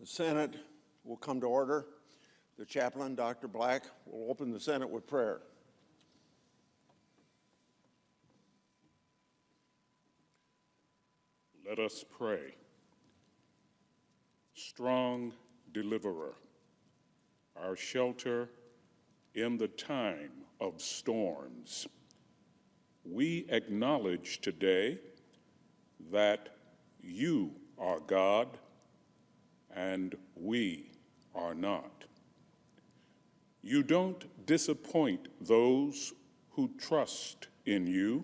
The Senate will come to order. The chaplain, Dr. Black, will open the Senate with prayer. Let us pray. Strong deliverer, our shelter in the time of storms, we acknowledge today that you are God and we are not. You don't disappoint those who trust in you,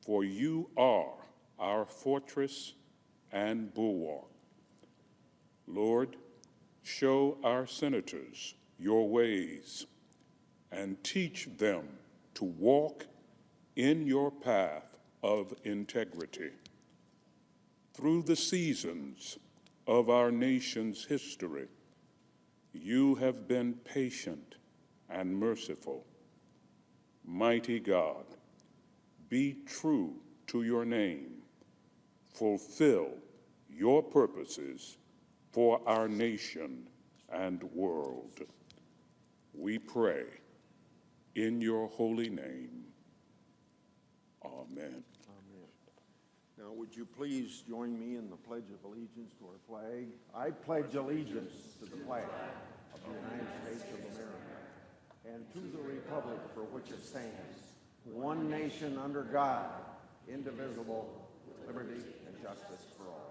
for you are our fortress and bulwark. Lord, show our senators your ways and teach them to walk in your path of integrity. Through the seasons of our nation's history, you have been patient and merciful. Mighty God, be true to your name. Fulfill your purposes for our nation and world. We pray in your holy name. Amen. Amen. Now, would you please join me in the Pledge of Allegiance to our flag? I pledge allegiance to the flag of the United States of America and to the republic for which it stands, one nation under God, indivisible, with liberty and justice for all.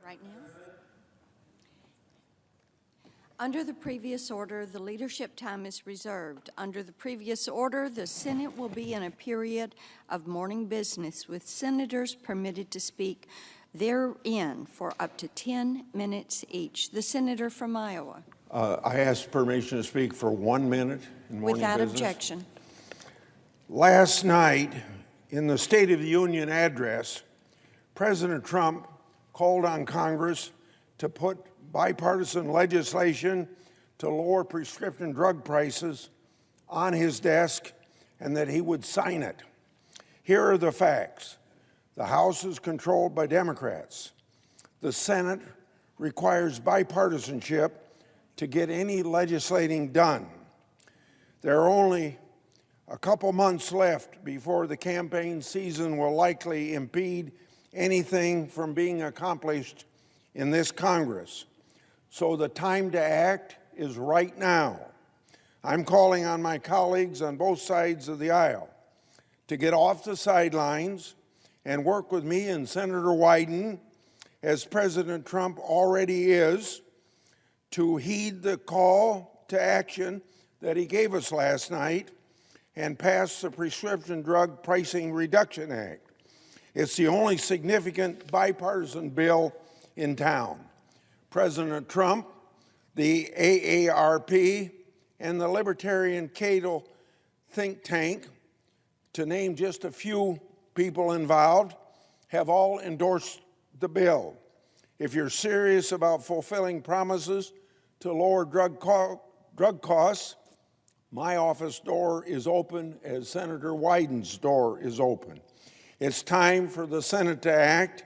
Right now. Under the previous order, the leadership time is reserved. Under the previous order, the Senate will be in a period of morning business, with senators permitted to speak therein for up to 10 minutes each. The senator from Iowa. I ask permission to speak for 1 minute in morning Without business. objection. Last night, in the State of the Union address, President Trump called on Congress to put bipartisan legislation to lower prescription drug prices on his desk and that he would sign it. Here are the facts. The House is controlled by Democrats. The Senate requires bipartisanship to get any legislating done. There are only a couple months left before the campaign season will likely impede anything from being accomplished in this Congress. So the time to act is right now. I'm calling on my colleagues on both sides of the aisle to get off the sidelines and work with me and Senator Wyden, as President Trump already is, to heed the call to action that he gave us last night and pass the Prescription Drug Pricing Reduction Act. It's the only significant bipartisan bill in town. President Trump, the AARP, and the Libertarian Cato think tank, to name just a few people involved, have all endorsed the bill. If you're serious about fulfilling promises to lower drug costs, my office door is open as Senator Wyden's door is open. It's time for the Senate to act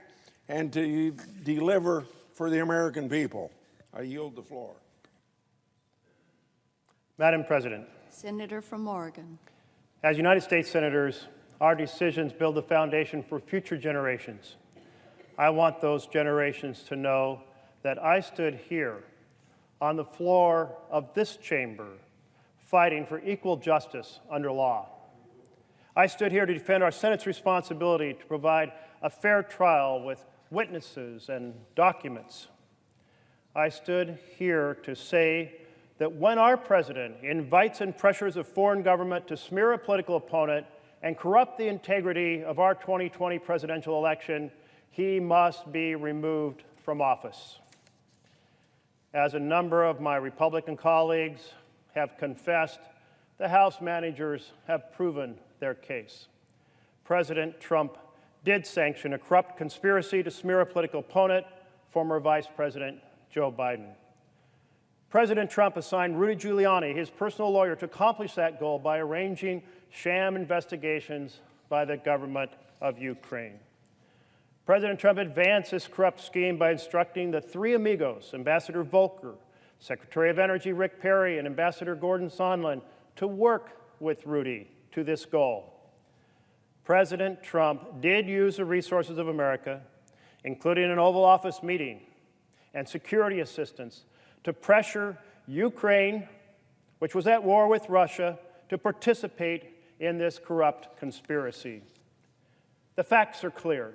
and to deliver for the American people. I yield the floor. Madam President, Senator from Oregon. as United States Senators, our decisions build the foundation for future generations. I want those generations to know that I stood here on the floor of this chamber fighting for equal justice under law. I stood here to defend our Senate's responsibility to provide a fair trial with witnesses and documents. I stood here to say that when our president invites and pressures a foreign government to smear a political opponent and corrupt the integrity of our 2020 presidential election, he must be removed from office. As a number of my Republican colleagues have confessed, the House managers have proven their case. President Trump did sanction a corrupt conspiracy to smear a political opponent, former Vice President Joe Biden. President Trump assigned Rudy Giuliani, his personal lawyer, to accomplish that goal by arranging sham investigations by the government of Ukraine. President Trump advanced this corrupt scheme by instructing the three amigos, Ambassador Volker, Secretary of Energy Rick Perry, and Ambassador Gordon Sondland, to work with Rudy to this goal. President Trump did use the resources of America, including an Oval Office meeting and security assistance, to pressure Ukraine, which was at war with Russia, to participate in this corrupt conspiracy. The facts are clear.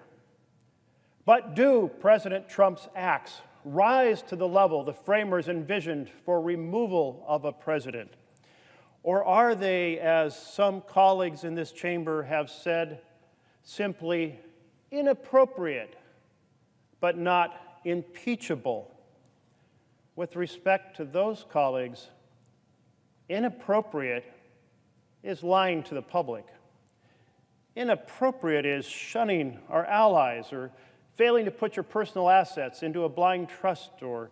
But do President Trump's acts rise to the level the framers envisioned for removal of a president? Or are they, as some colleagues in this chamber have said, simply inappropriate but not impeachable? With respect to those colleagues, inappropriate is lying to the public. Inappropriate is shunning our allies or failing to put your personal assets into a blind trust or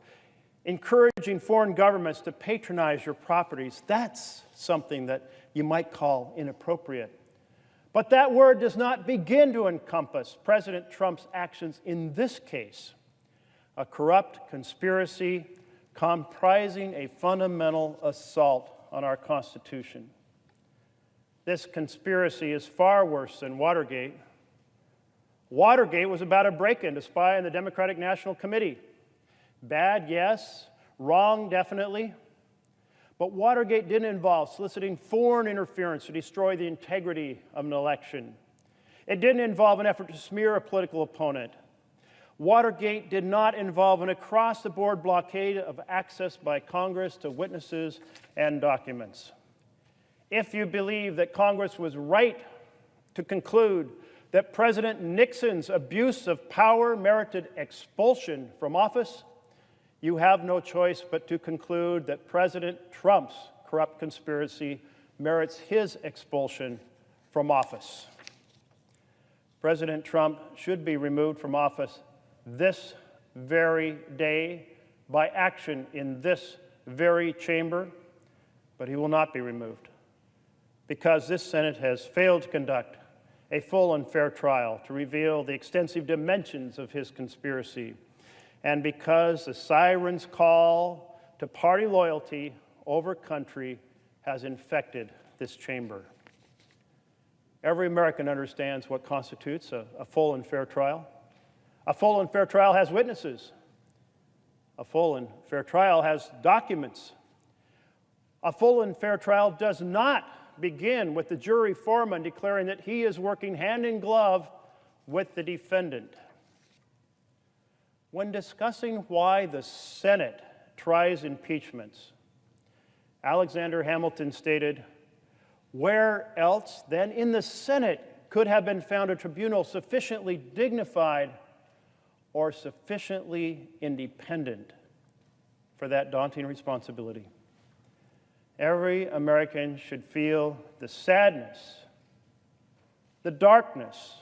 encouraging foreign governments to patronize your properties. That's something that you might call inappropriate. But that word does not begin to encompass President Trump's actions in this case, a corrupt conspiracy comprising a fundamental assault on our Constitution. This conspiracy is far worse than Watergate. Watergate was about a break-in to spy on the Democratic National Committee. Bad, yes. Wrong, definitely. But Watergate didn't involve soliciting foreign interference to destroy the integrity of an election. It didn't involve an effort to smear a political opponent. Watergate did not involve an across-the-board blockade of access by Congress to witnesses and documents. If you believe that Congress was right to conclude that President Nixon's abuse of power merited expulsion from office, you have no choice but to conclude that President Trump's corrupt conspiracy merits his expulsion from office. President Trump should be removed from office this very day by action in this very chamber, but he will not be removed because this Senate has failed to conduct a full and fair trial to reveal the extensive dimensions of his conspiracy, and because the siren's call to party loyalty over country has infected this chamber. Every American understands what constitutes a full and fair trial. A full and fair trial has witnesses. A full and fair trial has documents. A full and fair trial does not begin with the jury foreman declaring that he is working hand in glove with the defendant. When discussing why the Senate tries impeachments, Alexander Hamilton stated, "Where else than in the Senate could have been found a tribunal sufficiently dignified or sufficiently independent for that daunting responsibility?" Every American should feel the sadness, the darkness,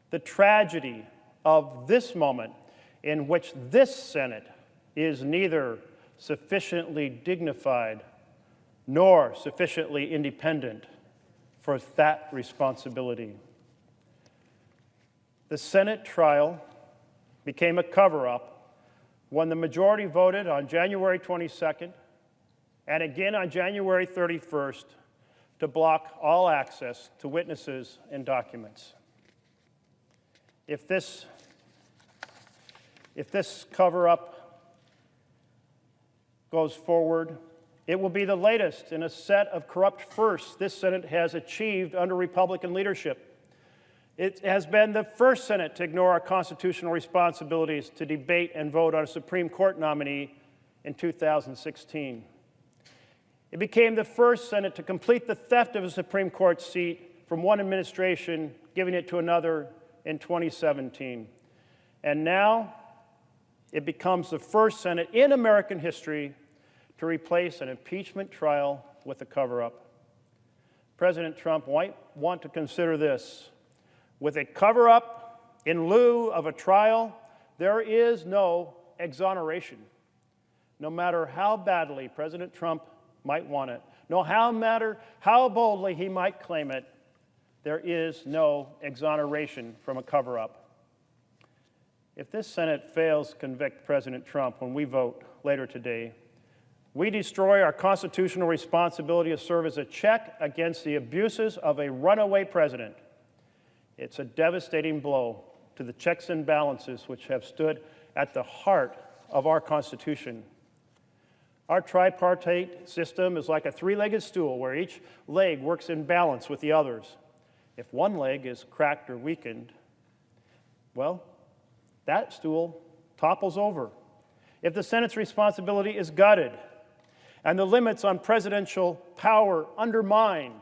the tragedy of this moment in which this Senate is neither sufficiently dignified nor sufficiently independent for that responsibility. The Senate trial became a cover-up when the majority voted on January 22nd and again on January 31st to block all access to witnesses and documents. If this cover-up goes forward, it will be the latest in a set of corrupt firsts this Senate has achieved under Republican leadership. It has been the first Senate to ignore our constitutional responsibilities to debate and vote on a Supreme Court nominee in 2016. It became the first Senate to complete the theft of a Supreme Court seat from one administration, giving it to another in 2017. And now, it becomes the first Senate in American history to replace an impeachment trial with a cover-up. President Trump might want to consider this. With a cover-up in lieu of a trial, there is no exoneration. No matter how badly President Trump might want it, no matter how boldly he might claim it, there is no exoneration from a cover-up. If this Senate fails to convict President Trump when we vote later today, we destroy our constitutional responsibility to serve as a check against the abuses of a runaway president. It's a devastating blow to the checks and balances which have stood at the heart of our Constitution. Our tripartite system is like a three-legged stool where each leg works in balance with the others. If one leg is cracked or weakened, well, that stool topples over. If the Senate's responsibility is gutted and the limits on presidential power undermined,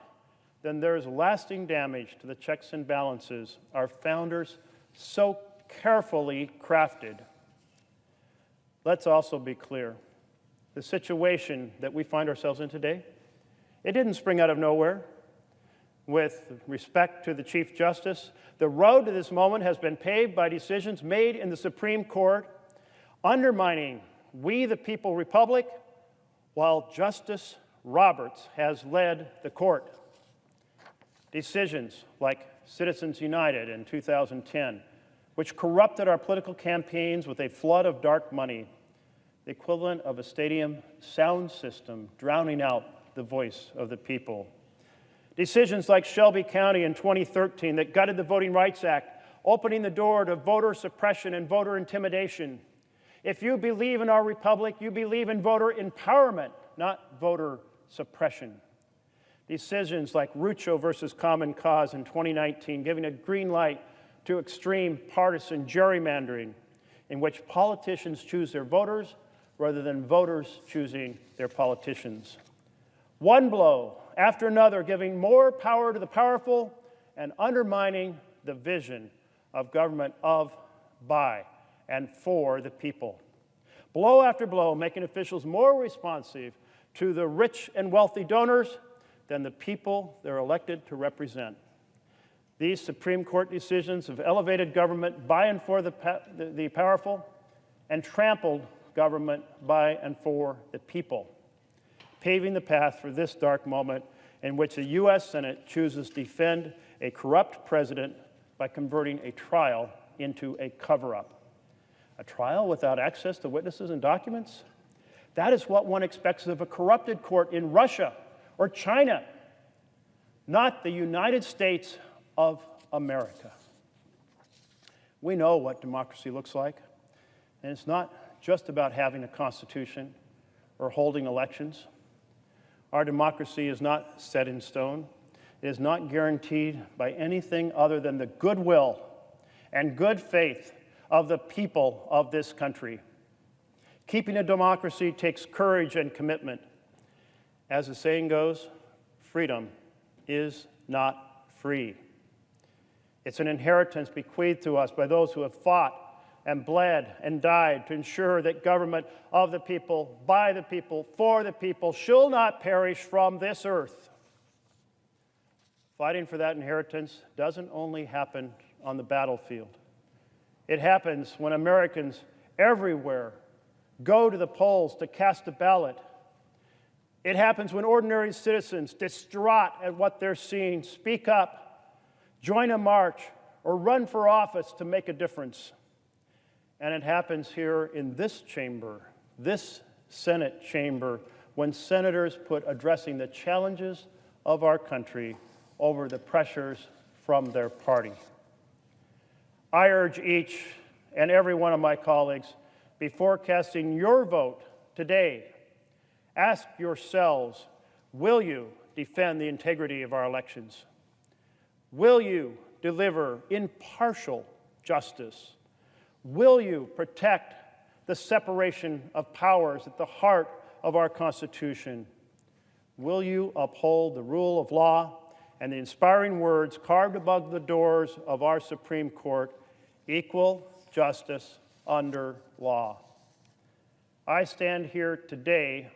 then there's lasting damage to the checks and balances our founders so carefully crafted. Let's also be clear. The situation that we find ourselves in today, it didn't spring out of nowhere. With respect to the Chief Justice, the road to this moment has been paved by decisions made in the Supreme Court, undermining we the people republic, while Justice Roberts has led the court. Decisions like Citizens United in 2010, which corrupted our political campaigns with a flood of dark money, the equivalent of a stadium sound system drowning out the voice of the people. Decisions like Shelby County in 2013 that gutted the Voting Rights Act, opening the door to voter suppression and voter intimidation. If you believe in our republic, you believe in voter empowerment, not voter suppression. Decisions like Rucho versus Common Cause in 2019, giving a green light to extreme partisan gerrymandering, in which politicians choose their voters rather than voters choosing their politicians. One blow after another, giving more power to the powerful and undermining the vision of government of, by, and for the people. Blow after blow, making officials more responsive to the rich and wealthy donors than the people they're elected to represent. These Supreme Court decisions have elevated government by and for the powerful and trampled government by and for the people, paving the path for this dark moment in which the U.S. Senate chooses to defend a corrupt president by converting a trial into a cover-up. A trial without access to witnesses and documents? That is what one expects of a corrupted court in Russia or China, not the United States of America. We know what democracy looks like, and it's not just about having a constitution or holding elections. Our democracy is not set in stone. It is not guaranteed by anything other than the goodwill and good faith of the people of this country. Keeping a democracy takes courage and commitment. As the saying goes, freedom is not free. It's an inheritance bequeathed to us by those who have fought and bled and died to ensure that government of the people, by the people, for the people, shall not perish from this earth. Fighting for that inheritance doesn't only happen on the battlefield. It happens when Americans everywhere go to the polls to cast a ballot. It happens when ordinary citizens, distraught at what they're seeing, speak up, join a march, or run for office to make a difference. And it happens here in this chamber, this Senate chamber, when senators put addressing the challenges of our country over the pressures from their party. I urge each and every one of my colleagues, before casting your vote today, ask yourselves, will you defend the integrity of our elections? Will you deliver impartial justice? Will you protect the separation of powers at the heart of our Constitution? Will you uphold the rule of law and the inspiring words carved above the doors of our Supreme Court, equal justice under law? I stand here today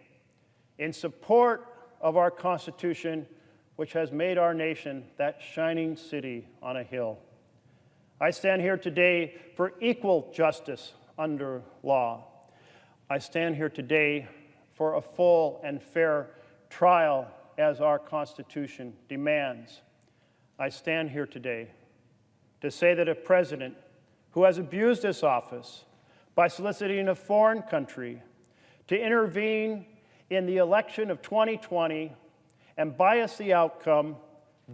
in support of our Constitution which has made our nation that shining city on a hill. I stand here today for equal justice under law. I stand here today for a full and fair trial as our Constitution demands. I stand here today to say that a president who has abused this office by soliciting a foreign country to intervene in the election of 2020 and bias the outcome,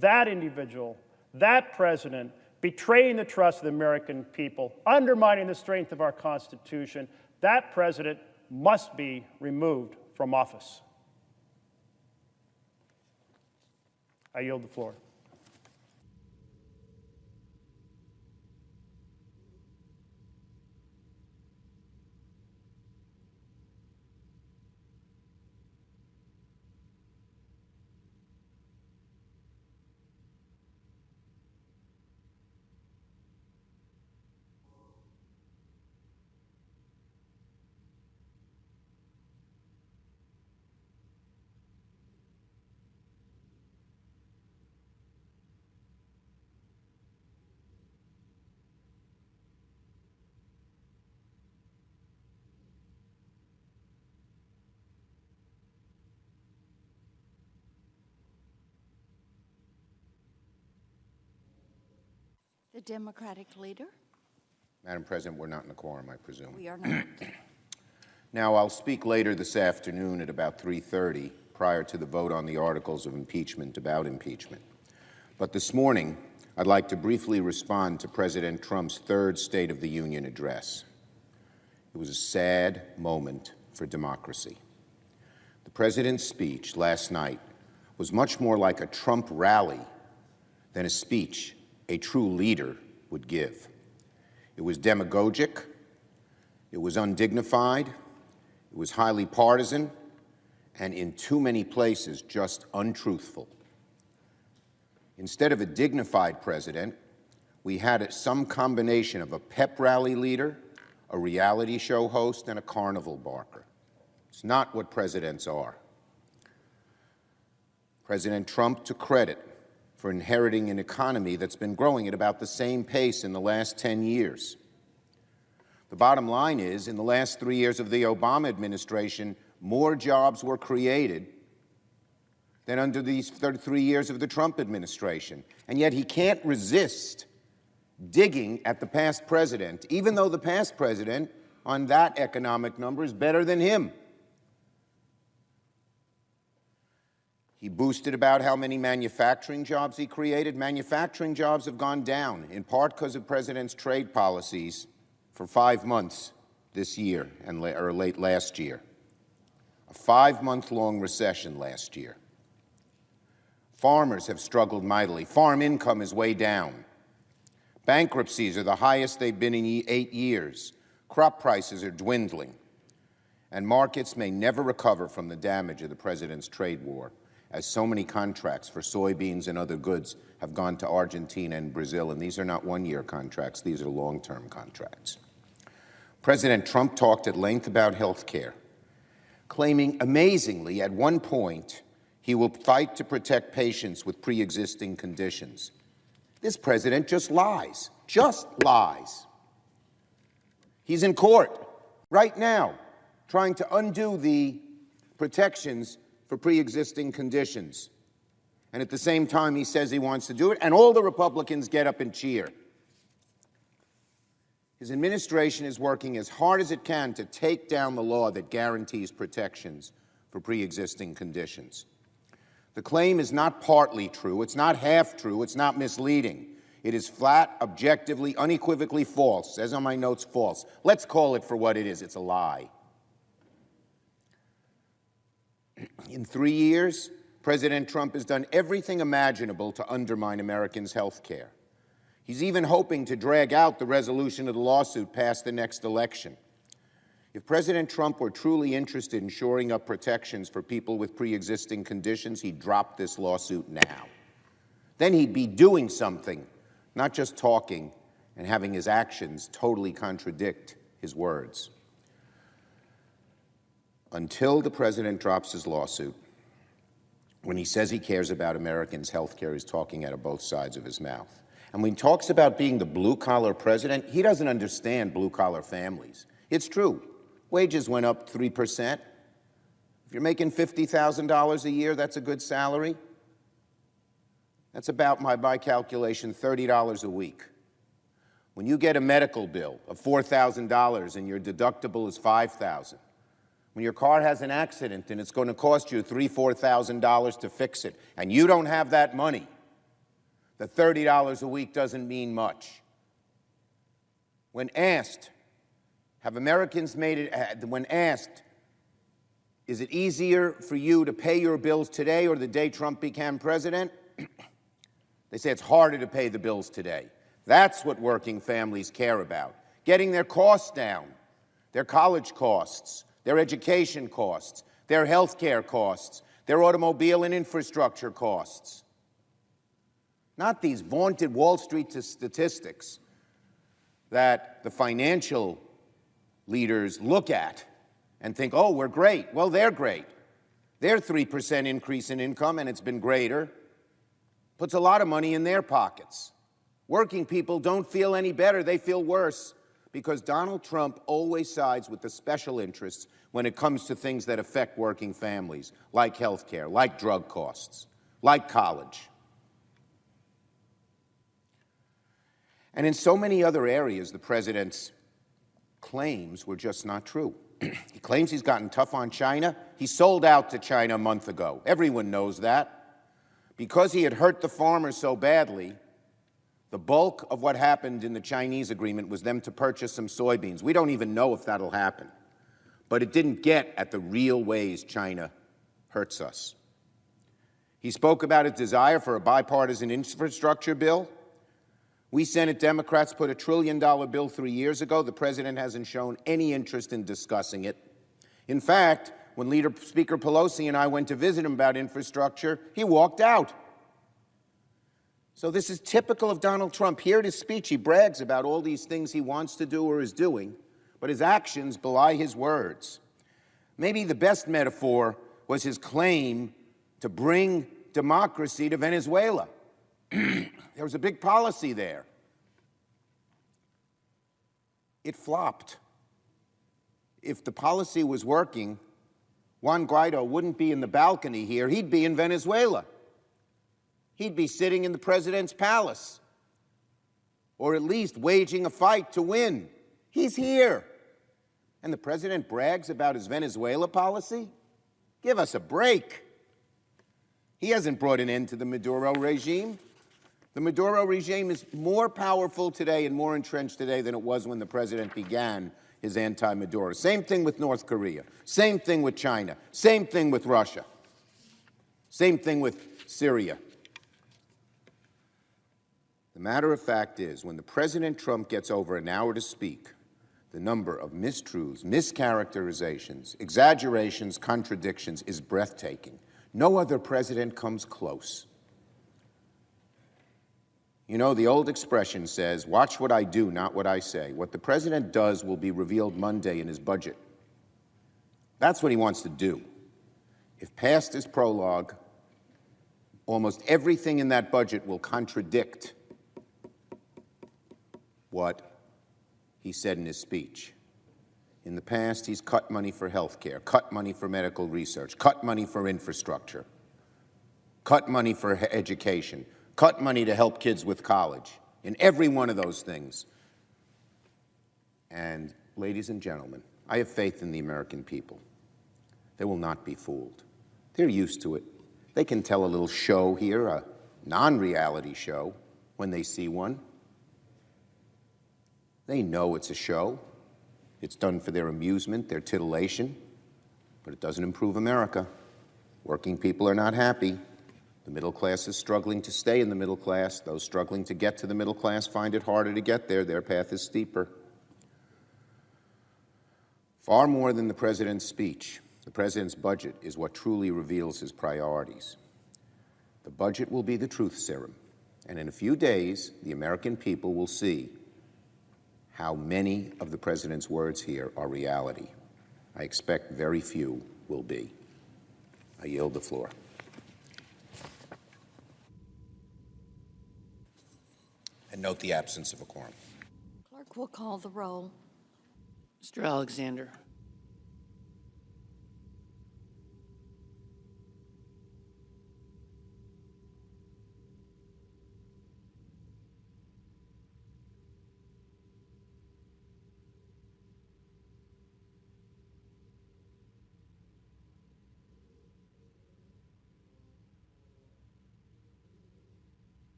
that individual, that president, betraying the trust of the American people, undermining the strength of our Constitution, that president must be removed from office. I yield the floor. The Democratic leader? Madam President, we're not in a quorum, I presume. We are not. Now, I'll speak later this afternoon at about 3:30, prior to the vote on the articles of impeachment about impeachment. But this morning, I'd like to briefly respond to President Trump's third State of the Union address. It was a sad moment for democracy. The President's speech last night was much more like a Trump rally than a speech a true leader would give. It was demagogic, it was undignified, it was highly partisan, and in too many places just untruthful. Instead of a dignified president, we had some combination of a pep rally leader, a reality show host, and a carnival barker. It's not what presidents are. President Trump took credit for inheriting an economy that's been growing at about the same pace in the last 10 years. The bottom line is, in the last 3 years of the Obama administration, more jobs were created than under these 3 years of the Trump administration. And yet he can't resist digging at the past president, even though the past president on that economic number is better than him. He boasted about how many manufacturing jobs he created. Manufacturing jobs have gone down, in part because of the president's trade policies for 5 months this year or late last year. A 5-month-long recession last year. Farmers have struggled mightily. Farm income is way down. Bankruptcies are the highest they've been in 8 years. Crop prices are dwindling. And markets may never recover from the damage of the president's trade war, as so many contracts for soybeans and other goods have gone to Argentina and Brazil, and these are not one-year contracts, these are long-term contracts. President Trump talked at length about health care, claiming amazingly at one point he will fight to protect patients with pre-existing conditions. This president just lies, He's in court right now trying to undo the protections for pre-existing conditions. And at the same time, he says he wants to do it, and all the Republicans get up and cheer. His administration is working as hard as it can to take down the law that guarantees protections for pre-existing conditions. The claim is not partly true, it's not half true, it's not misleading. It is flat, objectively, unequivocally false. Says on my notes, false. Let's call it for what it is. It's a lie. In 3 years, President Trump has done everything imaginable to undermine Americans' health care. He's even hoping to drag out the resolution of the lawsuit past the next election. If President Trump were truly interested in shoring up protections for people with pre-existing conditions, he'd drop this lawsuit now. Then he'd be doing something, not just talking and having his actions totally contradict his words. Until the president drops his lawsuit, When he says he cares about Americans' health care, he's talking out of both sides of his mouth. And when he talks about being the blue-collar president, he doesn't understand blue-collar families. It's true. Wages went up 3%. If you're making $50,000 a year, that's a good salary. That's about, by calculation, $30 a week. When you get a medical bill of $4,000 and your deductible is $5,000, when your car has an accident and it's going to cost you $3,000, $4,000 to fix it, and you don't have that money, the $30 a week doesn't mean much. When asked, have Americans made it, when asked, is it easier for you to pay your bills today or the day Trump became president? They say it's harder to pay the bills today. That's what working families care about, getting their costs down, their college costs, their education costs, their health care costs, their automobile and infrastructure costs. Not these vaunted Wall Street statistics that the financial leaders look at and think, oh, we're great. Well, they're great. Their 3% increase in income, and it's been greater, puts a lot of money in their pockets. Working people don't feel any better. They feel worse because Donald Trump always sides with the special interests when it comes to things that affect working families, like health care, like drug costs, like college. And in so many other areas, the president's claims were just not true. He claims he's gotten tough on China. He sold out to China a month ago. Everyone knows that. Because he had hurt the farmers so badly, the bulk of what happened in the Chinese agreement was them to purchase some soybeans. We don't even know if that'll happen. But it didn't get at the real ways China hurts us. He spoke about his desire for a bipartisan infrastructure bill. We Senate Democrats put a $1 trillion bill 3 years ago. The president hasn't shown any interest in discussing it. In fact, when Speaker Pelosi and I went to visit him about infrastructure, he walked out. So this is typical of Donald Trump. Here at his speech, he brags about all these things he wants to do or is doing, but his actions belie his words. Maybe the best metaphor was his claim to bring democracy to Venezuela. There was a big policy there. It flopped. If the policy was working, Juan Guaido wouldn't be in the balcony here. He'd be in Venezuela. He'd be sitting in the president's palace, or at least waging a fight to win. He's here. And the president brags about his Venezuela policy? Give us a break. He hasn't brought an end to the Maduro regime. The Maduro regime is more powerful today and more entrenched today than it was when the president began his anti-Maduro. Same thing with North Korea. Same thing with China. Same thing with Russia. Same thing with Syria. The matter of fact is, when the President Trump gets over an hour to speak, the number of mistruths, mischaracterizations, exaggerations, contradictions is breathtaking. No other president comes close. You know, the old expression says, watch what I do, not what I say. What the president does will be revealed Monday in his budget. That's what he wants to do. If past his prologue, almost everything in that budget will contradict what he said in his speech. In the past, he's cut money for health care, cut money for medical research, cut money for infrastructure, cut money for education, cut money to help kids with college, in every one of those things. And, ladies and gentlemen, I have faith in the American people. They will not be fooled. They're used to it. They can tell a little show here, a non-reality show, when they see one. They know it's a show. It's done for their amusement, their titillation, but it doesn't improve America. Working people are not happy. The middle class is struggling to stay in the middle class. Those struggling to get to the middle class find it harder to get there. Their path is steeper. Far more than the president's speech, the president's budget is what truly reveals his priorities. The budget will be the truth serum, and in a few days, the American people will see how many of the president's words here are reality. I expect very few will be. I yield the floor. I note the absence of a quorum. Clerk will call the roll. Mr. Alexander.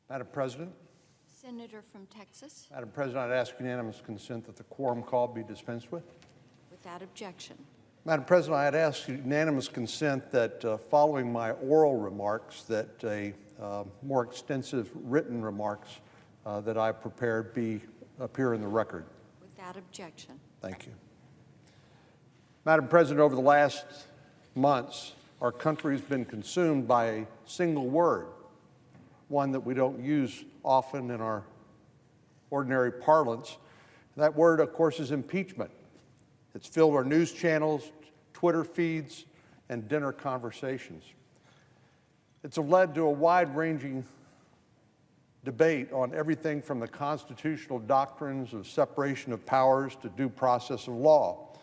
Madam President, Senator from Texas, Madam President, I'd ask unanimous consent that the quorum call be dispensed with. without objection. Madam President, I'd ask unanimous consent that following my oral remarks, that a more extensive written remarks that I prepared appear in the record. Without objection. Thank you. Madam President, over the last months, our country has been consumed by a single word, one that we don't use often in our ordinary parlance. That word, of course, is impeachment. It's filled our news channels, Twitter feeds, and dinner conversations. It's led to a wide-ranging debate on everything from the constitutional doctrines of separation of powers to due process of law,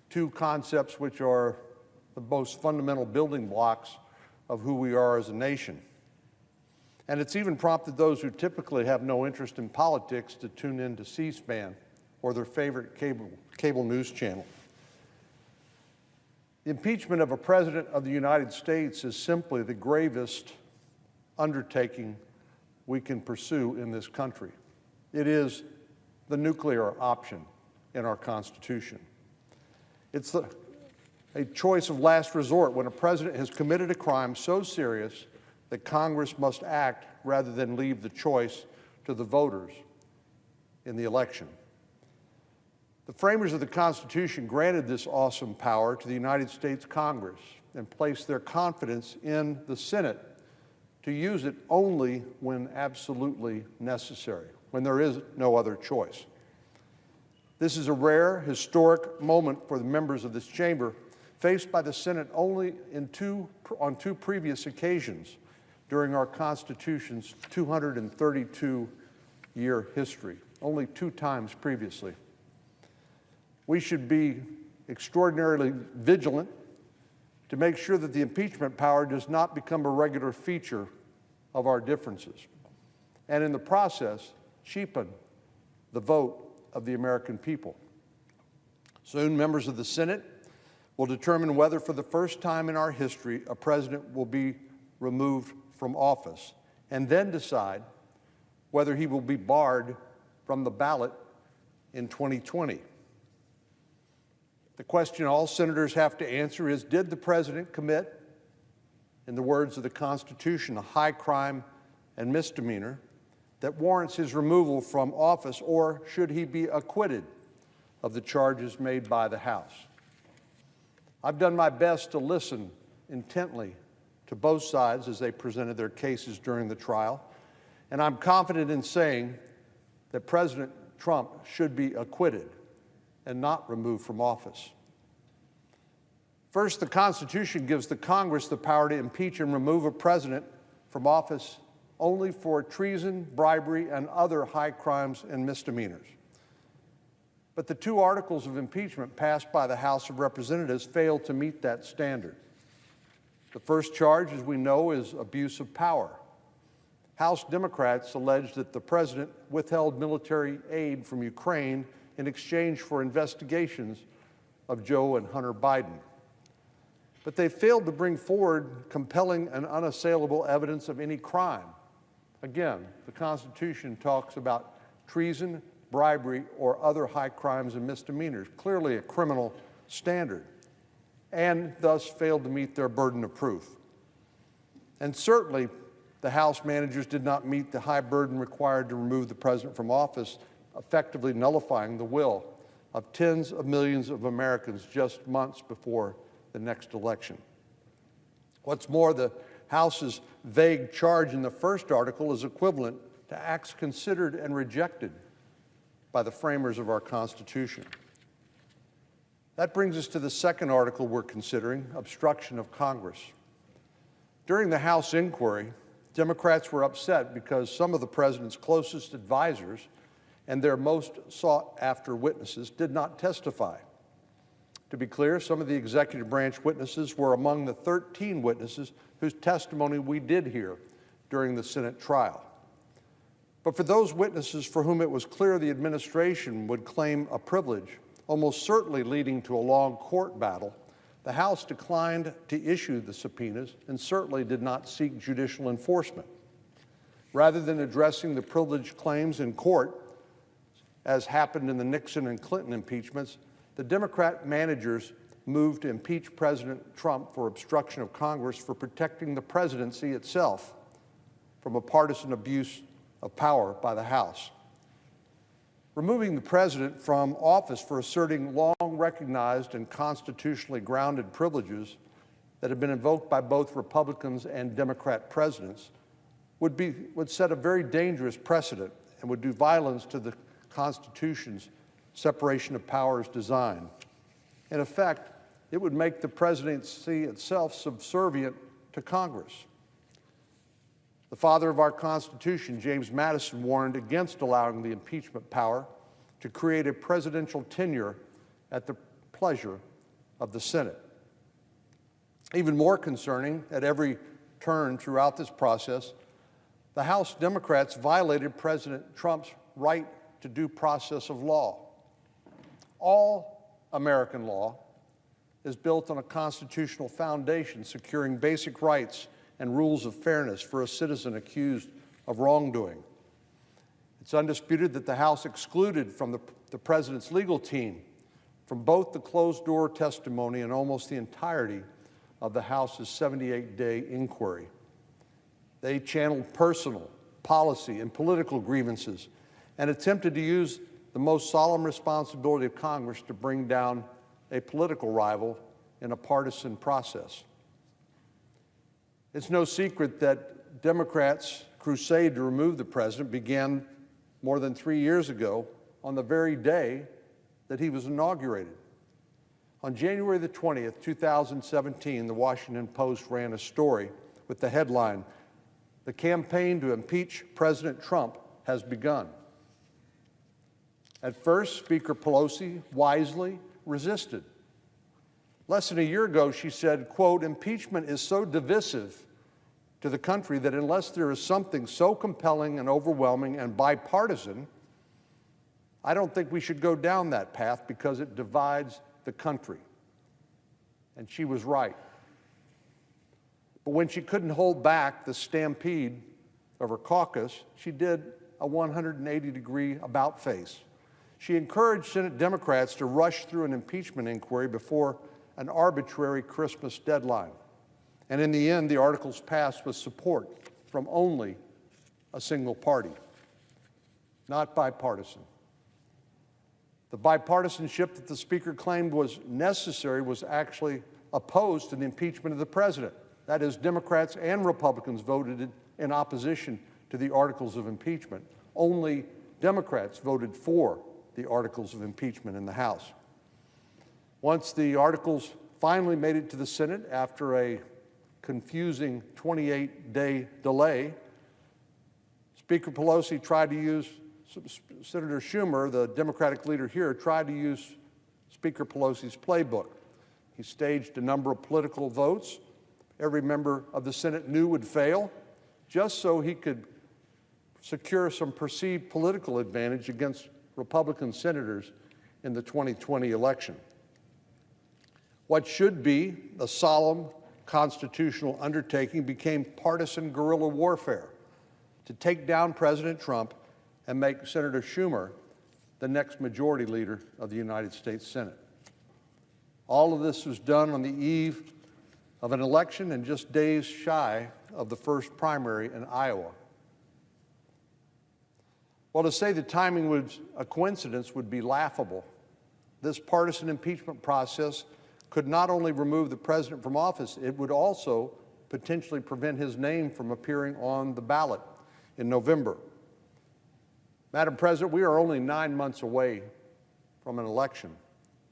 two concepts which are the most fundamental building blocks of who we are as a nation. And it's even prompted those who typically have no interest in politics to tune in to C-SPAN or their favorite cable news channel. The impeachment of a president of the United States is simply the gravest undertaking we can pursue in this country. It is the nuclear option in our Constitution. It's a choice of last resort when a president has committed a crime so serious that Congress must act rather than leave the choice to the voters in the election. The framers of the Constitution granted this awesome power to the United States Congress and placed their confidence in the Senate to use it only when absolutely necessary, when there is no other choice. This is a rare, historic moment for the members of this chamber, faced by the Senate only on two previous occasions during our Constitution's 232-year history, only 2 times previously. We should be extraordinarily vigilant to make sure that the impeachment power does not become a regular feature of our differences, and in the process, cheapen the vote of the American people. Soon, members of the Senate will determine whether, for the first time in our history, a president will be removed from office, and then decide whether he will be barred from the ballot in 2020. The question all senators have to answer is, did the president commit, in the words of the Constitution, a high crime and misdemeanor that warrants his removal from office, or should he be acquitted of the charges made by the House? I've done my best to listen intently to both sides as they presented their cases during the trial, and I'm confident in saying that President Trump should be acquitted and not removed from office. First, the Constitution gives the Congress the power to impeach and remove a president from office only for treason, bribery, and other high crimes and misdemeanors. But the 2 articles of impeachment passed by the House of Representatives failed to meet that standard. The first charge, as we know, is abuse of power. House Democrats alleged that the president withheld military aid from Ukraine in exchange for investigations of Joe and Hunter Biden. But they failed to bring forward compelling and unassailable evidence of any crime. Again, the Constitution talks about treason, bribery, or other high crimes and misdemeanors, clearly a criminal standard, and thus failed to meet their burden of proof. And certainly, the House managers did not meet the high burden required to remove the president from office effectively nullifying the will of tens of millions of Americans just months before the next election. What's more, the House's vague charge in the first article is equivalent to acts considered and rejected by the framers of our Constitution. That brings us to the second article we're considering, obstruction of Congress. During the House inquiry, Democrats were upset because some of the president's closest advisors and their most sought-after witnesses did not testify. To be clear, some of the executive branch witnesses were among the 13 witnesses whose testimony we did hear during the Senate trial. But for those witnesses for whom it was clear the administration would claim a privilege, almost certainly leading to a long court battle, the House declined to issue the subpoenas and certainly did not seek judicial enforcement. Rather than addressing the privilege claims in court, as happened in the Nixon and Clinton impeachments, the Democrat managers moved to impeach President Trump for obstruction of Congress for protecting the presidency itself from a partisan abuse of power by the House. Removing the president from office for asserting long-recognized and constitutionally grounded privileges that have been invoked by both Republicans and Democrat presidents would set a very dangerous precedent and would do violence to the Constitution's separation of powers design. In effect, it would make the presidency itself subservient to Congress. The father of our Constitution, James Madison, warned against allowing the impeachment power to create a presidential tenure at the pleasure of the Senate. Even more concerning, at every turn throughout this process, the House Democrats violated President Trump's right to due process of law. All American law is built on a constitutional foundation securing basic rights and rules of fairness for a citizen accused of wrongdoing. It's undisputed that the House excluded from the president's legal team from both the closed-door testimony and almost the entirety of the House's 78-day inquiry. They channeled personal, policy, and political grievances and attempted to use the most solemn responsibility of Congress to bring down a political rival in a partisan process. It's no secret that Democrats' crusade to remove the president began more than 3 years ago on the very day that he was inaugurated. On January the 20th, 2017, the Washington Post ran a story with the headline, "The campaign to impeach President Trump has begun." At first, Speaker Pelosi wisely resisted. Less than a year ago, she said, quote, "Impeachment is so divisive to the country that unless there is something so compelling and overwhelming and bipartisan, I don't think we should go down that path because it divides the country." And she was right. But when she couldn't hold back the stampede of her caucus, she did a 180-degree about-face. She encouraged Senate Democrats to rush through an impeachment inquiry before an arbitrary Christmas deadline. And in the end, the articles passed with support from only a single party, not bipartisan. The bipartisanship that the Speaker claimed was necessary was actually opposed to the impeachment of the President. That is, Democrats and Republicans voted in opposition to the articles of impeachment. Only Democrats voted for the articles of impeachment in the House. Once the articles finally made it to the Senate after a confusing 28-day delay, Speaker Pelosi tried to use, Senator Schumer, the Democratic leader here, tried to use Speaker Pelosi's playbook. He staged a number of political votes every member of the Senate knew would fail, just so he could secure some perceived political advantage against Republican senators in the 2020 election. What should be a solemn constitutional undertaking became partisan guerrilla warfare to take down President Trump and make Senator Schumer the next majority leader of the United States Senate. All of this was done on the eve of an election and just days shy of the first primary in Iowa. Well, to say the timing was a coincidence would be laughable. This partisan impeachment process could not only remove the president from office, it would also potentially prevent his name from appearing on the ballot in November. Madam President, we are only 9 months away from an election,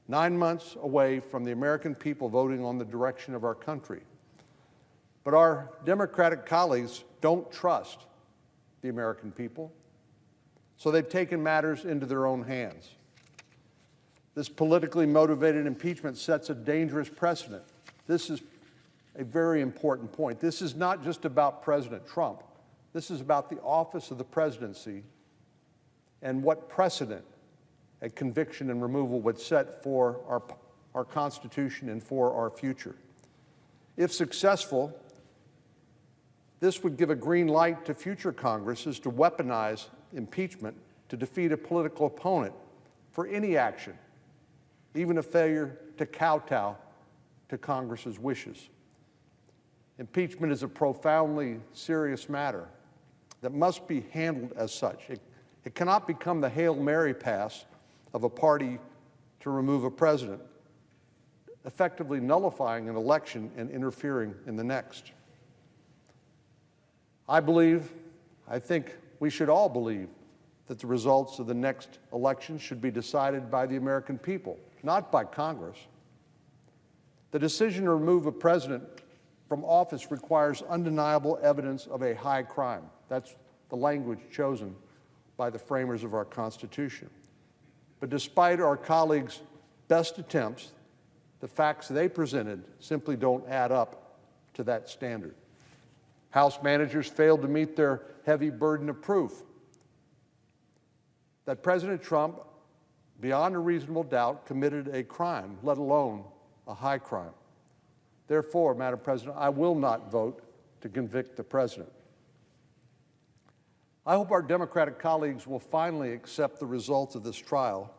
9 months away from the American people voting on the direction of our country. But our Democratic colleagues don't trust the American people, so they've taken matters into their own hands. This politically motivated impeachment sets a dangerous precedent. This is a very important point. This is not just about President Trump. This is about the office of the presidency and what precedent a conviction and removal would set for our Constitution and for our future. If successful, this would give a green light to future Congresses to weaponize impeachment to defeat a political opponent for any action, even a failure to kowtow to Congress's wishes. Impeachment is a profoundly serious matter that must be handled as such. It cannot become the Hail Mary pass of a party to remove a president, effectively nullifying an election and interfering in the next. I think we should all believe that the results of the next election should be decided by the American people, not by Congress. The decision to remove a president from office requires undeniable evidence of a high crime. That's the language chosen by the framers of our Constitution. But despite our colleagues' best attempts, the facts they presented simply don't add up to that standard. House managers failed to meet their heavy burden of proof that President Trump, beyond a reasonable doubt, committed a crime, let alone a high crime. Therefore, Madam President, I will not vote to convict the president. I hope our Democratic colleagues will finally accept the results of this trial,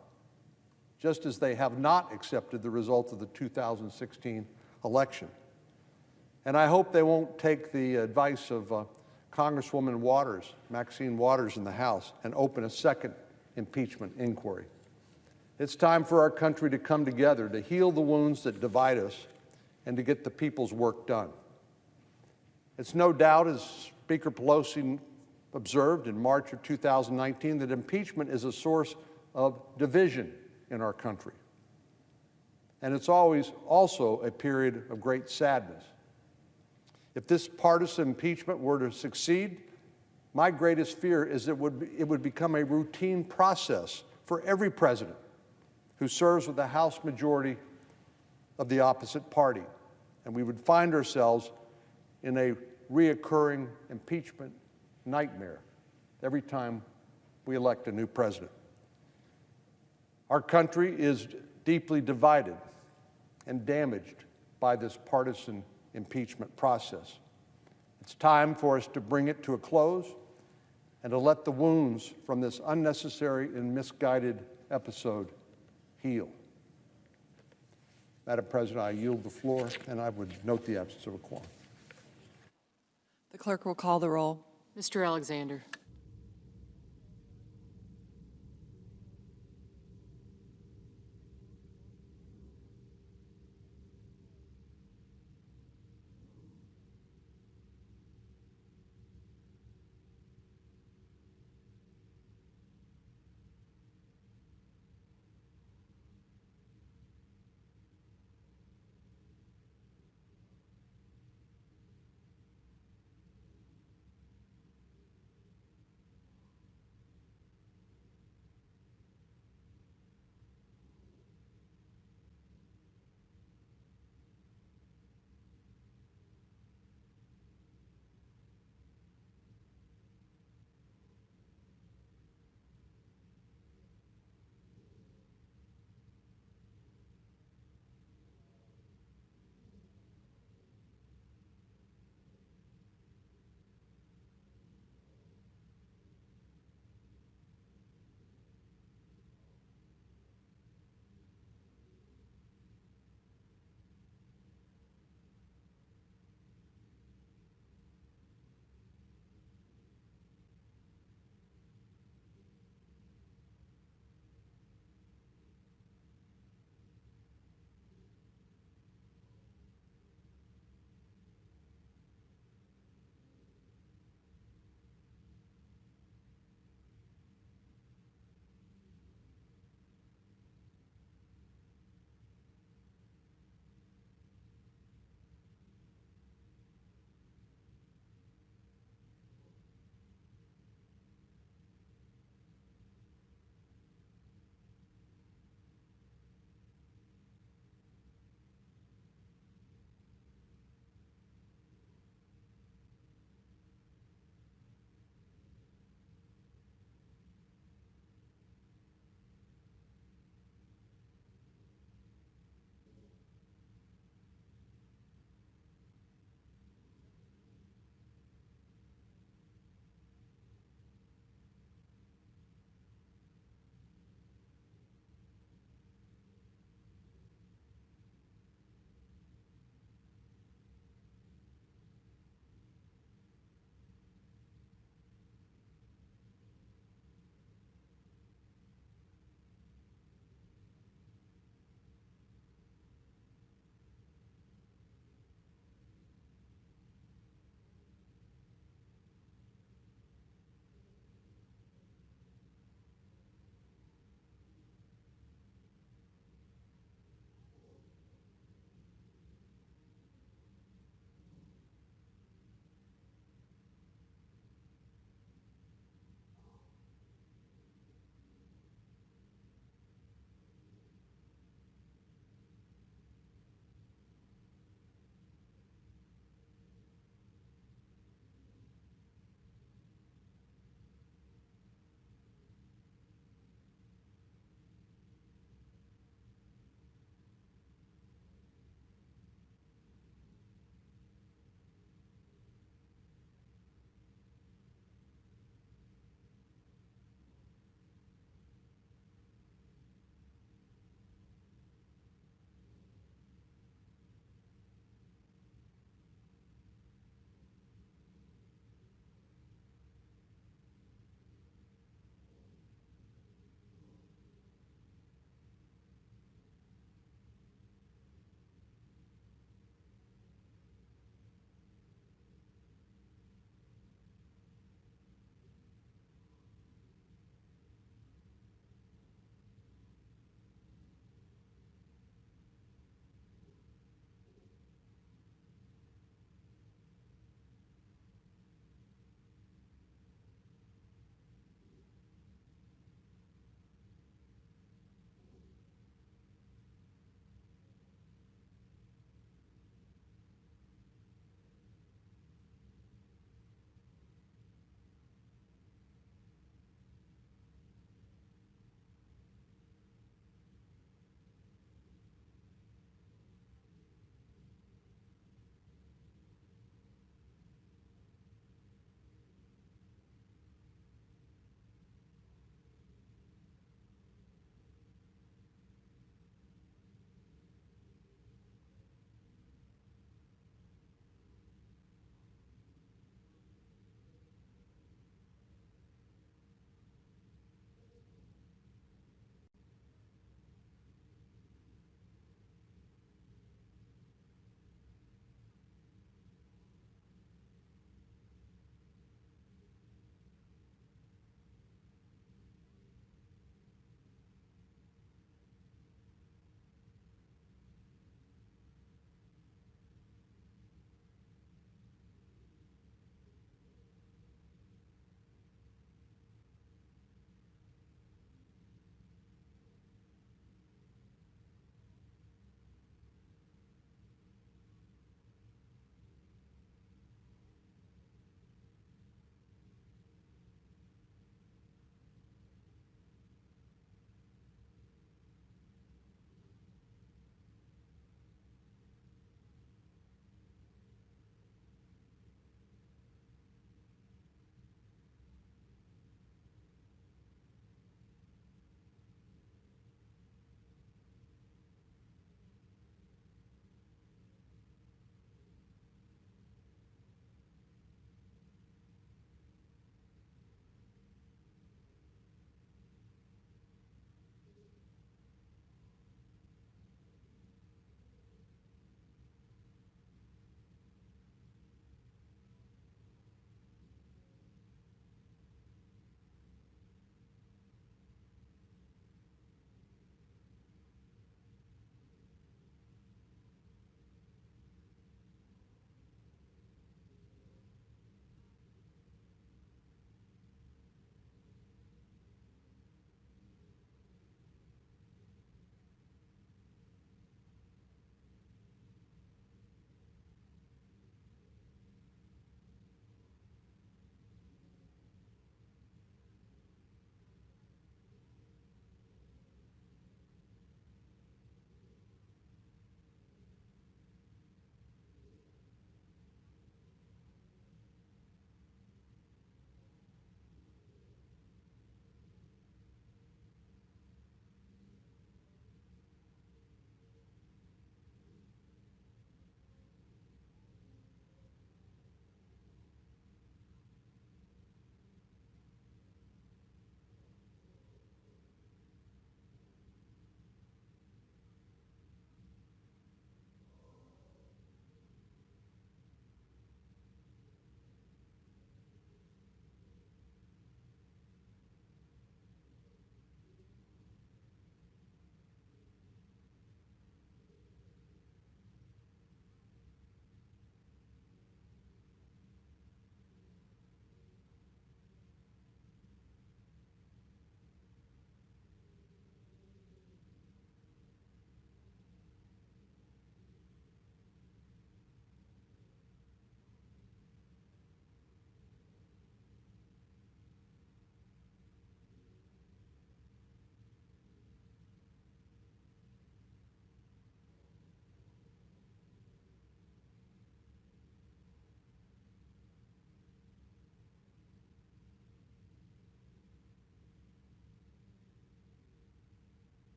just as they have not accepted the results of the 2016 election. And I hope they won't take the advice of Congresswoman Waters, Maxine Waters in the House, and open a second impeachment inquiry. It's time for our country to come together, to heal the wounds that divide us, and to get the people's work done. It's no doubt, as Speaker Pelosi observed in March of 2019, that impeachment is a source of division in our country. And it's always also a period of great sadness. If this partisan impeachment were to succeed, my greatest fear is it would become a routine process for every president who serves with the House majority of the opposite party. And we would find ourselves in a reoccurring impeachment nightmare every time we elect a new president. Our country is deeply divided and damaged by this partisan impeachment process. It's time for us to bring it to a close and to let the wounds from this unnecessary and misguided episode heal. Madam President, I yield the floor, and I would note the absence of a quorum. The clerk will call the roll. Mr. Alexander.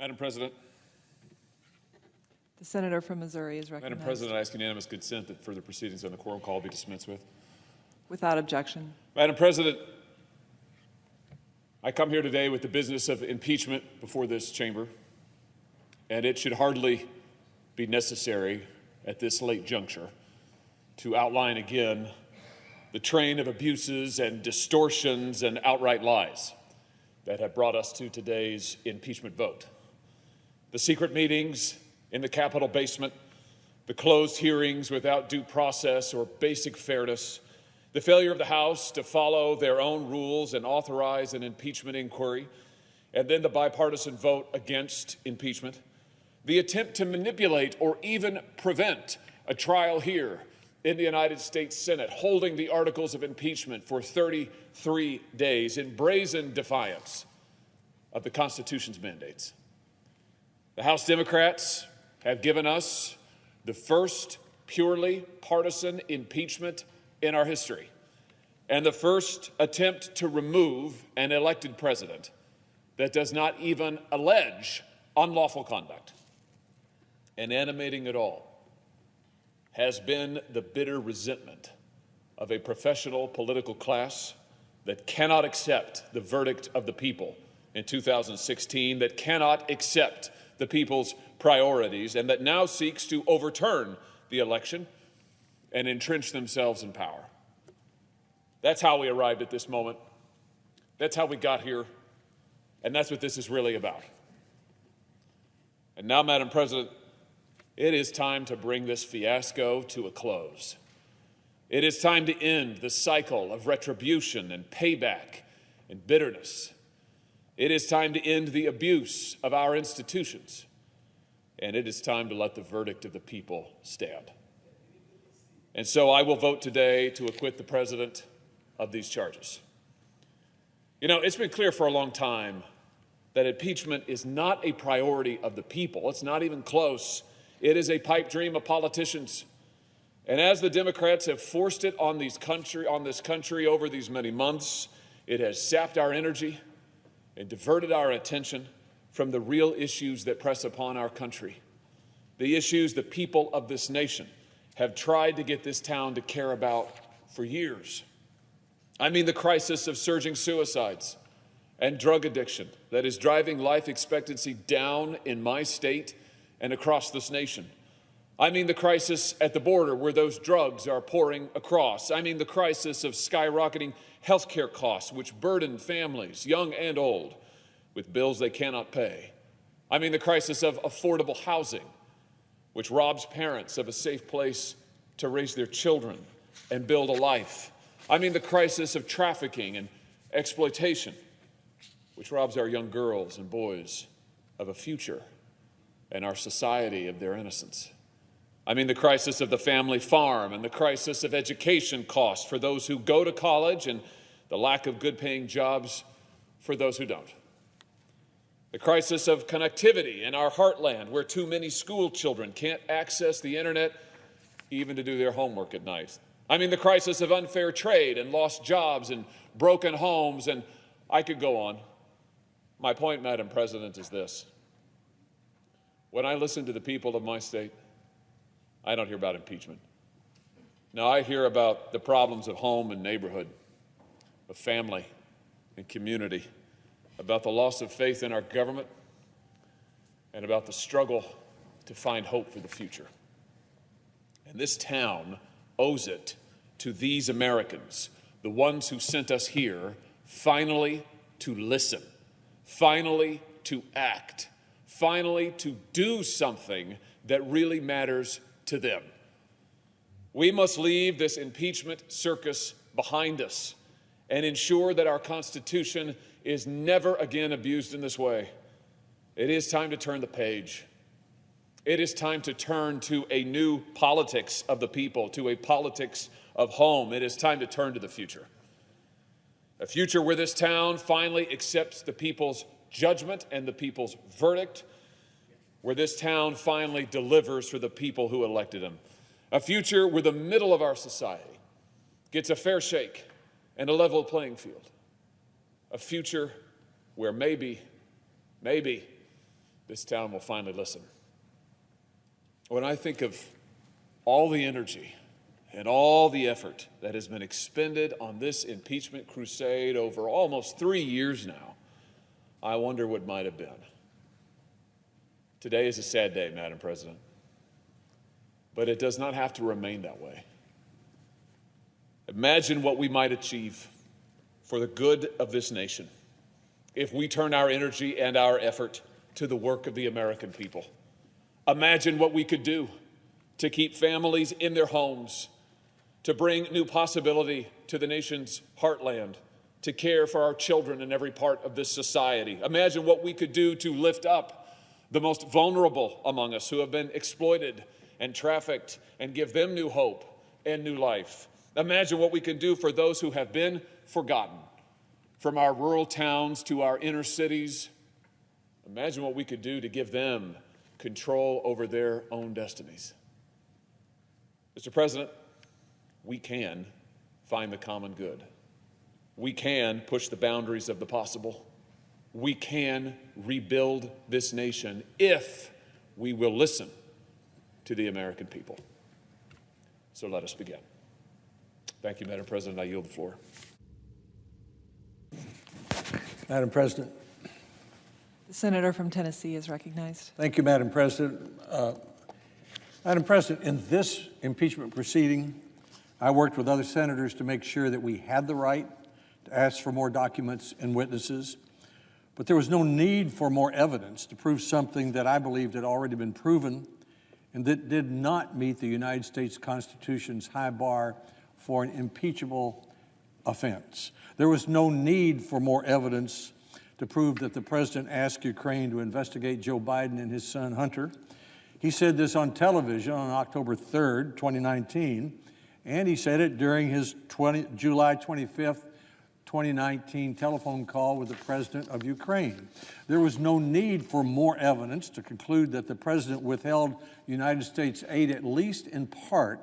Madam President. The senator from Missouri is recognized. Madam President, I ask unanimous consent that further proceedings on the quorum call be dispensed with. Without objection. Madam President, I come here today with the business of impeachment before this chamber, and it should hardly be necessary at this late juncture to outline again the train of abuses and distortions and outright lies that have brought us to today's impeachment vote. The secret meetings in the Capitol basement, the closed hearings without due process or basic fairness, the failure of the House to follow their own rules and authorize an impeachment inquiry, and then the bipartisan vote against impeachment, the attempt to manipulate or even prevent a trial here in the United States Senate, holding the articles of impeachment for 33 days in brazen defiance of the Constitution's mandates. The House Democrats have given us the first purely partisan impeachment in our history, and the first attempt to remove an elected president that does not even allege unlawful conduct. And animating it all has been the bitter resentment of a professional political class that cannot accept the verdict of the people in 2016, that cannot accept the people's priorities, and that now seeks to overturn the election and entrench themselves in power. That's how we arrived at this moment. That's how we got here, and that's what this is really about. And now, Madam President, it is time to bring this fiasco to a close. It is time to end the cycle of retribution and payback and bitterness. It is time to end the abuse of our institutions. And it is time to let the verdict of the people stand. And so I will vote today to acquit the president of these charges. You know, it's been clear for a long time that impeachment is not a priority of the people. It's not even close. It is a pipe dream of politicians. And as the Democrats have forced it on this country over these many months, it has sapped our energy and diverted our attention from the real issues that press upon our country, the issues the people of this nation have tried to get this town to care about for years. I mean the crisis of surging suicides and drug addiction that is driving life expectancy down in my state and across this nation. I mean the crisis at the border where those drugs are pouring across. I mean the crisis of skyrocketing health care costs, which burden families, young and old, with bills they cannot pay. I mean the crisis of affordable housing, which robs parents of a safe place to raise their children and build a life. I mean the crisis of trafficking and exploitation, which robs our young girls and boys of a future and our society of their innocence. I mean the crisis of the family farm and the crisis of education costs for those who go to college and the lack of good-paying jobs for those who don't. The crisis of connectivity in our heartland, where too many school children can't access the internet even to do their homework at night. I mean the crisis of unfair trade and lost jobs and broken homes, and I could go on. My point, Madam President, is this. When I listen to the people of my state, I don't hear about impeachment. No, I hear about the problems of home and neighborhood, of family and community, about the loss of faith in our government, and about the struggle to find hope for the future. And this town owes it to these Americans, the ones who sent us here, finally to listen, finally to act, finally to do something that really matters to them. We must leave this impeachment circus behind us and ensure that our Constitution is never again abused in this way. It is time to turn the page. It is time to turn to a new politics of the people, to a politics of home. It is time to turn to the future. A future where this town finally accepts the people's judgment and the people's verdict, where this town finally delivers for the people who elected him. A future where the middle of our society gets a fair shake and a level playing field. A future where maybe this town will finally listen. When I think of all the energy and all the effort that has been expended on this impeachment crusade over almost 3 years now, I wonder what might have been. Today is a sad day, Madam President, but it does not have to remain that way. Imagine what we might achieve for the good of this nation if we turn our energy and our effort to the work of the American people. Imagine what we could do to keep families in their homes, to bring new possibility to the nation's heartland, to care for our children in every part of this society. Imagine what we could do to lift up the most vulnerable among us who have been exploited and trafficked and give them new hope and new life. Imagine what we can do for those who have been forgotten, from our rural towns to our inner cities. Imagine what we could do to give them control over their own destinies. Mr. President, we can find the common good. We can push the boundaries of the possible. We can rebuild this nation if we will listen to the American people. So let us begin. Thank you, Madam President. I yield the floor. Madam President. The senator from Tennessee is recognized. Thank you, Madam President. Madam President, in this impeachment proceeding, I worked with other senators to make sure that we had the right to ask for more documents and witnesses, but there was no need for more evidence to prove something that I believed had already been proven and that did not meet the United States Constitution's high bar for an impeachable offense. There was no need for more evidence to prove that the president asked Ukraine to investigate Joe Biden and his son Hunter. He said this on television on October 3rd, 2019, and he said it during his July 25th, 2019 telephone call with the president of Ukraine. There was no need for more evidence to conclude that the president withheld United States aid, at least in part,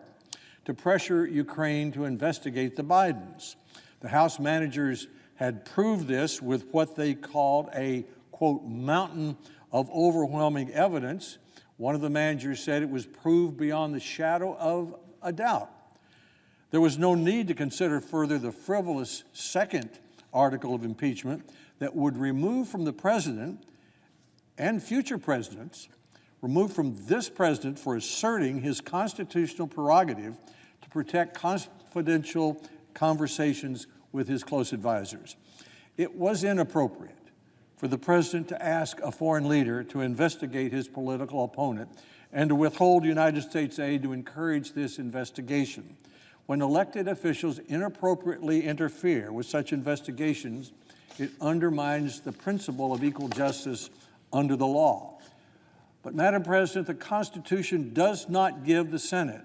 to pressure Ukraine to investigate the Bidens. The House managers had proved this with what they called a, quote, mountain of overwhelming evidence. One of the managers said it was proved beyond the shadow of a doubt. There was no need to consider further the frivolous second article of impeachment that would remove from the president and future presidents, remove from this president for asserting his constitutional prerogative to protect confidential conversations with his close advisors. It was inappropriate for the president to ask a foreign leader to investigate his political opponent and to withhold United States aid to encourage this investigation. When elected officials inappropriately interfere with such investigations, it undermines the principle of equal justice under the law. But, Madam President, the Constitution does not give the Senate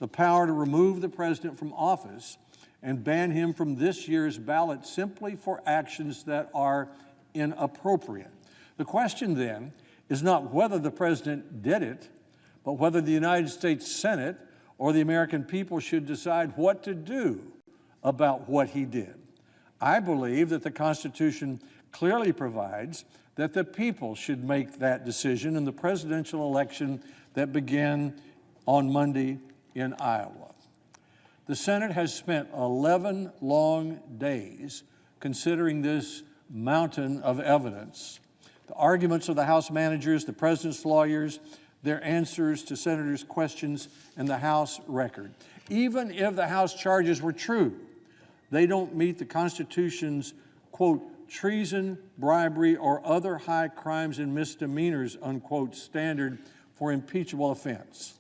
the power to remove the president from office and ban him from this year's ballot simply for actions that are inappropriate. The question then is not whether the president did it, but whether the United States Senate or the American people should decide what to do about what he did. I believe that the Constitution clearly provides that the people should make that decision in the presidential election that began on Monday in Iowa. The Senate has spent 11 long days considering this mountain of evidence. The arguments of the House managers, the president's lawyers, their answers to senators' questions, and the House record. Even if the House charges were true, they don't meet the Constitution's, quote, treason, bribery, or other high crimes and misdemeanors, unquote, standard for impeachable offense.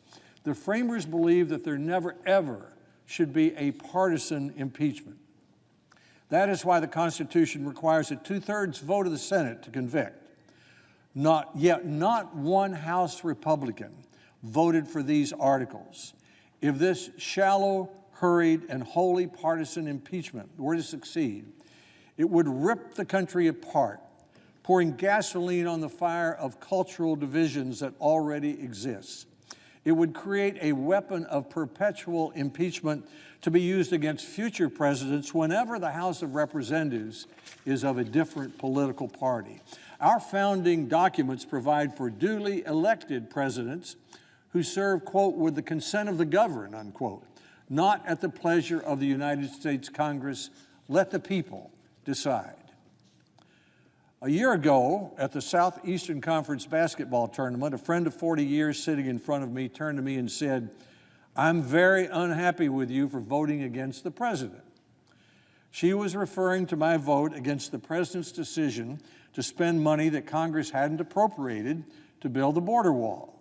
The framers believe that there never, ever should be a partisan impeachment. That is why the Constitution requires a 2/3 vote of the Senate to convict. Not one House Republican voted for these articles. If this shallow, hurried, and wholly partisan impeachment were to succeed, it would rip the country apart, pouring gasoline on the fire of cultural divisions that already exist. It would create a weapon of perpetual impeachment to be used against future presidents whenever the House of Representatives is of a different political party. Our founding documents provide for duly elected presidents who serve, quote, with the consent of the governed, unquote, not at the pleasure of the United States Congress. Let the people decide. A year ago, at the Southeastern Conference basketball tournament, a friend of 40 years sitting in front of me turned to me and said, "I'm very unhappy with you for voting against the president." She was referring to my vote against the president's decision to spend money that Congress hadn't appropriated to build the border wall.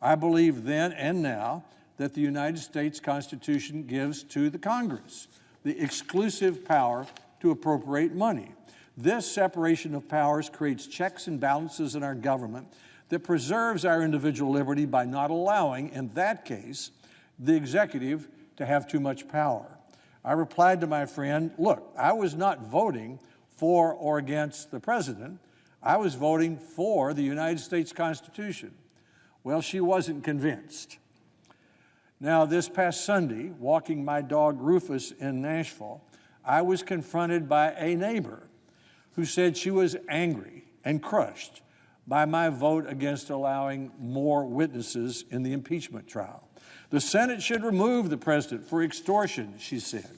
I believe then and now that the United States Constitution gives to the Congress the exclusive power to appropriate money. This separation of powers creates checks and balances in our government that preserves our individual liberty by not allowing, in that case, the executive to have too much power. I replied to my friend, look, I was not voting for or against the president. I was voting for the United States Constitution. Well, she wasn't convinced. Now, this past Sunday, walking my dog Rufus in Nashville, I was confronted by a neighbor who said she was angry and crushed by my vote against allowing more witnesses in the impeachment trial. The Senate should remove the president for extortion, she said.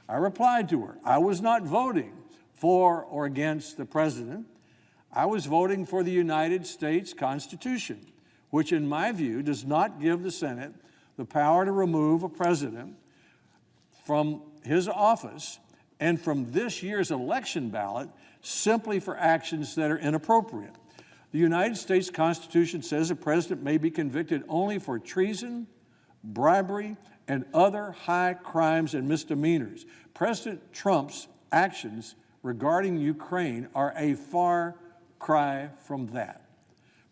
I replied to her, I was not voting for or against the president. I was voting for the United States Constitution, which in my view does not give the Senate the power to remove a president from his office and from this year's election ballot simply for actions that are inappropriate. The United States Constitution says a president may be convicted only for treason, bribery, and other high crimes and misdemeanors. President Trump's actions regarding Ukraine are a far cry from that.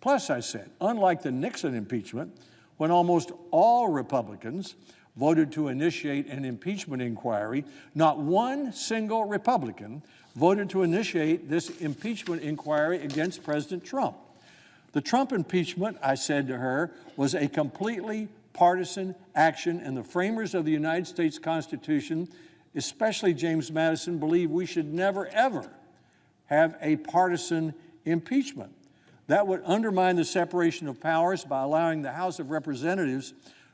Plus, I said, unlike the Nixon impeachment, when almost all Republicans voted to initiate an impeachment inquiry, not one single Republican voted to initiate this impeachment inquiry against President Trump. The Trump impeachment, I said to her, was a completely partisan action, and the framers of the United States Constitution, especially James Madison, believe we should never, ever have a partisan impeachment. That would undermine the separation of powers by allowing the House of Representatives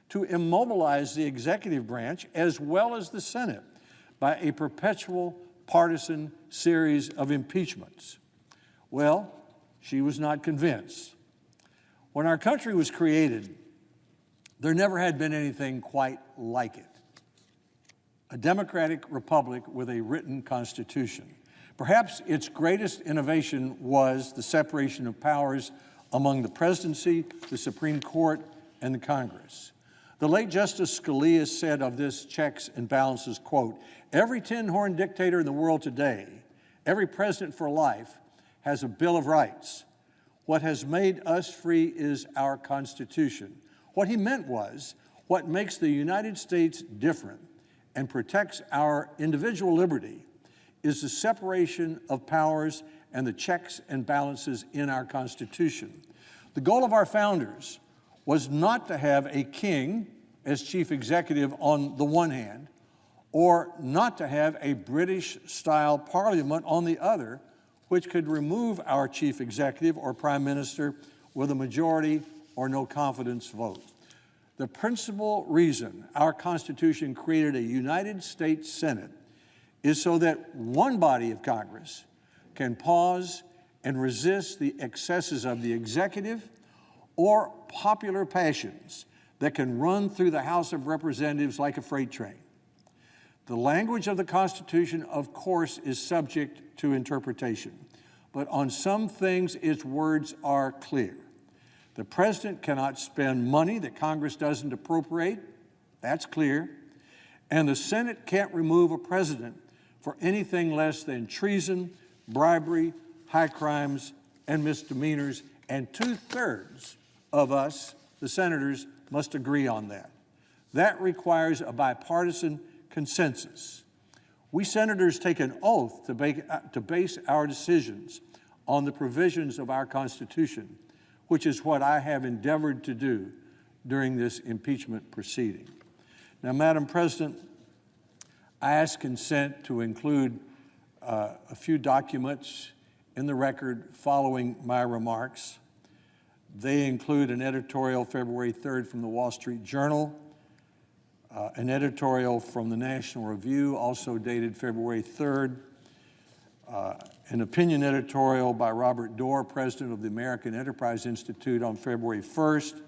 to immobilize the executive branch as well as the Senate by a perpetual partisan series of impeachments. Well, she was not convinced. When our country was created, there never had been anything quite like it. A democratic republic with a written constitution. Perhaps its greatest innovation was the separation of powers among the presidency, the Supreme Court, and the Congress. The late Justice Scalia said of this checks and balances, quote, every tin-horn dictator in the world today, every president for life, has a Bill of Rights. What has made us free is our Constitution. What he meant was, what makes the United States different and protects our individual liberty is the separation of powers and the checks and balances in our Constitution. The goal of our founders was not to have a king as chief executive on the one hand, or not to have a British-style parliament on the other, which could remove our chief executive or prime minister with a majority or no confidence vote. The principal reason our Constitution created a United States Senate is so that one body of Congress can pause and resist the excesses of the executive or popular passions that can run through the House of Representatives like a freight train. The language of the Constitution, of course, is subject to interpretation, but on some things its words are clear. The president cannot spend money that Congress doesn't appropriate, that's clear, and the Senate can't remove a president for anything less than treason, bribery, high crimes, and misdemeanors, and 2/3 of us, the senators, must agree on that. That requires a bipartisan consensus. We senators take an oath to base our decisions on the provisions of our Constitution, which is what I have endeavored to do during this impeachment proceeding. Now, Madam President, I ask consent to include a few documents in the record following my remarks. They include an editorial February 3rd from the Wall Street Journal, an editorial from the National Review, also dated February 3rd, an opinion editorial by Robert Doar, president of the American Enterprise Institute, on February 1st, an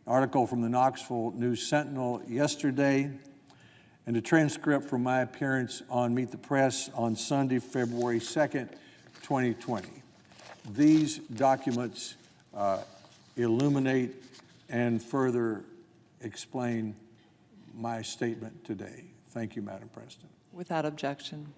article from the Knoxville News-Sentinel yesterday, and a transcript from my appearance on Meet the Press on Sunday, February 2nd, 2020. These documents illuminate and further explain my statement today. Thank you, Madam President. Without objection.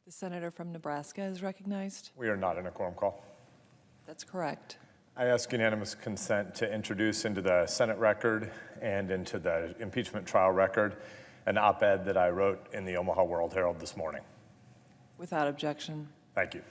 The senator from Nebraska is recognized. We are not in a quorum call. That's correct. I ask unanimous consent to introduce into the Senate record and into the impeachment trial record an op-ed that I wrote in the Omaha World-Herald this morning. Without objection. Thank you.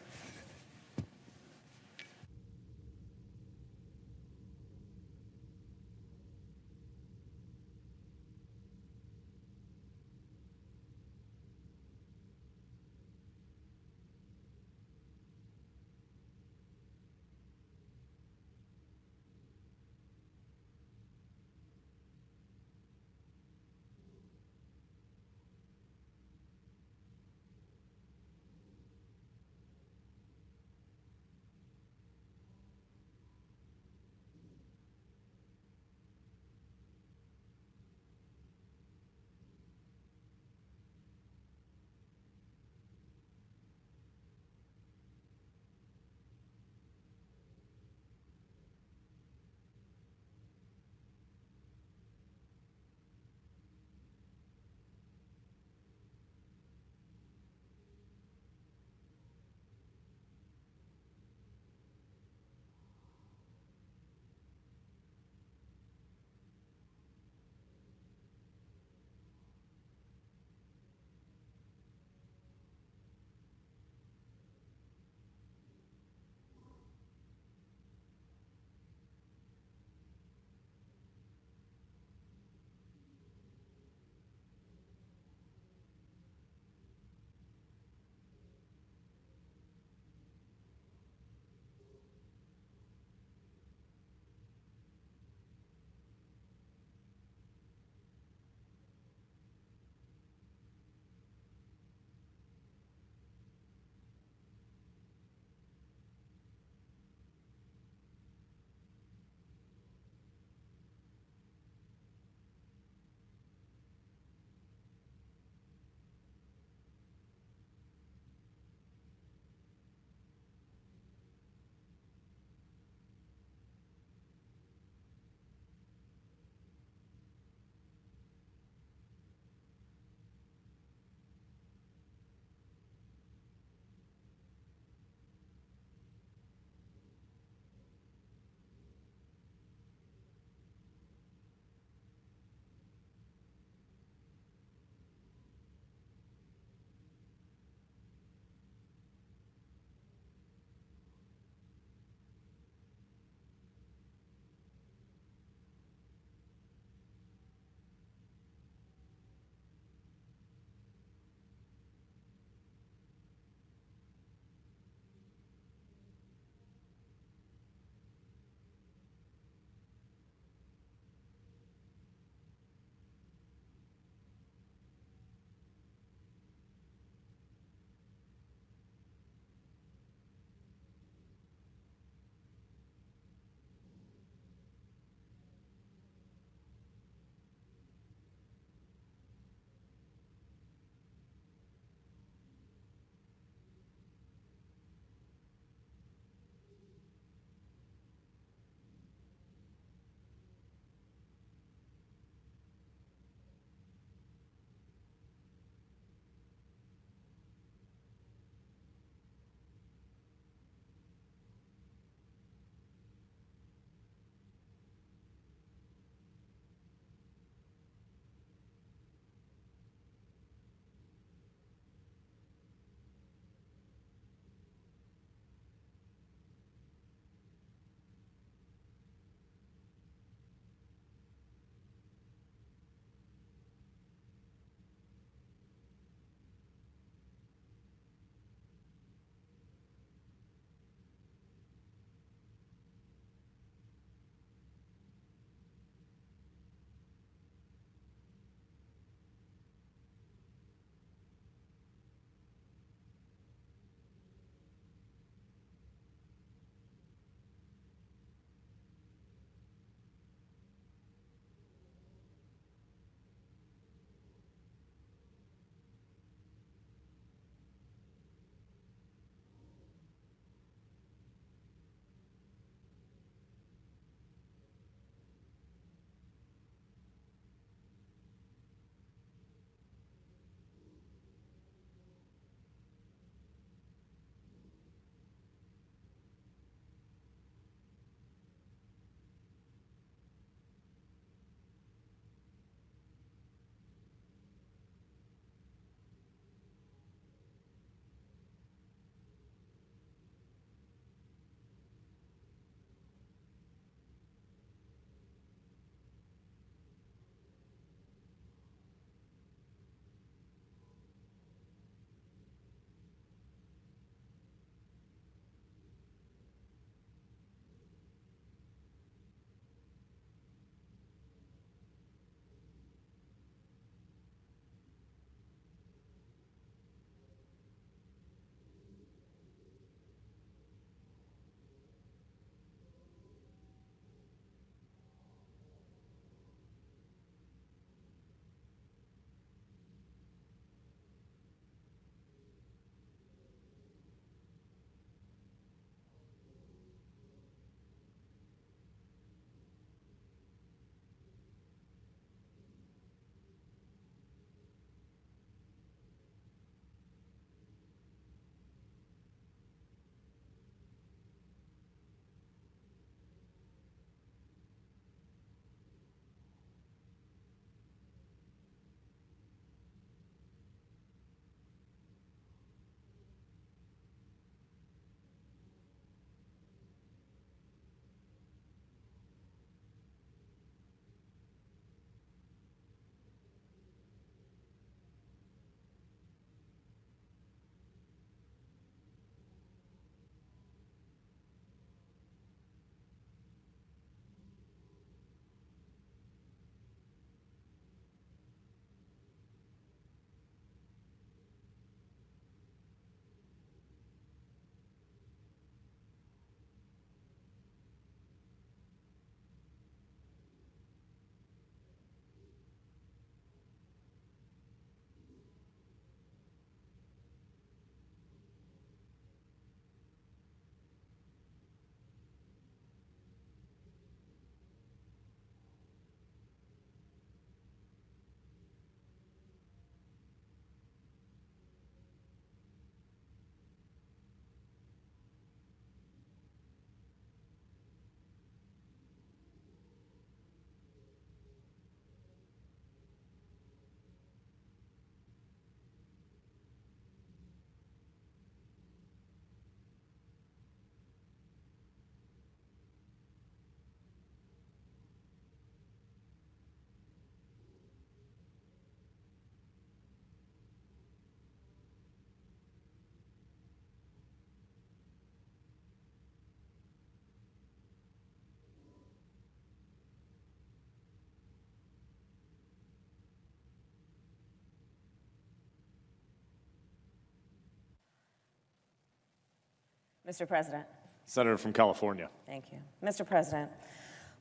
Mr. President. Senator from California. Thank you. Mr. President,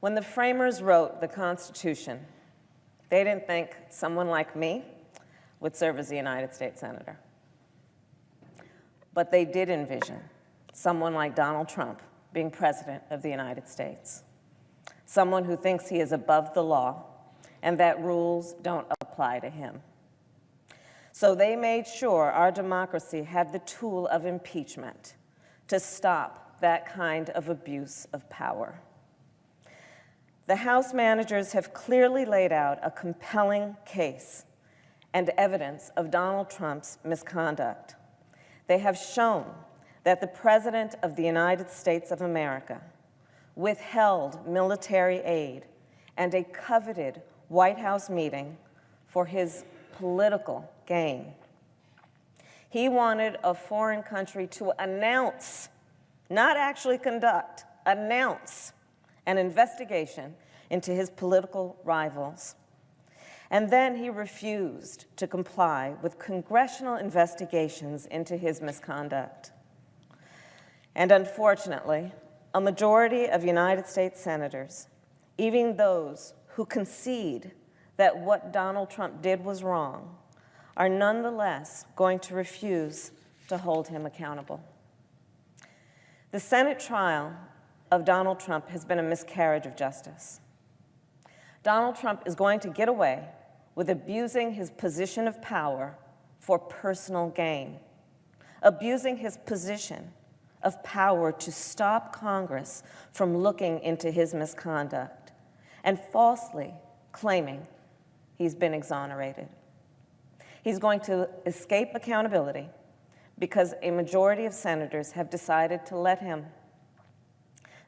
when the framers wrote the Constitution, they didn't think someone like me would serve as a United States Senator. But they did envision someone like Donald Trump being President of the United States, someone who thinks he is above the law and that rules don't apply to him. So they made sure our democracy had the tool of impeachment to stop that kind of abuse of power. The House managers have clearly laid out a compelling case and evidence of Donald Trump's misconduct. They have shown that the President of the United States of America withheld military aid and a coveted White House meeting for his political gain. He wanted a foreign country to announce, not actually conduct, announce an investigation into his political rivals. And then he refused to comply with congressional investigations into his misconduct. And unfortunately, a majority of United States senators, even those who concede that what Donald Trump did was wrong, are nonetheless going to refuse to hold him accountable. The Senate trial of Donald Trump has been a miscarriage of justice. Donald Trump is going to get away with abusing his position of power for personal gain, abusing his position of power to stop Congress from looking into his misconduct, and falsely claiming he's been exonerated. He's going to escape accountability because a majority of senators have decided to let him.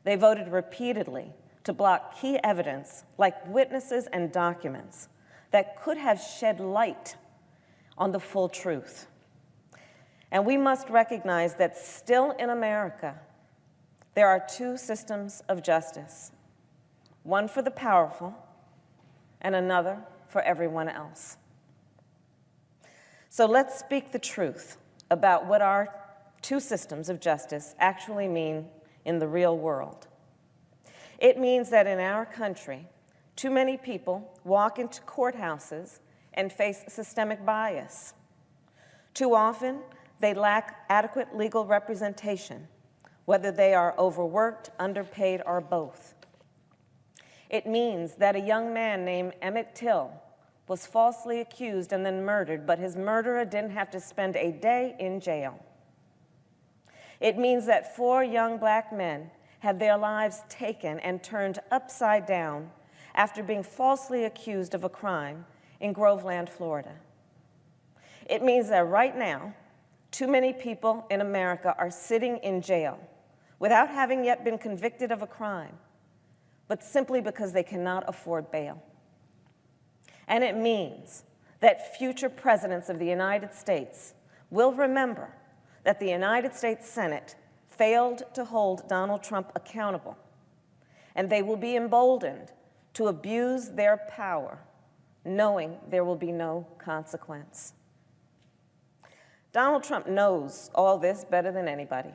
They voted repeatedly to block key evidence like witnesses and documents that could have shed light on the full truth. And we must recognize that still in America, there are two systems of justice, one for the powerful and another for everyone else. So let's speak the truth about what our two systems of justice actually mean in the real world. It means that in our country, too many people walk into courthouses and face systemic bias. Too often, they lack adequate legal representation, whether they are overworked, underpaid, or both. It means that a young man named Emmett Till was falsely accused and then murdered, but his murderer didn't have to spend a day in jail. It means that 4 young black men had their lives taken and turned upside down after being falsely accused of a crime in Groveland, Florida. It means that right now, too many people in America are sitting in jail without having yet been convicted of a crime, but simply because they cannot afford bail. And it means that future presidents of the United States will remember that the United States Senate failed to hold Donald Trump accountable, and they will be emboldened to abuse their power, knowing there will be no consequence. Donald Trump knows all this better than anybody.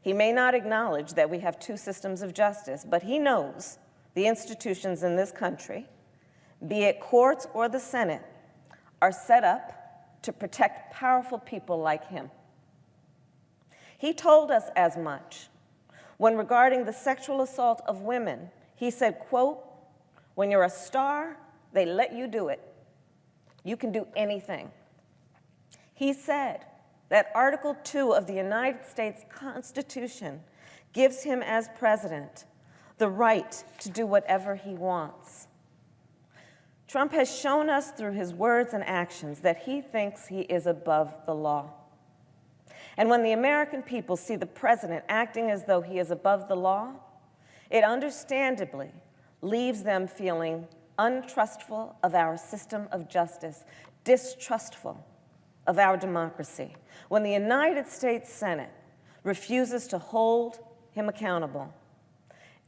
He may not acknowledge that we have two systems of justice, but he knows the institutions in this country, be it courts or the Senate, are set up to protect powerful people like him. He told us as much when regarding the sexual assault of women. He said, quote, "When you're a star, they let you do it. You can do anything." He said that Article 2 of the United States Constitution gives him, as president, the right to do whatever he wants. Trump has shown us through his words and actions that he thinks he is above the law. And when the American people see the president acting as though he is above the law, it understandably leaves them feeling untrustful of our system of justice, distrustful of our democracy. When the United States Senate refuses to hold him accountable,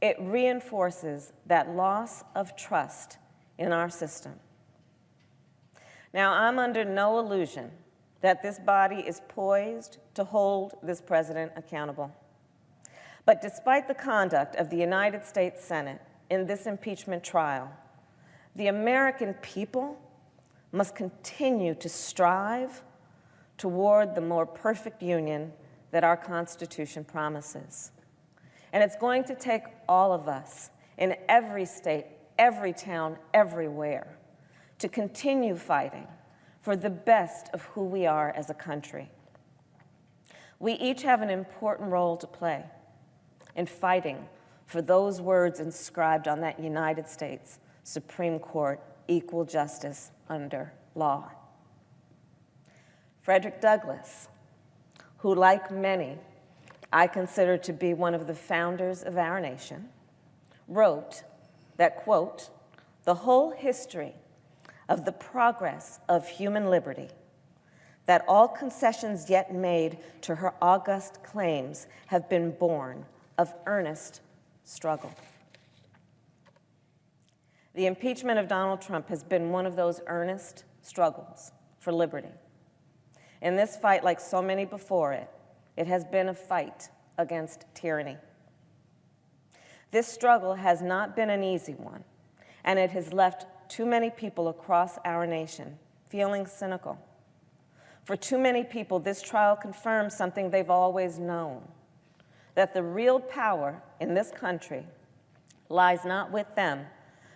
it reinforces that loss of trust in our system. Now, I'm under no illusion that this body is poised to hold this president accountable. But despite the conduct of the United States Senate in this impeachment trial, the American people must continue to strive toward the more perfect union that our Constitution promises. And it's going to take all of us in every state, every town, everywhere, to continue fighting for the best of who we are as a country. We each have an important role to play in fighting for those words inscribed on that United States Supreme Court: equal justice under law. Frederick Douglass, who, like many, I consider to be one of the founders of our nation, wrote that, quote, "The whole history of the progress of human liberty, that all concessions yet made to her august claims have been born of earnest struggle." The impeachment of Donald Trump has been one of those earnest struggles for liberty. In this fight, like so many before it, it has been a fight against tyranny. This struggle has not been an easy one, and it has left too many people across our nation feeling cynical. For too many people, this trial confirms something they've always known, that the real power in this country lies not with them,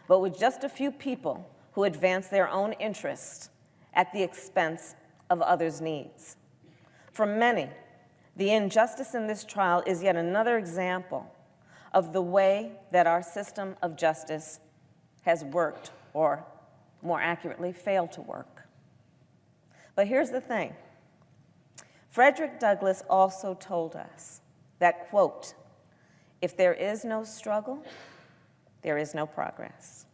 but with just a few people who advance their own interests at the expense of others' needs. For many, the injustice in this trial is yet another example of the way that our system of justice has worked, or more accurately, failed to work. But here's the thing. Frederick Douglass also told us that, quote, "If there is no struggle, there is no progress."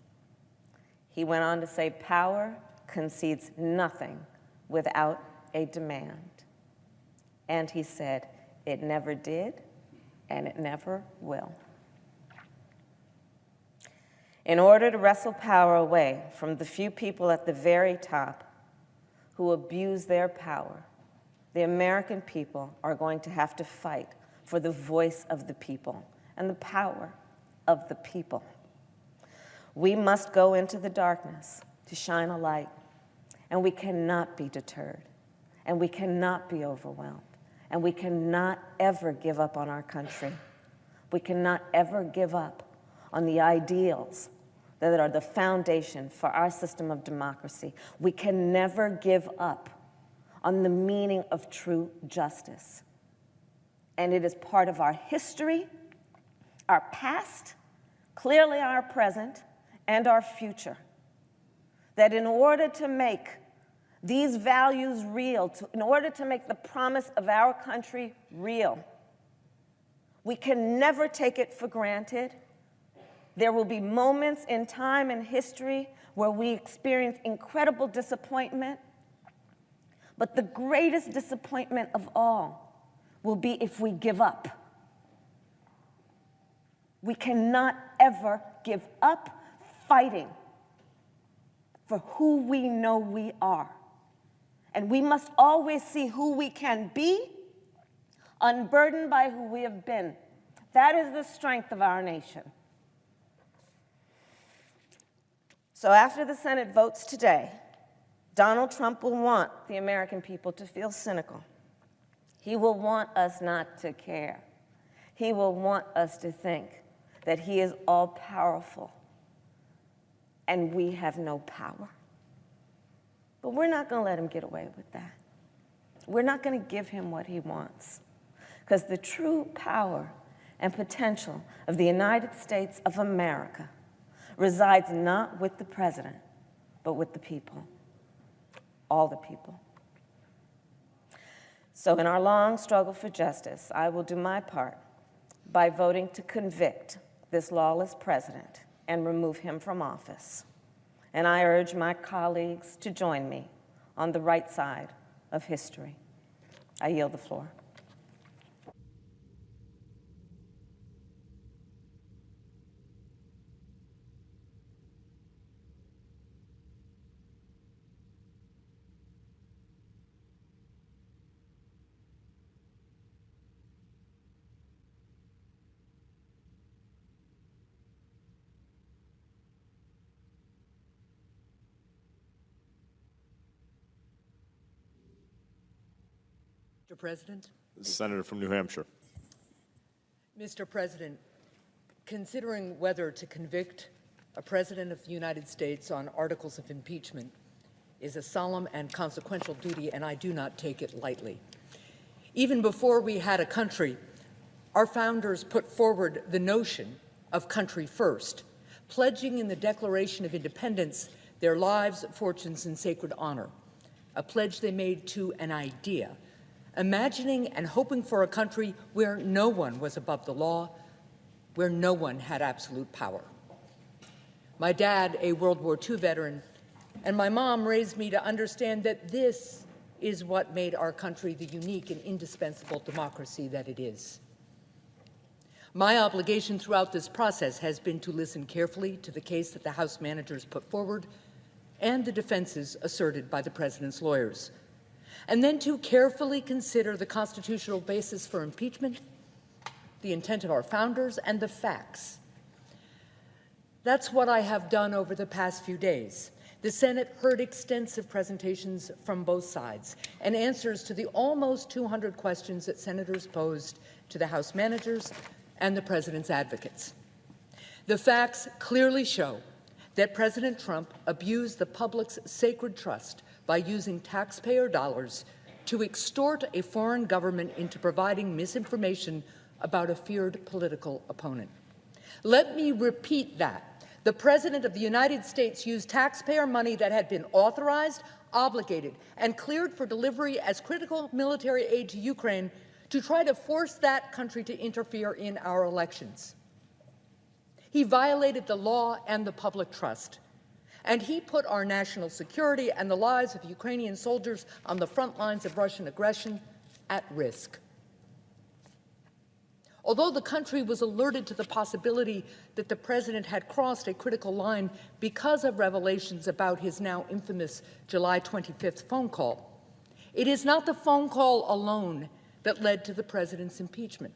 He went on to say, "Power concedes nothing without a demand." And he said, "It never did, and it never will." In order to wrestle power away from the few people at the very top who abuse their power, the American people are going to have to fight for the voice of the people and the power of the people. We must go into the darkness to shine a light, and we cannot be deterred, and we cannot be overwhelmed, and we cannot ever give up on our country. We cannot ever give up on the ideals that are the foundation for our system of democracy. We can never give up on the meaning of true justice. And it is part of our history, our past, clearly our present, and our future, that in order to make these values real, in order to make the promise of our country real, we can never take it for granted. There will be moments in time and history where we experience incredible disappointment, but the greatest disappointment of all will be if we give up. We cannot ever give up fighting for who we know we are. And we must always see who we can be, unburdened by who we have been. That is the strength of our nation. So after the Senate votes today, Donald Trump will want the American people to feel cynical. He will want us not to care. He will want us to think that he is all-powerful and we have no power. But we're not going to let him get away with that. We're not going to give him what he wants, because the true power and potential of the United States of America resides not with the president, but with the people, all the people. So in our long struggle for justice, I will do my part by voting to convict this lawless president and remove him from office. And I urge my colleagues to join me on the right side of history. I yield the floor. Mr. President. Senator from New Hampshire. Mr. President, considering whether to convict a President of the United States on articles of impeachment is a solemn and consequential duty, and I do not take it lightly. Even before we had a country, our founders put forward the notion of country first, pledging in the Declaration of Independence their lives, fortunes, and sacred honor, a pledge they made to an idea, imagining and hoping for a country where no one was above the law, where no one had absolute power. My dad, a World War II veteran, and my mom raised me to understand that this is what made our country the unique and indispensable democracy that it is. My obligation throughout this process has been to listen carefully to the case that the House managers put forward and the defenses asserted by the President's lawyers, and then to carefully consider the constitutional basis for impeachment, the intent of our founders, and the facts. That's what I have done over the past few days. The Senate heard extensive presentations from both sides and answers to the almost 200 questions that senators posed to the House managers and the President's advocates. The facts clearly show that President Trump abused the public's sacred trust by using taxpayer dollars to extort a foreign government into providing misinformation about a feared political opponent. Let me repeat that. The President of the United States used taxpayer money that had been authorized, obligated, and cleared for delivery as critical military aid to Ukraine to try to force that country to interfere in our elections. He violated the law and the public trust, and he put our national security and the lives of Ukrainian soldiers on the front lines of Russian aggression at risk. Although the country was alerted to the possibility that the President had crossed a critical line because of revelations about his now infamous July 25th phone call, it is not the phone call alone that led to the President's impeachment.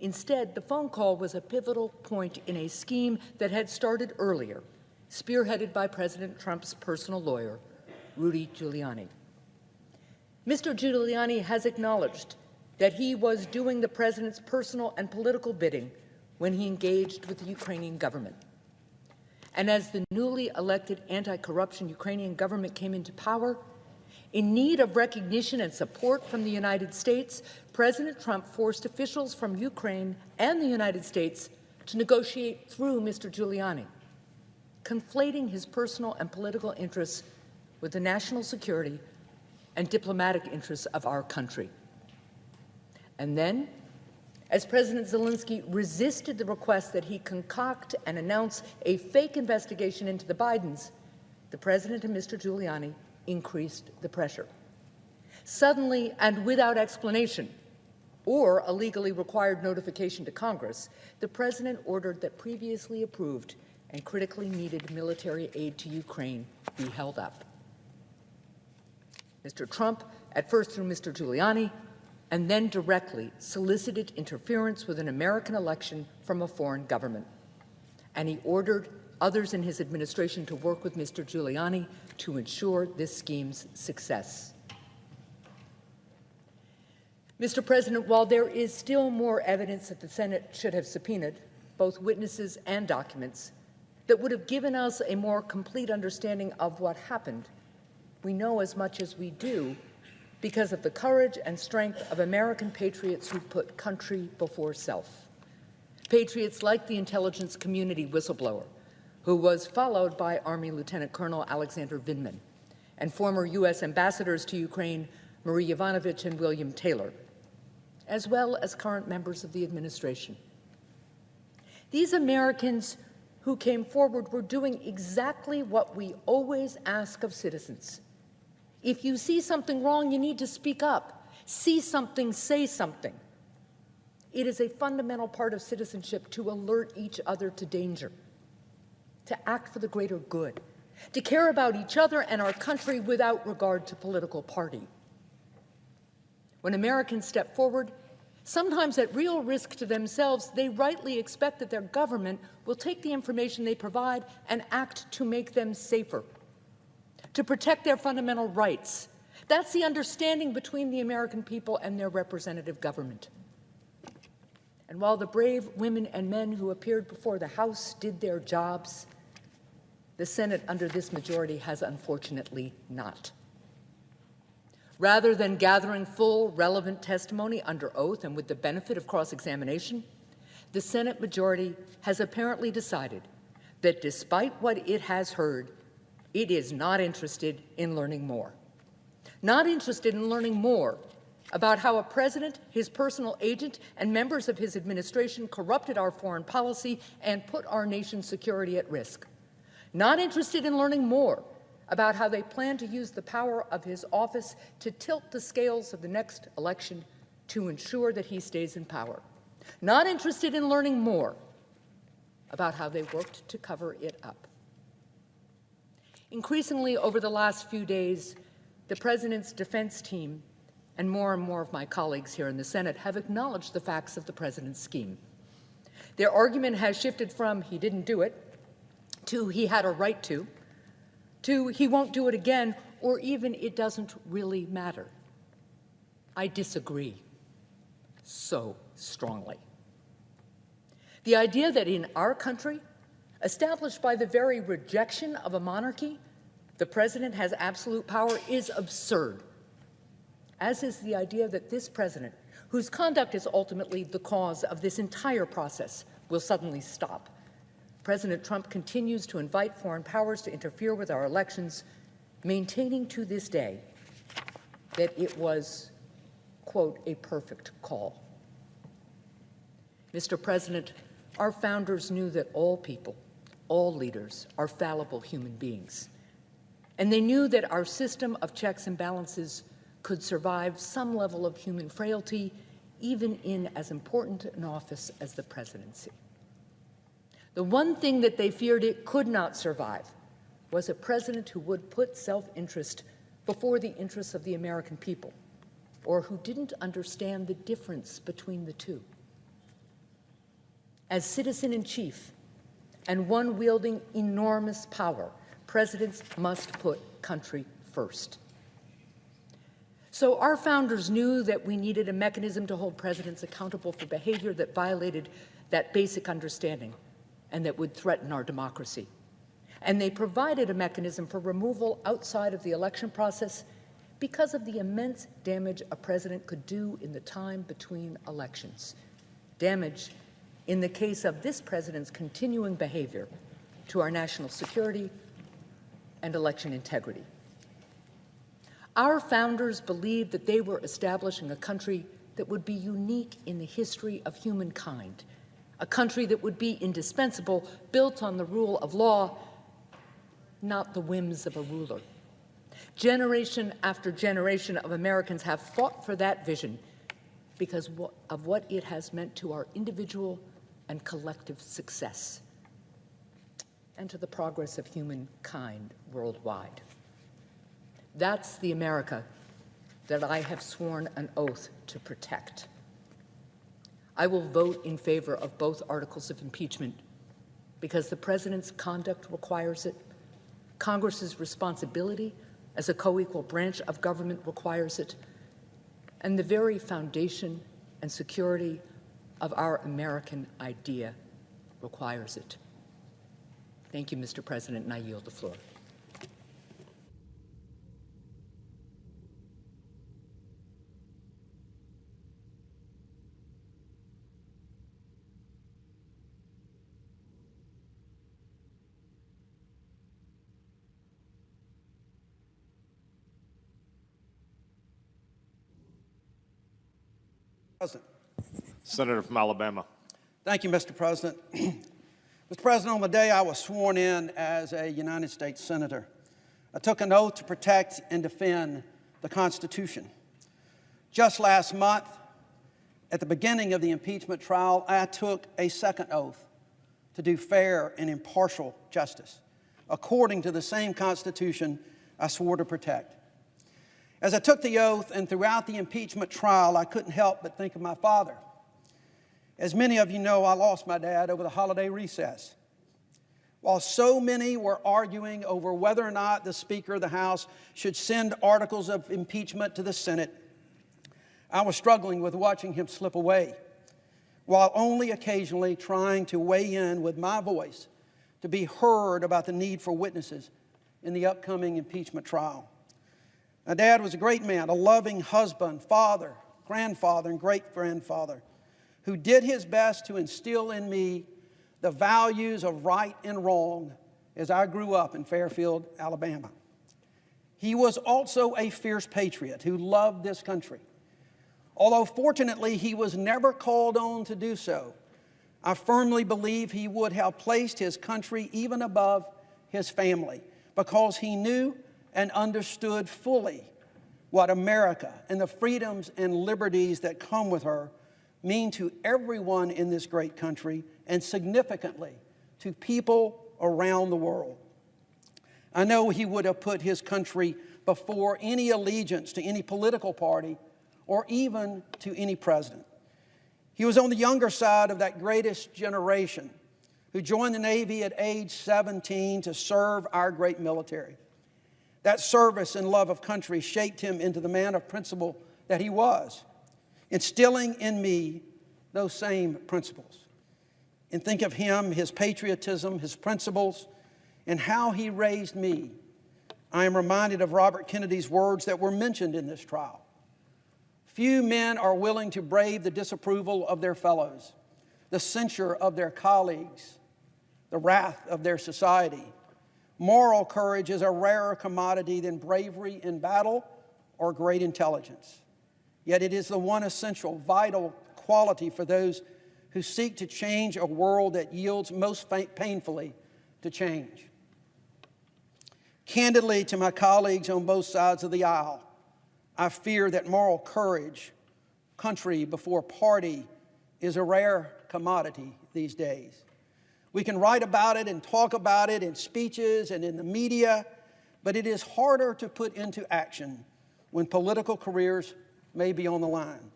Instead, the phone call was a pivotal point in a scheme that had started earlier, spearheaded by President Trump's personal lawyer, Rudy Giuliani. Mr. Giuliani has acknowledged that he was doing the President's personal and political bidding when he engaged with the Ukrainian government. And as the newly elected anti-corruption Ukrainian government came into power, in need of recognition and support from the United States, President Trump forced officials from Ukraine and the United States to negotiate through Mr. Giuliani, conflating his personal and political interests with the national security and diplomatic interests of our country. And then, as President Zelensky resisted the request that he concoct and announce a fake investigation into the Bidens, the President and Mr. Giuliani increased the pressure. Suddenly, and without explanation or a legally required notification to Congress, the President ordered that previously approved and critically needed military aid to Ukraine be held up. Mr. Trump, at first through Mr. Giuliani, and then directly solicited interference with an American election from a foreign government. And he ordered others in his administration to work with Mr. Giuliani to ensure this scheme's success. Mr. President, while there is still more evidence that the Senate should have subpoenaed, both witnesses and documents, that would have given us a more complete understanding of what happened, we know as much as we do because of the courage and strength of American patriots who put country before self. Patriots like the intelligence community whistleblower, who was followed by Army Lieutenant Colonel Alexander Vindman, and former U.S. ambassadors to Ukraine, Marie Yovanovitch and William Taylor, as well as current members of the administration. These Americans who came forward were doing exactly what we always ask of citizens. If you see something wrong, you need to speak up. See something, say something. It is a fundamental part of citizenship to alert each other to danger, to act for the greater good, to care about each other and our country without regard to political party. When Americans step forward, sometimes at real risk to themselves, they rightly expect that their government will take the information they provide and act to make them safer, to protect their fundamental rights, That's the understanding between the American people and their representative government. And while the brave women and men who appeared before the House did their jobs, the Senate under this majority has unfortunately not. Rather than gathering full, relevant testimony under oath and with the benefit of cross-examination, the Senate majority has apparently decided that despite what it has heard, it is not interested in learning more. Not interested in learning more about how a president, his personal agent, and members of his administration corrupted our foreign policy and put our nation's security at risk. Not interested in learning more about how they plan to use the power of his office to tilt the scales of the next election to ensure that he stays in power. Not interested in learning more about how they worked to cover it up. Increasingly, over the last few days, the President's defense team and more of my colleagues here in the Senate have acknowledged the facts of the President's scheme. Their argument has shifted from he didn't do it to he had a right to he won't do it again, or even it doesn't really matter. I disagree so strongly. The idea that in our country, established by the very rejection of a monarchy, the president has absolute power is absurd, as is the idea that this president, whose conduct is ultimately the cause of this entire process, will suddenly stop. President Trump continues to invite foreign powers to interfere with our elections, maintaining to this day that it was, quote, a perfect call. Mr. President, our founders knew that all people, all leaders, are fallible human beings. And they knew that our system of checks and balances could survive some level of human frailty, even in as important an office as the presidency. The one thing that they feared it could not survive was a president who would put self-interest before the interests of the American people, or who didn't understand the difference between the two. As citizen-in-chief and one wielding enormous power, presidents must put country first. So our founders knew that we needed a mechanism to hold presidents accountable for behavior that violated that basic understanding and that would threaten our democracy. And they provided a mechanism for removal outside of the election process because of the immense damage a president could do in the time between elections. Damage in the case of this president's continuing behavior to our national security and election integrity. Our founders believed that they were establishing a country that would be unique in the history of humankind, a country that would be indispensable, built on the rule of law, not the whims of a ruler. Generation after generation of Americans have fought for that vision because of what it has meant to our individual and collective success and to the progress of humankind worldwide. That's the America that I have sworn an oath to protect. I will vote in favor of both articles of impeachment because the president's conduct requires it, Congress's responsibility as a co-equal branch of government requires it, and the very foundation and security of our American idea requires it. Thank you, Mr. President, and I yield the floor. President. Senator from Alabama. Thank you, Mr. President. Mr. President, on the day I was sworn in as a United States Senator, I took an oath to protect and defend the Constitution. Just last month, at the beginning of the impeachment trial, I took a second oath to do fair and impartial justice, according to the same Constitution I swore to protect. As I took the oath and throughout the impeachment trial, I couldn't help but think of my father. As many of you know, I lost my dad over the holiday recess. While so many were arguing over whether or not the Speaker of the House should send articles of impeachment to the Senate, I was struggling with watching him slip away, while only occasionally trying to weigh in with my voice to be heard about the need for witnesses in the upcoming impeachment trial. My dad was a great man, a loving husband, father, grandfather, and great-grandfather who did his best to instill in me the values of right and wrong as I grew up in Fairfield, Alabama. He was also a fierce patriot who loved this country. Although fortunately he was never called on to do so, I firmly believe he would have placed his country even above his family because he knew and understood fully what America and the freedoms and liberties that come with her mean to everyone in this great country and significantly to people around the world. I know he would have put his country before any allegiance to any political party or even to any president. He was on the younger side of that greatest generation who joined the Navy at age 17 to serve our great military. That service and love of country shaped him into the man of principle that he was, instilling in me those same principles. And think of him, his patriotism, his principles, and how he raised me. I am reminded of Robert Kennedy's words that were mentioned in this trial. Few men are willing to brave the disapproval of their fellows, the censure of their colleagues, the wrath of their society. Moral courage is a rarer commodity than bravery in battle or great intelligence. Yet it is the one essential, vital quality for those who seek to change a world that yields most painfully to change. Candidly, to my colleagues on both sides of the aisle, I fear that moral courage, country before party, is a rare commodity these days. We can write about it and talk about it in speeches and in the media, but it is harder to put into action when political careers may be on the line.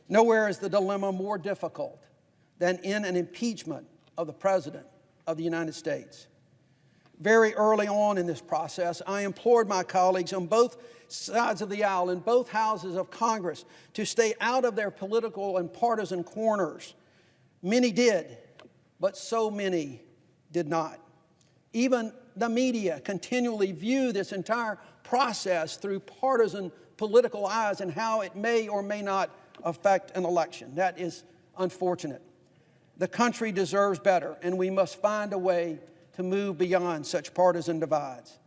Nowhere is the dilemma more difficult than in an impeachment of the President of the United States. Very early on in this process, I implored my colleagues on both sides of the aisle in both houses of Congress to stay out of their political and partisan corners. Many did, but so many did not. Even the media continually view this entire process through partisan political eyes and how it may or may not affect an election. That is unfortunate. The country deserves better, and we must find a way to move beyond such partisan divides.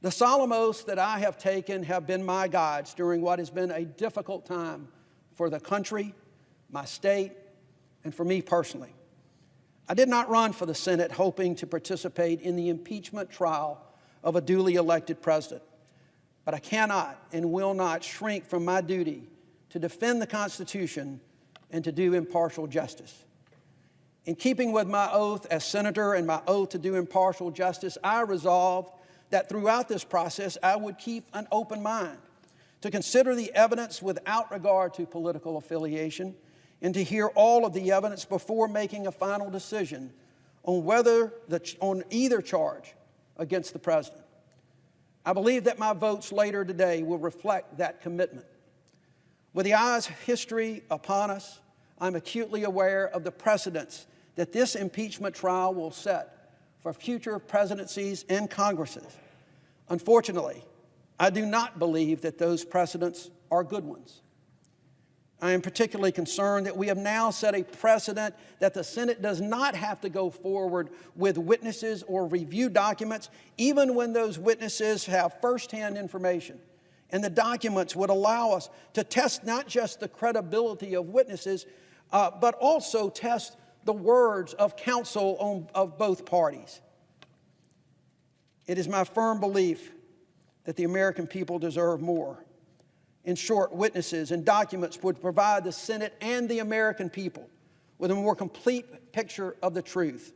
The solemn oaths that I have taken have been my guides during what has been a difficult time for the country, my state, and for me personally. I did not run for the Senate hoping to participate in the impeachment trial of a duly elected president, but I cannot and will not shrink from my duty to defend the Constitution and to do impartial justice. In keeping with my oath as senator and my oath to do impartial justice, I resolved that throughout this process I would keep an open mind, to consider the evidence without regard to political affiliation, and to hear all of the evidence before making a final decision on either charge against the president. I believe that my votes later today will reflect that commitment. With the eyes of history upon us, I'm acutely aware of the precedents that this impeachment trial will set for future presidencies and Congresses. Unfortunately, I do not believe that those precedents are good ones. I am particularly concerned that we have now set a precedent that the Senate does not have to go forward with witnesses or review documents, even when those witnesses have firsthand information. And the documents would allow us to test not just the credibility of witnesses, but also test the words of counsel of both parties. It is my firm belief that the American people deserve more. In short, witnesses and documents would provide the Senate and the American people with a more complete picture of the truth.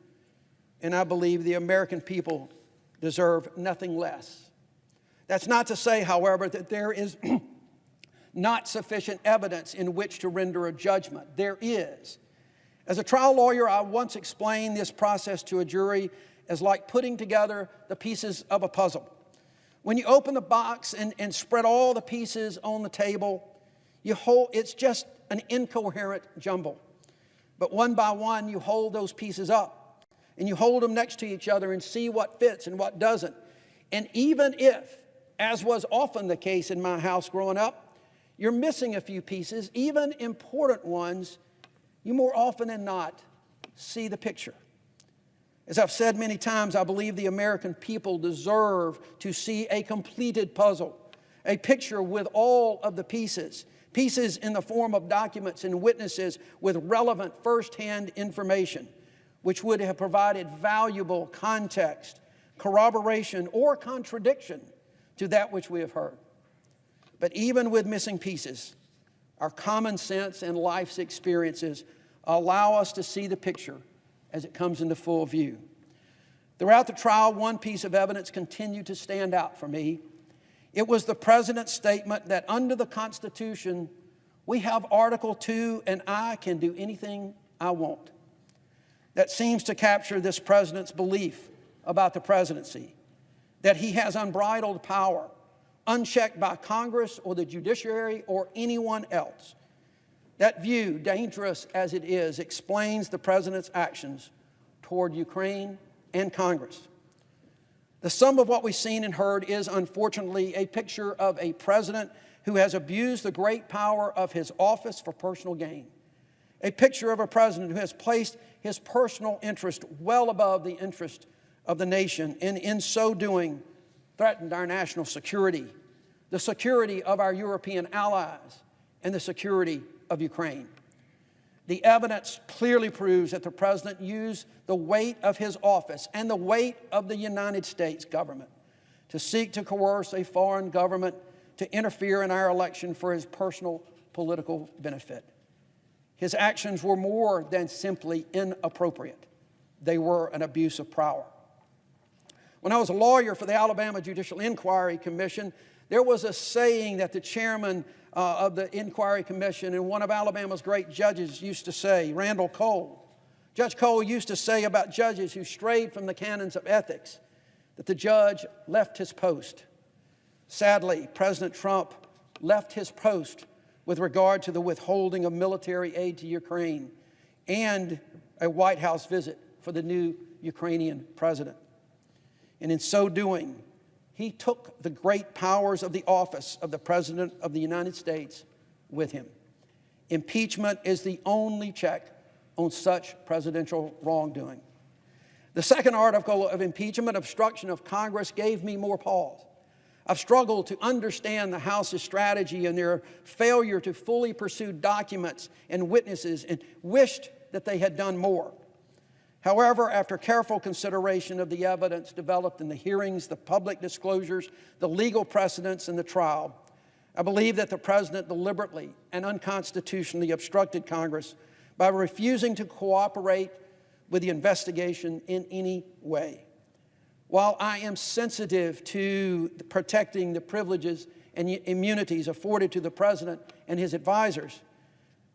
And I believe the American people deserve nothing less. That's not to say, however, that there is not sufficient evidence in which to render a judgment. There is. As a trial lawyer, I once explained this process to a jury as like putting together the pieces of a puzzle. When you open the box and spread all the pieces on the table, it's just an incoherent jumble. But one by one, you hold those pieces up, and you hold them next to each other and see what fits and what doesn't. And even if, as was often the case in my house growing up, you're missing a few pieces, even important ones, you more often than not see the picture. As I've said many times, I believe the American people deserve to see a completed puzzle, a picture with all of the pieces, pieces in the form of documents and witnesses with relevant firsthand information, which would have provided valuable context, corroboration, or contradiction to that which we have heard. But even with missing pieces, our common sense and life's experiences allow us to see the picture as it comes into full view. Throughout the trial, one piece of evidence continued to stand out for me. It was the President's statement that under the Constitution, we have Article 2 and I can do anything I want. That seems to capture this President's belief about the presidency, that he has unbridled power, unchecked by Congress or the judiciary or anyone else. That view, dangerous as it is, explains the President's actions toward Ukraine and Congress. The sum of what we've seen and heard is, unfortunately, a picture of a president who has abused the great power of his office for personal gain. A picture of a president who has placed his personal interest well above the interest of the nation, and in so doing, threatened our national security, the security of our European allies, and the security of Ukraine. The evidence clearly proves that the president used the weight of his office and the weight of the United States government to seek to coerce a foreign government to interfere in our election for his personal political benefit. His actions were more than simply inappropriate. They were an abuse of power. When I was a lawyer for the Alabama Judicial Inquiry Commission, there was a saying that the chairman of the Inquiry Commission and one of Alabama's great judges used to say, Randall Cole. Judge Cole used to say about judges who strayed from the canons of ethics that the judge left his post. Sadly, President Trump left his post with regard to the withholding of military aid to Ukraine and a White House visit for the new Ukrainian president. And in so doing, he took the great powers of the office of the President of the United States with him. Impeachment is the only check on such presidential wrongdoing. The second article of impeachment, obstruction of Congress, gave me more pause. I've struggled to understand the House's strategy and their failure to fully pursue documents and witnesses, and wished that they had done more. However, after careful consideration of the evidence developed in the hearings, the public disclosures, the legal precedents in the trial, I believe that the President deliberately and unconstitutionally obstructed Congress by refusing to cooperate with the investigation in any way. While I am sensitive to protecting the privileges and immunities afforded to the President and his advisors,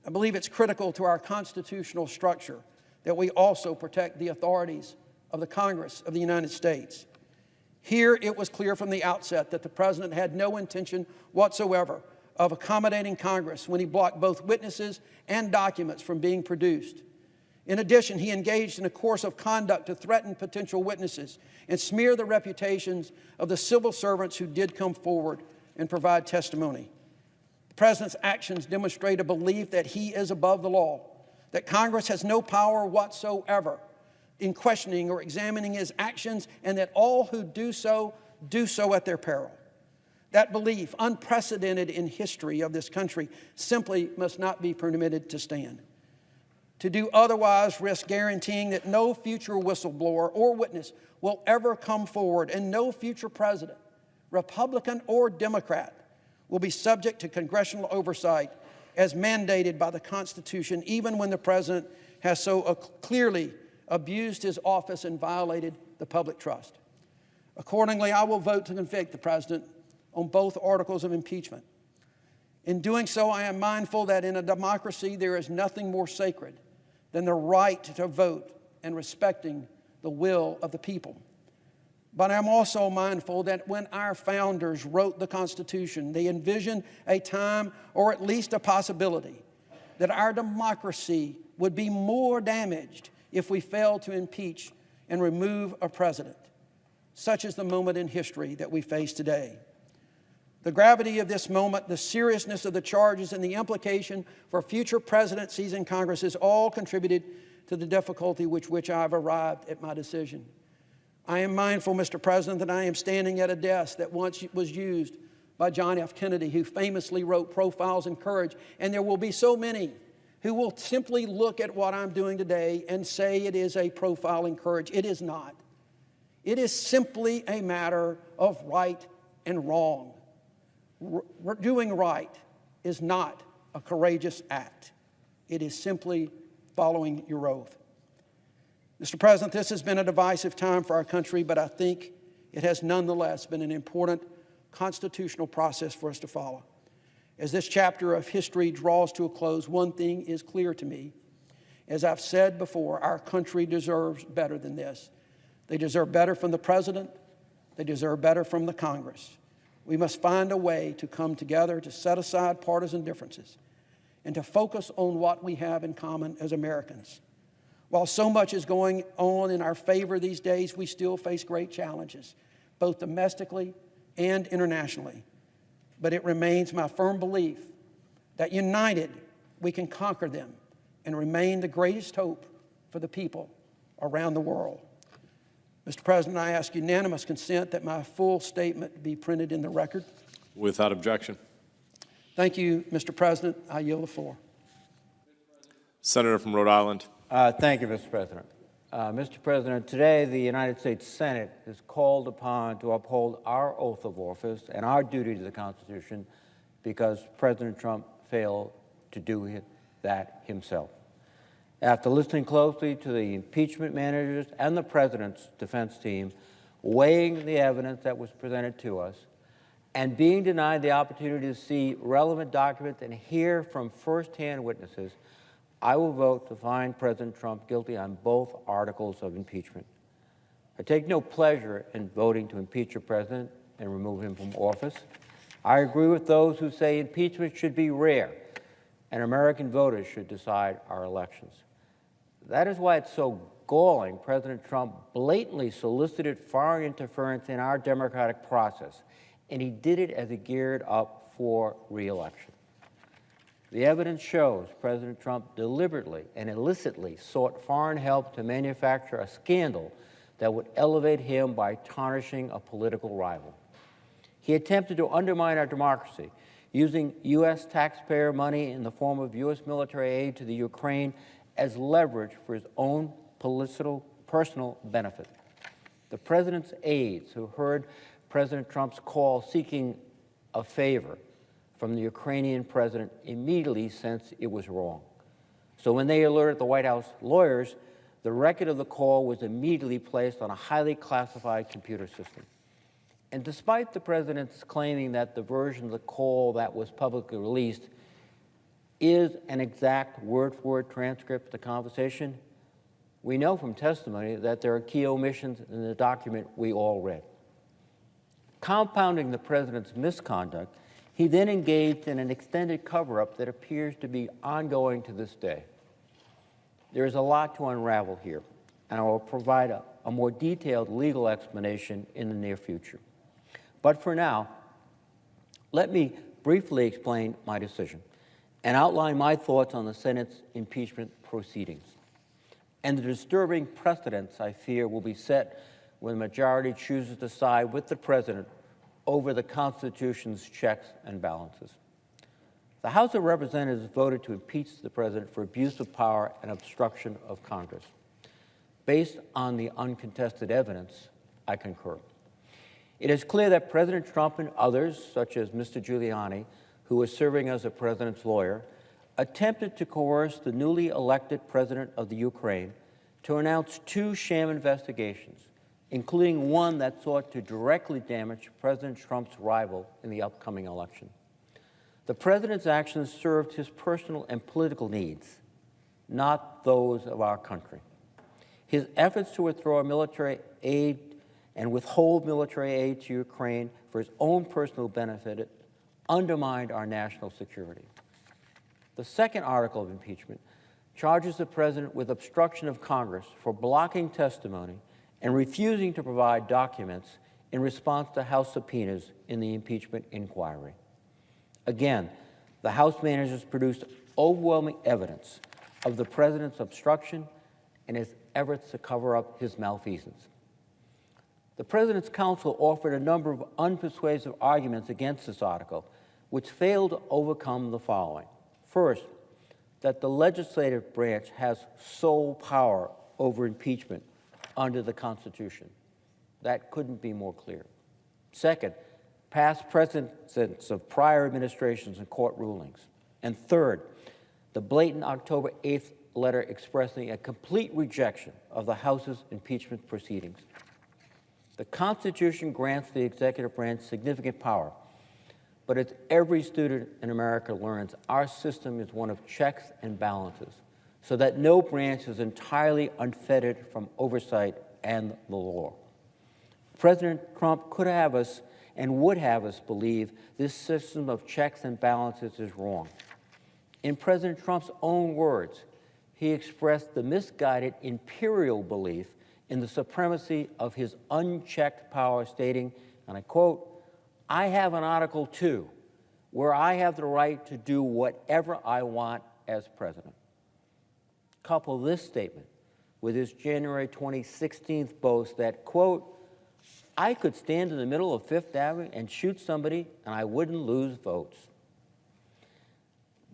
I believe it's critical to our constitutional structure that we also protect the authorities of the Congress of the United States. Here, it was clear from the outset that the President had no intention whatsoever of accommodating Congress when he blocked both witnesses and documents from being produced. In addition, he engaged in a course of conduct to threaten potential witnesses and smear the reputations of the civil servants who did come forward and provide testimony. The President's actions demonstrate a belief that he is above the law, that Congress has no power whatsoever in questioning or examining his actions, and that all who do so at their peril. That belief, unprecedented in history of this country, simply must not be permitted to stand. To do otherwise risks guaranteeing that no future whistleblower or witness will ever come forward, and no future president, Republican or Democrat, will be subject to congressional oversight as mandated by the Constitution, even when the President has so clearly abused his office and violated the public trust. Accordingly, I will vote to convict the President on both articles of impeachment. In doing so, I am mindful that in a democracy there is nothing more sacred than the right to vote and respecting the will of the people. But I'm also mindful that when our founders wrote the Constitution, they envisioned a time, or at least a possibility, that our democracy would be more damaged if we failed to impeach and remove a president. Such is the moment in history that we face today. The gravity of this moment, the seriousness of the charges, and the implication for future presidencies and Congresses all contributed to the difficulty with which I have arrived at my decision. I am mindful, Mr. President, that I am standing at a desk that once was used by John F. Kennedy, who famously wrote Profiles in Courage, and there will be so many who will simply look at what I'm doing today and say it is a profile in courage. It is not. It is simply a matter of right and wrong. Doing right is not a courageous act. It is simply following your oath. Mr. President, this has been a divisive time for our country, but I think it has nonetheless been an important constitutional process for us to follow. As this chapter of history draws to a close, one thing is clear to me. As I've said before, our country deserves better than this. They deserve better from the President. They deserve better from the Congress. We must find a way to come together to set aside partisan differences and to focus on what we have in common as Americans. While so much is going on in our favor these days, we still face great challenges, both domestically and internationally. But it remains my firm belief that united, we can conquer them and remain the greatest hope for the people around the world. Mr. President, I ask unanimous consent that my full statement be printed in the record. Without objection. Thank you, Mr. President. I yield the floor. Senator from Rhode Island. Thank you, Mr. President. Mr. President, today the United States Senate is called upon to uphold our oath of office and our duty to the Constitution because President Trump failed to do that himself. After listening closely to the impeachment managers and the President's defense team, weighing the evidence that was presented to us, and being denied the opportunity to see relevant documents and hear from firsthand witnesses, I will vote to find President Trump guilty on both articles of impeachment. I take no pleasure in voting to impeach a president and remove him from office. I agree with those who say impeachment should be rare and American voters should decide our elections. That is why it's so galling President Trump blatantly solicited foreign interference in our democratic process, and he did it as he geared up for re-election. The evidence shows President Trump deliberately and illicitly sought foreign help to manufacture a scandal that would elevate him by tarnishing a political rival. He attempted to undermine our democracy, using U.S. taxpayer money in the form of U.S. military aid to the Ukraine as leverage for his own personal benefit. The president's aides, who heard President Trump's call seeking a favor from the Ukrainian president, immediately sensed it was wrong. So when they alerted the White House lawyers, the record of the call was immediately placed on a highly classified computer system. And despite the president's claiming that the version of the call that was publicly released is an exact word-for-word transcript of the conversation, we know from testimony that there are key omissions in the document we all read. Compounding the president's misconduct, he then engaged in an extended cover-up that appears to be ongoing to this day. There is a lot to unravel here, and I will provide a more detailed legal explanation in the near future. But for now, let me briefly explain my decision and outline my thoughts on the Senate's impeachment proceedings and the disturbing precedents I fear will be set when the majority chooses to side with the president over the Constitution's checks and balances. The House of Representatives voted to impeach the president for abuse of power and obstruction of Congress. Based on the uncontested evidence, I concur. It is clear that President Trump and others, such as Mr. Giuliani, who was serving as the president's lawyer, attempted to coerce the newly elected president of the Ukraine to announce 2 sham investigations, including one that sought to directly damage President Trump's rival in the upcoming election. The president's actions served his personal and political needs, not those of our country. His efforts to withdraw military aid and withhold military aid to Ukraine for his own personal benefit undermined our national security. The second article of impeachment charges the president with obstruction of Congress for blocking testimony and refusing to provide documents in response to House subpoenas in the impeachment inquiry. Again, the House managers produced overwhelming evidence of the president's obstruction and his efforts to cover up his malfeasance. The president's counsel offered a number of unpersuasive arguments against this article, which failed to overcome the following. First, that the legislative branch has sole power over impeachment under the Constitution. That couldn't be more clear. Second, past precedents of prior administrations and court rulings. And third, the blatant October 8th letter expressing a complete rejection of the House's impeachment proceedings. The Constitution grants the executive branch significant power, but as every student in America learns, our system is one of checks and balances, so that no branch is entirely unfettered from oversight and the law. President Trump could have us and would have us believe this system of checks and balances is wrong. In President Trump's own words, he expressed the misguided imperial belief in the supremacy of his unchecked power, stating, and I quote, "I have an Article 2 where I have the right to do whatever I want as president." Couple this statement with his January 2016 boast that, quote, "I could stand in the middle of Fifth Avenue and shoot somebody and I wouldn't lose votes."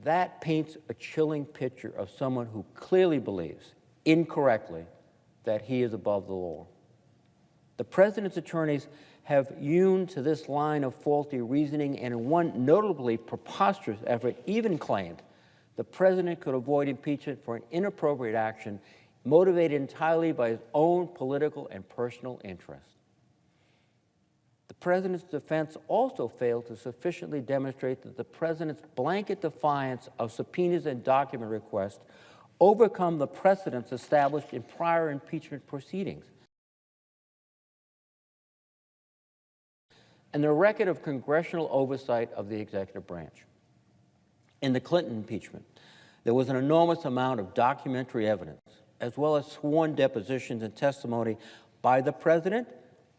That paints a chilling picture of someone who clearly believes, incorrectly, that he is above the law. The president's attorneys have hewn to this line of faulty reasoning, and in one notably preposterous effort even claimed the president could avoid impeachment for an inappropriate action motivated entirely by his own political and personal interest. The president's defense also failed to sufficiently demonstrate that the president's blanket defiance of subpoenas and document requests overcome the precedents established in prior impeachment proceedings. And the record of congressional oversight of the executive branch. In the Clinton impeachment, there was an enormous amount of documentary evidence, as well as sworn depositions and testimony by the president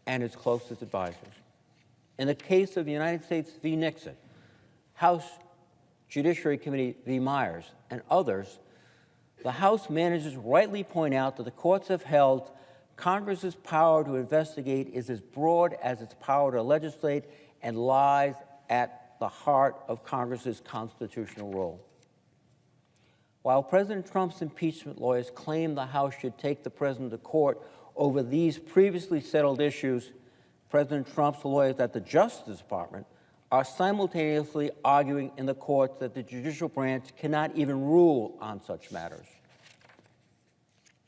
and his closest advisors. In the case of the United States v. Nixon, House Judiciary Committee v. Myers, and others, the House managers rightly point out that the courts have held Congress's power to investigate is as broad as its power to legislate and lies at the heart of Congress's constitutional role. While President Trump's impeachment lawyers claim the House should take the president to court over these previously settled issues, President Trump's lawyers at the Justice Department are simultaneously arguing in the courts that the judicial branch cannot even rule on such matters.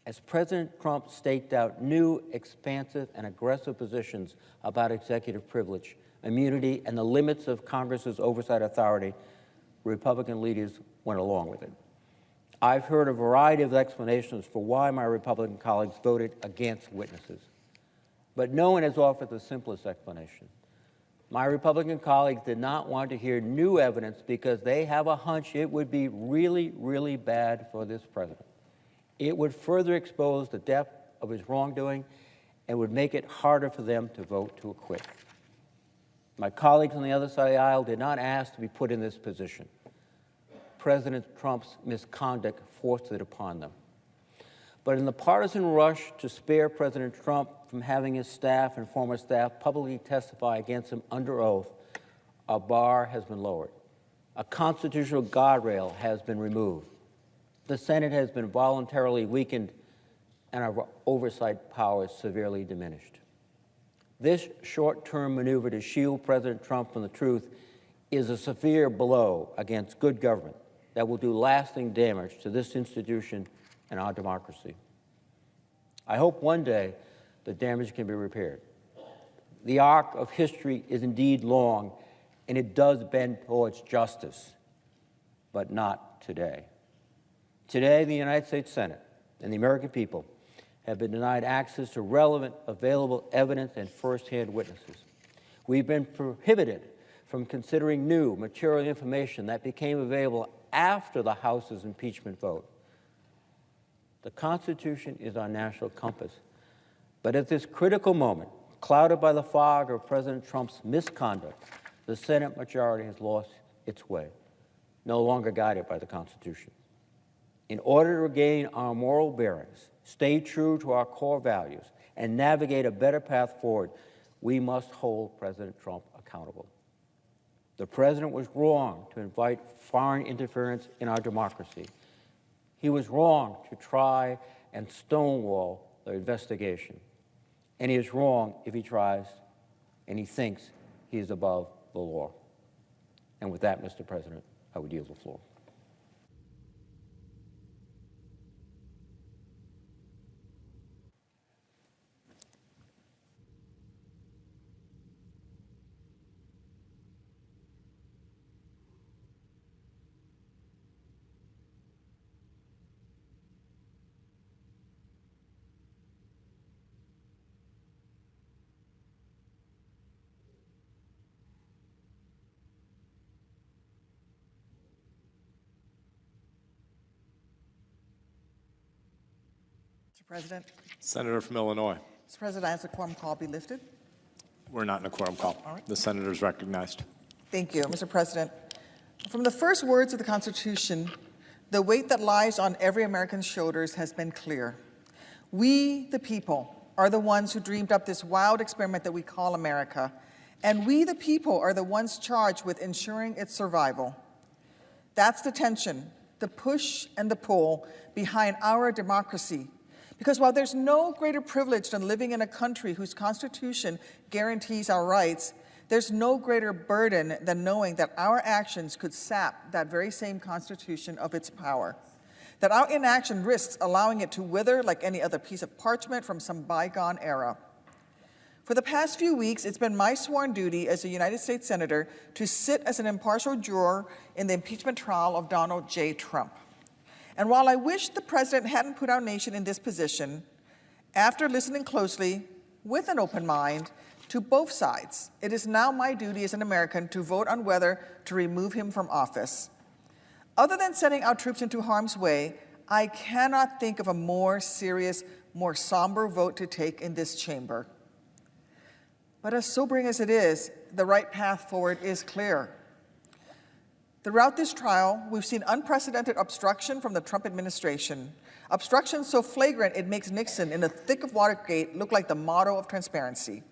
As President Trump staked out new, expansive, and aggressive positions about executive privilege, immunity, and the limits of Congress's oversight authority, Republican leaders went along with it. I've heard a variety of explanations for why my Republican colleagues voted against witnesses, but no one has offered the simplest explanation. My Republican colleagues did not want to hear new evidence because they have a hunch it would be really, really bad for this president. It would further expose the depth of his wrongdoing and would make it harder for them to vote to acquit. My colleagues on the other side of the aisle did not ask to be put in this position. President Trump's misconduct forced it upon them. But in the partisan rush to spare President Trump from having his staff and former staff publicly testify against him under oath, a bar has been lowered. A constitutional guardrail has been removed. The Senate has been voluntarily weakened, and our oversight powers severely diminished. This short-term maneuver to shield President Trump from the truth is a severe blow against good government that will do lasting damage to this institution and our democracy. I hope one day the damage can be repaired. The arc of history is indeed long, and it does bend towards justice, but not today. Today, the United States Senate and the American people have been denied access to relevant, available evidence and firsthand witnesses. We've been prohibited from considering new material information that became available after the House's impeachment vote. The Constitution is our national compass, but at this critical moment, clouded by the fog of President Trump's misconduct, the Senate majority has lost its way, no longer guided by the Constitution. In order to regain our moral bearings, stay true to our core values, and navigate a better path forward, we must hold President Trump accountable. The president was wrong to invite foreign interference in our democracy. He was wrong to try and stonewall the investigation. And he is wrong if he tries and he thinks he is above the law. And with that, Mr. President, I would yield the floor. Mr. President. Senator from Illinois. Mr. President, I ask the quorum call be lifted. We're not in a quorum call. All right. The senator is recognized. Thank you, Mr. President. From the first words of the Constitution, the weight that lies on every American's shoulders has been clear. We, the people, are the ones who dreamed up this wild experiment that we call America, and we, the people, are the ones charged with ensuring its survival. That's the tension, the push and the pull behind our democracy. Because while there's no greater privilege than living in a country whose Constitution guarantees our rights, there's no greater burden than knowing that our actions could sap that very same Constitution of its power, that our inaction risks allowing it to wither like any other piece of parchment from some bygone era. For the past few weeks, it's been my sworn duty as a United States Senator to sit as an impartial juror in the impeachment trial of Donald J. Trump. And while I wish the president hadn't put our nation in this position, after listening closely, with an open mind, to both sides, it is now my duty as an American to vote on whether to remove him from office. Other than sending our troops into harm's way, I cannot think of a more serious, more somber vote to take in this chamber. But as sobering as it is, the right path forward is clear. Throughout this trial, we've seen unprecedented obstruction from the Trump administration, obstruction so flagrant it makes Nixon in the thick of Watergate look like the motto of transparency.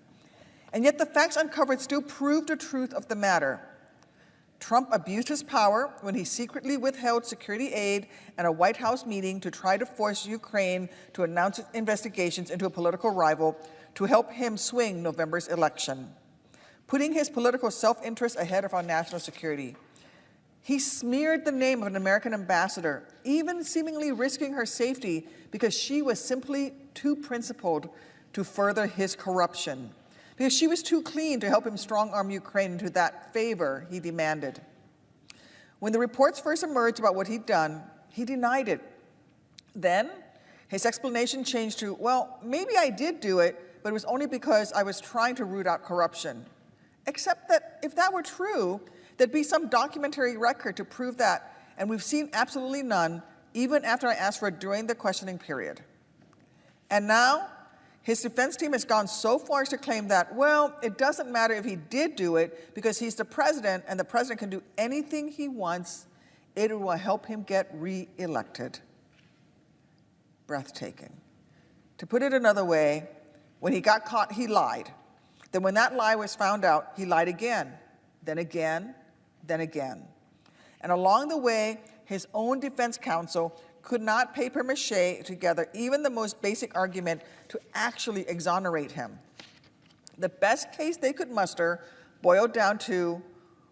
And yet the facts uncovered still prove the truth of the matter. Trump abused his power when he secretly withheld security aid at a White House meeting to try to force Ukraine to announce its investigations into a political rival to help him swing November's election, putting his political self-interest ahead of our national security. He smeared the name of an American ambassador, even seemingly risking her safety because she was simply too principled to further his corruption, because she was too clean to help him strong-arm Ukraine into that favor he demanded. When the reports first emerged about what he'd done, he denied it. Then his explanation changed to, well, maybe I did do it, but it was only because I was trying to root out corruption. Except that if that were true, there'd be some documentary record to prove that, and we've seen absolutely none, even after I asked for it during the questioning period. And now, his defense team has gone so far as to claim that, well, it doesn't matter if he did do it because he's the president and the president can do anything he wants. It will help him get reelected. Breathtaking. To put it another way, when he got caught, he lied. Then when that lie was found out, he lied again, then again, then again. And along the way, his own defense counsel could not papier-mâché together even the most basic argument to actually exonerate him. The best case they could muster boiled down to,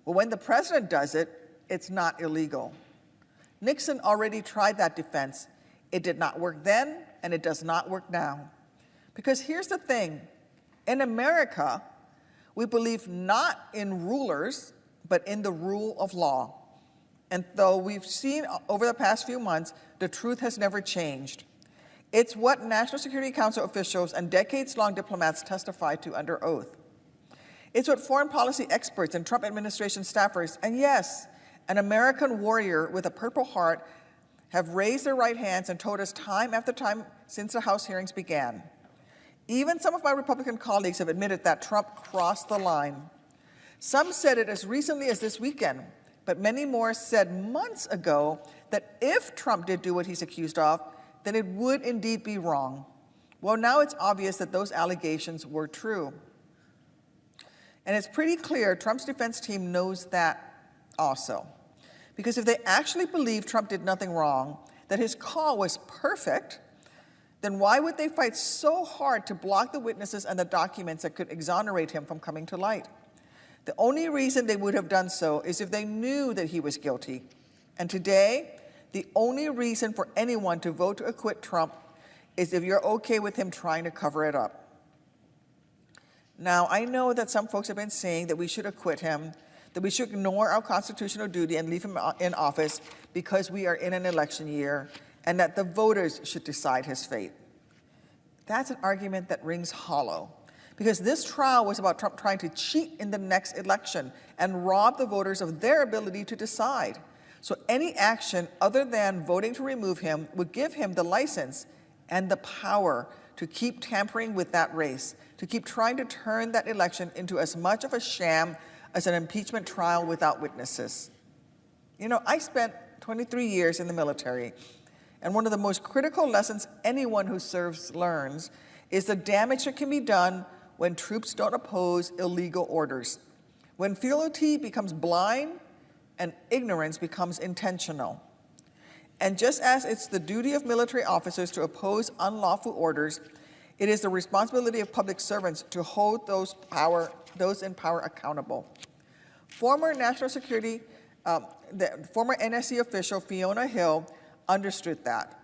well, when the president does it, it's not illegal. Nixon already tried that defense. It did not work then, and it does not work now. Because here's the thing. In America, we believe not in rulers, but in the rule of law. And though we've seen over the past few months, the truth has never changed. It's what National Security Council officials and decades-long diplomats testified to under oath. It's what foreign policy experts and Trump administration staffers, and yes, an American warrior with a Purple Heart, have raised their right hands and told us time after time since the House hearings began. Even some of my Republican colleagues have admitted that Trump crossed the line. Some said it as recently as this weekend, but many more said months ago that if Trump did do what he's accused of, then it would indeed be wrong. Well, now it's obvious that those allegations were true. And it's pretty clear Trump's defense team knows that also. Because if they actually believe Trump did nothing wrong, that his call was perfect, then why would they fight so hard to block the witnesses and the documents that could exonerate him from coming to light? The only reason they would have done so is if they knew that he was guilty. And today, the only reason for anyone to vote to acquit Trump is if you're okay with him trying to cover it up. Now, I know that some folks have been saying that we should acquit him, that we should ignore our constitutional duty and leave him in office because we are in an election year, and that the voters should decide his fate. That's an argument that rings hollow, because this trial was about Trump trying to cheat in the next election and rob the voters of their ability to decide. So any action other than voting to remove him would give him the license and the power to keep tampering with that race, to keep trying to turn that election into as much of a sham as an impeachment trial without witnesses. You know, I spent 23 years in the military, and one of the most critical lessons anyone who serves learns is the damage that can be done when troops don't oppose illegal orders, when fealty becomes blind and ignorance becomes intentional. And just as it's the duty of military officers to oppose unlawful orders, it is the responsibility of public servants to hold those in power accountable. Former National Security, former NSC official Fiona Hill understood that,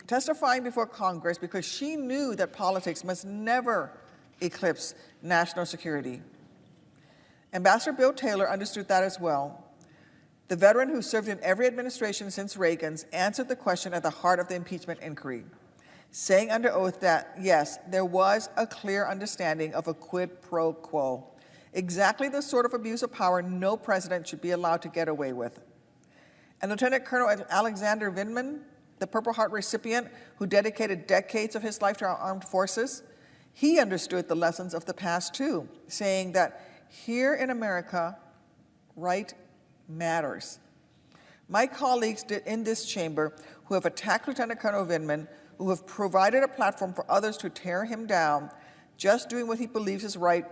testifying before Congress because she knew that politics must never eclipse national security. Ambassador Bill Taylor understood that as well. The veteran who served in every administration since Reagan's answered the question at the heart of the impeachment inquiry, saying under oath that, yes, there was a clear understanding of a quid pro quo, exactly the sort of abuse of power no president should be allowed to get away with. And Lieutenant Colonel Alexander Vindman, the Purple Heart recipient who dedicated decades of his life to our armed forces, he understood the lessons of the past too, saying that here in America, right matters. My colleagues in this chamber who have attacked Lieutenant Colonel Vindman, who have provided a platform for others to tear him down, just doing what he believes is right,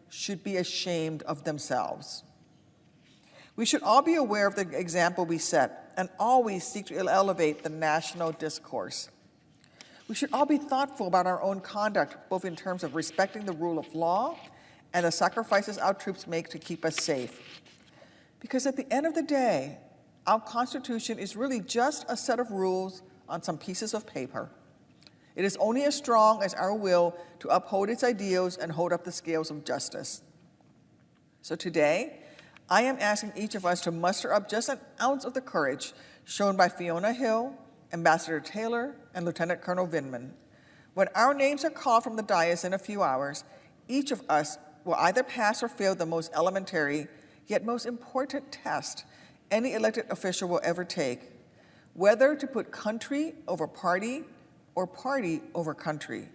should be ashamed of themselves. We should all be aware of the example we set and always seek to elevate the national discourse. We should all be thoughtful about our own conduct, both in terms of respecting the rule of law and the sacrifices our troops make to keep us safe. Because at the end of the day, our Constitution is really just a set of rules on some pieces of paper. It is only as strong as our will to uphold its ideals and hold up the scales of justice. So today, I am asking each of us to muster up just an ounce of the courage shown by Fiona Hill, Ambassador Taylor, and Lieutenant Colonel Vindman. When our names are called from the dais in a few hours, each of us will either pass or fail the most elementary, yet most important test any elected official will ever take, whether to put country over party or party over country.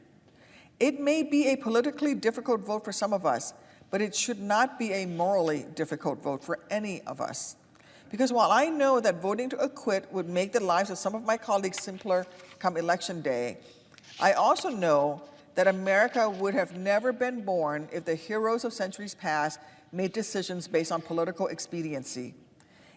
It may be a politically difficult vote for some of us, but it should not be a morally difficult vote for any of us. Because while I know that voting to acquit would make the lives of some of my colleagues simpler come election day, I also know that America would have never been born if the heroes of centuries past made decisions based on political expediency.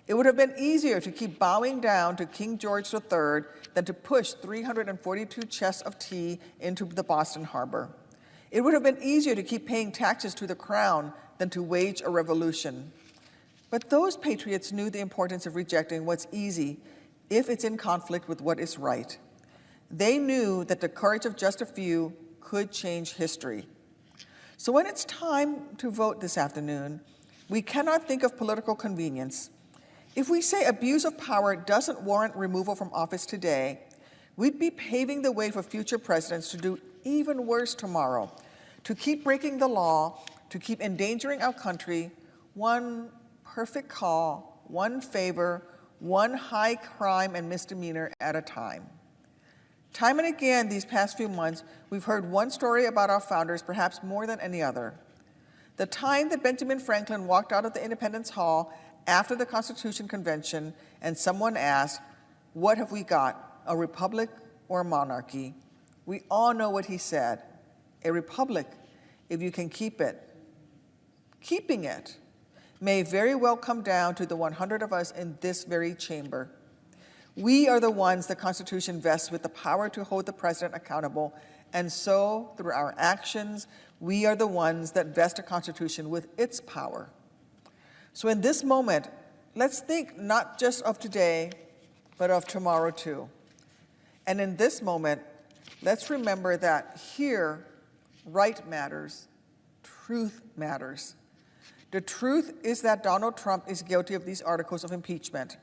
It would have been easier to keep bowing down to King George III than to push 342 chests of tea into the Boston Harbor. It would have been easier to keep paying taxes to the crown than to wage a revolution. But those patriots knew the importance of rejecting what's easy if it's in conflict with what is right. They knew that the courage of just a few could change history. So when it's time to vote this afternoon, we cannot think of political convenience. If we say abuse of power doesn't warrant removal from office today, we'd be paving the way for future presidents to do even worse tomorrow, to keep breaking the law, to keep endangering our country, one perfect call, one favor, one high crime and misdemeanor at a time. Time and again these past few months, we've heard one story about our founders, perhaps more than any other. The time that Benjamin Franklin walked out of the Independence Hall after the Constitution Convention and someone asked, "What have we got, a republic or a monarchy?" We all know what he said: a republic, if you can keep it. Keeping it may very well come down to the 100 of us in this very chamber. We are the ones the Constitution vests with the power to hold the president accountable, and so, through our actions, we are the ones that vest the Constitution with its power. So in this moment, let's think not just of today, but of tomorrow too. And in this moment, let's remember that here, right matters, truth matters. The truth is that Donald Trump is guilty of these articles of impeachment.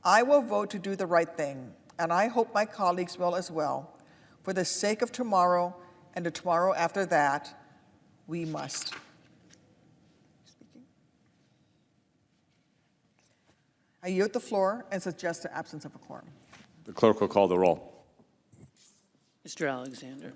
I will vote to do the right thing, and I hope my colleagues will as well. For the sake of tomorrow and the tomorrow after that, we must. I yield the floor and suggest the absence of a quorum. The clerk will call the roll. Mr. Alexander.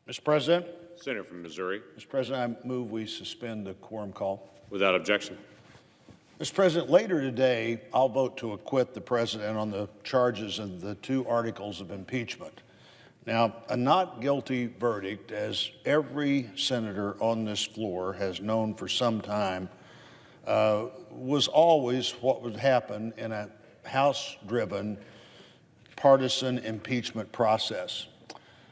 Mr. President. Senator from Missouri. Mr. President, I move we suspend the quorum call. Without objection. Mr. President, later today, I'll vote to acquit the President on the charges of the 2 articles of impeachment. Now, a not guilty verdict, as every senator on this floor has known for some time, was always what would happen in a House-driven partisan impeachment process.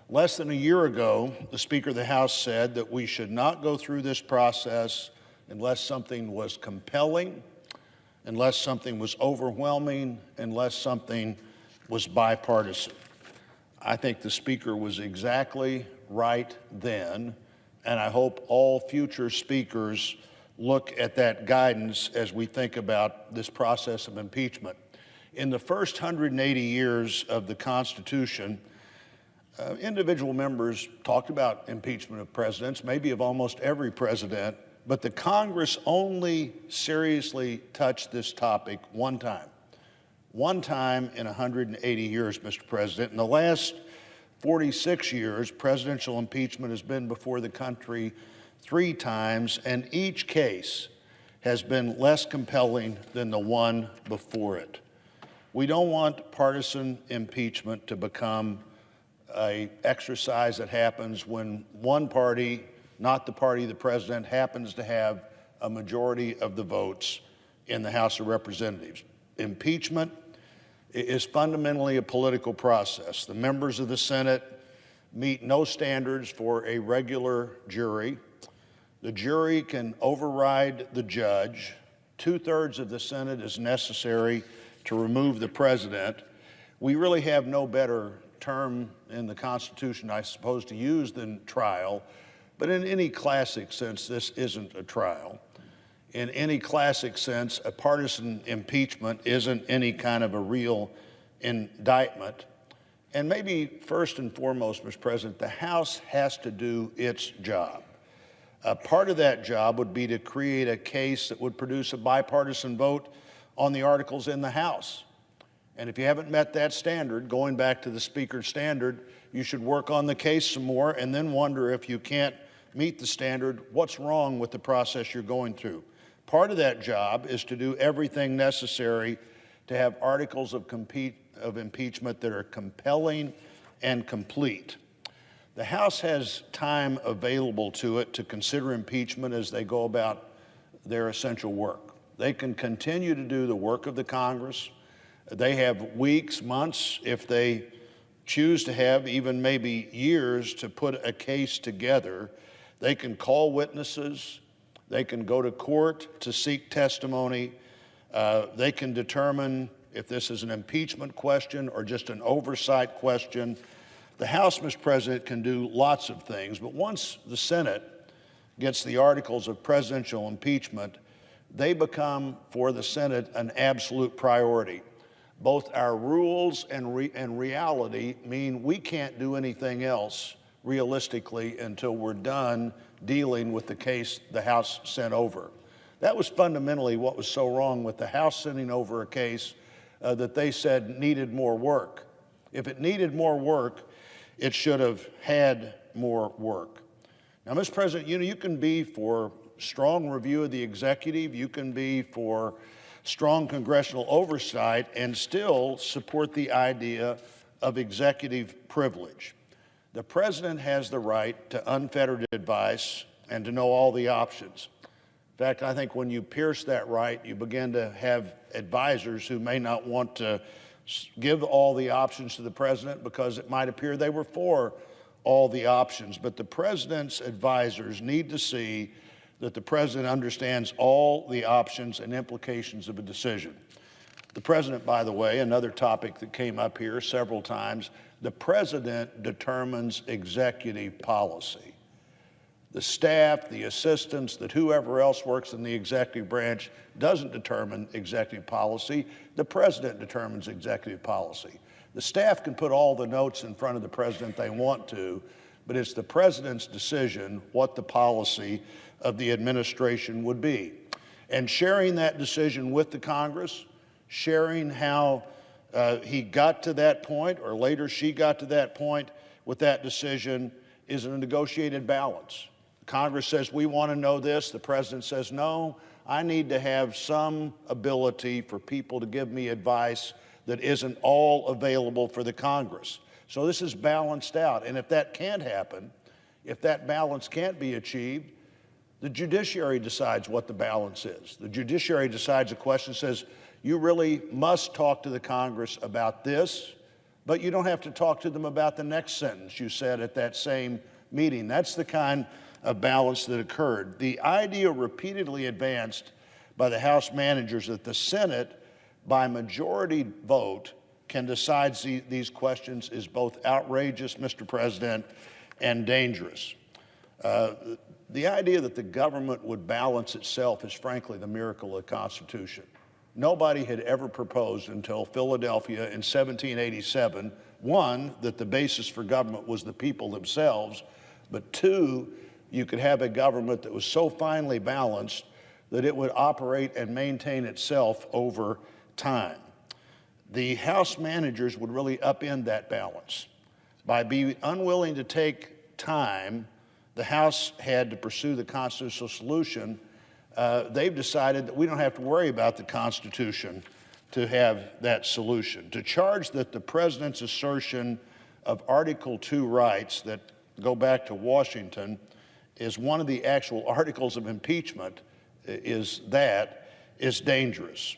Less than a year ago, the Speaker of the House said that we should not go through this process unless something was compelling, unless something was overwhelming, unless something was bipartisan. I think the Speaker was exactly right then, and I hope all future speakers look at that guidance as we think about this process of impeachment. In the first 180 years of the Constitution, individual members talked about impeachment of presidents, maybe of almost every president, but the Congress only seriously touched this topic one time. One time in 180 years, Mr. President. In the last 46 years, presidential impeachment has been before the country 3 times, and each case has been less compelling than the one before it. We don't want partisan impeachment to become an exercise that happens when one party, not the party of the president, happens to have a majority of the votes in the House of Representatives. Impeachment is fundamentally a political process. The members of the Senate meet no standards for a regular jury. The jury can override the judge. 2/3 of the Senate is necessary to remove the president. We really have no better term in the Constitution, I suppose, to use than trial, but in any classic sense, this isn't a trial. In any classic sense, a partisan impeachment isn't any kind of a real indictment. And maybe first and foremost, Mr. President, the House has to do its job. Part of that job would be to create a case that would produce a bipartisan vote on the articles in the House. And if you haven't met that standard, going back to the Speaker's standard, you should work on the case some more and then wonder if you can't meet the standard, what's wrong with the process you're going through. Part of that job is to do everything necessary to have articles of impeachment that are compelling and complete. The House has time available to it to consider impeachment as they go about their essential work. They can continue to do the work of the Congress. They have weeks, months, if they choose to have, even maybe years, to put a case together. They can call witnesses. They can go to court to seek testimony. They can determine if this is an impeachment question or just an oversight question. The House, Mr. President, can do lots of things, but once the Senate gets the articles of presidential impeachment, they become, for the Senate, an absolute priority. Both our rules and reality mean we can't do anything else realistically until we're done dealing with the case the House sent over. That was fundamentally what was so wrong with the House sending over a case that they said needed more work. If it needed more work, it should have had more work. Now, Mr. President, you can be for strong review of the executive, you can be for strong congressional oversight and still support the idea of executive privilege. The president has the right to unfettered advice and to know all the options. In fact, I think when you pierce that right, you begin to have advisors who may not want to give all the options to the president because it might appear they were for all the options. But the president's advisors need to see that the president understands all the options and implications of a decision. The president, by the way, another topic that came up here several times, the president determines executive policy. The staff, the assistants, that whoever else works in the executive branch doesn't determine executive policy. The president determines executive policy. The staff can put all the notes in front of the president they want to, but it's the president's decision what the policy of the administration would be. And sharing that decision with the Congress, sharing how he got to that point, or later she got to that point with that decision, is a negotiated balance. Congress says, we want to know this. The president says, no, I need to have some ability for people to give me advice that isn't all available for the Congress. So this is balanced out. And if that can't happen, if that balance can't be achieved, the judiciary decides what the balance is. The judiciary decides a question, says, you really must talk to the Congress about this, but you don't have to talk to them about the next sentence you said at that same meeting. That's the kind of balance that occurred. The idea repeatedly advanced by the House managers that the Senate, by majority vote, can decide these questions is both outrageous, Mr. President, and dangerous. The idea that the government would balance itself is frankly the miracle of the Constitution. Nobody had ever proposed until Philadelphia in 1787, one, that the basis for government was the people themselves, but two, you could have a government that was so finely balanced that it would operate and maintain itself over time. The House managers would really upend that balance. By being unwilling to take time, the House had to pursue the constitutional solution. They've decided that we don't have to worry about the Constitution to have that solution. To charge that the president's assertion of Article II rights that go back to Washington is one of the actual articles of impeachment is dangerous.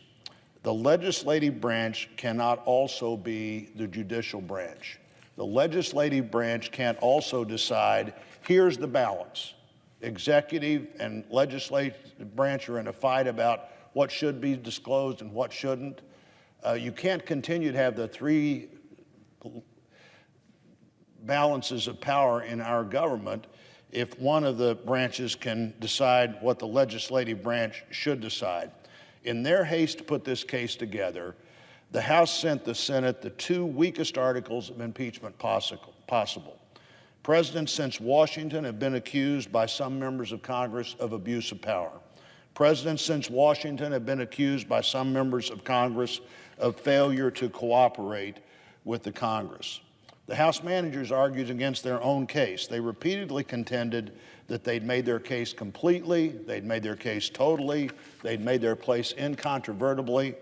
The legislative branch cannot also be the judicial branch. The legislative branch can't also decide, here's the balance. Executive and legislative branch are in a fight about what should be disclosed and what shouldn't. You can't continue to have the three balances of power in our government if one of the branches can decide what the legislative branch should decide. In their haste to put this case together, the House sent the Senate the two weakest articles of impeachment possible. Presidents since Washington have been accused by some members of Congress of abuse of power. Presidents since Washington have been accused by some members of Congress of failure to cooperate with the Congress. The House managers argued against their own case. They repeatedly contended that they'd made their case completely, they'd made their case totally, they'd made their place incontrovertibly,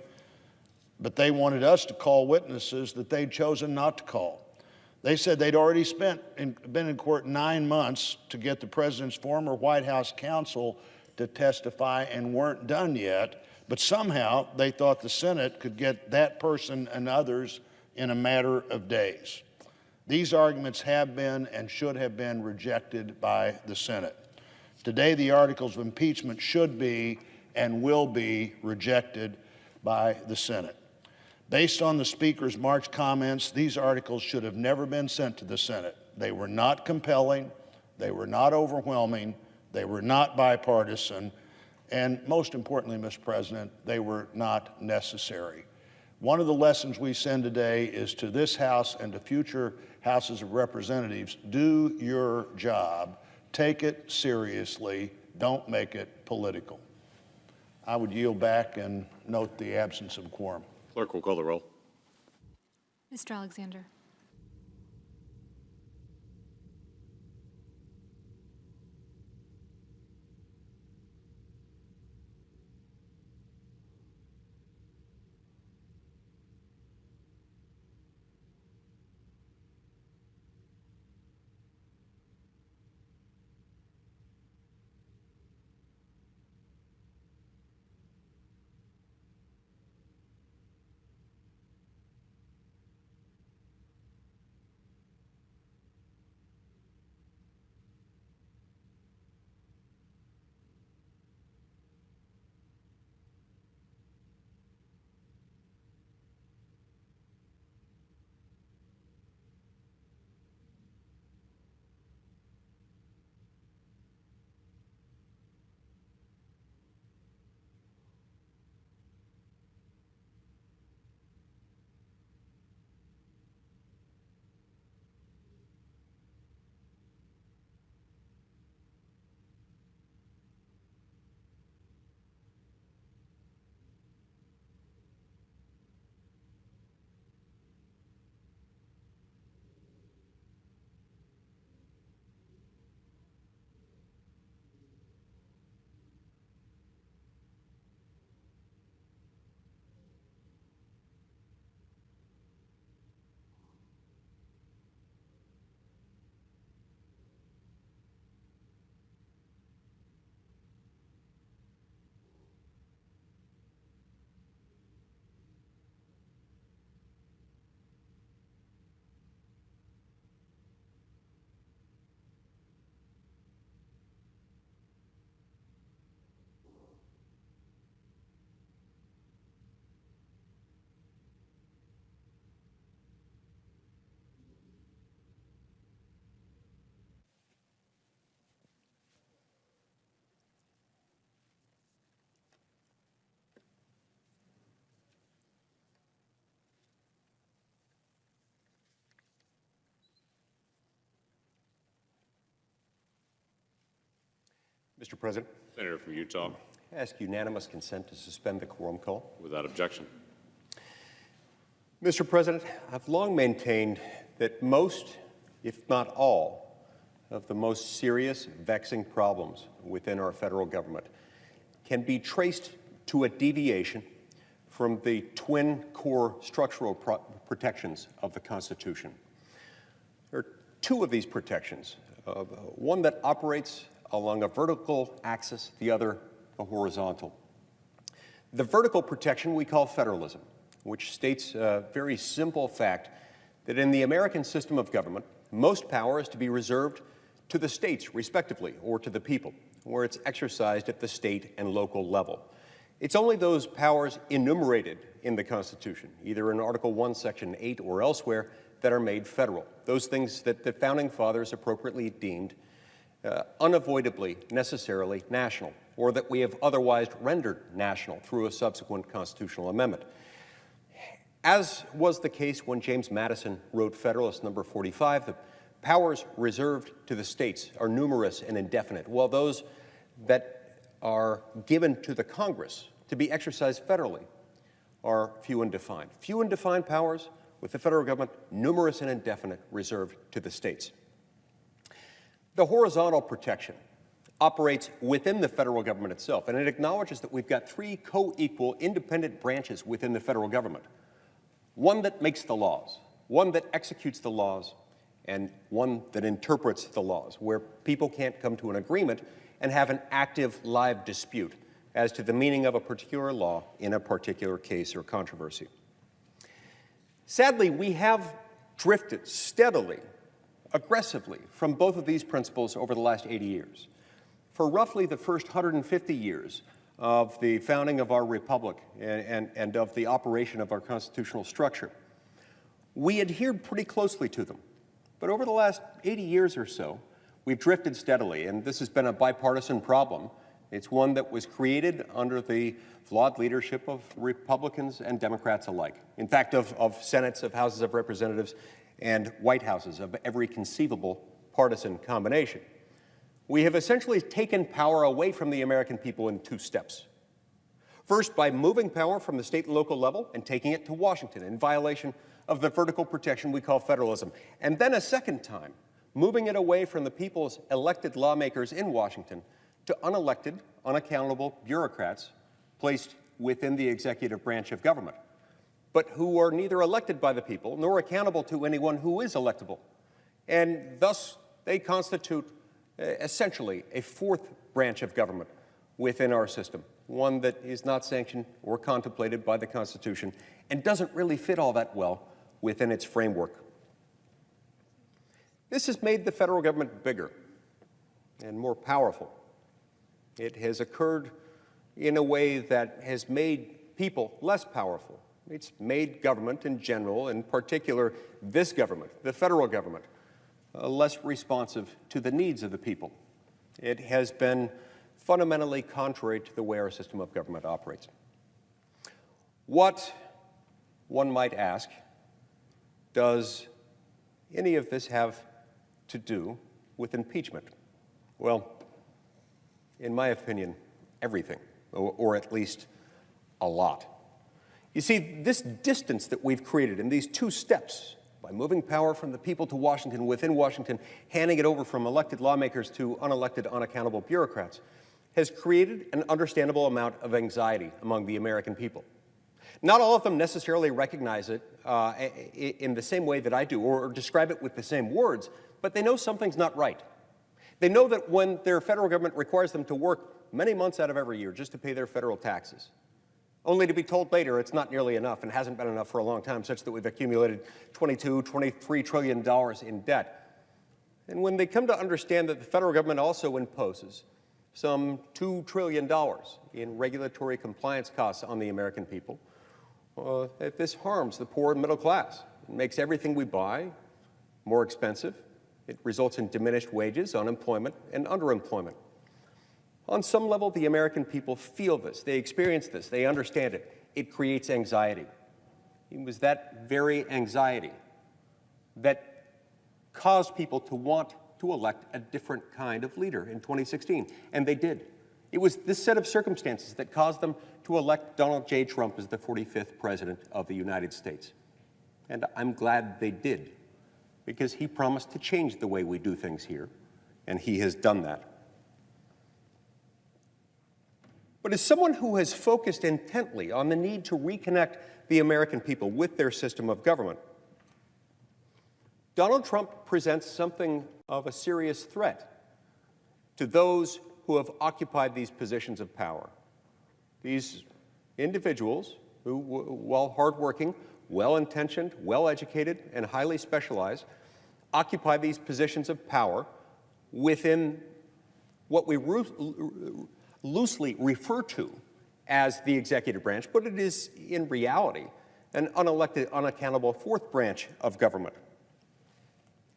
but they wanted us to call witnesses that they'd chosen not to call. They said they'd already been in court 9 months to get the president's former White House counsel to testify and weren't done yet, but somehow they thought the Senate could get that person and others in a matter of days. These arguments have been and should have been rejected by the Senate. Today, the articles of impeachment should be and will be rejected by the Senate. Based on the Speaker's March comments, these articles should have never been sent to the Senate. They were not compelling, they were not overwhelming, they were not bipartisan, and most importantly, Mr. President, they were not necessary. One of the lessons we send today is to this House and to future Houses of Representatives, do your job, take it seriously, don't make it political. I would yield back and note the absence of quorum. Clerk will call the roll. Mr. Alexander. Mr. President, Senator from Utah. I ask unanimous consent to suspend the quorum call. Without objection. Mr. President, I've long maintained that most, if not all, of the most serious, vexing problems within our federal government can be traced to a deviation from the twin core structural protections of the Constitution. There are two of these protections, one that operates along a vertical axis, the other a horizontal. The vertical protection we call federalism, which states a very simple fact that in the American system of government, most power is to be reserved to the states, respectively, or to the people, where it's exercised at the state and local level. It's only those powers enumerated in the Constitution, either in Article 1, Section 8 or elsewhere, that are made federal. Those things that the Founding Fathers appropriately deemed unavoidably, necessarily national, or that we have otherwise rendered national through a subsequent constitutional amendment. As was the case when James Madison wrote Federalist Number 45, the powers reserved to the states are numerous and indefinite, while those that are given to the Congress to be exercised federally are few and defined. Few and defined powers with the federal government, numerous and indefinite, reserved to the states. The horizontal protection operates within the federal government itself, and it acknowledges that we've got three co-equal independent branches within the federal government. One that makes the laws, one that executes the laws, and one that interprets the laws, where people can't come to an agreement and have an active, live dispute as to the meaning of a particular law in a particular case or controversy. Sadly, we have drifted steadily, aggressively from both of these principles over the last 80 years. For roughly the first 150 years of the founding of our republic and of the operation of our constitutional structure, we adhered pretty closely to them. But over the last 80 years or so, we've drifted steadily, and this has been a bipartisan problem. It's one that was created under the flawed leadership of Republicans and Democrats alike. In fact, of Senates, of Houses of Representatives, and White Houses of every conceivable partisan combination. We have essentially taken power away from the American people in two steps. First, by moving power from the state and local level and taking it to Washington in violation of the vertical protection we call federalism. And then a second time, moving it away from the people's elected lawmakers in Washington to unelected, unaccountable bureaucrats placed within the executive branch of government, but who are neither elected by the people nor accountable to anyone who is electable. And thus, they constitute essentially a fourth branch of government within our system, one that is not sanctioned or contemplated by the Constitution and doesn't really fit all that well within its framework. This has made the federal government bigger and more powerful. It has occurred in a way that has made people less powerful. It's made government in general, in particular this government, the federal government, less responsive to the needs of the people. It has been fundamentally contrary to the way our system of government operates. What, one might ask, does any of this have to do with impeachment? Well, in my opinion, everything, or at least a lot. You see, this distance that we've created in these two steps, by moving power from the people to Washington, within Washington, handing it over from elected lawmakers to unelected, unaccountable bureaucrats, has created an understandable amount of anxiety among the American people. Not all of them necessarily recognize it in the same way that I do, or describe it with the same words, but they know something's not right. They know that when their federal government requires them to work many months out of every year just to pay their federal taxes, only to be told later it's not nearly enough and hasn't been enough for a long time, such that we've accumulated $23 trillion in debt. And when they come to understand that the federal government also imposes some $2 trillion in regulatory compliance costs on the American people, that this harms the poor and middle class. It makes everything we buy more expensive. It results in diminished wages, unemployment, and underemployment. On some level, the American people feel this. They experience this. They understand it. It creates anxiety. It was that very anxiety that caused people to want to elect a different kind of leader in 2016, and they did. It was this set of circumstances that caused them to elect Donald J. Trump as the 45th President of the United States. And I'm glad they did, because he promised to change the way we do things here, and he has done that. But as someone who has focused intently on the need to reconnect the American people with their system of government, Donald Trump presents something of a serious threat to those who have occupied these positions of power. These individuals who, while hardworking, well-intentioned, well-educated, and highly specialized, occupy these positions of power within what we loosely refer to as the executive branch, but it is in reality an unelected, unaccountable fourth branch of government.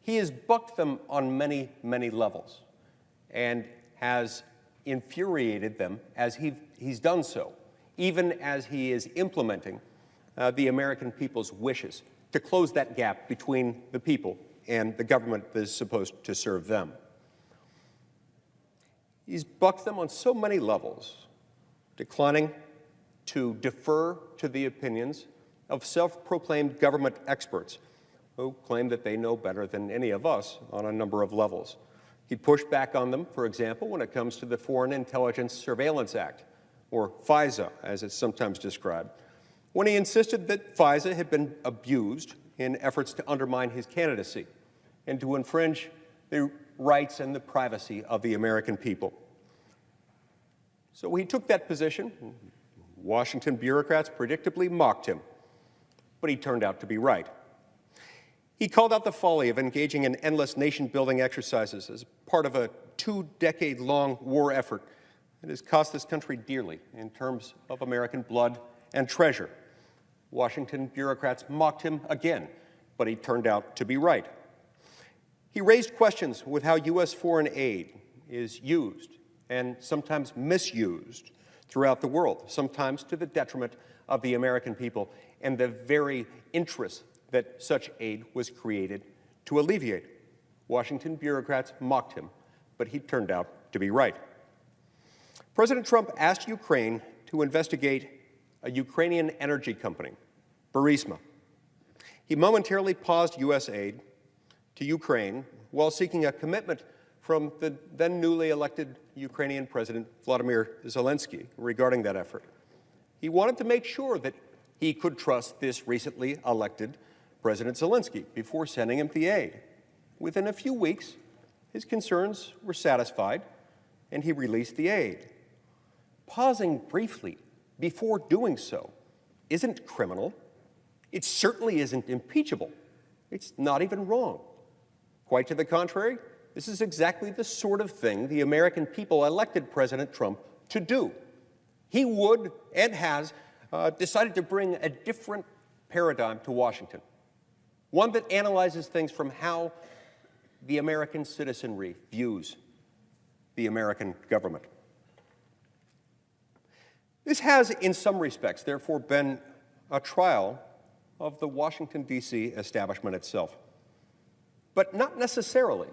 He has bucked them on many, many levels and has infuriated them as he's done so, even as he is implementing the American people's wishes to close that gap between the people and the government that is supposed to serve them. He's bucked them on so many levels, declining to defer to the opinions of self-proclaimed government experts who claim that they know better than any of us on a number of levels. He pushed back on them, for example, when it comes to the Foreign Intelligence Surveillance Act, or FISA, as it's sometimes described, when he insisted that FISA had been abused in efforts to undermine his candidacy and to infringe the rights and the privacy of the American people. So he took that position. Washington bureaucrats predictably mocked him, but he turned out to be right. He called out the folly of engaging in endless nation-building exercises as part of a 2-decade-long war effort that has cost this country dearly in terms of American blood and treasure. Washington bureaucrats mocked him again, but he turned out to be right. He raised questions with how U.S. foreign aid is used and sometimes misused throughout the world, sometimes to the detriment of the American people and the very interests that such aid was created to alleviate. Washington bureaucrats mocked him, but he turned out to be right. President Trump asked Ukraine to investigate a Ukrainian energy company, Burisma. He momentarily paused U.S. aid to Ukraine while seeking a commitment from the then newly elected Ukrainian President Vladimir Zelensky regarding that effort. He wanted to make sure that he could trust this recently elected President Zelensky before sending him the aid. Within a few weeks, his concerns were satisfied, and he released the aid. Pausing briefly before doing so isn't criminal. It certainly isn't impeachable. It's not even wrong. Quite to the contrary, this is exactly the sort of thing the American people elected President Trump to do. He would and has decided to bring a different paradigm to Washington, one that analyzes things from how the American citizenry views the American government. This has, in some respects, therefore, been a trial of the Washington, D.C. establishment itself, but not necessarily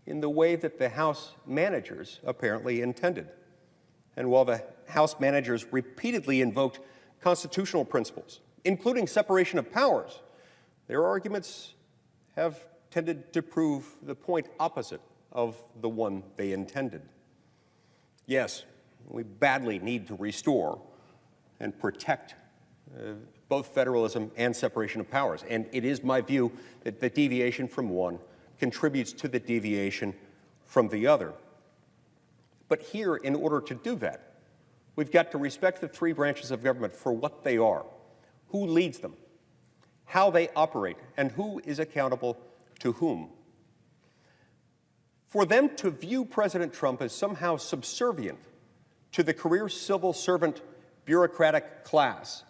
in the way that the House managers apparently intended. And while the House managers repeatedly invoked constitutional principles, including separation of powers, their arguments have tended to prove the point opposite of the one they intended. Yes, we badly need to restore and protect both federalism and separation of powers. And it is my view that the deviation from one contributes to the deviation from the other. But here, in order to do that, we've got to respect the three branches of government for what they are, who leads them, how they operate, and who is accountable to whom. For them to view President Trump as somehow subservient to the career civil servant bureaucratic class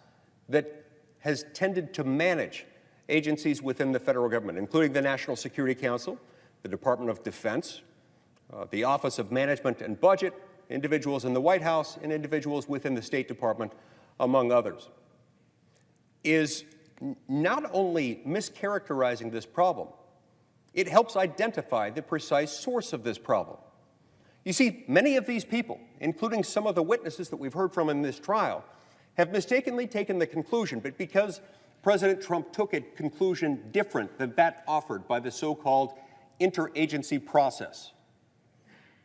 that has tended to manage agencies within the federal government, including the National Security Council, the Department of Defense, the Office of Management and Budget, individuals in the White House, and individuals within the State Department, among others, is not only mischaracterizing this problem, It helps identify the precise source of this problem. You see, many of these people, including some of the witnesses that we've heard from in this trial, have mistakenly taken the conclusion, but because President Trump took a conclusion different than that offered by the so-called interagency process,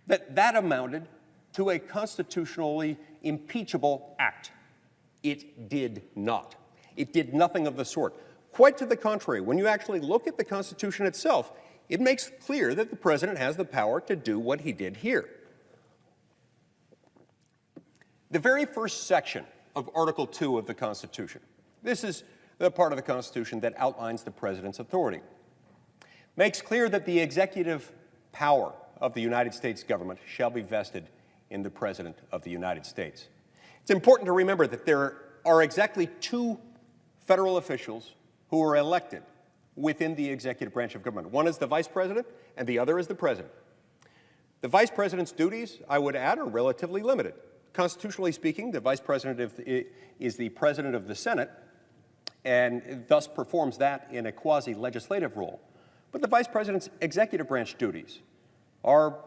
that amounted to a constitutionally impeachable act. It did not. It did nothing of the sort. Quite to the contrary, when you actually look at the Constitution itself, it makes clear that the president has the power to do what he did here. The very first section of Article 2 of the Constitution, this is the part of the Constitution that outlines the president's authority, makes clear that the executive power of the United States government shall be vested in the President of the United States. It's important to remember that there are exactly two federal officials who are elected within the executive branch of government. One is the vice president, and the other is the president. The vice president's duties, I would add, are relatively limited. Constitutionally speaking, the vice president is the president of the Senate, and thus performs that in a quasi-legislative role. But the vice president's executive branch duties are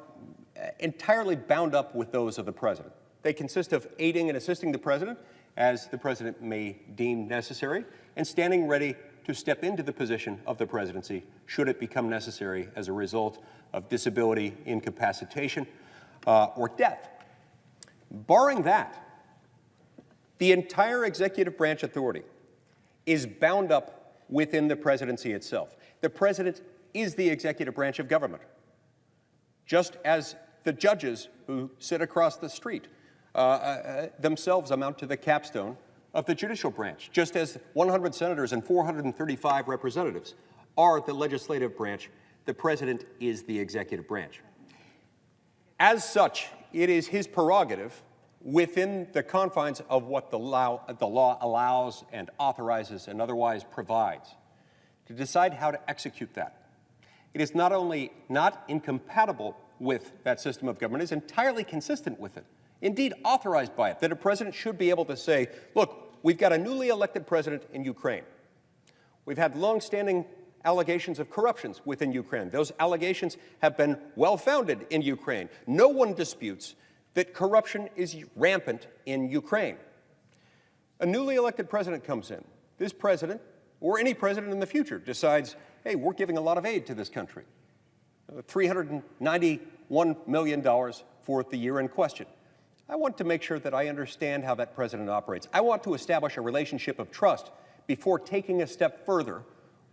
entirely bound up with those of the president. They consist of aiding and assisting the president as the president may deem necessary, and standing ready to step into the position of the presidency should it become necessary as a result of disability, incapacitation, or death. Barring that, the entire executive branch authority is bound up within the presidency itself. The president is the executive branch of government, just as the judges who sit across the street themselves amount to the capstone of the judicial branch, just as 100 senators and 435 representatives are the legislative branch. The president is the executive branch. As such, it is his prerogative within the confines of what the law allows and authorizes and otherwise provides to decide how to execute that. It is not only not incompatible with that system of government, it is entirely consistent with it, indeed authorized by it, that a president should be able to say, look, we've got a newly elected president in Ukraine. We've had long-standing allegations of corruptions within Ukraine. Those allegations have been well-founded in Ukraine. No one disputes that corruption is rampant in Ukraine. A newly elected president comes in. This president, or any president in the future, decides, hey, we're giving a lot of aid to this country. $391 million for the year in question. I want to make sure that I understand how that president operates. I want to establish a relationship of trust before taking a step further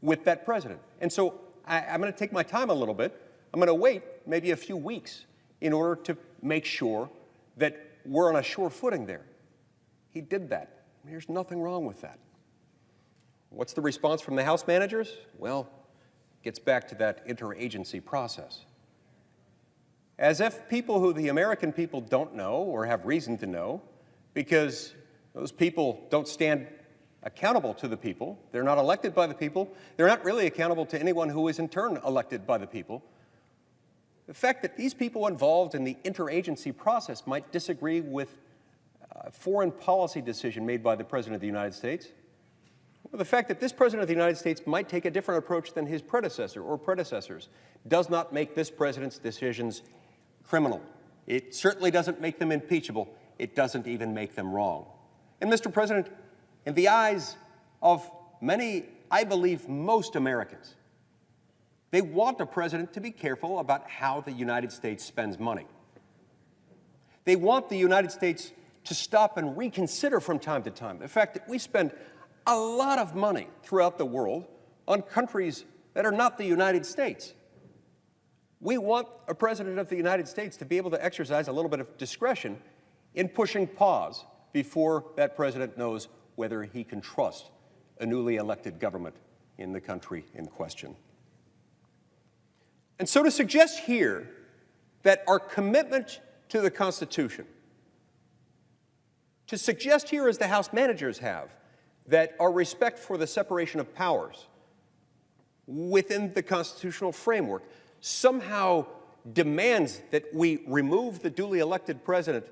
with that president. And so I'm going to take my time a little bit. I'm going to wait maybe a few weeks in order to make sure that we're on a sure footing there. He did that. There's nothing wrong with that. What's the response from the House managers? Well, it gets back to that interagency process. As if people who the American people don't know or have reason to know, because those people don't stand accountable to the people, they're not elected by the people, they're not really accountable to anyone who is in turn elected by the people. The fact that these people involved in the interagency process might disagree with a foreign policy decision made by the President of the United States, or the fact that this President of the United States might take a different approach than his predecessor or predecessors, does not make this President's decisions criminal. It certainly doesn't make them impeachable. It doesn't even make them wrong. And Mr. President, in the eyes of many, I believe most Americans, they want a president to be careful about how the United States spends money. They want the United States to stop and reconsider from time to time the fact that we spend a lot of money throughout the world on countries that are not the United States. We want a president of the United States to be able to exercise a little bit of discretion in pushing pause before that president knows whether he can trust a newly elected government in the country in question. And so to suggest here that our commitment to the Constitution, to suggest here, as the House managers have, that our respect for the separation of powers within the constitutional framework somehow demands that we remove the duly elected president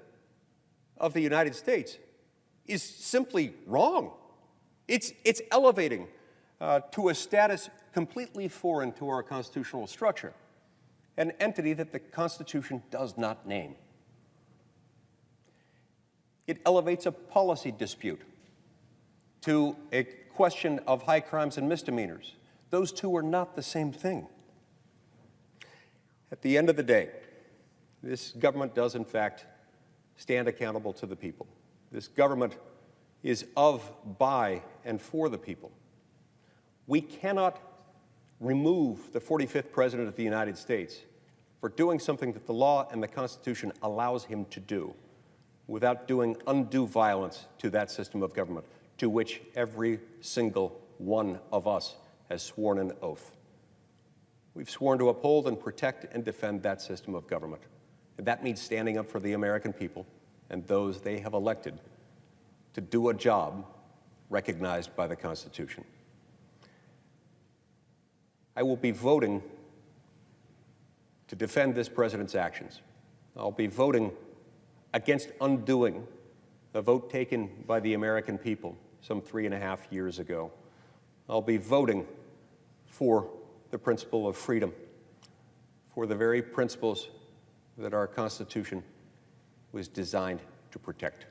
of the United States is simply wrong. It's elevating to a status completely foreign to our constitutional structure, an entity that the Constitution does not name. It elevates a policy dispute to a question of high crimes and misdemeanors. Those two are not the same thing. At the end of the day, this government does, in fact, stand accountable to the people. This government is of, by, and for the people. We cannot remove the 45th President of the United States for doing something that the law and the Constitution allows him to do without doing undue violence to that system of government, to which every single one of us has sworn an oath. We've sworn to uphold and protect and defend that system of government. And that means standing up for the American people and those they have elected to do a job recognized by the Constitution. I will be voting to defend this president's actions. I'll be voting against undoing the vote taken by the American people some 3.5 years ago. I'll be voting for the principle of freedom, for the very principles that our Constitution was designed to protect.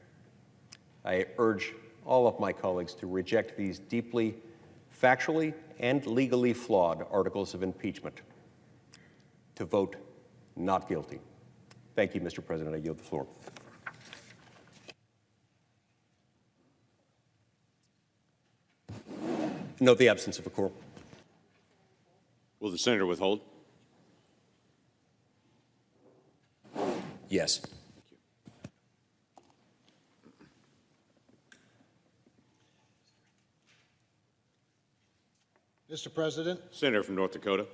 I urge all of my colleagues to reject these deeply, factually, and legally flawed articles of impeachment, to vote not guilty. Thank you, Mr. President. I yield the floor. Note the absence of a quorum. Will the senator withhold? Yes. Mr. President. Senator from North Dakota.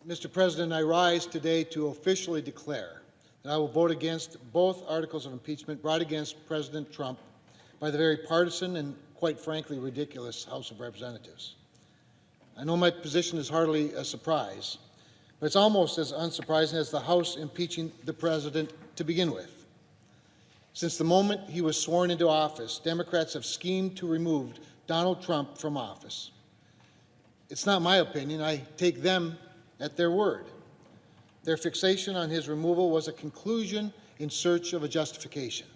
Mr. President, I rise today to officially declare that I will vote against both articles of impeachment brought against President Trump by the very partisan and, quite frankly, ridiculous House of Representatives. I know my position is hardly a surprise, but it's almost as unsurprising as the House impeaching the President to begin with. Since the moment he was sworn into office, Democrats have schemed to remove Donald Trump from office. It's not my opinion. I take them at their word. Their fixation on his removal was a conclusion in search of a justification,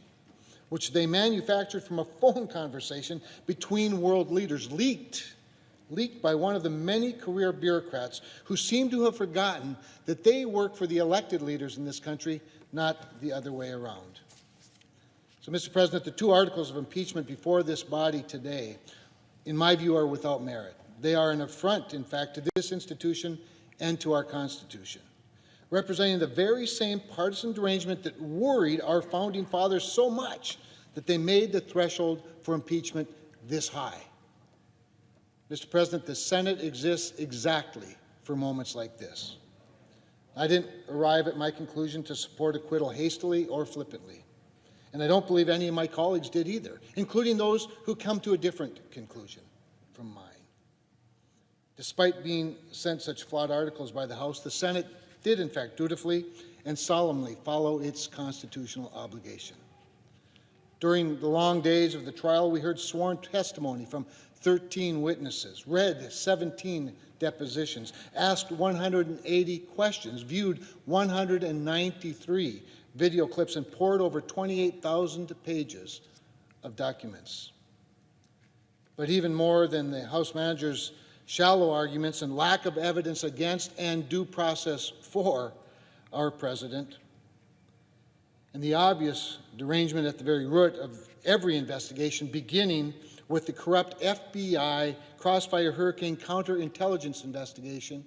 which they manufactured from a phone conversation between world leaders, leaked by one of the many career bureaucrats who seem to have forgotten that they work for the elected leaders in this country, not the other way around. So, Mr. President, the two articles of impeachment before this body today, in my view, are without merit. They are an affront, in fact, to this institution and to our Constitution, representing the very same partisan derangement that worried our founding fathers so much that they made the threshold for impeachment this high. Mr. President, the Senate exists exactly for moments like this. I didn't arrive at my conclusion to support acquittal hastily or flippantly, and I don't believe any of my colleagues did either, including those who come to a different conclusion from mine. Despite being sent such flawed articles by the House, the Senate did, in fact, dutifully and solemnly follow its constitutional obligation. During the long days of the trial, we heard sworn testimony from 13 witnesses, read 17 depositions, asked 180 questions, viewed 193 video clips, and poured over 28,000 pages of documents. But even more than the House manager's shallow arguments and lack of evidence against and due process for our president, and the obvious derangement at the very root of every investigation, beginning with the corrupt FBI Crossfire Hurricane counterintelligence investigation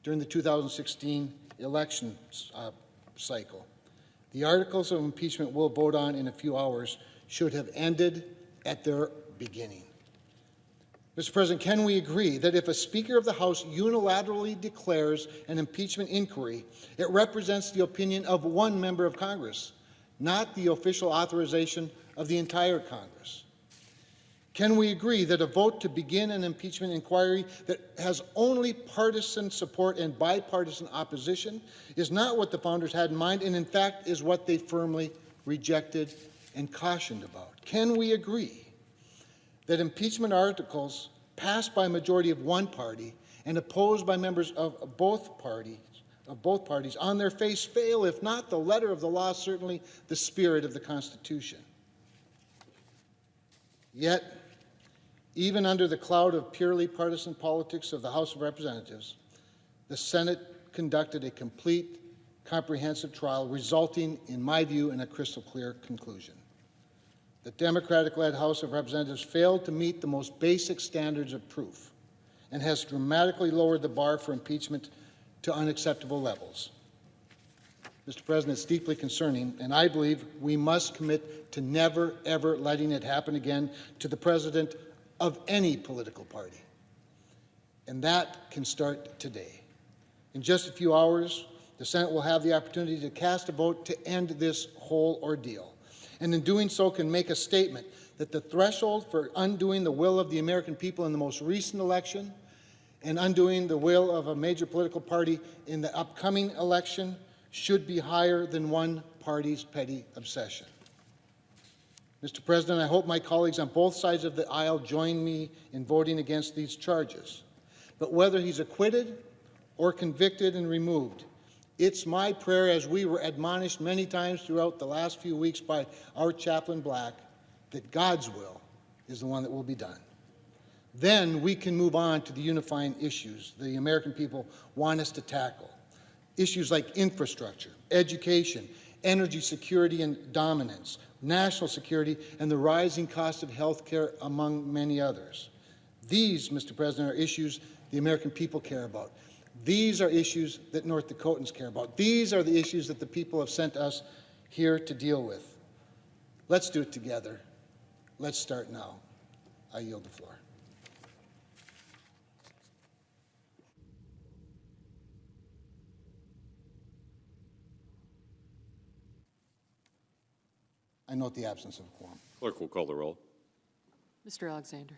during the 2016 election cycle. The articles of impeachment we'll vote on in a few hours should have ended at their beginning. Mr. President, can we agree that if a Speaker of the House unilaterally declares an impeachment inquiry, it represents the opinion of one member of Congress, not the official authorization of the entire Congress? Can we agree that a vote to begin an impeachment inquiry that has only partisan support and bipartisan opposition is not what the founders had in mind, and in fact is what they firmly rejected and cautioned about? Can we agree that impeachment articles passed by a majority of one party and opposed by members of both parties on their face fail, if not the letter of the law, certainly the spirit of the Constitution. Yet, even under the cloud of purely partisan politics of the House of Representatives, the Senate conducted a complete, comprehensive trial, resulting, in my view, in a crystal clear conclusion. The Democratic-led House of Representatives failed to meet the most basic standards of proof and has dramatically lowered the bar for impeachment to unacceptable levels. Mr. President, it's deeply concerning, and I believe we must commit to never, ever letting it happen again to the President of any political party. And that can start today. In just a few hours, the Senate will have the opportunity to cast a vote to end this whole ordeal. And in doing so can make a statement that the threshold for undoing the will of the American people in the most recent election and undoing the will of a major political party in the upcoming election should be higher than one party's petty obsession. Mr. President, I hope my colleagues on both sides of the aisle join me in voting against these charges. But whether he's acquitted or convicted and removed, it's my prayer, as we were admonished many times throughout the last few weeks by our Chaplain Black, that God's will is the one that will be done. Then we can move on to the unifying issues the American people want us to tackle. Issues like infrastructure, education, energy security and dominance, national security, and the rising cost of health care, among many others. These, Mr. President, are issues the American people care about. These are issues that North Dakotans care about. These are the issues that the people have sent us here to deal with. Let's do it together. Let's start now. I yield the floor. I note the absence of a quorum. Clerk will call the roll. Mr. Alexander.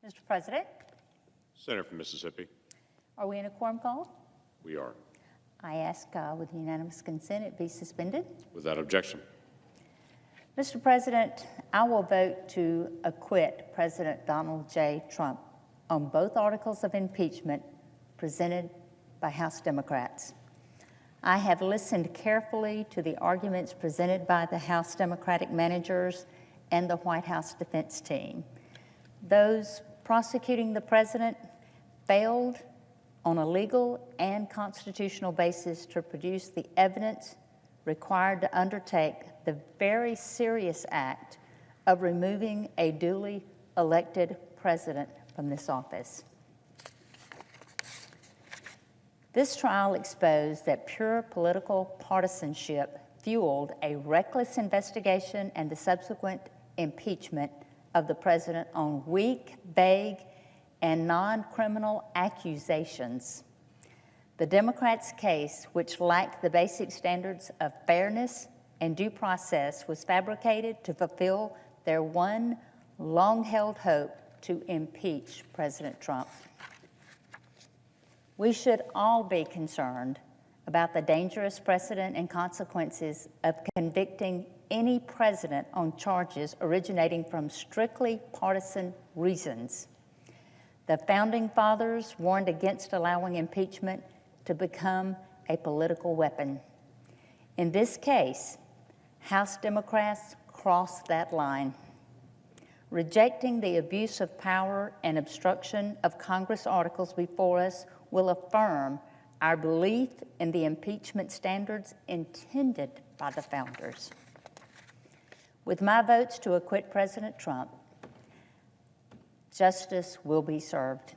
Mr. President, Senator from Mississippi. are we in a quorum call? We are. I ask with unanimous consent it be suspended. Without objection. Mr. President, I will vote to acquit President Donald J. Trump on both articles of impeachment presented by House Democrats. I have listened carefully to the arguments presented by the House Democratic managers and the White House defense team. Those prosecuting the president failed on a legal and constitutional basis to produce the evidence required to undertake the very serious act of removing a duly elected president from this office. This trial exposed that pure political partisanship fueled a reckless investigation and the subsequent impeachment of the president on weak, vague, and non-criminal accusations. The Democrats' case, which lacked the basic standards of fairness and due process, was fabricated to fulfill their one long-held hope to impeach President Trump. We should all be concerned about the dangerous precedent and consequences of convicting any president on charges originating from strictly partisan reasons. The Founding Fathers warned against allowing impeachment to become a political weapon. In this case, House Democrats crossed that line. Rejecting the abuse of power and obstruction of Congress articles before us will affirm our belief in the impeachment standards intended by the founders. With my votes to acquit President Trump, justice will be served.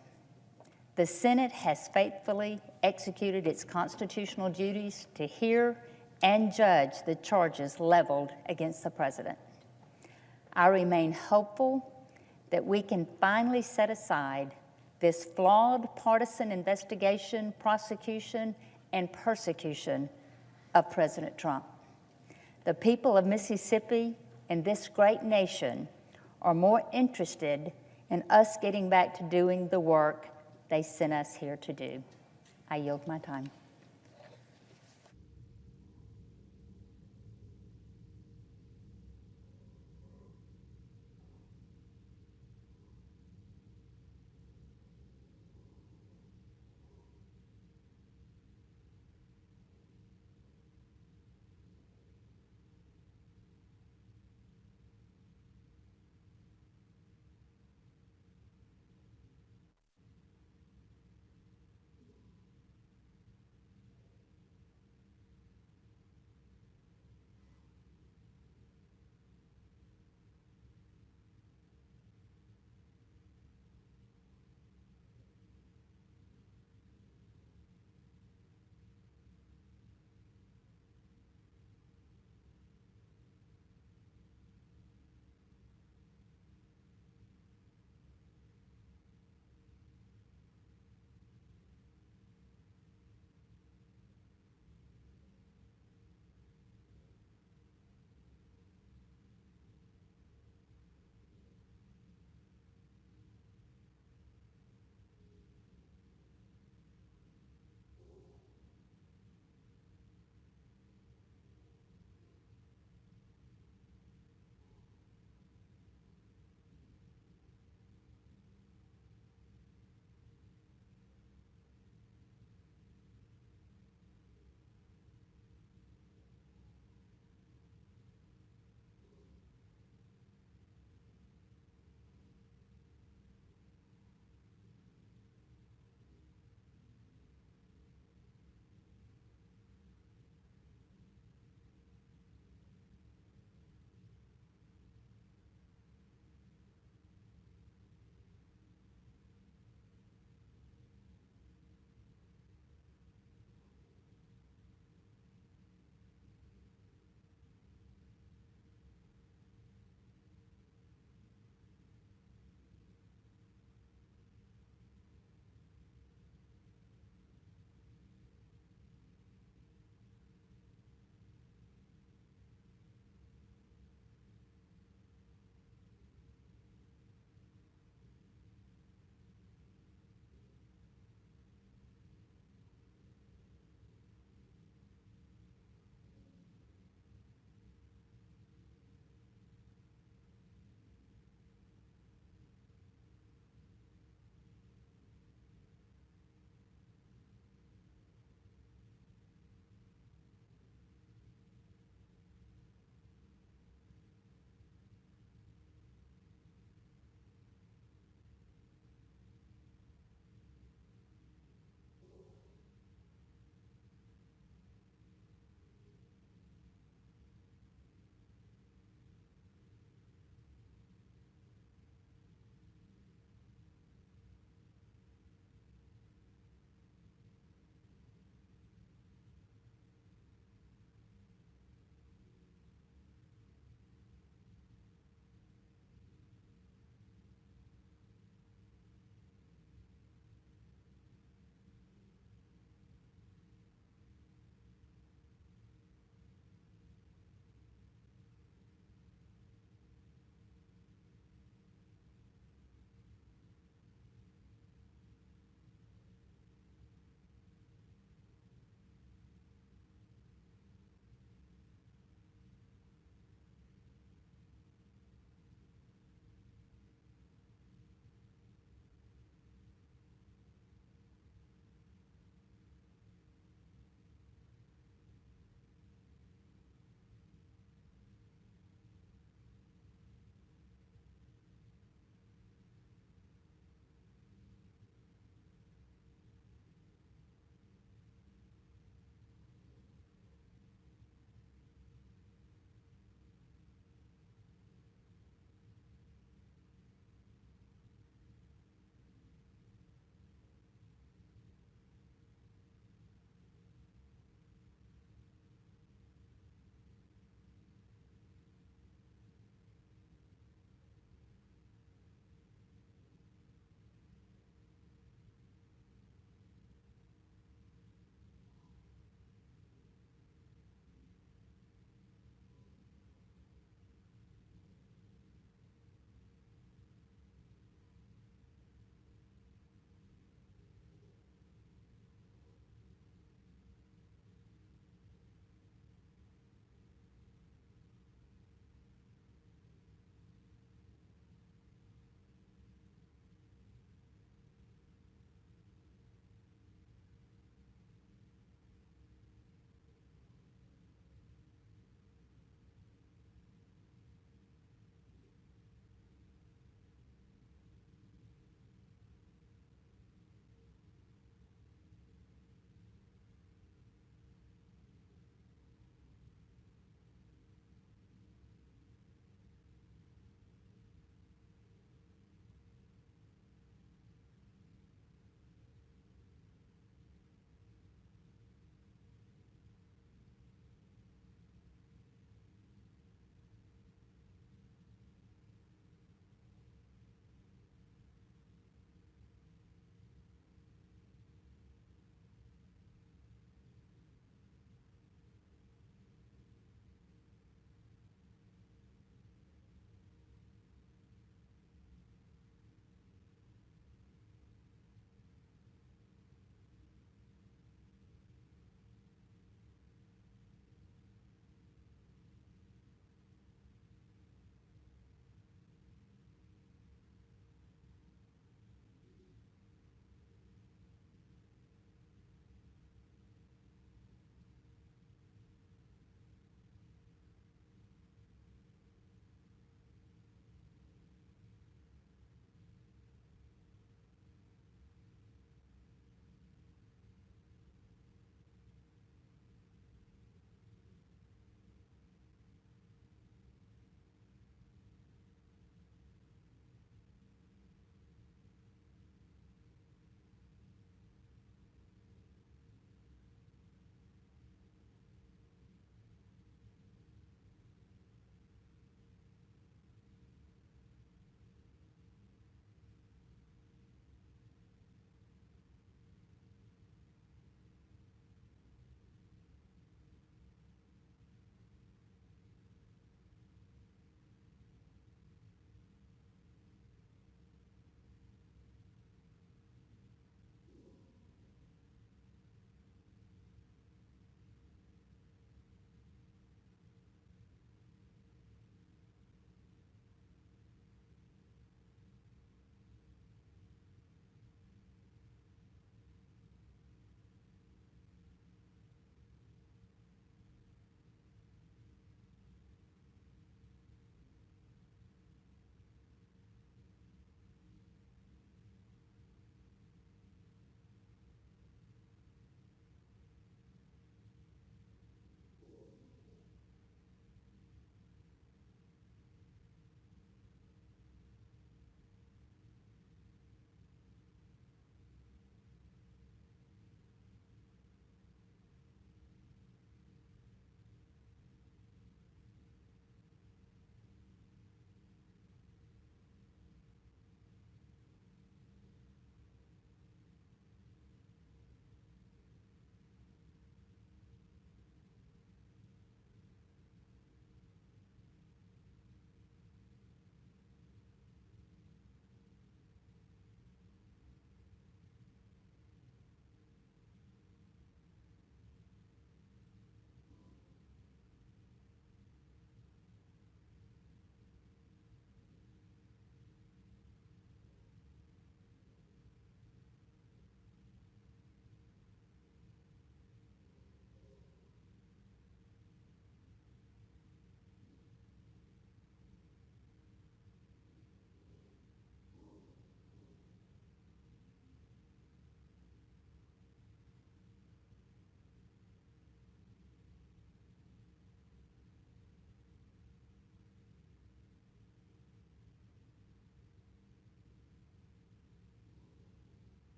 The Senate has faithfully executed its constitutional duties to hear and judge the charges leveled against the president. I remain hopeful that we can finally set aside this flawed partisan investigation, prosecution, and persecution of President Trump. The people of Mississippi and this great nation are more interested in us getting back to doing the work they sent us here to do. I yield my time.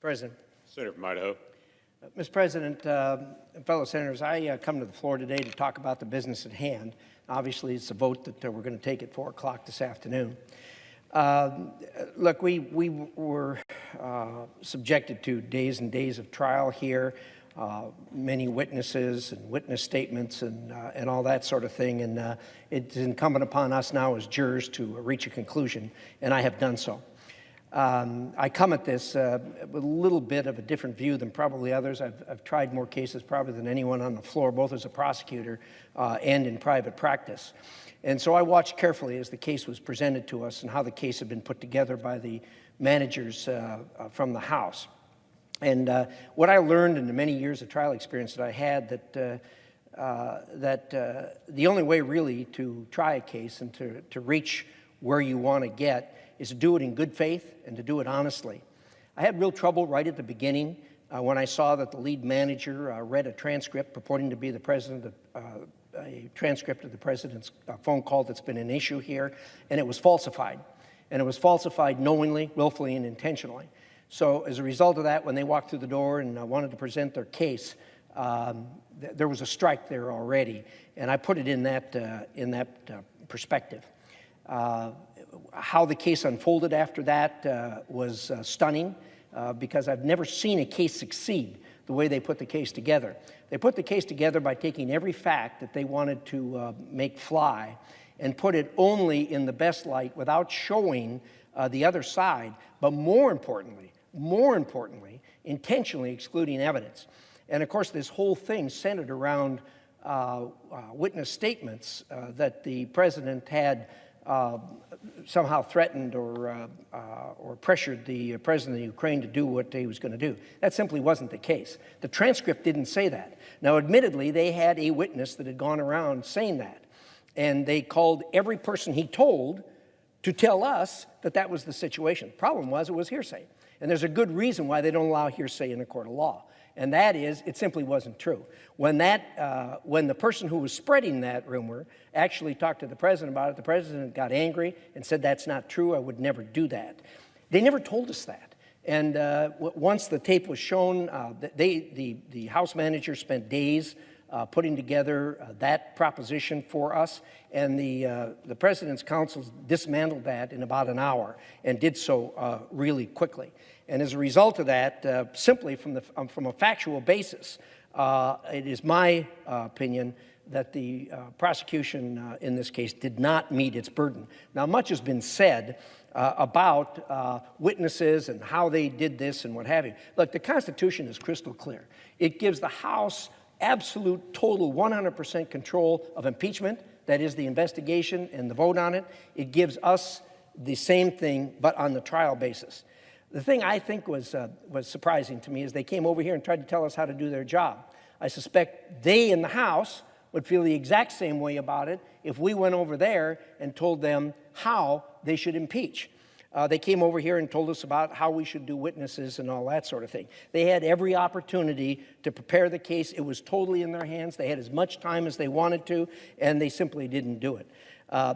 President. Senator from Idaho. Mr. President, fellow senators, I come to the floor today to talk about the business at hand. Obviously, it's a vote that we're going to take at 4 o'clock this afternoon. Look, we were subjected to days and days of trial here, many witnesses and witness statements and all that sort of thing. And it's incumbent upon us now as jurors to reach a conclusion, and I have done so. I come at this with a little bit of a different view than probably others. I've tried more cases probably than anyone on the floor, both as a prosecutor and in private practice. And so I watched carefully as the case was presented to us and how the case had been put together by the managers from the House. And what I learned in the many years of trial experience that I had, that the only way really to try a case and to reach where you want to get is to do it in good faith and to do it honestly. I had real trouble right at the beginning when I saw that the lead manager read a transcript purporting to be the president of a transcript of the president's phone call that's been an issue here, and it was falsified. And it was falsified knowingly, willfully, and intentionally. So as a result of that, when they walked through the door and wanted to present their case, there was a strike there already, and I put it in that perspective. How the case unfolded after that was stunning because I've never seen a case succeed the way they put the case together. They put the case together by taking every fact that they wanted to make fly and put it only in the best light without showing the other side, but more importantly, intentionally excluding evidence. And of course, this whole thing centered around witness statements that the president had somehow threatened or pressured the president of Ukraine to do what he was going to do. That simply wasn't the case. The transcript didn't say that. Now, admittedly, they had a witness that had gone around saying that, and they called every person he told to tell us that that was the situation. The problem was it was hearsay, and there's a good reason why they don't allow hearsay in a court of law. And that is, it simply wasn't true. When the person who was spreading that rumor actually talked to the president about it, the president got angry and said, "That's not true, I would never do that." They never told us that. And once the tape was shown, the House manager spent days putting together that proposition for us, and the president's counsel dismantled that in about an hour and did so really quickly. And as a result of that, simply from a factual basis, it is my opinion that the prosecution in this case did not meet its burden. Now, much has been said about witnesses and how they did this and what have you. Look, the Constitution is crystal clear. It gives the House absolute, total, 100% control of impeachment, that is the investigation and the vote on it. It gives us the same thing, but on the trial basis. The thing I think was surprising to me is they came over here and tried to tell us how to do their job. I suspect they in the House would feel the exact same way about it if we went over there and told them how they should impeach. They came over here and told us about how we should do witnesses and all that sort of thing. They had every opportunity to prepare the case. It was totally in their hands. They had as much time as they wanted to, and they simply didn't do it.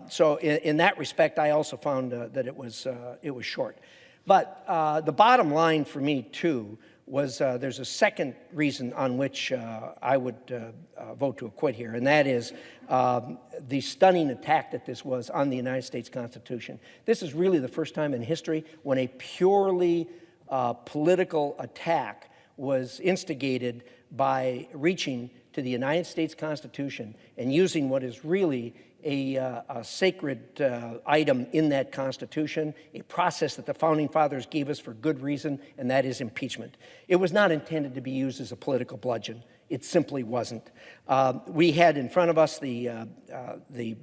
So in that respect, I also found that it was short. But the bottom line for me, too, was there's a second reason on which I would vote to acquit here, and that is the stunning attack that this was on the United States Constitution. This is really the first time in history when a purely political attack was instigated by reaching to the United States Constitution and using what is really a sacred item in that Constitution, a process that the Founding Fathers gave us for good reason, and that is impeachment. It was not intended to be used as a political bludgeon. It simply wasn't. We had in front of us the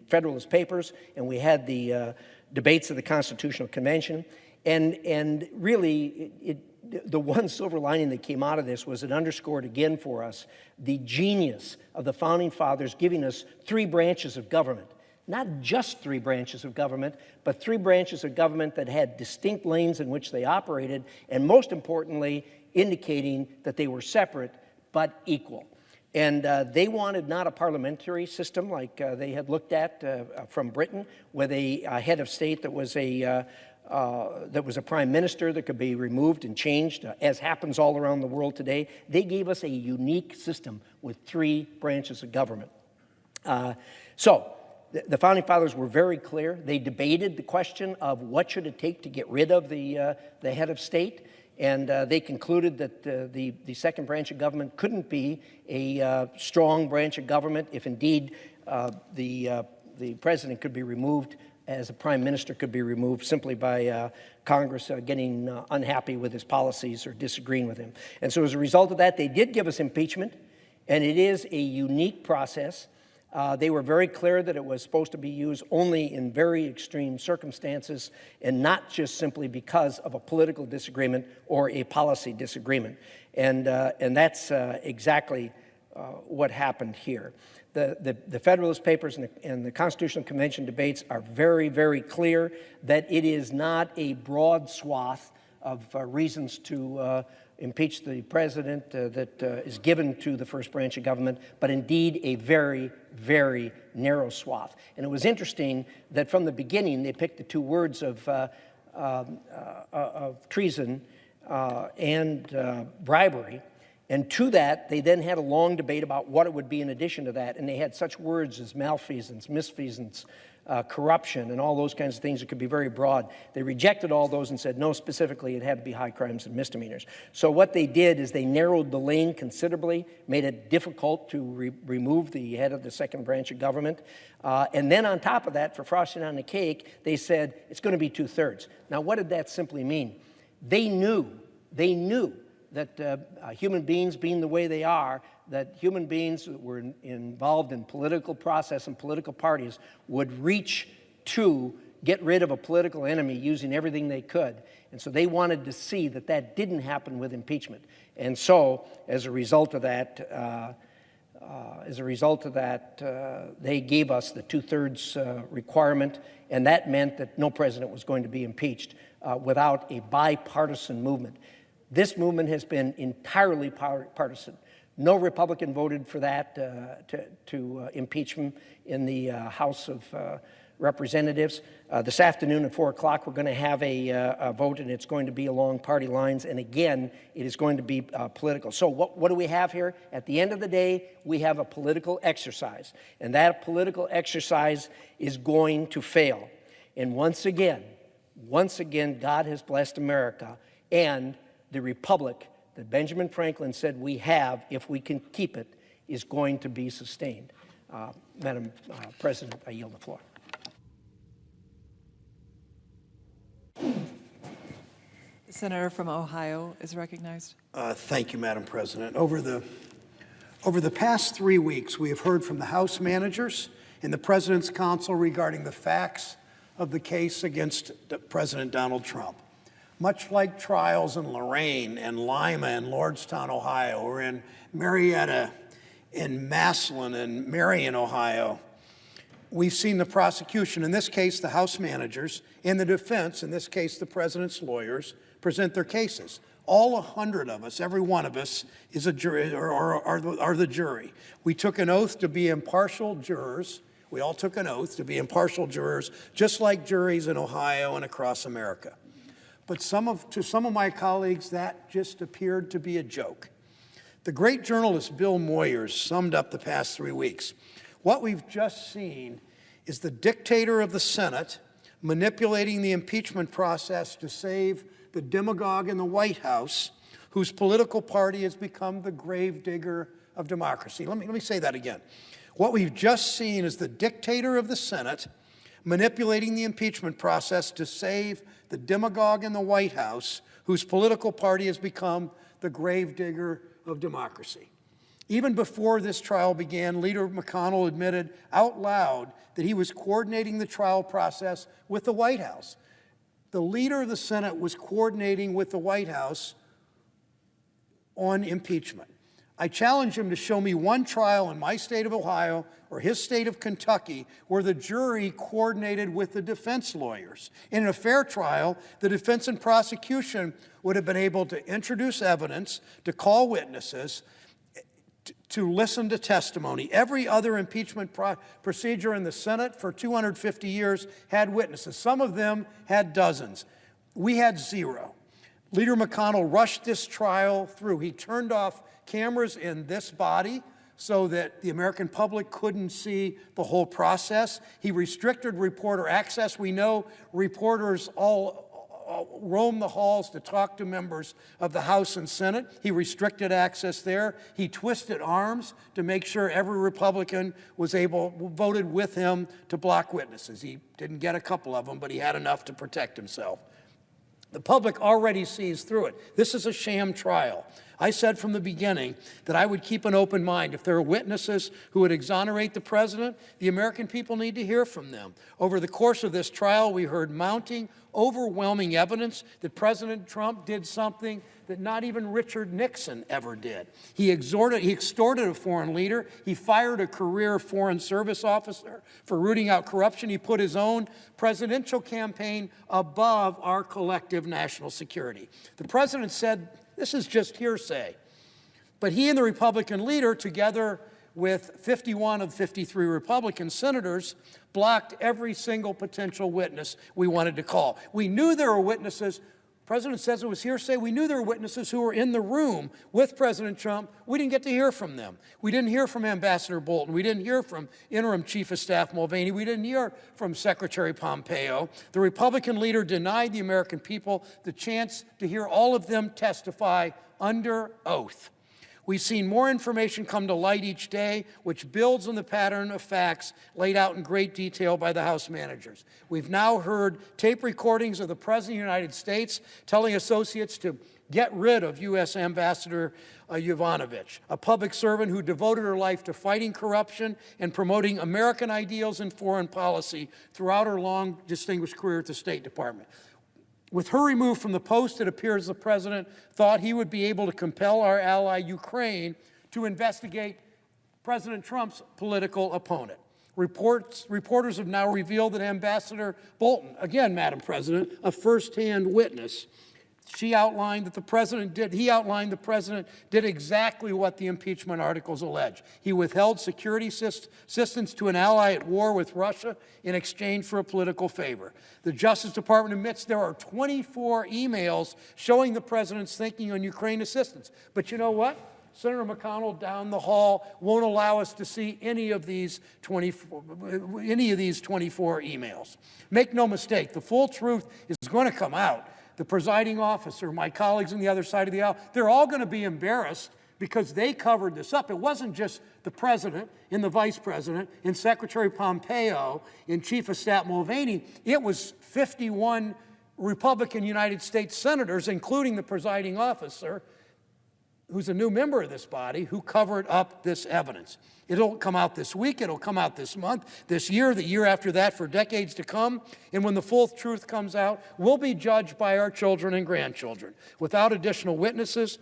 Federalist Papers, and we had the debates of the Constitutional Convention, and really the one silver lining that came out of this was it underscored again for us the genius of the Founding Fathers giving us three branches of government. Not just three branches of government, but three branches of government that had distinct lanes in which they operated, and most importantly, indicating that they were separate but equal. And they wanted not a parliamentary system like they had looked at from Britain, with a head of state that was a prime minister that could be removed and changed, as happens all around the world today. They gave us a unique system with 3 branches of government. So the Founding Fathers were very clear. They debated the question of what should it take to get rid of the head of state. And they concluded that the second branch of government couldn't be a strong branch of government if indeed the president could be removed, as a prime minister could be removed simply by Congress getting unhappy with his policies or disagreeing with him. And so as a result of that, they did give us impeachment, and it is a unique process. They were very clear that it was supposed to be used only in very extreme circumstances and not just simply because of a political disagreement or a policy disagreement. And that's exactly what happened here. The Federalist Papers and the Constitutional Convention debates are very, very clear that it is not a broad swath of reasons to impeach the president that is given to the first branch of government, but indeed a very, very narrow swath. And it was interesting that from the beginning they picked the 2 words of treason and bribery. And to that, they then had a long debate about what it would be in addition to that. And they had such words as malfeasance, misfeasance, corruption, and all those kinds of things that could be very broad. They rejected all those and said, no, specifically, it had to be high crimes and misdemeanors. So what they did is they narrowed the lane considerably, made it difficult to remove the head of the second branch of government. And then on top of that, for frosting on the cake, they said it's going to be 2/3. Now, what did that simply mean? They knew that human beings being the way they are, that human beings that were involved in political process and political parties would reach to get rid of a political enemy using everything they could. And so they wanted to see that that didn't happen with impeachment. And so, as a result of that, they gave us the 2/3 requirement, and that meant that no president was going to be impeached without a bipartisan movement. This movement has been entirely partisan. No Republican voted for that to impeach him in the House of Representatives. This afternoon at 4 o'clock, we're going to have a vote, and it's going to be along party lines. And again, it is going to be political. So what do we have here? At the end of the day, we have a political exercise. And that political exercise is going to fail. And once again, God has blessed America, and the republic that Benjamin Franklin said we have, if we can keep it, is going to be sustained. Madam President, I yield the floor. The senator from Ohio is recognized. Thank you, Madam President. Over the past 3 weeks, we have heard from the House managers and the President's counsel regarding the facts of the case against President Donald Trump. Much like trials in Lorain and Lima and Lordstown, Ohio, or in Marietta, in Massillon and Marion, Ohio, we've seen the prosecution, in this case the House managers, and the defense, in this case the president's lawyers, present their cases. All 100 of us, every one of us, is a jury, or are the jury. We took an oath to be impartial jurors. We all took an oath to be impartial jurors, just like juries in Ohio and across America. But to some of my colleagues, that just appeared to be a joke. The great journalist Bill Moyers summed up the past 3 weeks. What we've just seen is the dictator of the Senate manipulating the impeachment process to save the demagogue in the White House, whose political party has become the gravedigger of democracy. Let me say that again. What we've just seen is the dictator of the Senate manipulating the impeachment process to save the demagogue in the White House, whose political party has become the gravedigger of democracy. Even before this trial began, Leader McConnell admitted out loud that he was coordinating the trial process with the White House. The leader of the Senate was coordinating with the White House on impeachment. I challenge him to show me one trial in my state of Ohio or his state of Kentucky where the jury coordinated with the defense lawyers. In a fair trial, the defense and prosecution would have been able to introduce evidence, to call witnesses, to listen to testimony. Every other impeachment procedure in the Senate for 250 years had witnesses. Some of them had dozens. We had zero. Leader McConnell rushed this trial through. He turned off cameras in this body so that the American public couldn't see the whole process. He restricted reporter access. We know reporters all roam the halls to talk to members of the House and Senate. He restricted access there. He twisted arms to make sure every Republican voted with him to block witnesses. He didn't get a couple of them, but he had enough to protect himself. The public already sees through it. This is a sham trial. I said from the beginning that I would keep an open mind. If there are witnesses who would exonerate the president, the American people need to hear from them. Over the course of this trial, we heard mounting, overwhelming evidence that President Trump did something that not even Richard Nixon ever did. He extorted a foreign leader. He fired a career Foreign Service officer for rooting out corruption. He put his own presidential campaign above our collective national security. The president said, this is just hearsay. But he and the Republican leader, together with 51 of 53 Republican senators, blocked every single potential witness we wanted to call. We knew there were witnesses. The president says it was hearsay. We knew there were witnesses who were in the room with President Trump. We didn't get to hear from them. We didn't hear from Ambassador Bolton. We didn't hear from Interim Chief of Staff Mulvaney. We didn't hear from Secretary Pompeo. The Republican leader denied the American people the chance to hear all of them testify under oath. We've seen more information come to light each day, which builds on the pattern of facts laid out in great detail by the House managers. We've now heard tape recordings of the President of the United States telling associates to get rid of U.S. Ambassador Yovanovitch, a public servant who devoted her life to fighting corruption and promoting American ideals in foreign policy throughout her long, distinguished career at the State Department. With her removed from the post, it appears the president thought he would be able to compel our ally Ukraine to investigate President Trump's political opponent. Reporters have now revealed that Ambassador Bolton, again, Madam President, a firsthand witness, he outlined the president did exactly what the impeachment articles allege. He withheld security assistance to an ally at war with Russia in exchange for a political favor. The Justice Department admits there are 24 emails showing the president's thinking on Ukraine assistance. But you know what? Senator McConnell down the hall won't allow us to see any of these 24 emails. Make no mistake, the full truth is going to come out. The presiding officer, my colleagues on the other side of the aisle, they're all going to be embarrassed because they covered this up. It wasn't just the president and the vice president and Secretary Pompeo and Chief of Staff Mulvaney. It was 51 Republican United States senators, including the presiding officer, who's a new member of this body, who covered up this evidence. It'll come out this week, it'll come out this month, this year, the year after that, for decades to come. And when the full truth comes out, we'll be judged by our children and grandchildren. Without additional witnesses,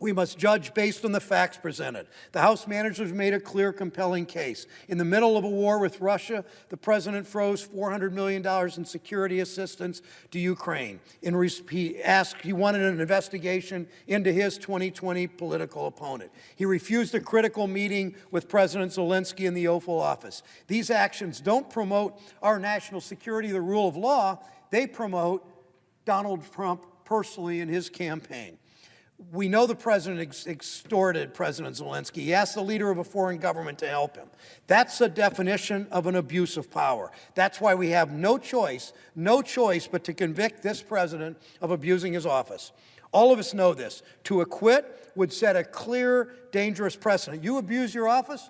we must judge based on the facts presented. The House managers made a clear, compelling case. In the middle of a war with Russia, the president froze $400 million in security assistance to Ukraine. He wanted an investigation into his 2020 political opponent. He refused a critical meeting with President Zelensky in the Oval Office. These actions don't promote our national security, the rule of law. They promote Donald Trump personally in his campaign. We know the president extorted President Zelensky. He asked the leader of a foreign government to help him. That's a definition of an abuse of power. That's why we have no choice but to convict this president of abusing his office. All of us know this. To acquit would set a clear, dangerous precedent. You abuse your office,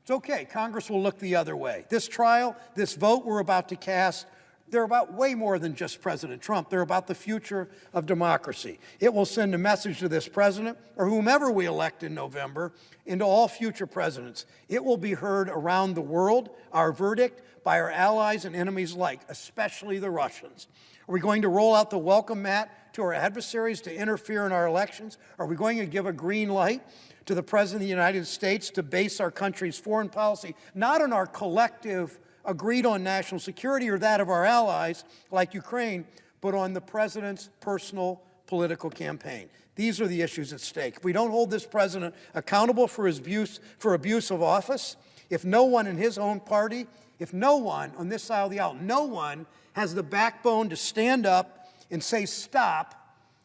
it's okay. Congress will look the other way. This trial, this vote we're about to cast, they're about way more than just President Trump. They're about the future of democracy. It will send a message to this president, or whomever we elect in November, and to all future presidents. It will be heard around the world, our verdict, by our allies and enemies alike, especially the Russians. Are we going to roll out the welcome mat to our adversaries to interfere in our elections? Are we going to give a green light to the President of the United States to base our country's foreign policy not on our collective agreed on national security or that of our allies, like Ukraine, but on the president's personal political campaign. These are the issues at stake. If we don't hold this president accountable for his abuse of office, if no one in his own party, if no one on this side of the aisle, no one has the backbone to stand up and say stop,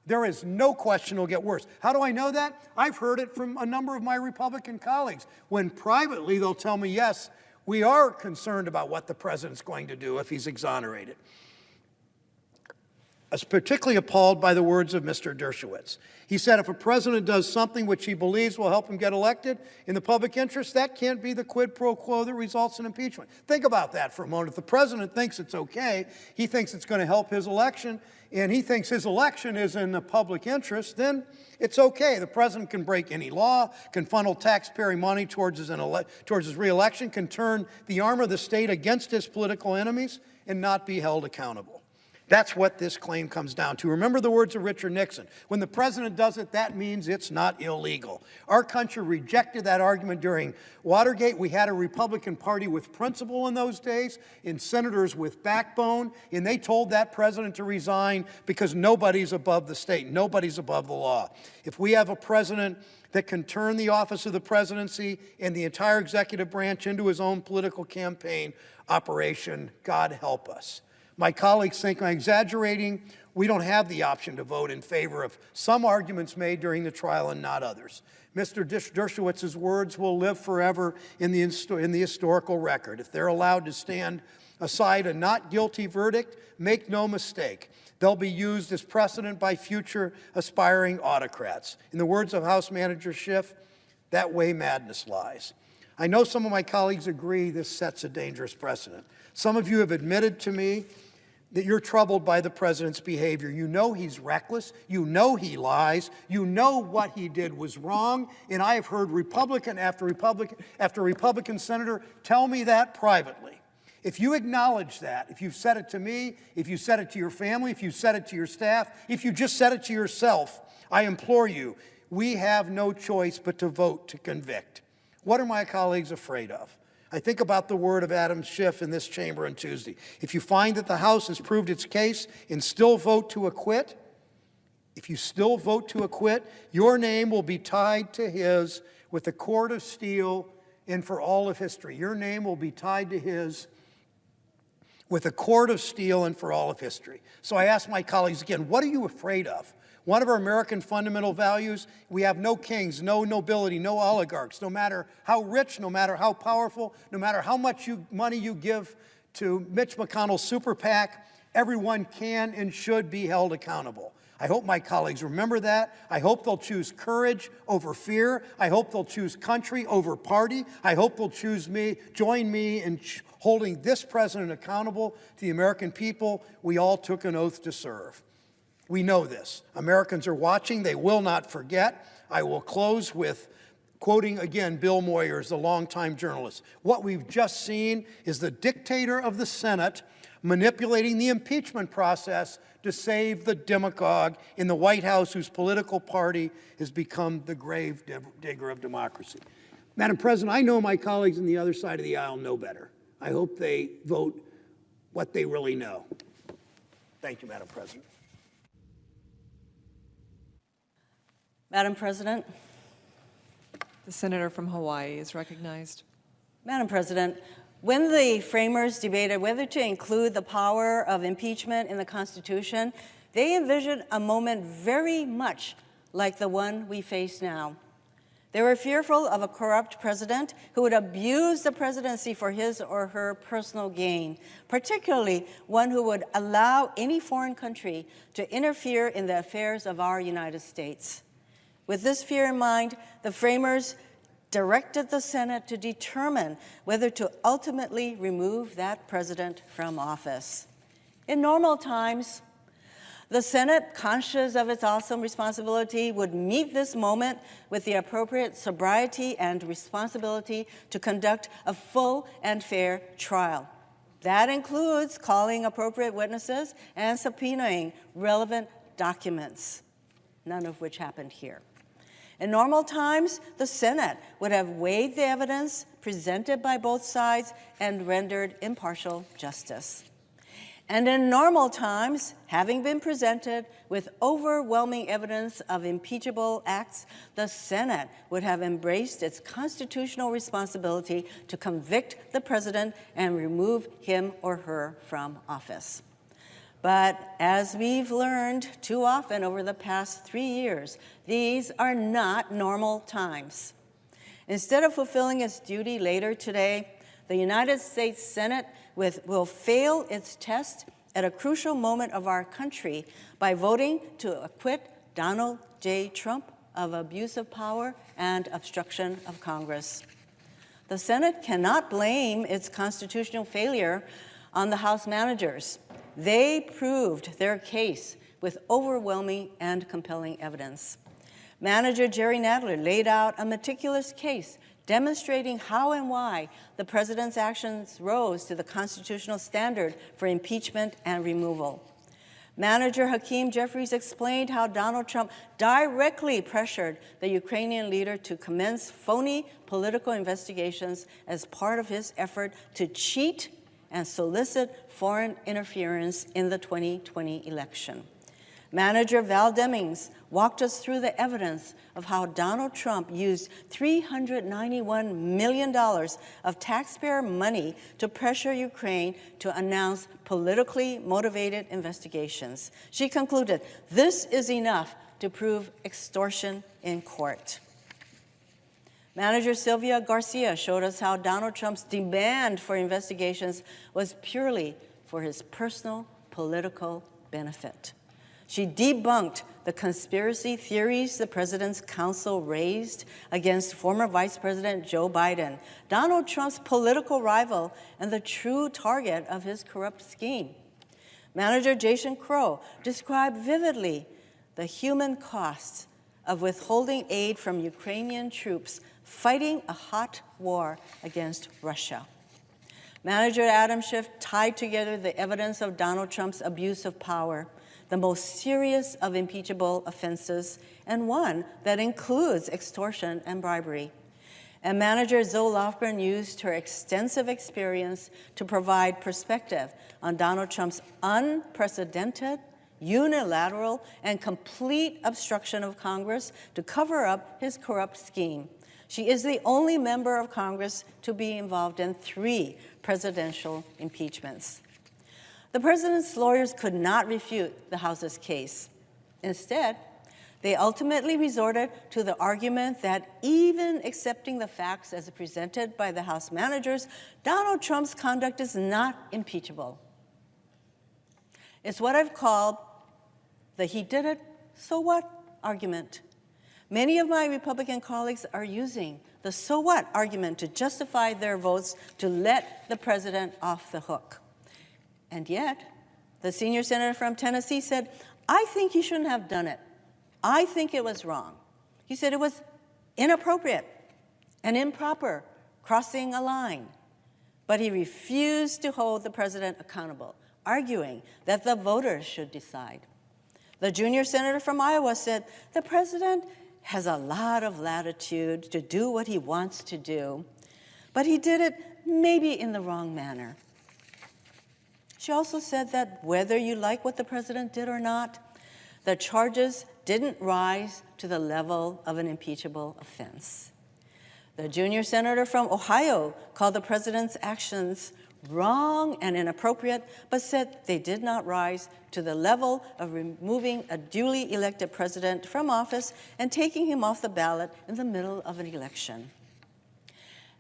there is no question it'll get worse. How do I know that? I've heard it from a number of my Republican colleagues, when privately they'll tell me, yes, we are concerned about what the president's going to do if he's exonerated. I was particularly appalled by the words of Mr. Dershowitz. He said if a president does something which he believes will help him get elected in the public interest, that can't be the quid pro quo that results in impeachment. Think about that for a moment. If the president thinks it's okay, he thinks it's going to help his election, and he thinks his election is in the public interest, then it's okay. The president can break any law, can funnel taxpayer money towards his reelection, can turn the arm of the state against his political enemies, and not be held accountable. That's what this claim comes down to. Remember the words of Richard Nixon. When the president does it, that means it's not illegal. Our country rejected that argument during Watergate. We had a Republican Party with principle in those days, and senators with backbone, and they told that president to resign because nobody's above the state, nobody's above the law. If we have a president that can turn the office of the presidency and the entire executive branch into his own political campaign operation, God help us. My colleagues think I'm exaggerating. We don't have the option to vote in favor of some arguments made during the trial and not others. Mr. Dershowitz's words will live forever in the historical record. If they're allowed to stand aside a not guilty verdict, make no mistake, they'll be used as precedent by future aspiring autocrats. In the words of House Manager Schiff, that way madness lies. I know some of my colleagues agree this sets a dangerous precedent. Some of you have admitted to me that you're troubled by the president's behavior. You know he's reckless. You know he lies. You know what he did was wrong. And I have heard Republican after Republican senator tell me that privately. If you acknowledge that, if you've said it to me, if you said it to your family, if you said it to your staff, if you just said it to yourself, I implore you, we have no choice but to vote to convict. What are my colleagues afraid of? I think about the word of Adam Schiff in this chamber on Tuesday. If you find that the House has proved its case and still vote to acquit, if you still vote to acquit, your name will be tied to his with a cord of steel and for all of history. Your name will be tied to his with a cord of steel and for all of history. So I ask my colleagues again, what are you afraid of? One of our American fundamental values, we have no kings, no nobility, no oligarchs. No matter how rich, no matter how powerful, no matter how much money you give to Mitch McConnell's super PAC, everyone can and should be held accountable. I hope my colleagues remember that. I hope they'll choose courage over fear. I hope they'll choose country over party. I hope they'll join me in holding this president accountable to the American people we all took an oath to serve. We know this. Americans are watching. They will not forget. I will close with quoting again Bill Moyers, the longtime journalist. What we've just seen is the dictator of the Senate manipulating the impeachment process to save the demagogue in the White House whose political party has become the grave digger of democracy. Madam President, I know my colleagues on the other side of the aisle know better. I hope they vote what they really know. Thank you, Madam President. Madam President. The senator from Hawaii is recognized. Madam President, when the framers debated whether to include the power of impeachment in the Constitution, they envisioned a moment very much like the one we face now. They were fearful of a corrupt president who would abuse the presidency for his or her personal gain, particularly one who would allow any foreign country to interfere in the affairs of our United States. With this fear in mind, the framers directed the Senate to determine whether to ultimately remove that president from office. In normal times, the Senate, conscious of its awesome responsibility, would meet this moment with the appropriate sobriety and responsibility to conduct a full and fair trial. That includes calling appropriate witnesses and subpoenaing relevant documents, none of which happened here. In normal times, the Senate would have weighed the evidence presented by both sides and rendered impartial justice. And in normal times, having been presented with overwhelming evidence of impeachable acts, the Senate would have embraced its constitutional responsibility to convict the president and remove him or her from office. But as we've learned too often over the past 3 years, these are not normal times. Instead of fulfilling its duty later today, the United States Senate will fail its test at a crucial moment of our country by voting to acquit Donald J. Trump of abuse of power and obstruction of Congress. The Senate cannot blame its constitutional failure on the House managers. They proved their case with overwhelming and compelling evidence. Manager Jerry Nadler laid out a meticulous case demonstrating how and why the president's actions rose to the constitutional standard for impeachment and removal. Manager Hakeem Jeffries explained how Donald Trump directly pressured the Ukrainian leader to commence phony political investigations as part of his effort to cheat and solicit foreign interference in the 2020 election. Manager Val Demings walked us through the evidence of how Donald Trump used $391 million of taxpayer money to pressure Ukraine to announce politically motivated investigations. She concluded, this is enough to prove extortion in court. Manager Sylvia Garcia showed us how Donald Trump's demand for investigations was purely for his personal political benefit. She debunked the conspiracy theories the president's counsel raised against former Vice President Joe Biden, Donald Trump's political rival and the true target of his corrupt scheme. Manager Jason Crow described vividly the human costs of withholding aid from Ukrainian troops fighting a hot war against Russia. Manager Adam Schiff tied together the evidence of Donald Trump's abuse of power, the most serious of impeachable offenses, and one that includes extortion and bribery. And Manager Zoe Lofgren used her extensive experience to provide perspective on Donald Trump's unprecedented, unilateral, and complete obstruction of Congress to cover up his corrupt scheme. She is the only member of Congress to be involved in 3 presidential impeachments. The president's lawyers could not refute the House's case. Instead, they ultimately resorted to the argument that even accepting the facts as presented by the House managers, Donald Trump's conduct is not impeachable. It's what I've called the he did it, so what argument. Many of my Republican colleagues are using the so what argument to justify their votes to let the president off the hook. And yet, the senior senator from Tennessee said, I think he shouldn't have done it. I think it was wrong. He said it was inappropriate and improper, crossing a line. But he refused to hold the president accountable, arguing that the voters should decide. The junior senator from Iowa said, the president has a lot of latitude to do what he wants to do, but he did it maybe in the wrong manner. She also said that whether you like what the president did or not, the charges didn't rise to the level of an impeachable offense. The junior senator from Ohio called the president's actions wrong and inappropriate, but said they did not rise to the level of removing a duly elected president from office and taking him off the ballot in the middle of an election.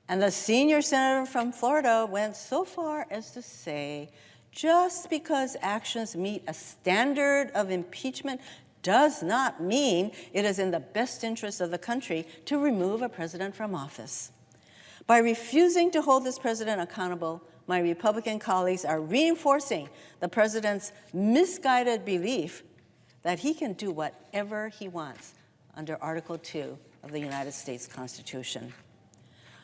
And the senior senator from Florida went so far as to say, just because actions meet a standard of impeachment does not mean it is in the best interest of the country to remove a president from office. By refusing to hold this president accountable, my Republican colleagues are reinforcing the president's misguided belief that he can do whatever he wants under Article 2 of the United States Constitution.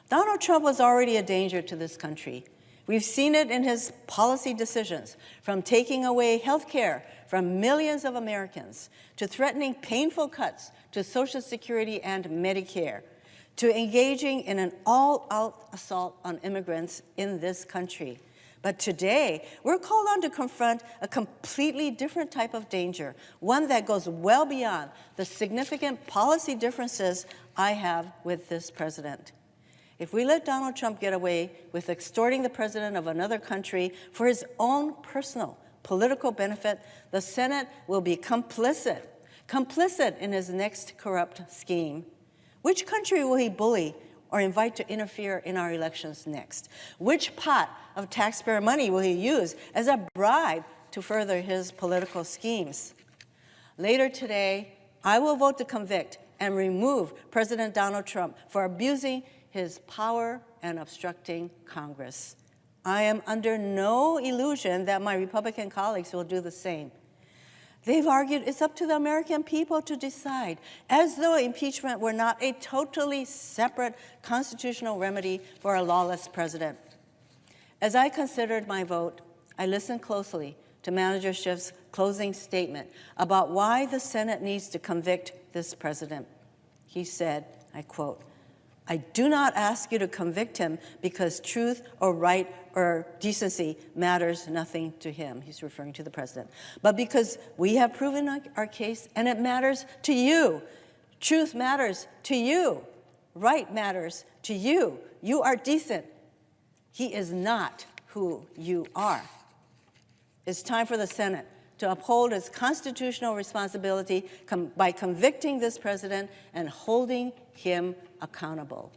Donald Trump was already a danger to this country. We've seen it in his policy decisions, from taking away health care from millions of Americans, to threatening painful cuts to Social Security and Medicare, to engaging in an all-out assault on immigrants in this country. But today, we're called on to confront a completely different type of danger, one that goes well beyond the significant policy differences I have with this president. If we let Donald Trump get away with extorting the president of another country for his own personal political benefit, the Senate will be complicit in his next corrupt scheme. Which country will he bully or invite to interfere in our elections next? Which pot of taxpayer money will he use as a bribe to further his political schemes? Later today, I will vote to convict and remove President Donald Trump for abusing his power and obstructing Congress. I am under no illusion that my Republican colleagues will do the same. They've argued it's up to the American people to decide, as though impeachment were not a totally separate constitutional remedy for a lawless president. As I considered my vote, I listened closely to Manager Schiff's closing statement about why the Senate needs to convict this president. He said, I quote, "I do not ask you to convict him because truth or right or decency matters nothing to him." He's referring to the president. "But because we have proven our case and it matters to you. Truth matters to you. Right matters to you. You are decent. He is not who you are." It's time for the Senate to uphold its constitutional responsibility by convicting this president and holding him accountable.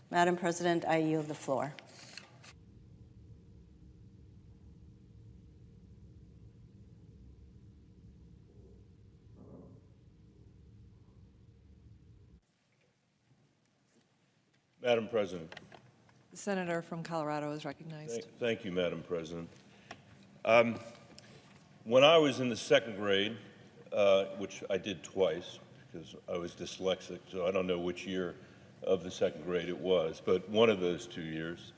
Madam President, I yield the floor. Madam President. The senator from Colorado is recognized. Thank you, Madam President. When I was in the second grade, which I did twice because I was dyslexic, so I don't know which year of the second grade it was, but one of those 2 years,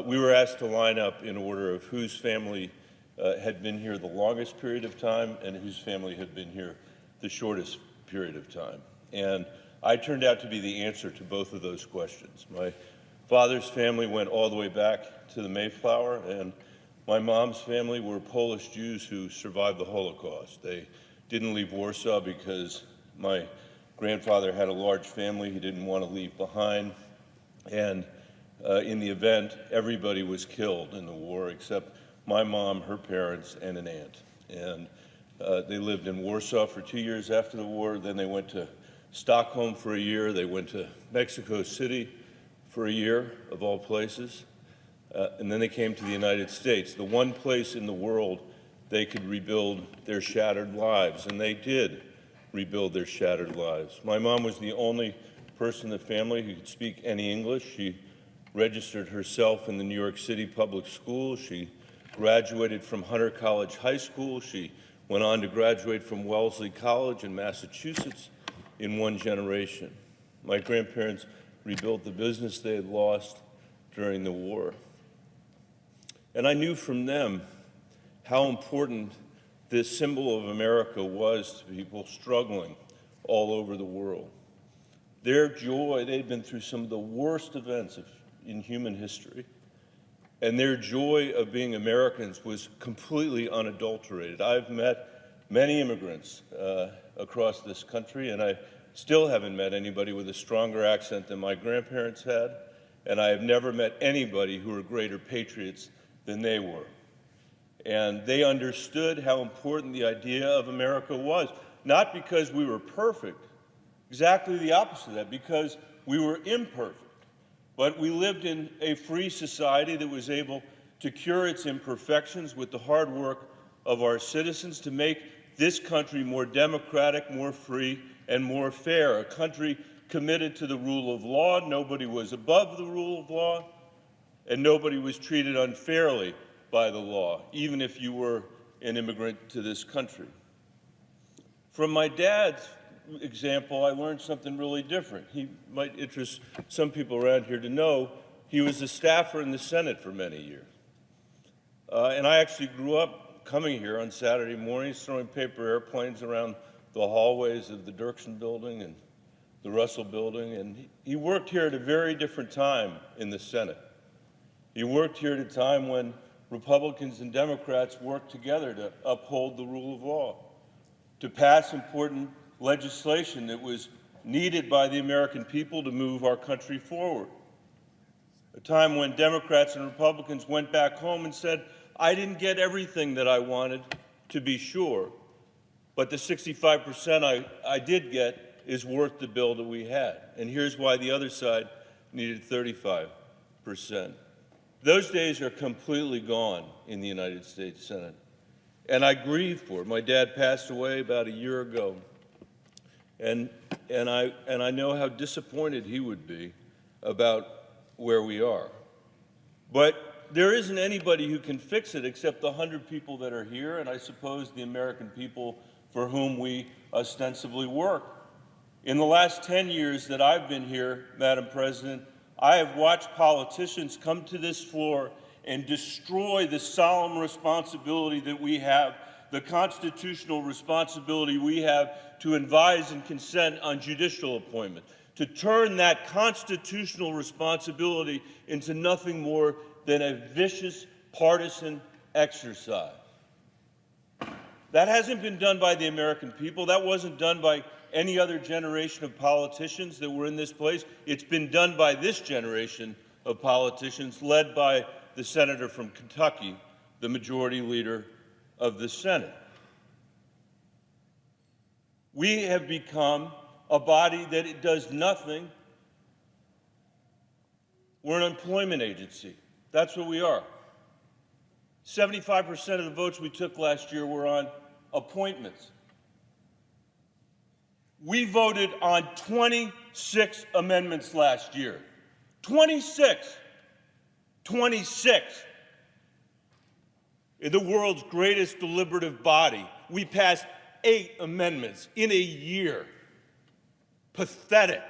we were asked to line up in order of whose family had been here the longest period of time and whose family had been here the shortest period of time. And I turned out to be the answer to both of those questions. My father's family went all the way back to the Mayflower, and my mom's family were Polish Jews who survived the Holocaust. They didn't leave Warsaw because my grandfather had a large family he didn't want to leave behind. And in the event, everybody was killed in the war except my mom, her parents, and an aunt. And they lived in Warsaw for 2 years after the war. Then they went to Stockholm for a year. They went to Mexico City for a year, of all places. And then they came to the United States, the one place in the world they could rebuild their shattered lives. And they did rebuild their shattered lives. My mom was the only person in the family who could speak any English. She registered herself in the New York City public schools. She graduated from Hunter College High School. She went on to graduate from Wellesley College in Massachusetts in one generation. My grandparents rebuilt the business they had lost during the war. And I knew from them how important this symbol of America was to people struggling all over the world. Their joy, they'd been through some of the worst events in human history, and their joy of being Americans was completely unadulterated. I've met many immigrants across this country, and I still haven't met anybody with a stronger accent than my grandparents had, and I have never met anybody who were greater patriots than they were. And they understood how important the idea of America was, not because we were perfect, exactly the opposite of that, because we were imperfect. But we lived in a free society that was able to cure its imperfections with the hard work of our citizens to make this country more democratic, more free, and more fair, a country committed to the rule of law. Nobody was above the rule of law, and nobody was treated unfairly by the law, even if you were an immigrant to this country. From my dad's example, I learned something really different. He might interest some people around here to know he was a staffer in the Senate for many years. And I actually grew up coming here on Saturday mornings, throwing paper airplanes around the hallways of the Dirksen building and the Russell building. And he worked here at a very different time in the Senate. He worked here at a time when Republicans and Democrats worked together to uphold the rule of law, to pass important legislation that was needed by the American people to move our country forward. A time when Democrats and Republicans went back home and said, I didn't get everything that I wanted, to be sure, but the 65% I did get is worth the bill that we had. And here's why the other side needed 35%. Those days are completely gone in the United States Senate. And I grieve for it. My dad passed away about a year ago. And I know how disappointed he would be about where we are. But there isn't anybody who can fix it except the 100 people that are here, and I suppose the American people for whom we ostensibly work. In the last 10 years that I've been here, Madam President, I have watched politicians come to this floor and destroy the solemn responsibility that we have, the constitutional responsibility we have to advise and consent on judicial appointments, to turn that constitutional responsibility into nothing more than a vicious partisan exercise. That hasn't been done by the American people. That wasn't done by any other generation of politicians that were in this place. It's been done by this generation of politicians, led by the senator from Kentucky, the majority leader of the Senate. We have become a body that it does nothing. We're an employment agency. That's what we are. 75% of the votes we took last year were on appointments. We voted on 26 amendments last year. 26. 26. In the world's greatest deliberative body, we passed 8 amendments in a year. Pathetic.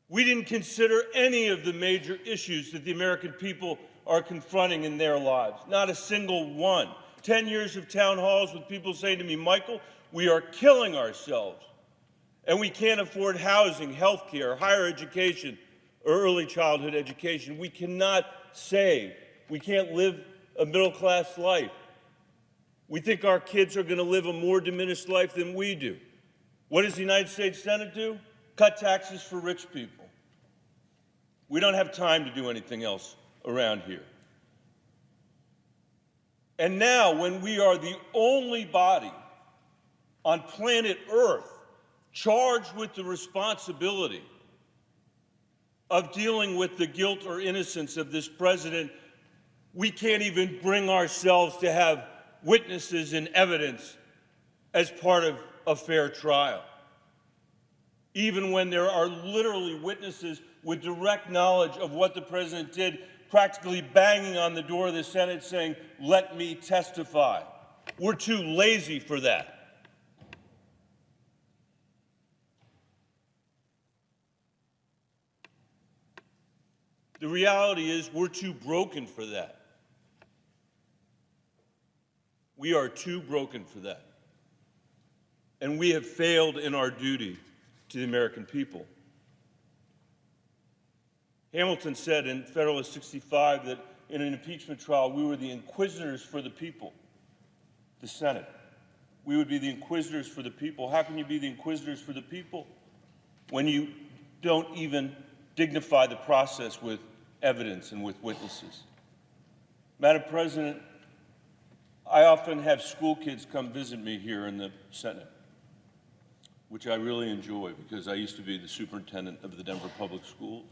We didn't consider any of the major issues that the American people are confronting in their lives. Not a single one. 10 years of town halls with people saying to me, Michael, we are killing ourselves, and we can't afford housing, health care, higher education, or early childhood education. We cannot save. We can't live a middle-class life. We think our kids are going to live a more diminished life than we do. What does the United States Senate do? Cut taxes for rich people. We don't have time to do anything else around here. And now, when we are the only body on planet Earth charged with the responsibility of dealing with the guilt or innocence of this president, we can't even bring ourselves to have witnesses and evidence as part of a fair trial. Even when there are literally witnesses with direct knowledge of what the president did, practically banging on the door of the Senate saying, let me testify. We're too lazy for that. The reality is we're too broken for that. We are too broken for that. And we have failed in our duty to the American people. Hamilton said in Federalist 65 that in an impeachment trial, we were the inquisitors for the people, the Senate. We would be the inquisitors for the people. How can you be the inquisitors for the people when you don't even dignify the process with evidence and with witnesses? Madam President, I often have school kids come visit me here in the Senate, which I really enjoy because I used to be the superintendent of the Denver Public Schools.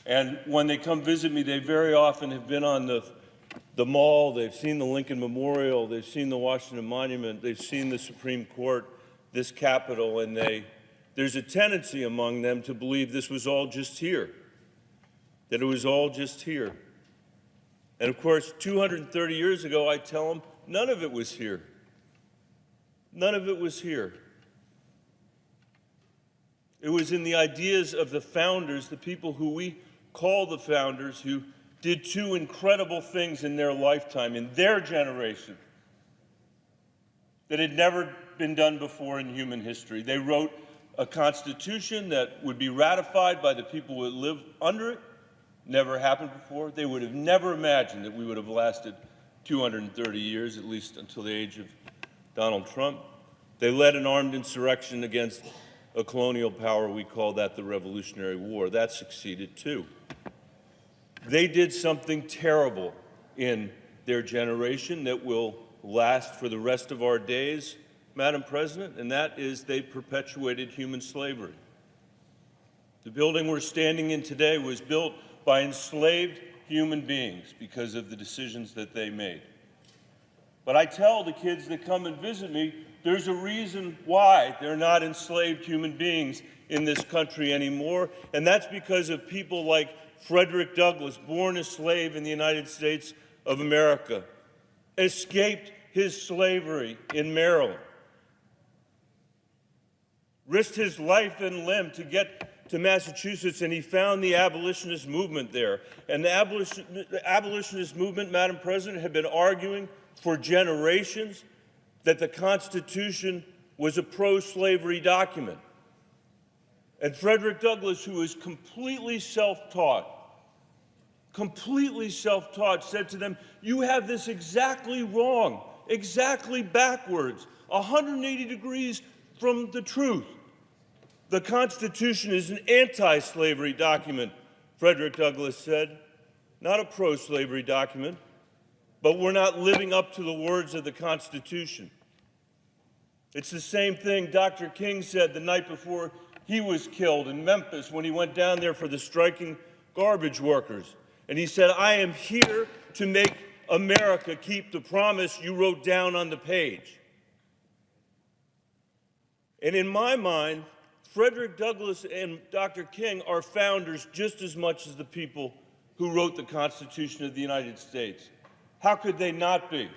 And when they come visit me, they very often have been on the mall, they've seen the Lincoln Memorial, they've seen the Washington Monument, they've seen the Supreme Court, this Capitol, and there's a tendency among them to believe this was all just here, that it was all just here. And of course, 230 years ago, I tell them, none of it was here. None of it was here. It was in the ideas of the founders, the people who we call the founders, who did 2 incredible things in their lifetime, in their generation, that had never been done before in human history. They wrote a constitution that would be ratified by the people who would live under it, never happened before. They would have never imagined that we would have lasted 230 years, at least until the age of Donald Trump. They led an armed insurrection against a colonial power. We call that the Revolutionary War. That succeeded too. They did something terrible in their generation that will last for the rest of our days, Madam President, and that is they perpetuated human slavery. The building we're standing in today was built by enslaved human beings because of the decisions that they made. But I tell the kids that come and visit me, there's a reason why they're not enslaved human beings in this country anymore, and that's because of people like Frederick Douglass, born a slave in the United States of America, escaped his slavery in Maryland, risked his life and limb to get to Massachusetts, and he found the abolitionist movement there. And the abolitionist movement, Madam President, had been arguing for generations that the Constitution was a pro-slavery document. And Frederick Douglass, who was completely self-taught, said to them, "You have this exactly wrong, exactly backwards, 180 degrees from the truth. The Constitution is an anti-slavery document," Frederick Douglass said, "not a pro-slavery document, but we're not living up to the words of the Constitution." It's the same thing Dr. King said the night before he was killed in Memphis when he went down there for the striking garbage workers. And he said, "I am here to make America keep the promise you wrote down on the page." And in my mind, Frederick Douglass and Dr. King are founders just as much as the people who wrote the Constitution of the United States. How could they not be?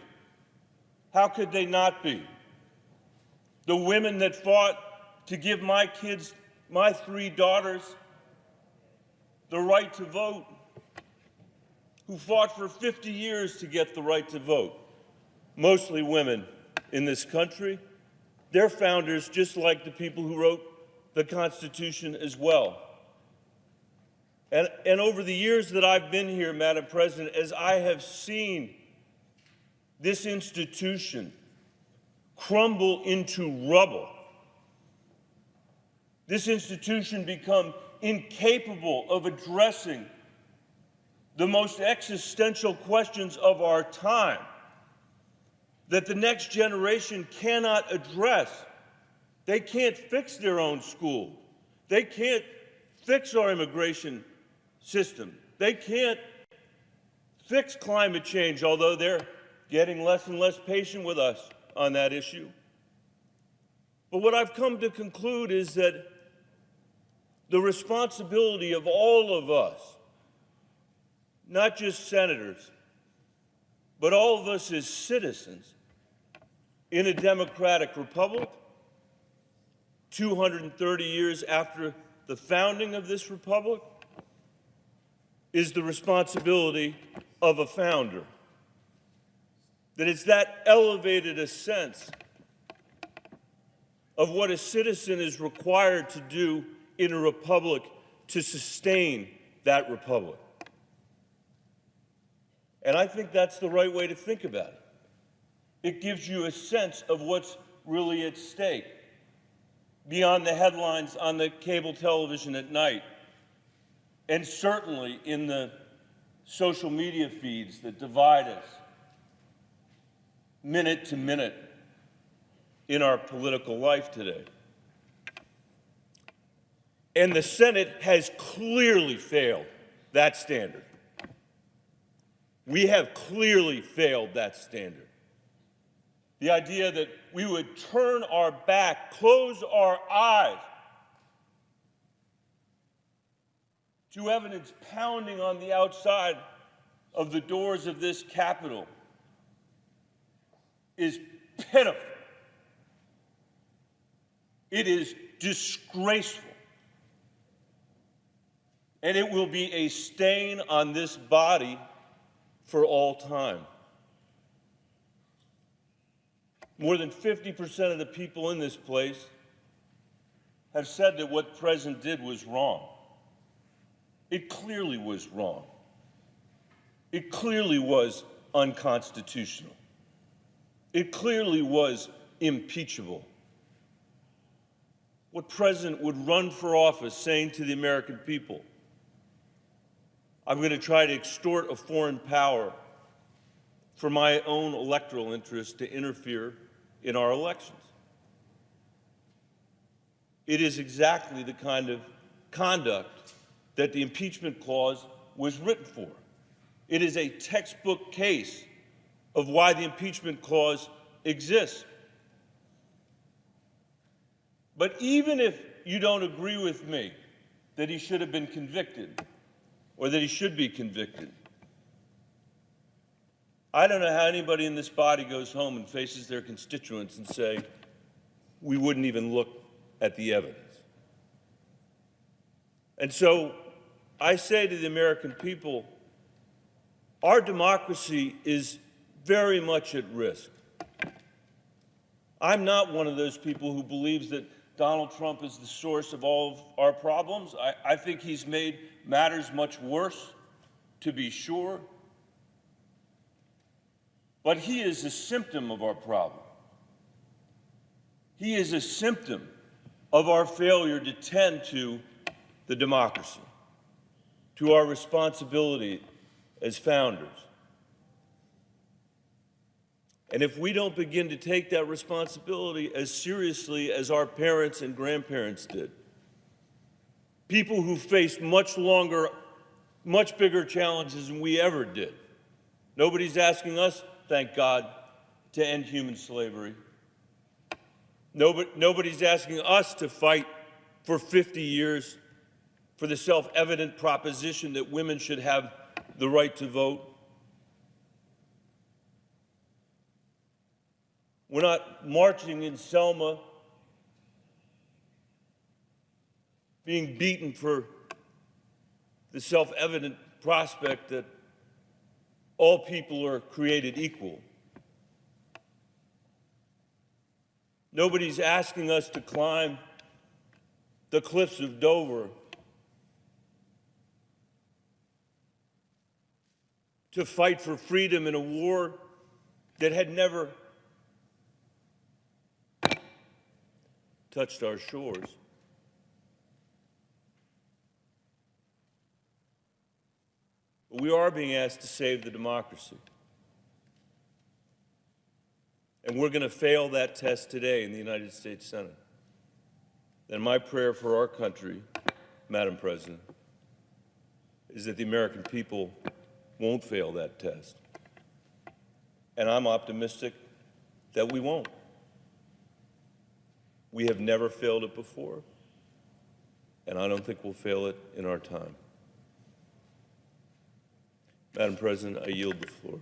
How could they not be? The women that fought to give my kids, my 3 daughters, the right to vote, who fought for 50 years to get the right to vote, mostly women in this country, they're founders just like the people who wrote the Constitution as well. And over the years that I've been here, Madam President, as I have seen this institution crumble into rubble, this institution become incapable of addressing the most existential questions of our time that the next generation cannot address. They can't fix their own school. They can't fix our immigration system. They can't fix climate change, although they're getting less and less patient with us on that issue. But what I've come to conclude is that the responsibility of all of us, not just senators, but all of us as citizens in a democratic republic, 230 years after the founding of this republic, is the responsibility of a founder. That it's that elevated a sense of what a citizen is required to do in a republic to sustain that republic. And I think that's the right way to think about it. It gives you a sense of what's really at stake beyond the headlines on the cable television at night, and certainly in the social media feeds that divide us minute to minute in our political life today. And the Senate has clearly failed that standard. We have clearly failed that standard. The idea that we would turn our back, close our eyes to evidence pounding on the outside of the doors of this Capitol is pitiful. It is disgraceful. And it will be a stain on this body for all time. More than 50% of the people in this place have said that what the president did was wrong. It clearly was wrong. It clearly was unconstitutional. It clearly was impeachable. What president would run for office saying to the American people, I'm going to try to extort a foreign power for my own electoral interest to interfere in our elections? It is exactly the kind of conduct that the impeachment clause was written for. It is a textbook case of why the impeachment clause exists. But even if you don't agree with me that he should have been convicted or that he should be convicted, I don't know how anybody in this body goes home and faces their constituents and say, we wouldn't even look at the evidence. And so I say to the American people, our democracy is very much at risk. I'm not one of those people who believes that Donald Trump is the source of all of our problems. I think he's made matters much worse, to be sure. But he is a symptom of our problem. He is a symptom of our failure to tend to the democracy, to our responsibility as founders. And if we don't begin to take that responsibility as seriously as our parents and grandparents did, people who faced much longer, much bigger challenges than we ever did. Nobody's asking us, thank God, to end human slavery. Nobody's asking us to fight for 50 years for the self-evident proposition that women should have the right to vote. We're not marching in Selma, being beaten for the self-evident prospect that all people are created equal. Nobody's asking us to climb the cliffs of Dover to fight for freedom in a war that had never touched our shores. But we are being asked to save the democracy. And we're going to fail that test today in the United States Senate. And my prayer for our country, Madam President, is that the American people won't fail that test. And I'm optimistic that we won't. We have never failed it before, and I don't think we'll fail it in our time. Madam President, I yield the floor.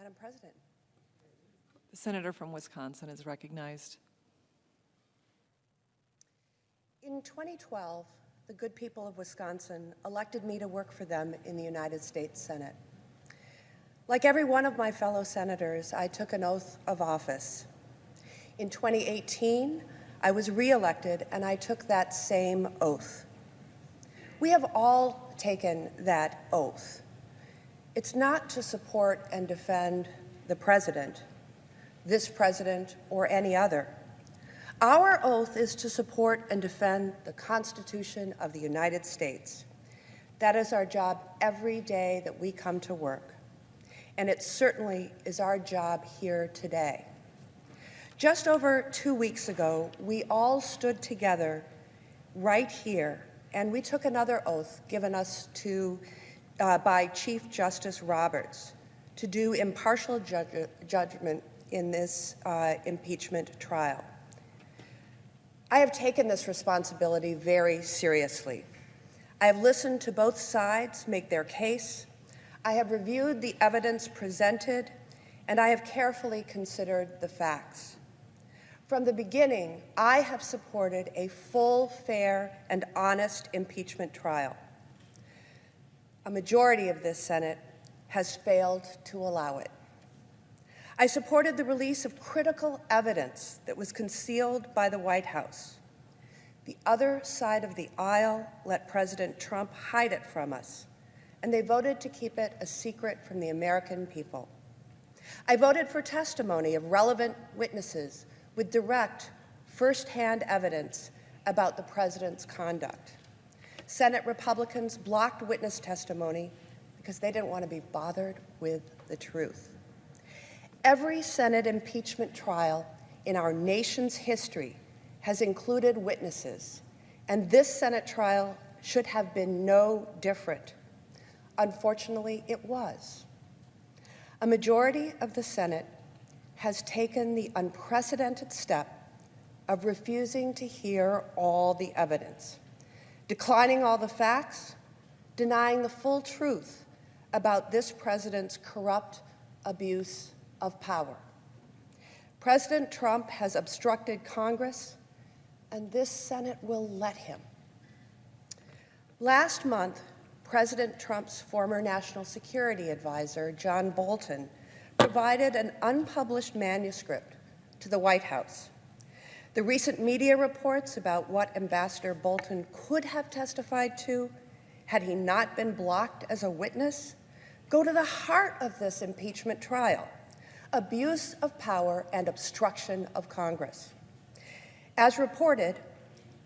Madam President. The senator from Wisconsin is recognized. In 2012, the good people of Wisconsin elected me to work for them in the United States Senate. Like every one of my fellow senators, I took an oath of office. In 2018, I was reelected, and I took that same oath. We have all taken that oath. It's not to support and defend the president, this president, or any other. Our oath is to support and defend the Constitution of the United States. That is our job every day that we come to work. And it certainly is our job here today. Just over 2 weeks ago, we all stood together right here, and we took another oath given us by Chief Justice Roberts to do impartial judgment in this impeachment trial. I have taken this responsibility very seriously. I have listened to both sides make their case. I have reviewed the evidence presented, and I have carefully considered the facts. From the beginning, I have supported a full, fair, and honest impeachment trial. A majority of this Senate has failed to allow it. I supported the release of critical evidence that was concealed by the White House. The other side of the aisle let President Trump hide it from us, and they voted to keep it a secret from the American people. I voted for testimony of relevant witnesses with direct, firsthand evidence about the president's conduct. Senate Republicans blocked witness testimony because they didn't want to be bothered with the truth. Every Senate impeachment trial in our nation's history has included witnesses, and this Senate trial should have been no different. Unfortunately, it was. A majority of the Senate has taken the unprecedented step of refusing to hear all the evidence, declining all the facts, denying the full truth about this president's corrupt abuse of power. President Trump has obstructed Congress, and this Senate will let him. Last month, President Trump's former national security advisor, John Bolton, provided an unpublished manuscript to the White House. The recent media reports about what Ambassador Bolton could have testified to had he not been blocked as a witness go to the heart of this impeachment trial: abuse of power and obstruction of Congress. As reported,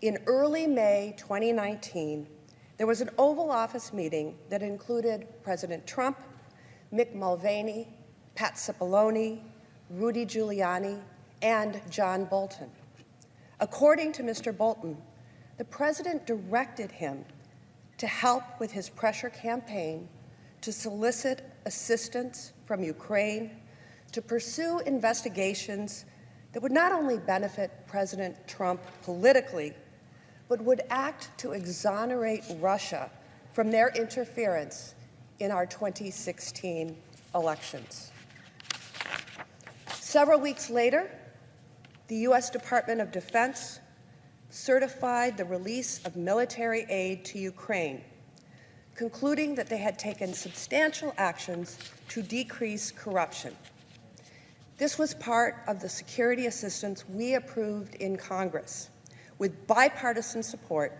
in early May 2019, there was an Oval Office meeting that included President Trump, Mick Mulvaney, Pat Cipollone, Rudy Giuliani, and John Bolton. According to Mr. Bolton, the president directed him to help with his pressure campaign to solicit assistance from Ukraine to pursue investigations that would not only benefit President Trump politically, but would act to exonerate Russia from their interference in our 2016 elections. Several weeks later, the U.S. Department of Defense certified the release of military aid to Ukraine, concluding that they had taken substantial actions to decrease corruption. This was part of the security assistance we approved in Congress, with bipartisan support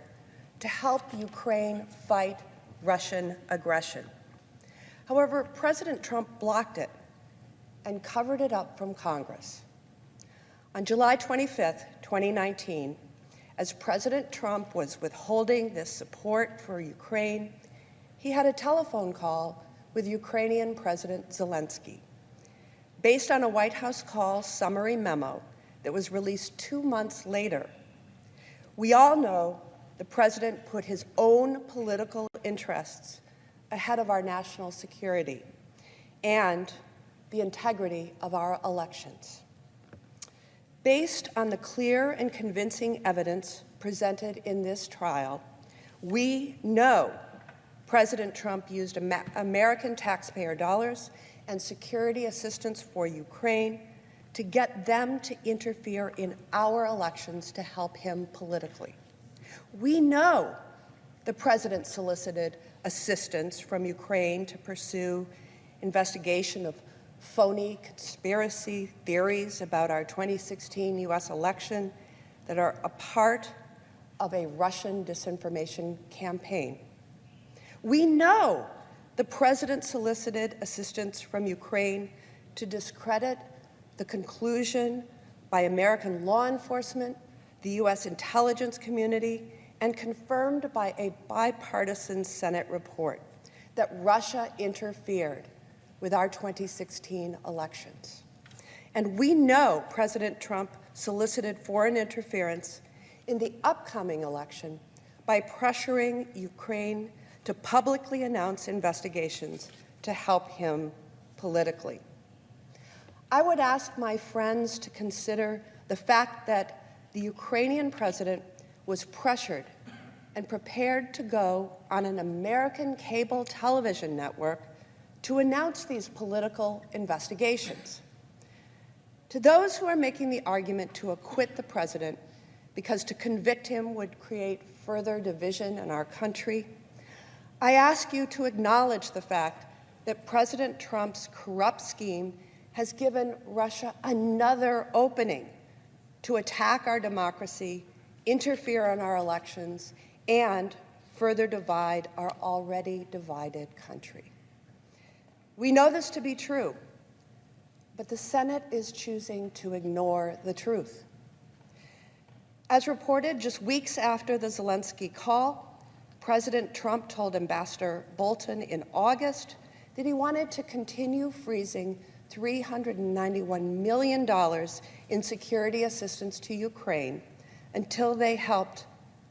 to help Ukraine fight Russian aggression. However, President Trump blocked it and covered it up from Congress. On July 25th, 2019, as President Trump was withholding this support for Ukraine, he had a telephone call with Ukrainian President Zelensky. Based on a White House call summary memo that was released 2 months later, we all know the president put his own political interests ahead of our national security and the integrity of our elections. Based on the clear and convincing evidence presented in this trial, we know President Trump used American taxpayer dollars and security assistance for Ukraine to get them to interfere in our elections to help him politically. We know the president solicited assistance from Ukraine to pursue investigation of phony conspiracy theories about our 2016 U.S. election that are a part of a Russian disinformation campaign. We know the president solicited assistance from Ukraine to discredit the conclusion by American law enforcement, the U.S. intelligence community, and confirmed by a bipartisan Senate report that Russia interfered with our 2016 elections. And we know President Trump solicited foreign interference in the upcoming election by pressuring Ukraine to publicly announce investigations to help him politically. I would ask my friends to consider the fact that the Ukrainian president was pressured and prepared to go on an American cable television network to announce these political investigations. To those who are making the argument to acquit the president because to convict him would create further division in our country, I ask you to acknowledge the fact that President Trump's corrupt scheme has given Russia another opening to attack our democracy, interfere in our elections, and further divide our already divided country. We know this to be true, but the Senate is choosing to ignore the truth. As reported, just weeks after the Zelensky call, President Trump told Ambassador Bolton in August that he wanted to continue freezing $391 million in security assistance to Ukraine until they helped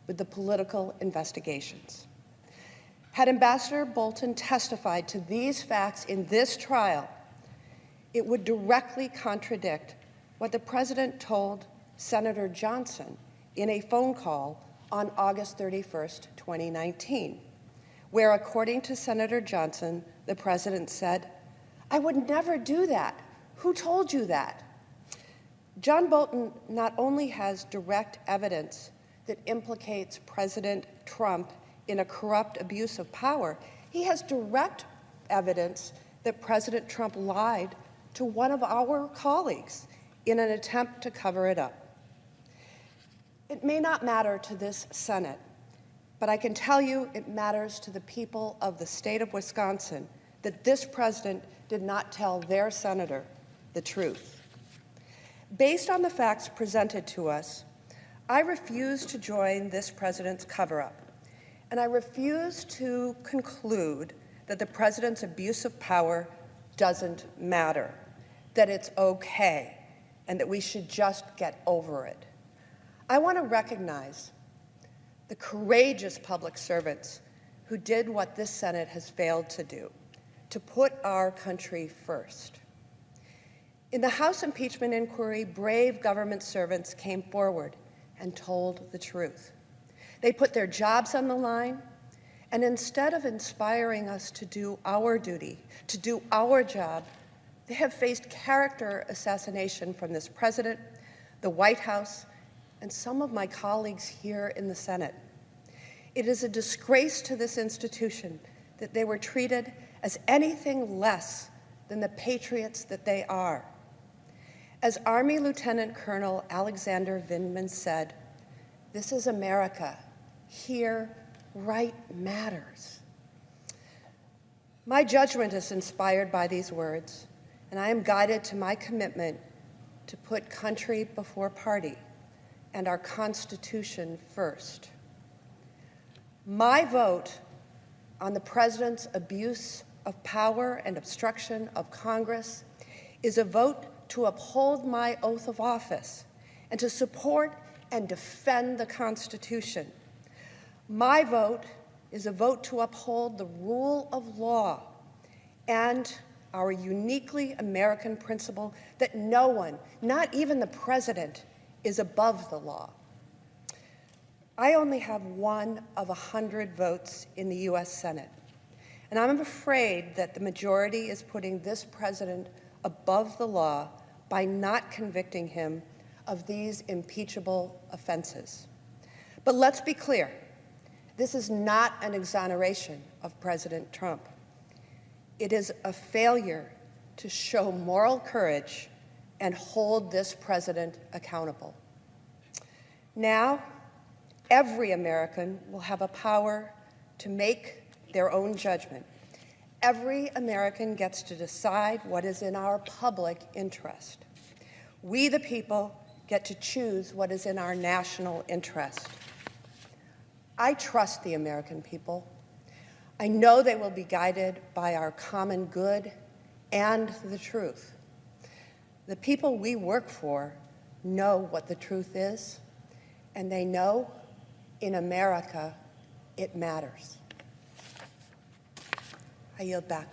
with the political investigations. Had Ambassador Bolton testified to these facts in this trial, it would directly contradict what the president told Senator Johnson in a phone call on August 31st, 2019, where, according to Senator Johnson, the president said, "I would never do that. Who told you that?" John Bolton not only has direct evidence that implicates President Trump in a corrupt abuse of power, he has direct evidence that President Trump lied to one of our colleagues in an attempt to cover it up. It may not matter to this Senate, but I can tell you it matters to the people of the state of Wisconsin that this president did not tell their senator the truth. Based on the facts presented to us, I refuse to join this president's cover-up, and I refuse to conclude that the president's abuse of power doesn't matter, that it's okay, and that we should just get over it. I want to recognize the courageous public servants who did what this Senate has failed to do, to put our country first. In the House impeachment inquiry, brave government servants came forward and told the truth. They put their jobs on the line, and instead of inspiring us to do our duty, to do our job, they have faced character assassination from this president, the White House, and some of my colleagues here in the Senate. It is a disgrace to this institution that they were treated as anything less than the patriots that they are. As Army Lieutenant Colonel Alexander Vindman said, "This is America. Here, right matters." My judgment is inspired by these words, and I am guided to my commitment to put country before party and our Constitution first. My vote on the president's abuse of power and obstruction of Congress is a vote to uphold my oath of office and to support and defend the Constitution. My vote is a vote to uphold the rule of law and our uniquely American principle that no one, not even the president, is above the law. I only have one of 100 votes in the U.S. Senate, And I'm afraid that the majority is putting this president above the law by not convicting him of these impeachable offenses. But let's be clear, this is not an exoneration of President Trump. It is a failure to show moral courage and hold this president accountable. Now, every American will have a power to make their own judgment. Every American gets to decide what is in our public interest. We, the people, get to choose what is in our national interest. I trust the American people. I know they will be guided by our common good and the truth. The people we work for know what the truth is, and they know in America it matters. I yield back.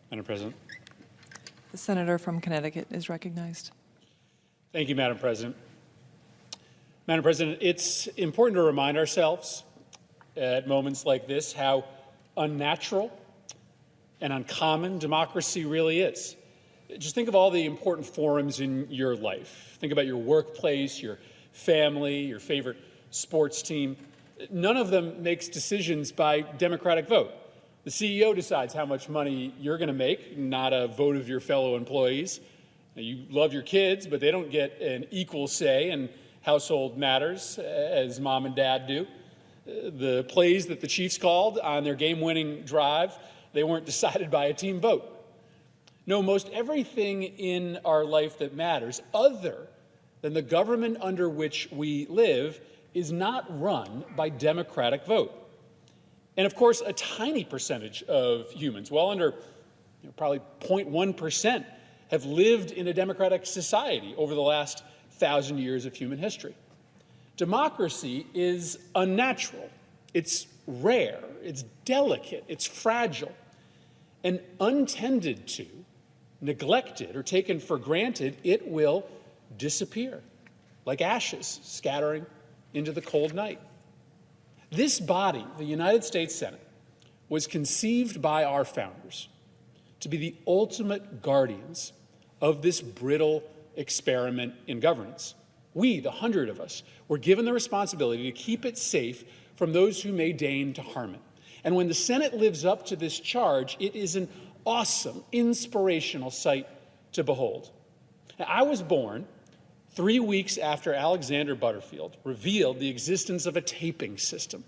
Madam President. The senator from Connecticut is recognized. Thank you, Madam President. Madam President, it's important to remind ourselves at moments like this how unnatural and uncommon democracy really is. Just think of all the important forums in your life. Think about your workplace, your family, your favorite sports team. None of them makes decisions by democratic vote. The CEO decides how much money you're going to make, not a vote of your fellow employees. You love your kids, but they don't get an equal say in household matters as mom and dad do. The plays that the Chiefs called on their game-winning drive, they weren't decided by a team vote. No, most everything in our life that matters, other than the government under which we live, is not run by democratic vote. And of course, a tiny percentage of humans, well under probably 0.1%, have lived in a democratic society over the last 1,000 years of human history. Democracy is unnatural, it's rare, it's delicate, it's fragile, and untended to, neglected, or taken for granted, it will disappear like ashes scattering into the cold night. This body, the United States Senate, was conceived by our founders to be the ultimate guardians of this brittle experiment in governance. We, the 100 of us, were given the responsibility to keep it safe from those who may deign to harm it. And when the Senate lives up to this charge, it is an awesome, inspirational sight to behold. Now, I was born 3 weeks after Alexander Butterfield revealed the existence of a taping system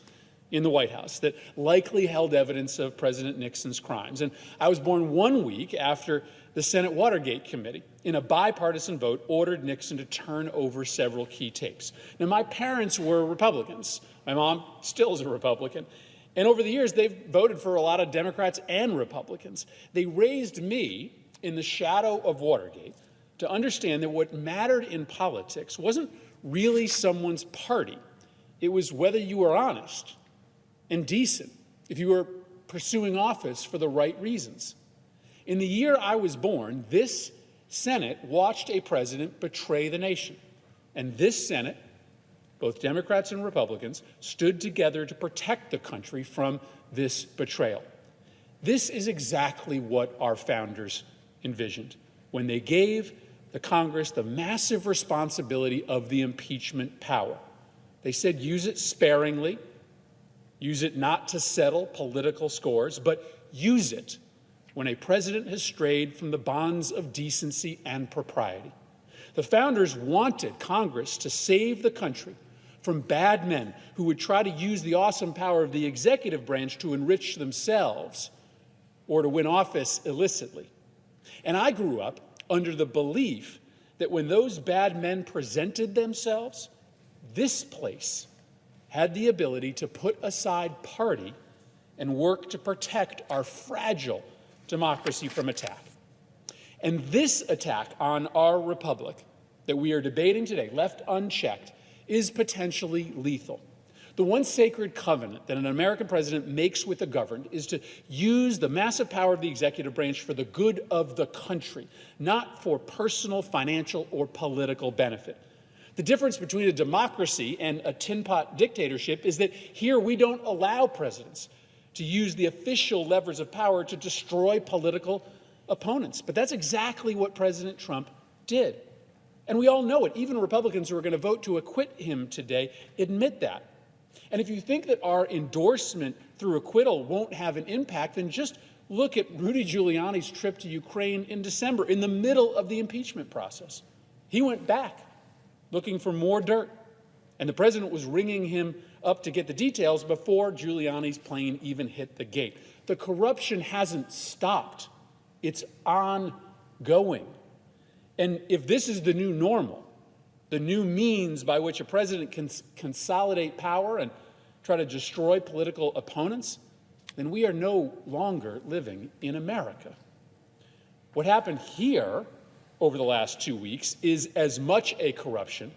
in the White House that likely held evidence of President Nixon's crimes. And I was born 1 week after the Senate Watergate Committee, in a bipartisan vote, ordered Nixon to turn over several key tapes. Now, my parents were Republicans. My mom still is a Republican. And over the years, they've voted for a lot of Democrats and Republicans. They raised me in the shadow of Watergate to understand that what mattered in politics wasn't really someone's party. It was whether you were honest and decent, if you were pursuing office for the right reasons. In the year I was born, this Senate watched a president betray the nation. And this Senate, both Democrats and Republicans, stood together to protect the country from this betrayal. This is exactly what our founders envisioned when they gave the Congress the massive responsibility of the impeachment power. They said use it sparingly, use it not to settle political scores, but use it when a president has strayed from the bonds of decency and propriety. The founders wanted Congress to save the country from bad men who would try to use the awesome power of the executive branch to enrich themselves or to win office illicitly. And I grew up under the belief that when those bad men presented themselves, this place had the ability to put aside party and work to protect our fragile democracy from attack. And this attack on our republic that we are debating today, left unchecked, is potentially lethal. The one sacred covenant that an American president makes with the governed is to use the massive power of the executive branch for the good of the country, not for personal, financial, or political benefit. The difference between a democracy and a tin pot dictatorship is that here we don't allow presidents to use the official levers of power to destroy political opponents. But that's exactly what President Trump did. And we all know it. Even Republicans who are going to vote to acquit him today admit that. And if you think that our endorsement through acquittal won't have an impact, then just look at Rudy Giuliani's trip to Ukraine in December, in the middle of the impeachment process. He went back looking for more dirt. And the president was ringing him up to get the details before Giuliani's plane even hit the gate. The corruption hasn't stopped. It's ongoing. And if this is the new normal, the new means by which a president can consolidate power and try to destroy political opponents, then we are no longer living in America. What happened here over the last 2 weeks is as much a corruption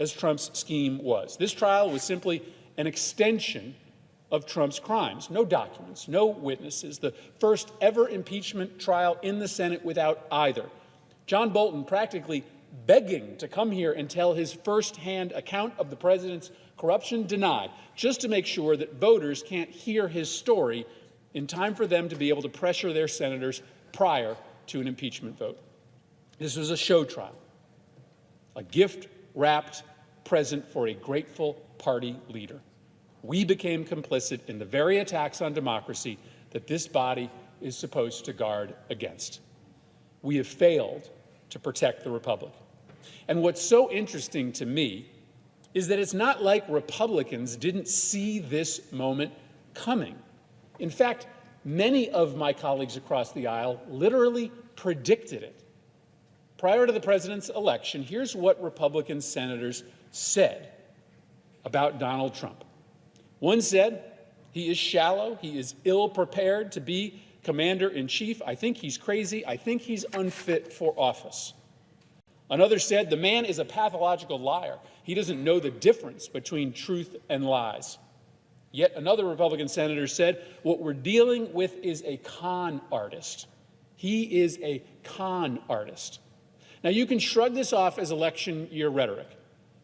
as Trump's scheme was. This trial was simply an extension of Trump's crimes. No documents, no witnesses, the first ever impeachment trial in the Senate without either. John Bolton practically begging to come here and tell his firsthand account of the president's corruption, denied, just to make sure that voters can't hear his story in time for them to be able to pressure their senators prior to an impeachment vote. This was a show trial, a gift-wrapped present for a grateful party leader. We became complicit in the very attacks on democracy that this body is supposed to guard against. We have failed to protect the republic. And what's so interesting to me is that it's not like Republicans didn't see this moment coming. In fact, many of my colleagues across the aisle literally predicted it. Prior to the president's election, here's what Republican senators said about Donald Trump. One said, he is shallow, he is ill-prepared to be commander-in-chief. I think he's crazy. I think he's unfit for office. Another said, the man is a pathological liar. He doesn't know the difference between truth and lies. Yet another Republican senator said, what we're dealing with is a con artist. He is a con artist. Now, you can shrug this off as election year rhetoric,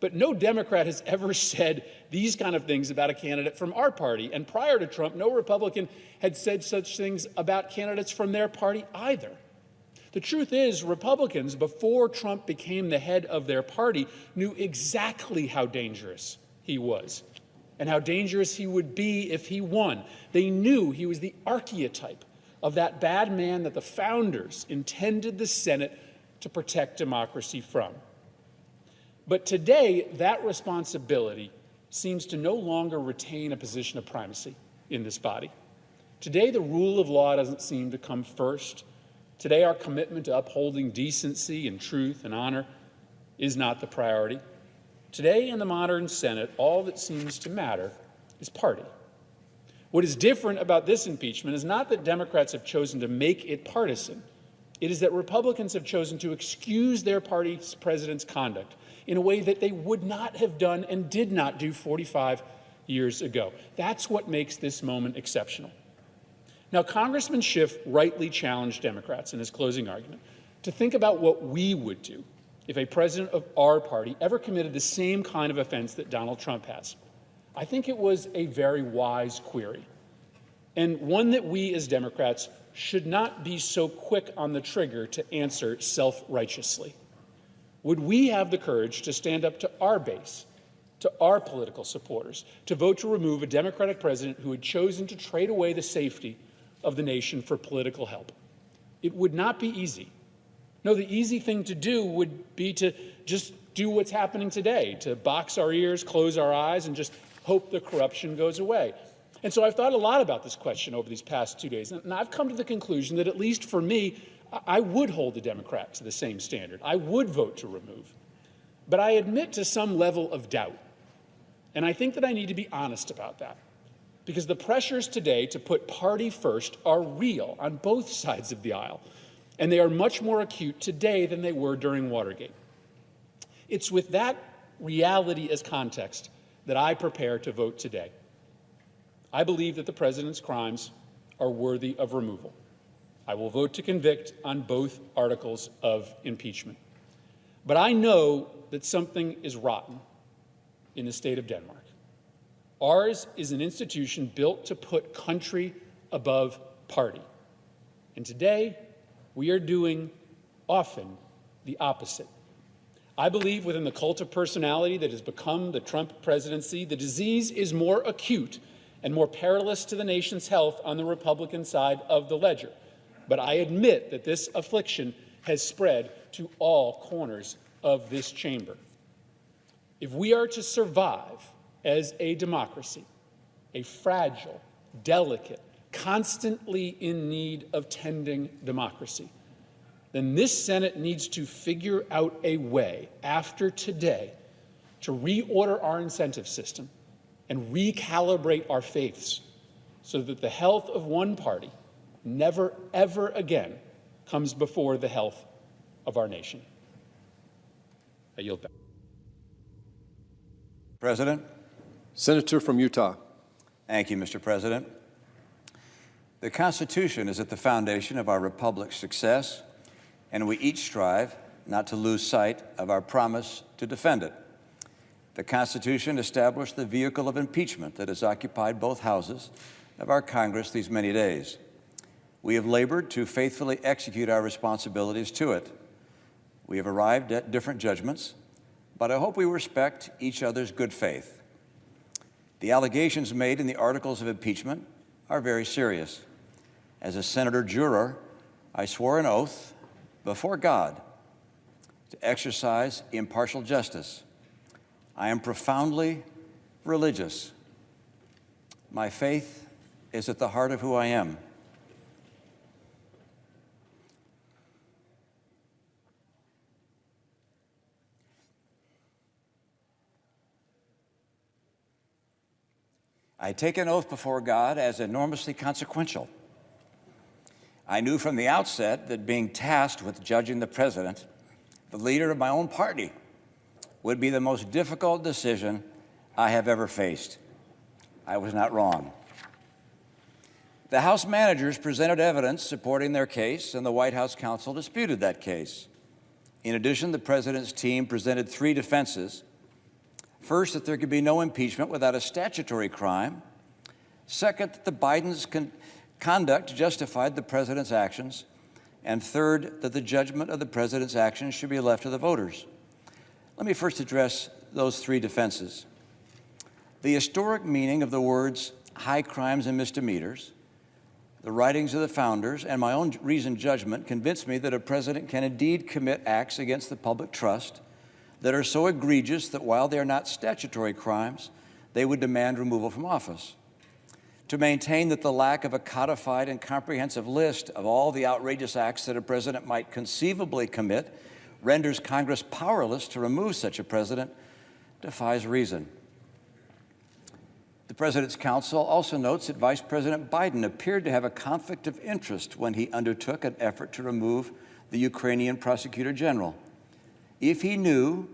but no Democrat has ever said these kind of things about a candidate from our party. And prior to Trump, no Republican had said such things about candidates from their party either. The truth is, Republicans, before Trump became the head of their party, knew exactly how dangerous he was and how dangerous he would be if he won. They knew he was the archetype of that bad man that the founders intended the Senate to protect democracy from. But today, that responsibility seems to no longer retain a position of primacy in this body. Today, the rule of law doesn't seem to come first. Today, our commitment to upholding decency and truth and honor is not the priority. Today, in the modern Senate, all that seems to matter is party. What is different about this impeachment is not that Democrats have chosen to make it partisan. It is that Republicans have chosen to excuse their party's president's conduct in a way that they would not have done and did not do 45 years ago. That's what makes this moment exceptional. Now, Congressman Schiff rightly challenged Democrats in his closing argument to think about what we would do if a president of our party ever committed the same kind of offense that Donald Trump has. I think it was a very wise query, and one that we as Democrats should not be so quick on the trigger to answer self-righteously. Would we have the courage to stand up to our base, to our political supporters, to vote to remove a Democratic president who had chosen to trade away the safety of the nation for political help? It would not be easy. No, the easy thing to do would be to just do what's happening today, to box our ears, close our eyes, and just hope the corruption goes away. And so I've thought a lot about this question over these past 2 days, and I've come to the conclusion that, at least for me, I would hold the Democrat to the same standard. I would vote to remove. But I admit to some level of doubt, and I think that I need to be honest about that, because the pressures today to put party first are real on both sides of the aisle, and they are much more acute today than they were during Watergate. It's with that reality as context that I prepare to vote today. I believe that the president's crimes are worthy of removal. I will vote to convict on both articles of impeachment. But I know that something is rotten in the state of Denmark. Ours is an institution built to put country above party. And today, we are doing often the opposite. I believe within the cult of personality that has become the Trump presidency, the disease is more acute and more perilous to the nation's health on the Republican side of the ledger. But I admit that this affliction has spread to all corners of this chamber. If we are to survive as a democracy, a fragile, delicate, constantly in need of tending democracy, then this Senate needs to figure out a way after today to reorder our incentive system and recalibrate our faiths so that the health of one party never, ever again comes before the health of our nation. I yield back. President. Senator from Utah. Thank you, Mr. President. The Constitution is at the foundation of our republic's success, and we each strive not to lose sight of our promise to defend it. The Constitution established the vehicle of impeachment that has occupied both houses of our Congress these many days. We have labored to faithfully execute our responsibilities to it. We have arrived at different judgments, but I hope we respect each other's good faith. The allegations made in the articles of impeachment are very serious. As a senator juror, I swore an oath before God to exercise impartial justice. I am profoundly religious. My faith is at the heart of who I am. I take an oath before God as enormously consequential. I knew from the outset that being tasked with judging the president, the leader of my own party, would be the most difficult decision I have ever faced. I was not wrong. The House managers presented evidence supporting their case, and the White House counsel disputed that case. In addition, the president's team presented three defenses. First, that there could be no impeachment without a statutory crime. Second, that the Biden's conduct justified the president's actions. And third, that the judgment of the president's actions should be left to the voters. Let me first address those three defenses. The historic meaning of the words high crimes and misdemeanors, the writings of the founders, and my own reasoned judgment convinced me that a president can indeed commit acts against the public trust that are so egregious that while they are not statutory crimes, they would demand removal from office. To maintain that the lack of a codified and comprehensive list of all the outrageous acts that a president might conceivably commit renders Congress powerless to remove such a president defies reason. The President's counsel also notes that Vice President Biden appeared to have a conflict of interest when he undertook an effort to remove the Ukrainian prosecutor general. If he knew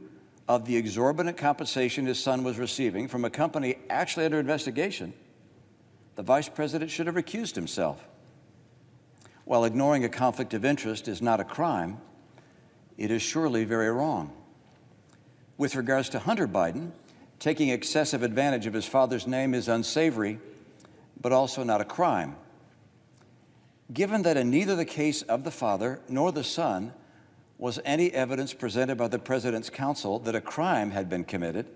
of the exorbitant compensation his son was receiving from a company actually under investigation, the vice president should have recused himself. While ignoring a conflict of interest is not a crime, it is surely very wrong. With regards to Hunter Biden, taking excessive advantage of his father's name is unsavory, but also not a crime. Given that in neither the case of the father nor the son was any evidence presented by the president's counsel that a crime had been committed,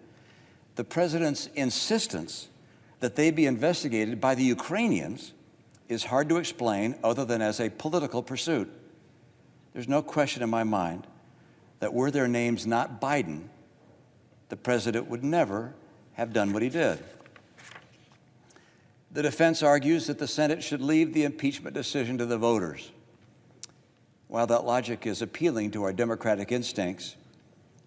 the president's insistence that they be investigated by the Ukrainians is hard to explain other than as a political pursuit. There's no question in my mind that were their names not Biden, the president would never have done what he did. The defense argues that the Senate should leave the impeachment decision to the voters. While that logic is appealing to our democratic instincts,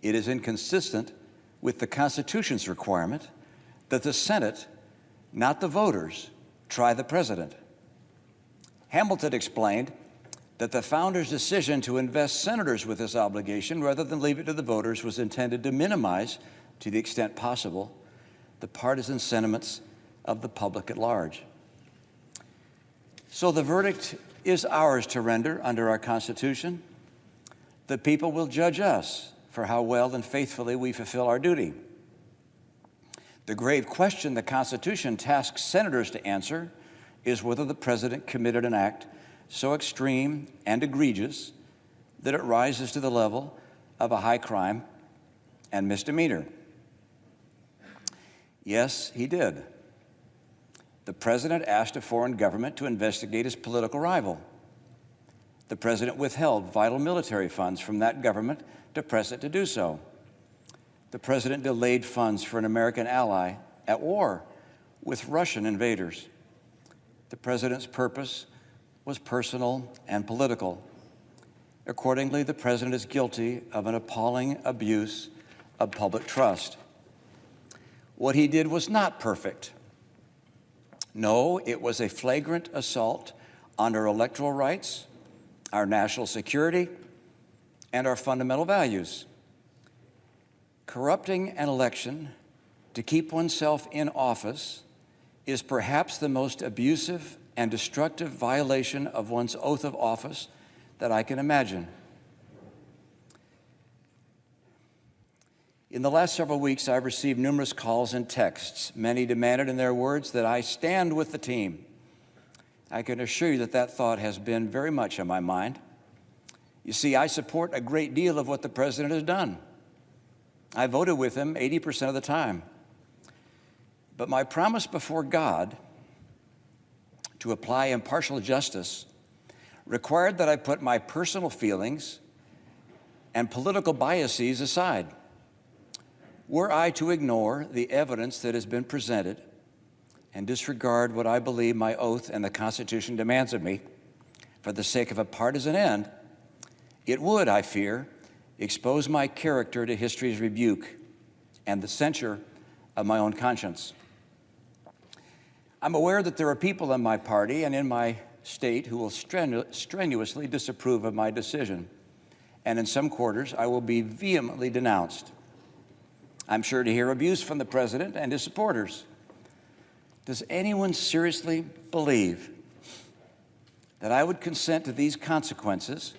it is inconsistent with the Constitution's requirement that the Senate, not the voters, try the president. Hamilton explained that the founders' decision to invest senators with this obligation rather than leave it to the voters was intended to minimize, to the extent possible, the partisan sentiments of the public at large. So the verdict is ours to render under our Constitution. The people will judge us for how well and faithfully we fulfill our duty. The grave question the Constitution tasks senators to answer is whether the president committed an act so extreme and egregious that it rises to the level of a high crime and misdemeanor. Yes, he did. The president asked a foreign government to investigate his political rival. The president withheld vital military funds from that government to press it to do so. The president delayed funds for an American ally at war with Russian invaders. The president's purpose was personal and political. Accordingly, the president is guilty of an appalling abuse of public trust. What he did was not perfect. No, it was a flagrant assault on our electoral rights, our national security, and our fundamental values. Corrupting an election to keep oneself in office is perhaps the most abusive and destructive violation of one's oath of office that I can imagine. In the last several weeks, I've received numerous calls and texts. Many demanded in their words that I stand with the team. I can assure you that that thought has been very much on my mind. You see, I support a great deal of what the president has done. I voted with him 80% of the time. But my promise before God to apply impartial justice required that I put my personal feelings and political biases aside. Were I to ignore the evidence that has been presented and disregard what I believe my oath and the Constitution demands of me for the sake of a partisan end, it would, I fear, expose my character to history's rebuke and the censure of my own conscience. I'm aware that there are people in my party and in my state who will strenuously disapprove of my decision, and in some quarters I will be vehemently denounced. I'm sure to hear abuse from the president and his supporters. Does anyone seriously believe that I would consent to these consequences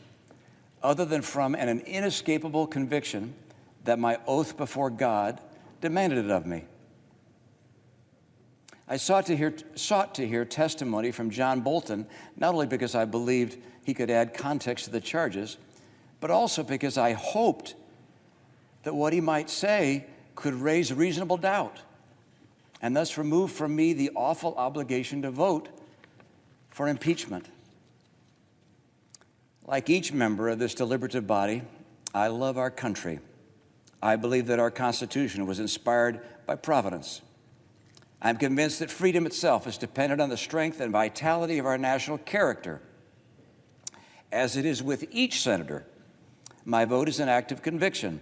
other than from an inescapable conviction that my oath before God demanded it of me? I sought to hear testimony from John Bolton, not only because I believed he could add context to the charges, but also because I hoped that what he might say could raise reasonable doubt and thus remove from me the awful obligation to vote for impeachment. Like each member of this deliberative body, I love our country. I believe that our Constitution was inspired by Providence. I'm convinced that freedom itself is dependent on the strength and vitality of our national character. As it is with each senator, my vote is an act of conviction.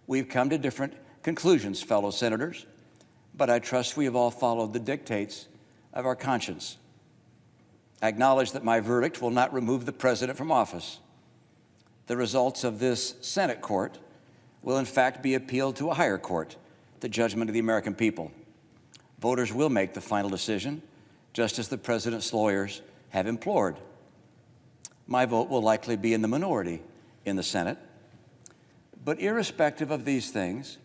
We've come to different conclusions, fellow senators, but I trust we have all followed the dictates of our conscience. I acknowledge that my verdict will not remove the president from office. The results of this Senate court will in fact be appealed to a higher court, the judgment of the American people. Voters will make the final decision, just as the president's lawyers have implored. My vote will likely be in the minority in the Senate. But irrespective of these things,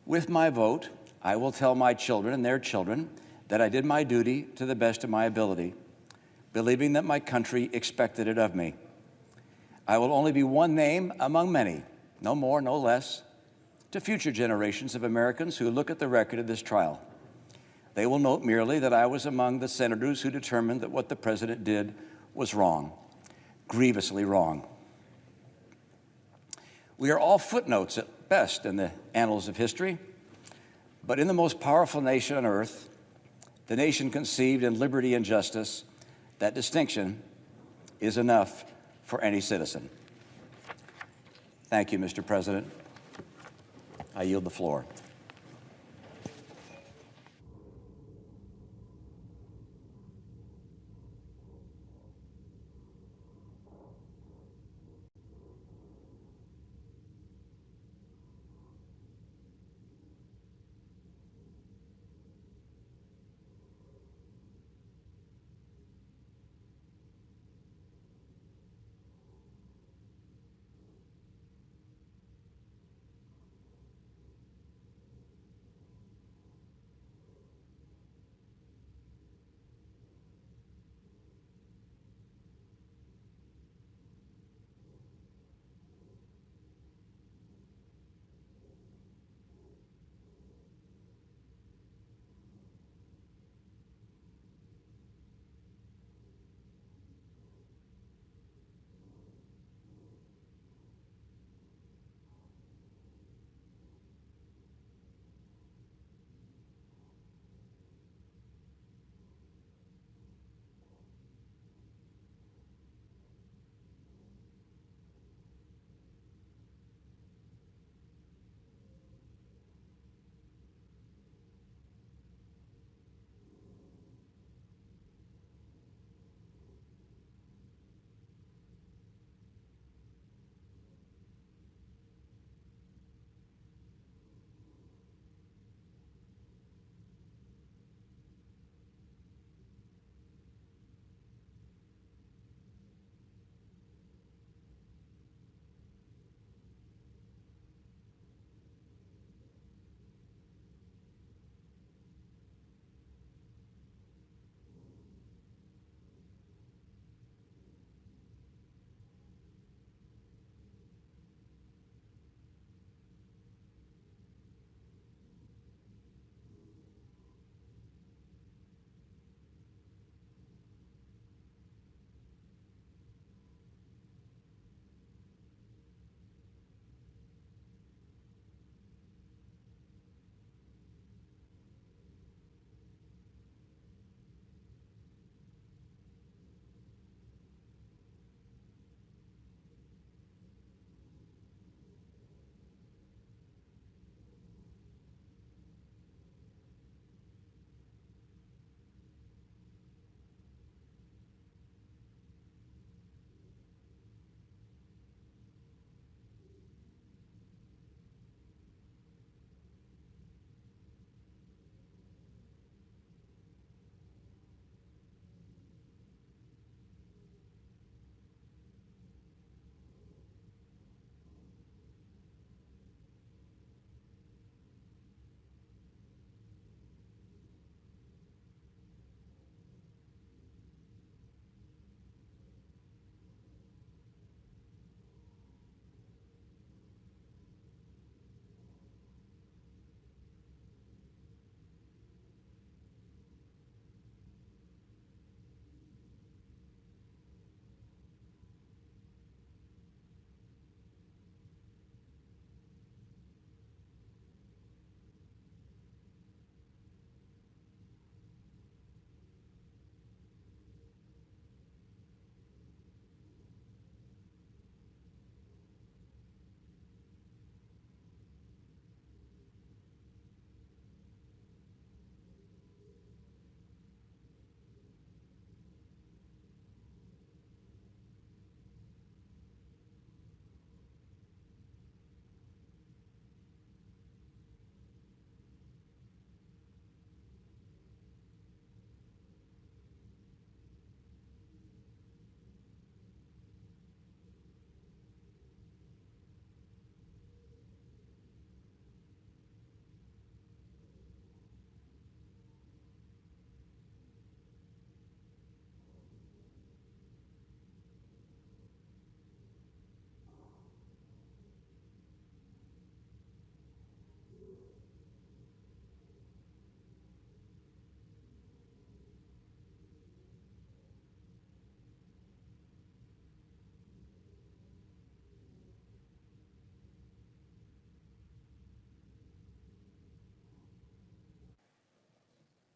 with my vote, I will tell my children and their children that I did my duty to the best of my ability, believing that my country expected it of me. I will only be one name among many, no more, no less, to future generations of Americans who look at the record of this trial. They will note merely that I was among the senators who determined that what the president did was wrong, grievously wrong. We are all footnotes at best in the annals of history, but in the most powerful nation on earth, the nation conceived in liberty and justice, that distinction is enough for any citizen. Thank you, Mr. President. I yield the floor.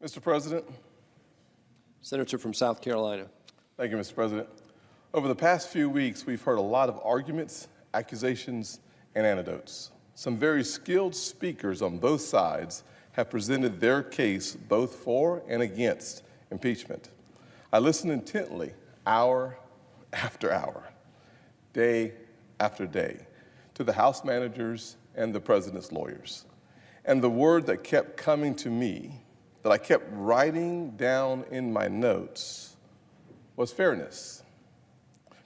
Mr. President. Senator from South Carolina. Thank you, Mr. President. Over the past few weeks, we've heard a lot of arguments, accusations, and anecdotes. Some very skilled speakers on both sides have presented their case both for and against impeachment. I listened intently, hour after hour, day after day, to the House managers and the president's lawyers. And the word that kept coming to me, that I kept writing down in my notes, was fairness.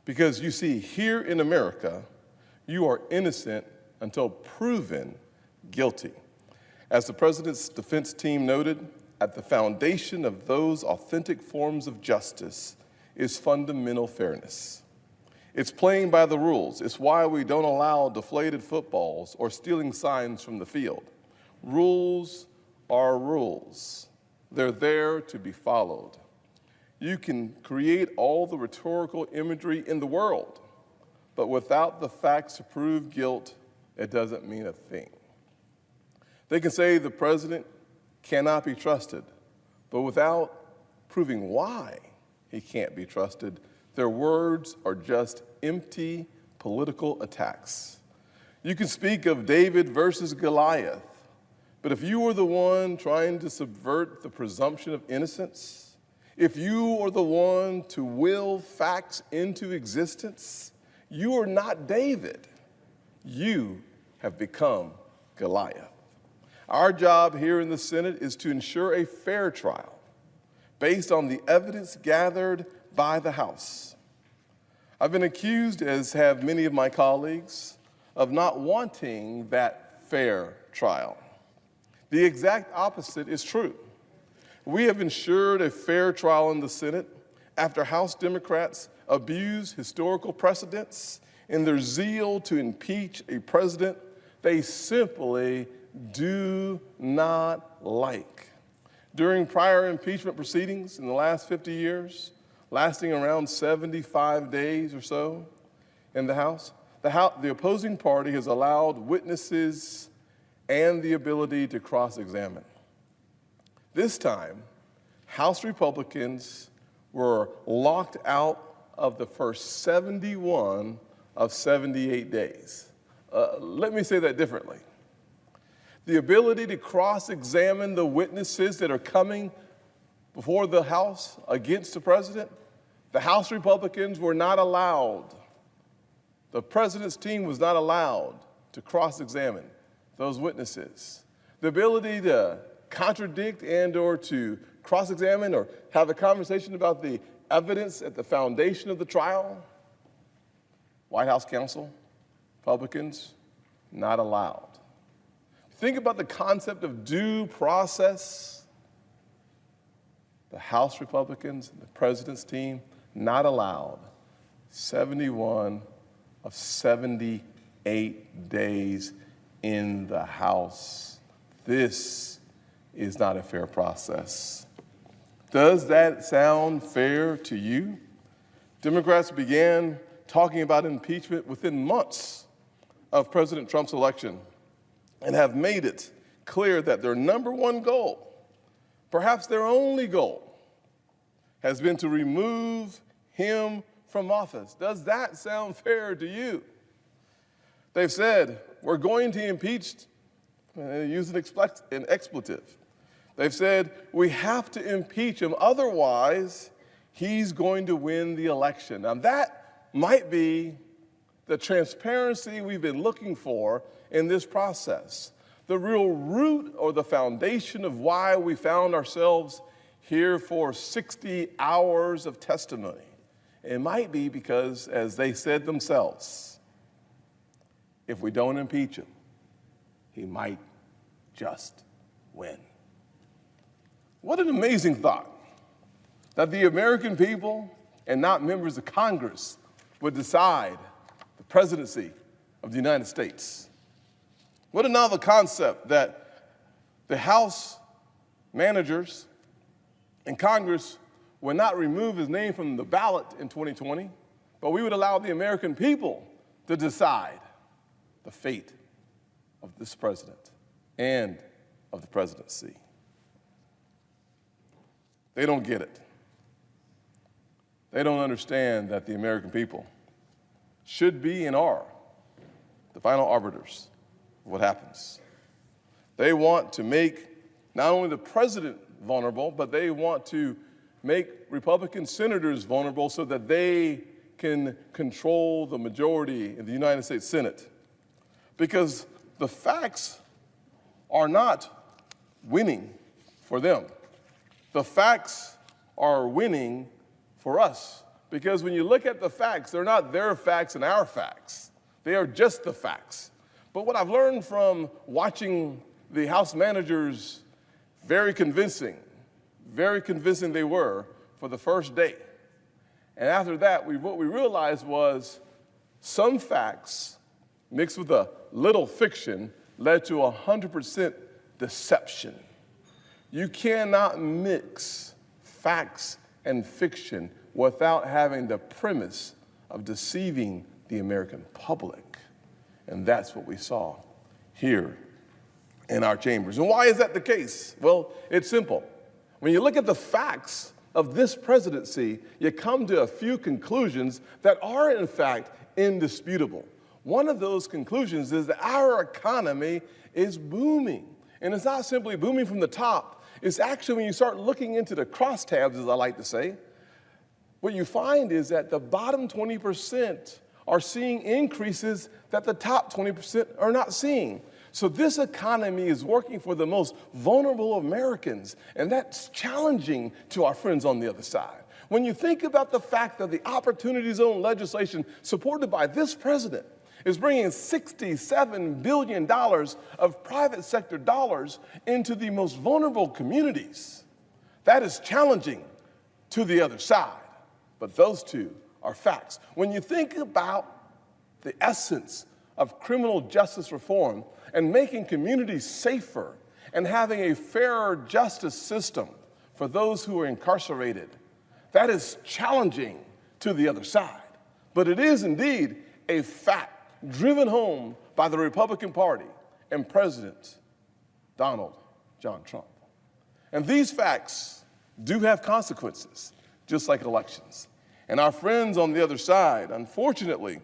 Because you see, here in America, you are innocent until proven guilty. As the president's defense team noted, at the foundation of those authentic forms of justice is fundamental fairness. It's playing by the rules. It's why we don't allow deflated footballs or stealing signs from the field. Rules are rules. They're there to be followed. You can create all the rhetorical imagery in the world, but without the facts to prove guilt, it doesn't mean a thing. They can say the president cannot be trusted, but without proving why he can't be trusted, their words are just empty political attacks. You can speak of David versus Goliath, but if you were the one trying to subvert the presumption of innocence, if you are the one to will facts into existence, you are not David. You have become Goliath. Our job here in the Senate is to ensure a fair trial based on the evidence gathered by the House. I've been accused, as have many of my colleagues, of not wanting that fair trial. The exact opposite is true. We have ensured a fair trial in the Senate after House Democrats abuse historical precedents in their zeal to impeach a president they simply do not like. During prior impeachment proceedings in the last 50 years, lasting around 75 days or so in the House, the opposing party has allowed witnesses and the ability to cross-examine. This time, House Republicans were locked out of the first 71 of 78 days. Let me say that differently. The ability to cross-examine the witnesses that are coming before the House against the president, the House Republicans were not allowed. The president's team was not allowed to cross-examine those witnesses. The ability to contradict and or to cross-examine or have a conversation about the evidence at the foundation of the trial, White House counsel, Republicans, not allowed. Think about the concept of due process. The House Republicans, the president's team, not allowed 71 of 78 days in the House. This is not a fair process. Does that sound fair to you? Democrats began talking about impeachment within months of President Trump's election and have made it clear that their number one goal, perhaps their only goal, has been to remove him from office. Does that sound fair to you? They've said, we're going to impeach, use an expletive. They've said, we have to impeach him, otherwise he's going to win the election. Now that might be the transparency we've been looking for in this process. The real root or the foundation of why we found ourselves here for 60 hours of testimony. It might be because, as they said themselves, if we don't impeach him, he might just win. What an amazing thought that the American people and not members of Congress would decide the presidency of the United States. What a novel concept that the House managers and Congress would not remove his name from the ballot in 2020, but we would allow the American people to decide the fate of this president and of the presidency. They don't get it. They don't understand that the American people should be and are the final arbiters of what happens. They want to make not only the president vulnerable, but they want to make Republican senators vulnerable so that they can control the majority in the United States Senate. Because the facts are not winning for them. The facts are winning for us. Because when you look at the facts, they're not their facts and our facts. They are just the facts. But what I've learned from watching the House managers, very convincing they were for the first day. And after that, what we realized was some facts mixed with a little fiction led to 100% deception. You cannot mix facts and fiction without having the premise of deceiving the American public. And that's what we saw here in our chambers. And why is that the case? Well, it's simple. When you look at the facts of this presidency, you come to a few conclusions that are, in fact, indisputable. One of those conclusions is that our economy is booming. And it's not simply booming from the top. It's actually, when you start looking into the crosstabs, as I like to say, what you find is that the bottom 20% are seeing increases that the top 20% are not seeing. So this economy is working for the most vulnerable Americans, and that's challenging to our friends on the other side. When you think about the fact that the Opportunity Zone legislation supported by this president is bringing $67 billion of private sector dollars into the most vulnerable communities, that is challenging to the other side. But those two are facts. When you think about the essence of criminal justice reform and making communities safer and having a fairer justice system for those who are incarcerated, that is challenging to the other side. But it is indeed a fact driven home by the Republican Party and President Donald John Trump. And these facts do have consequences, just like elections. And our friends on the other side, unfortunately,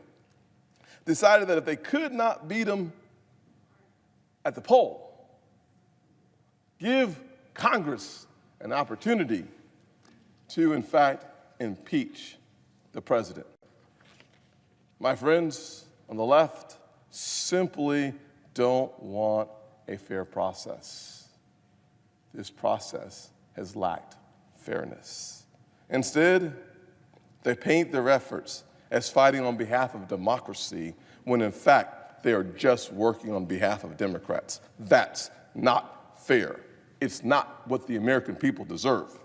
decided that if they could not beat them at the poll, give Congress an opportunity to, in fact, impeach the president. My friends on the left simply don't want a fair process. This process has lacked fairness. Instead, they paint their efforts as fighting on behalf of democracy when, in fact, they are just working on behalf of Democrats. That's not fair. It's not what the American people deserve.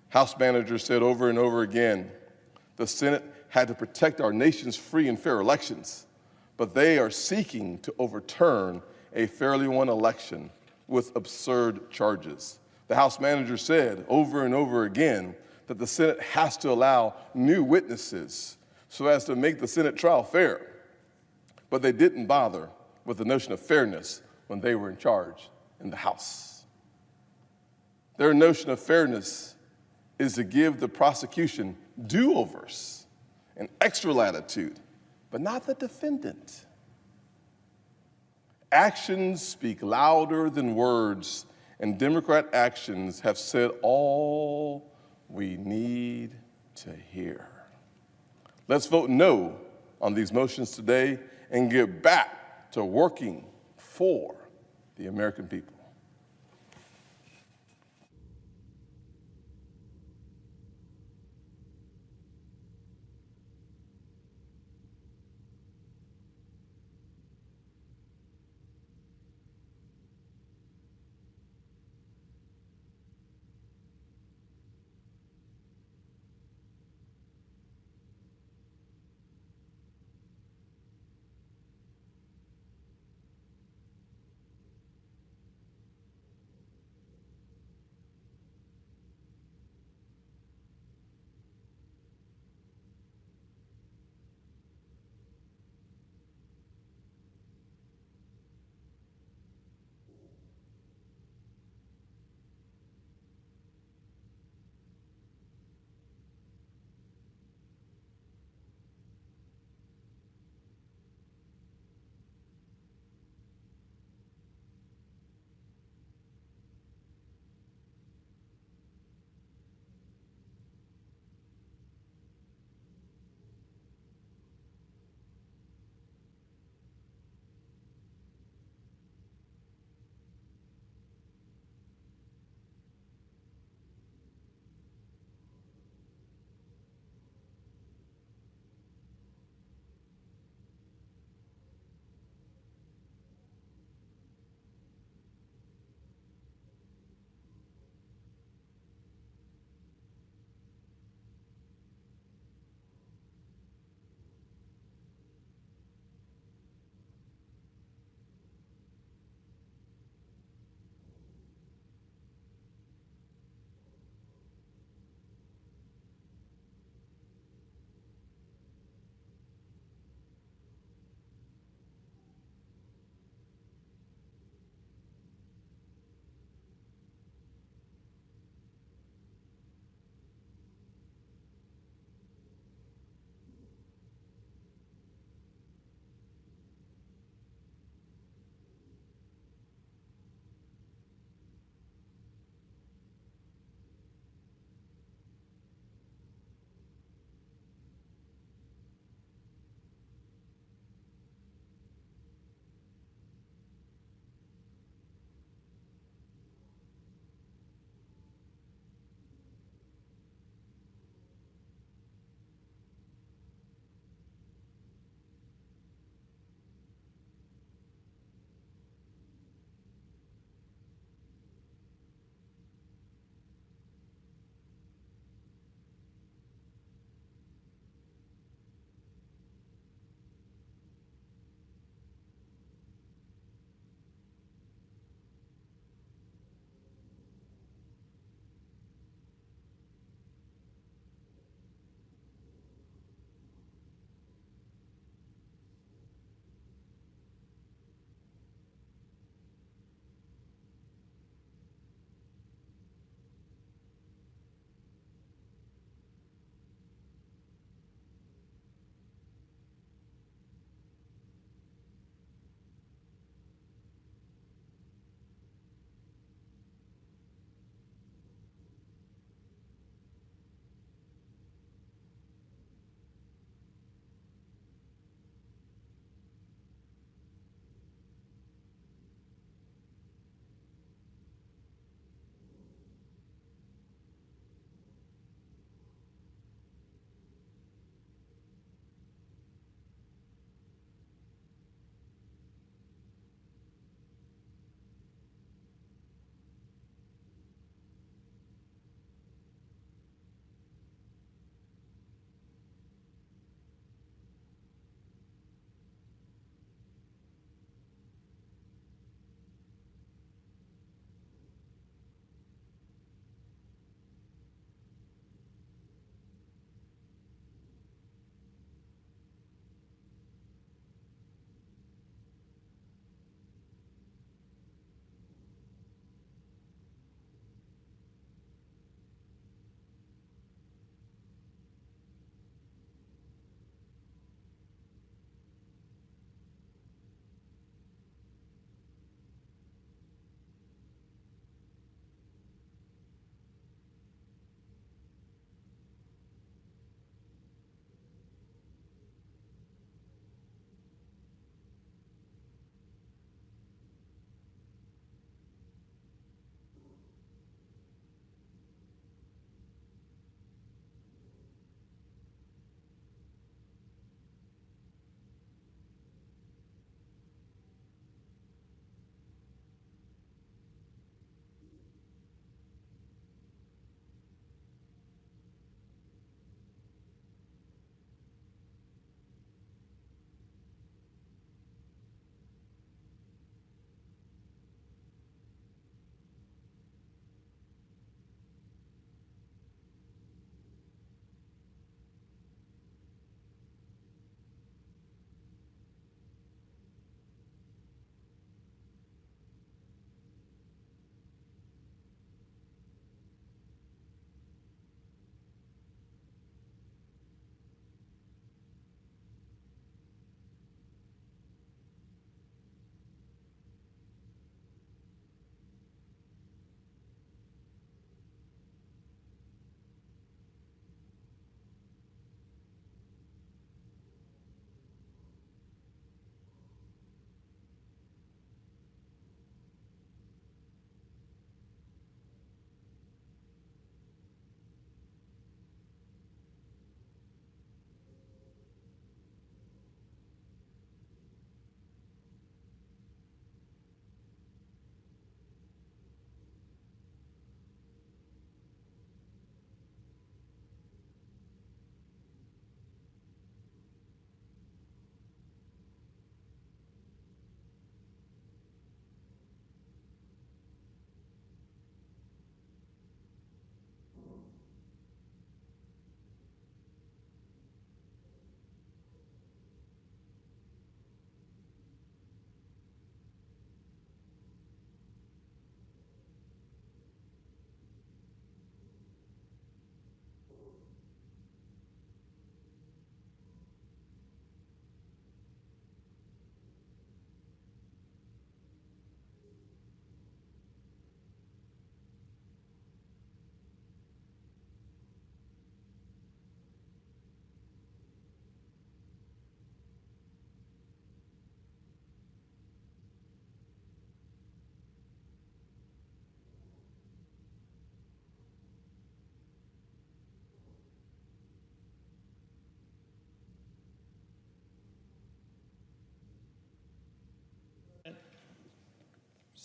House managers said over and over again, the Senate had to protect our nation's free and fair elections, but they are seeking to overturn a fairly won election with absurd charges. The House manager said over and over again that the Senate has to allow new witnesses so as to make the Senate trial fair. But they didn't bother with the notion of fairness when they were in charge in the House. Their notion of fairness is to give the prosecution do-overs and extra latitude, but not the defendant. Actions speak louder than words, and Democrat actions have said all we need to hear. Let's vote no on these motions today and get back to working for the American people.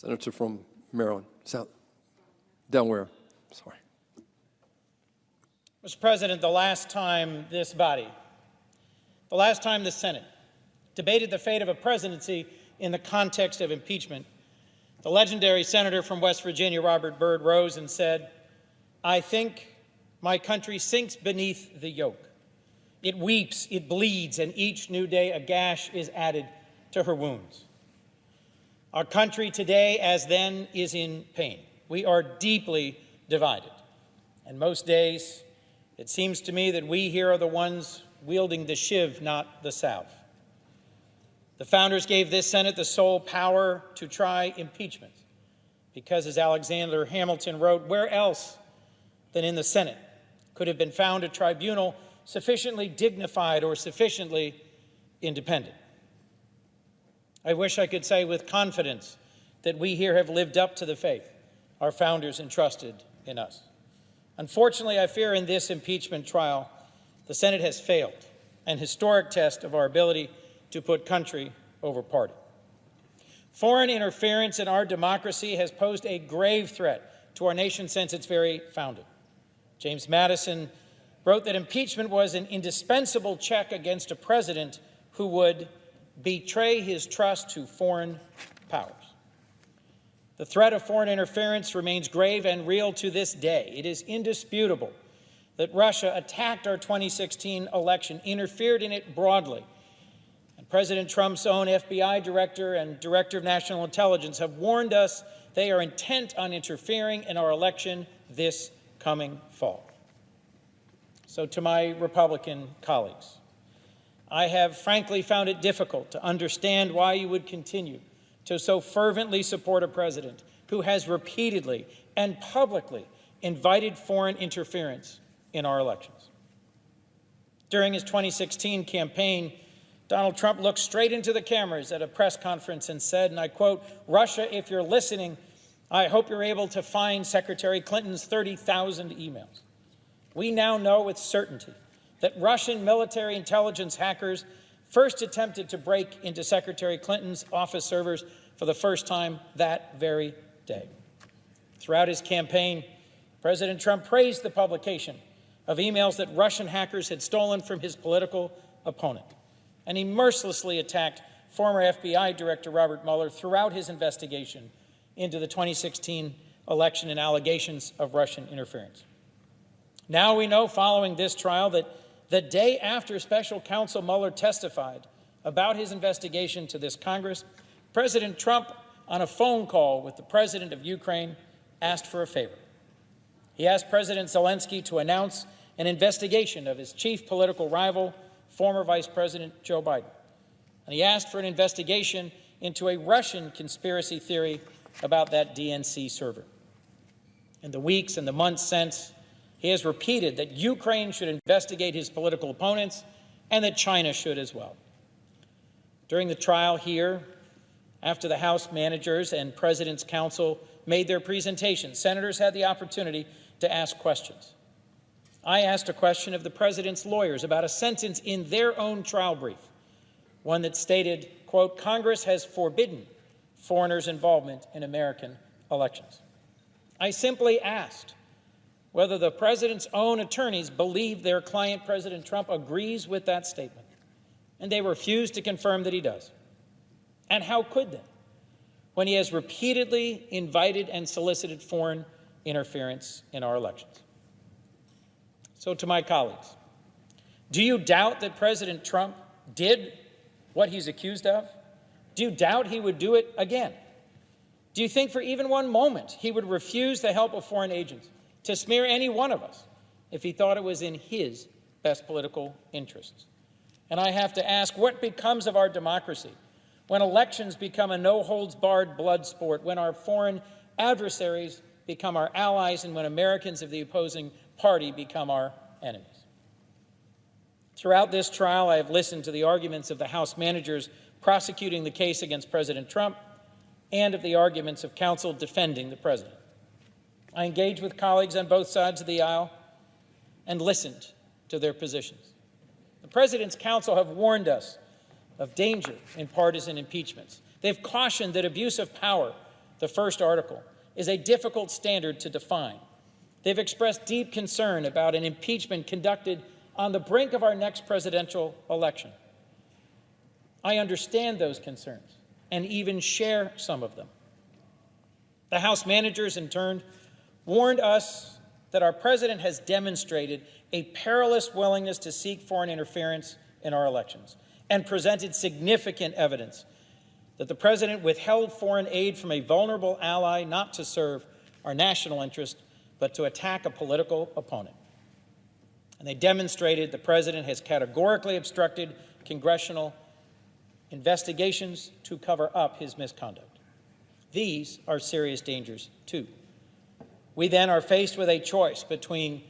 Senator from Maryland, Delaware, sorry. Mr. President, the last time this body, the last time the Senate debated the fate of a presidency in the context of impeachment, the legendary senator from West Virginia, Robert Byrd, rose and said, "I think my country sinks beneath the yoke. It weeps, it bleeds, and each new day a gash is added to her wounds." Our country today, as then, is in pain. We are deeply divided. And most days, it seems to me that we here are the ones wielding the shiv, not the salve. The founders gave this Senate the sole power to try impeachment because, as Alexander Hamilton wrote, where else than in the Senate could have been found a tribunal sufficiently dignified or sufficiently independent? I wish I could say with confidence that we here have lived up to the faith our founders entrusted in us. Unfortunately, I fear in this impeachment trial, the Senate has failed, an historic test of our ability to put country over party. Foreign interference in our democracy has posed a grave threat to our nation since its very founding. James Madison wrote that impeachment was an indispensable check against a president who would betray his trust to foreign powers. The threat of foreign interference remains grave and real to this day. It is indisputable that Russia attacked our 2016 election, interfered in it broadly, and President Trump's own FBI director and director of national intelligence have warned us they are intent on interfering in our election this coming fall. So to my Republican colleagues, I have frankly found it difficult to understand why you would continue to so fervently support a president who has repeatedly and publicly invited foreign interference in our elections. During his 2016 campaign, Donald Trump looked straight into the cameras at a press conference and said, and I quote, "Russia, if you're listening, I hope you're able to find Secretary Clinton's 30,000 emails." We now know with certainty that Russian military intelligence hackers first attempted to break into Secretary Clinton's office servers for the first time that very day. Throughout his campaign, President Trump praised the publication of emails that Russian hackers had stolen from his political opponent, and he mercilessly attacked former FBI Director Robert Mueller throughout his investigation into the 2016 election and allegations of Russian interference. Now we know, following this trial, that the day after Special Counsel Mueller testified about his investigation to this Congress, President Trump, on a phone call with the president of Ukraine, asked for a favor. He asked President Zelensky to announce an investigation of his chief political rival, former Vice President Joe Biden. And he asked for an investigation into a Russian conspiracy theory about that DNC server. In the weeks and the months since, he has repeated that Ukraine should investigate his political opponents and that China should as well. During the trial here, after the House managers and President's counsel made their presentation, senators had the opportunity to ask questions. I asked a question of the President's lawyers about a sentence in their own trial brief, one that stated, quote, "Congress has forbidden foreigners' involvement in American elections." I simply asked whether the President's own attorneys believe their client, President Trump, agrees with that statement, and they refused to confirm that he does. And how could they, when he has repeatedly invited and solicited foreign interference in our elections? So to my colleagues, do you doubt that President Trump did what he's accused of? Do you doubt he would do it again? Do you think for even one moment he would refuse the help of foreign agents to smear any one of us if he thought it was in his best political interests? And I have to ask, what becomes of our democracy when elections become a no-holds-barred blood sport, when our foreign adversaries become our allies, and when Americans of the opposing party become our enemies? Throughout this trial, I have listened to the arguments of the House managers prosecuting the case against President Trump and of the arguments of counsel defending the president. I engaged with colleagues on both sides of the aisle and listened to their positions. The President's counsel have warned us of danger in partisan impeachments. They've cautioned that abuse of power the first article, is a difficult standard to define. They've expressed deep concern about an impeachment conducted on the brink of our next presidential election. I understand those concerns and even share some of them. The House managers, in turn, warned us that our president has demonstrated a perilous willingness to seek foreign interference in our elections and presented significant evidence that the president withheld foreign aid from a vulnerable ally not to serve our national interest, but to attack a political opponent. And they demonstrated the president has categorically obstructed congressional investigations to cover up his misconduct. These are serious dangers, too. We then are faced with a choice between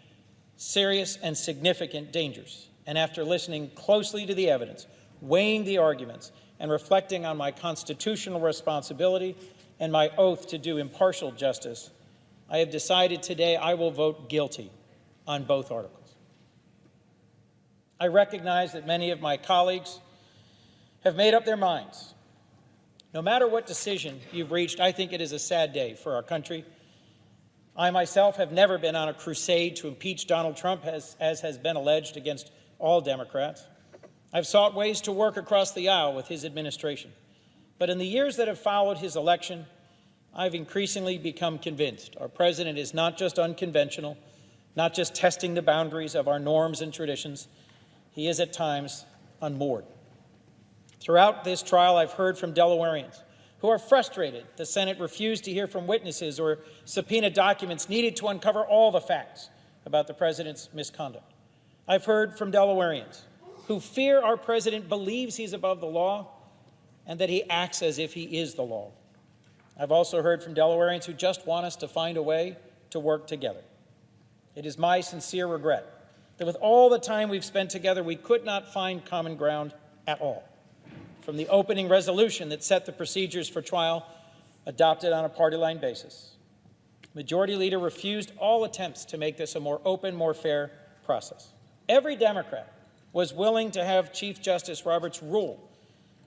serious and significant dangers. And after listening closely to the evidence, weighing the arguments, and reflecting on my constitutional responsibility and my oath to do impartial justice, I have decided today I will vote guilty on both articles. I recognize that many of my colleagues have made up their minds. No matter what decision you've reached, I think it is a sad day for our country. I myself have never been on a crusade to impeach Donald Trump, as has been alleged against all Democrats. I've sought ways to work across the aisle with his administration. But in the years that have followed his election, I've increasingly become convinced our president is not just unconventional, not just testing the boundaries of our norms and traditions. He is at times unmoored. Throughout this trial, I've heard from Delawareans who are frustrated the Senate refused to hear from witnesses or subpoena documents needed to uncover all the facts about the president's misconduct. I've heard from Delawareans who fear our president believes he's above the law and that he acts as if he is the law. I've also heard from Delawareans who just want us to find a way to work together. It is my sincere regret that with all the time we've spent together, we could not find common ground at all. From the opening resolution that set the procedures for trial, adopted on a party-line basis, Majority Leader refused all attempts to make this a more open, more fair process. Every Democrat was willing to have Chief Justice Roberts rule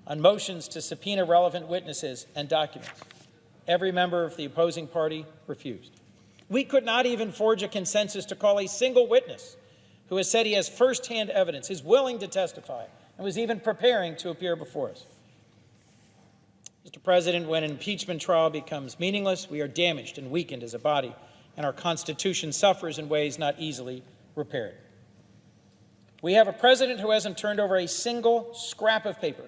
on motions to subpoena relevant witnesses and documents. Every member of the opposing party refused. We could not even forge a consensus to call a single witness who has said he has firsthand evidence, is willing to testify, and was even preparing to appear before us. Mr. President, when an impeachment trial becomes meaningless, we are damaged and weakened as a body, and our Constitution suffers in ways not easily repaired. We have a president who hasn't turned over a single scrap of paper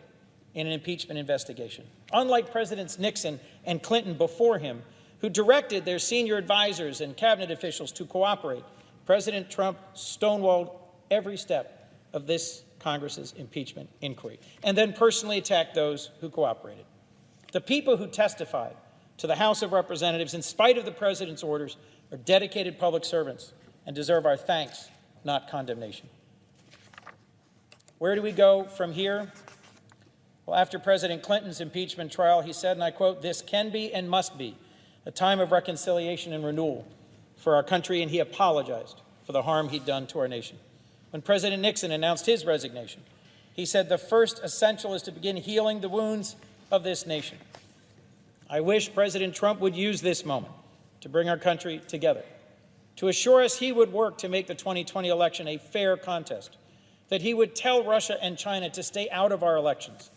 in an impeachment investigation, unlike Presidents Nixon and Clinton before him, who directed their senior advisors and cabinet officials to cooperate. President Trump stonewalled every step of this Congress's impeachment inquiry and then personally attacked those who cooperated. The people who testified to the House of Representatives, in spite of the president's orders, are dedicated public servants and deserve our thanks, not condemnation. Where do we go from here? Well, after President Clinton's impeachment trial, he said, and I quote, "This can be and must be a time of reconciliation and renewal for our country," and he apologized for the harm he'd done to our nation. When President Nixon announced his resignation, he said, "The first essential is to begin healing the wounds of this nation." I wish President Trump would use this moment to bring our country together, to assure us he would work to make the 2020 election a fair contest, that he would tell Russia and China to stay out of our elections,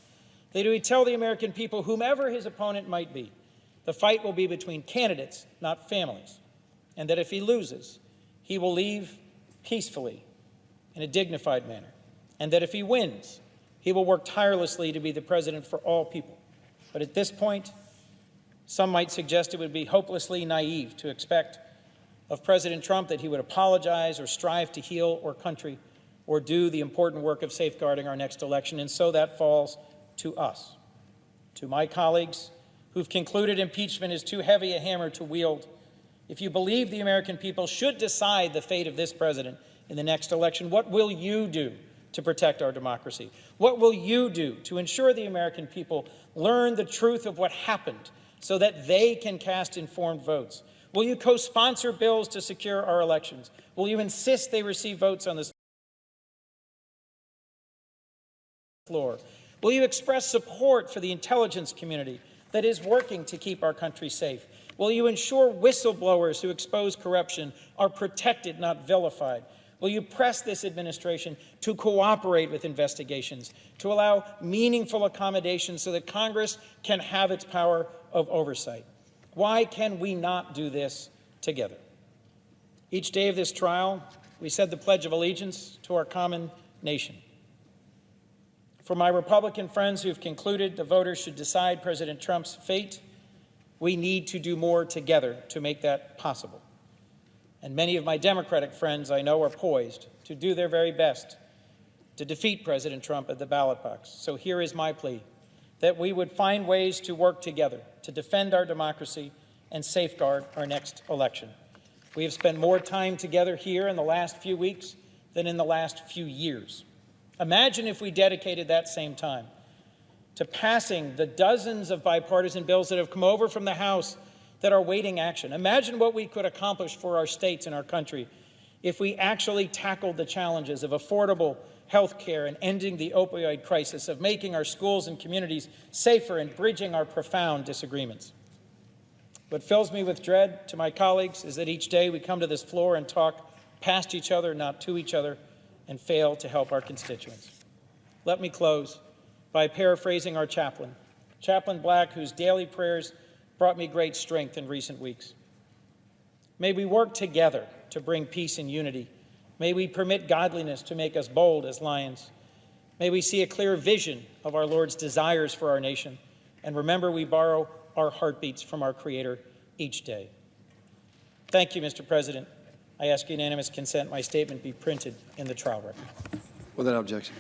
that he would tell the American people, whomever his opponent might be, the fight will be between candidates, not families, and that if he loses, he will leave peacefully in a dignified manner, and that if he wins, he will work tirelessly to be the president for all people. But at this point, some might suggest it would be hopelessly naive to expect of President Trump that he would apologize or strive to heal our country or do the important work of safeguarding our next election, and so that falls to us, to my colleagues who've concluded impeachment is too heavy a hammer to wield. If you believe the American people should decide the fate of this president in the next election, what will you do to protect our democracy? What will you do to ensure the American people learn the truth of what happened so that they can cast informed votes? Will you co-sponsor bills to secure our elections? Will you insist they receive votes on this floor? Will you express support for the intelligence community that is working to keep our country safe? Will you ensure whistleblowers who expose corruption are protected, not vilified? Will you press this administration to cooperate with investigations, to allow meaningful accommodations so that Congress can have its power of oversight? Why can we not do this together? Each day of this trial, we said the Pledge of Allegiance to our common nation. For my Republican friends who've concluded the voters should decide President Trump's fate, we need to do more together to make that possible. And many of my Democratic friends I know are poised to do their very best to defeat President Trump at the ballot box. So here is my plea, that we would find ways to work together to defend our democracy and safeguard our next election. We have spent more time together here in the last few weeks than in the last few years. Imagine if we dedicated that same time to passing the dozens of bipartisan bills that have come over from the House that are waiting action. Imagine what we could accomplish for our states and our country if we actually tackled the challenges of affordable health care and ending the opioid crisis, of making our schools and communities safer and bridging our profound disagreements. What fills me with dread to my colleagues is that each day we come to this floor and talk past each other, not to each other, and fail to help our constituents. Let me close by paraphrasing our chaplain, Chaplain Black, whose daily prayers brought me great strength in recent weeks. May we work together to bring peace and unity. May we permit godliness to make us bold as lions. May we see a clear vision of our Lord's desires for our nation. And remember, we borrow our heartbeats from our Creator each day. Thank you, Mr. President. I ask unanimous consent my statement be printed in the trial record. Without objection.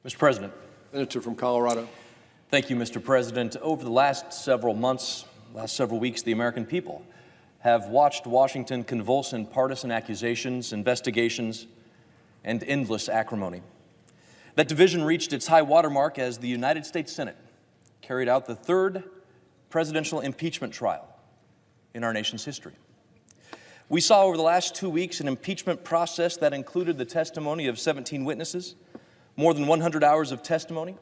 Mr. President. Senator from Colorado. Thank you, Mr. President. Over the last several months, last several weeks, the American people have watched Washington convulse in partisan accusations, investigations, and endless acrimony. That division reached its high watermark as the United States Senate carried out the third presidential impeachment trial in our nation's history. We saw over the last 2 weeks an impeachment process that included the testimony of 17 witnesses, more than 100 hours of testimony,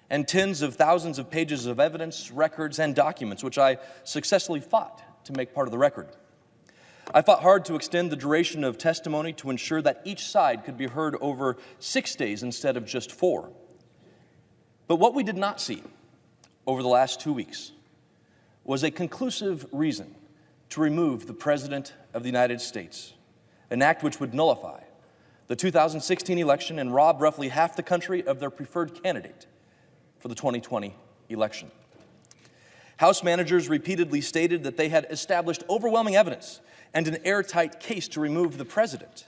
and tens of thousands of pages of evidence, records, and documents, which I successfully fought to make part of the record. I fought hard to extend the duration of testimony to ensure that each side could be heard over 6 days instead of just 4. But what we did not see over the last 2 weeks was a conclusive reason to remove the President of the United States, an act which would nullify the 2016 election and rob roughly half the country of their preferred candidate for the 2020 election. House managers repeatedly stated that they had established overwhelming evidence and an airtight case to remove the president.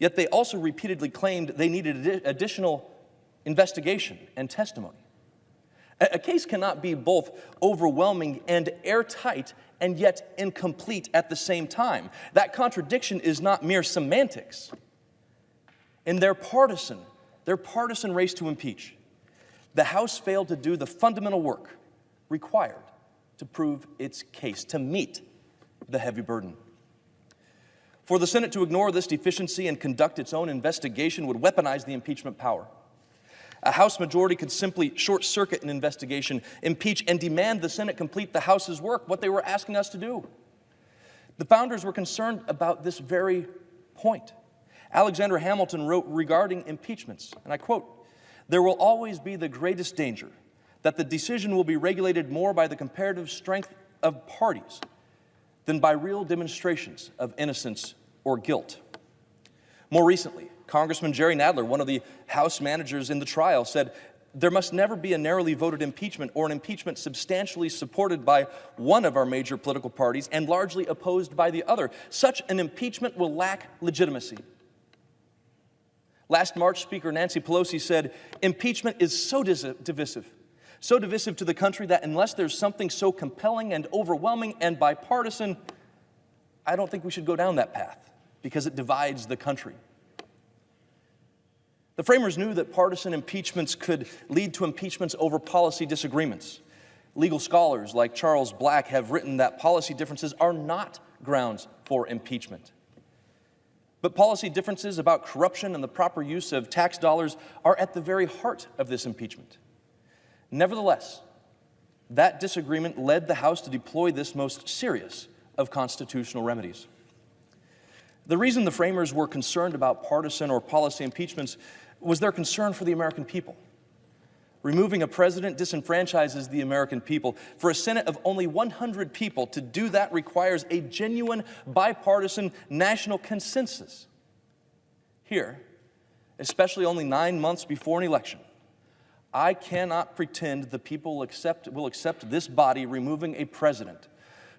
Yet they also repeatedly claimed they needed additional investigation and testimony. A case cannot be both overwhelming and airtight and yet incomplete at the same time. That contradiction is not mere semantics. In their partisan race to impeach, the House failed to do the fundamental work required to prove its case, to meet the heavy burden. For the Senate to ignore this deficiency and conduct its own investigation would weaponize the impeachment power. A House majority could simply short-circuit an investigation, impeach, and demand the Senate complete the House's work, what they were asking us to do. The founders were concerned about this very point. Alexander Hamilton wrote regarding impeachments, and I quote, "There will always be the greatest danger that the decision will be regulated more by the comparative strength of parties than by real demonstrations of innocence or guilt." More recently, Congressman Jerry Nadler, one of the House managers in the trial, said, "There must never be a narrowly voted impeachment or an impeachment substantially supported by one of our major political parties and largely opposed by the other. Such an impeachment will lack legitimacy." Last March, Speaker Nancy Pelosi said, "Impeachment is so divisive to the country that unless there's something so compelling and overwhelming and bipartisan, I don't think we should go down that path because it divides the country." The framers knew that partisan impeachments could lead to impeachments over policy disagreements. Legal scholars like Charles Black have written that policy differences are not grounds for impeachment. But policy differences about corruption and the proper use of tax dollars are at the very heart of this impeachment. Nevertheless, that disagreement led the House to deploy this most serious of constitutional remedies. The reason the framers were concerned about partisan or policy impeachments was their concern for the American people. Removing a president disenfranchises the American people. For a Senate of only 100 people, to do that requires a genuine bipartisan national consensus. Here, especially only 9 months before an election, I cannot pretend the people will accept this body removing a president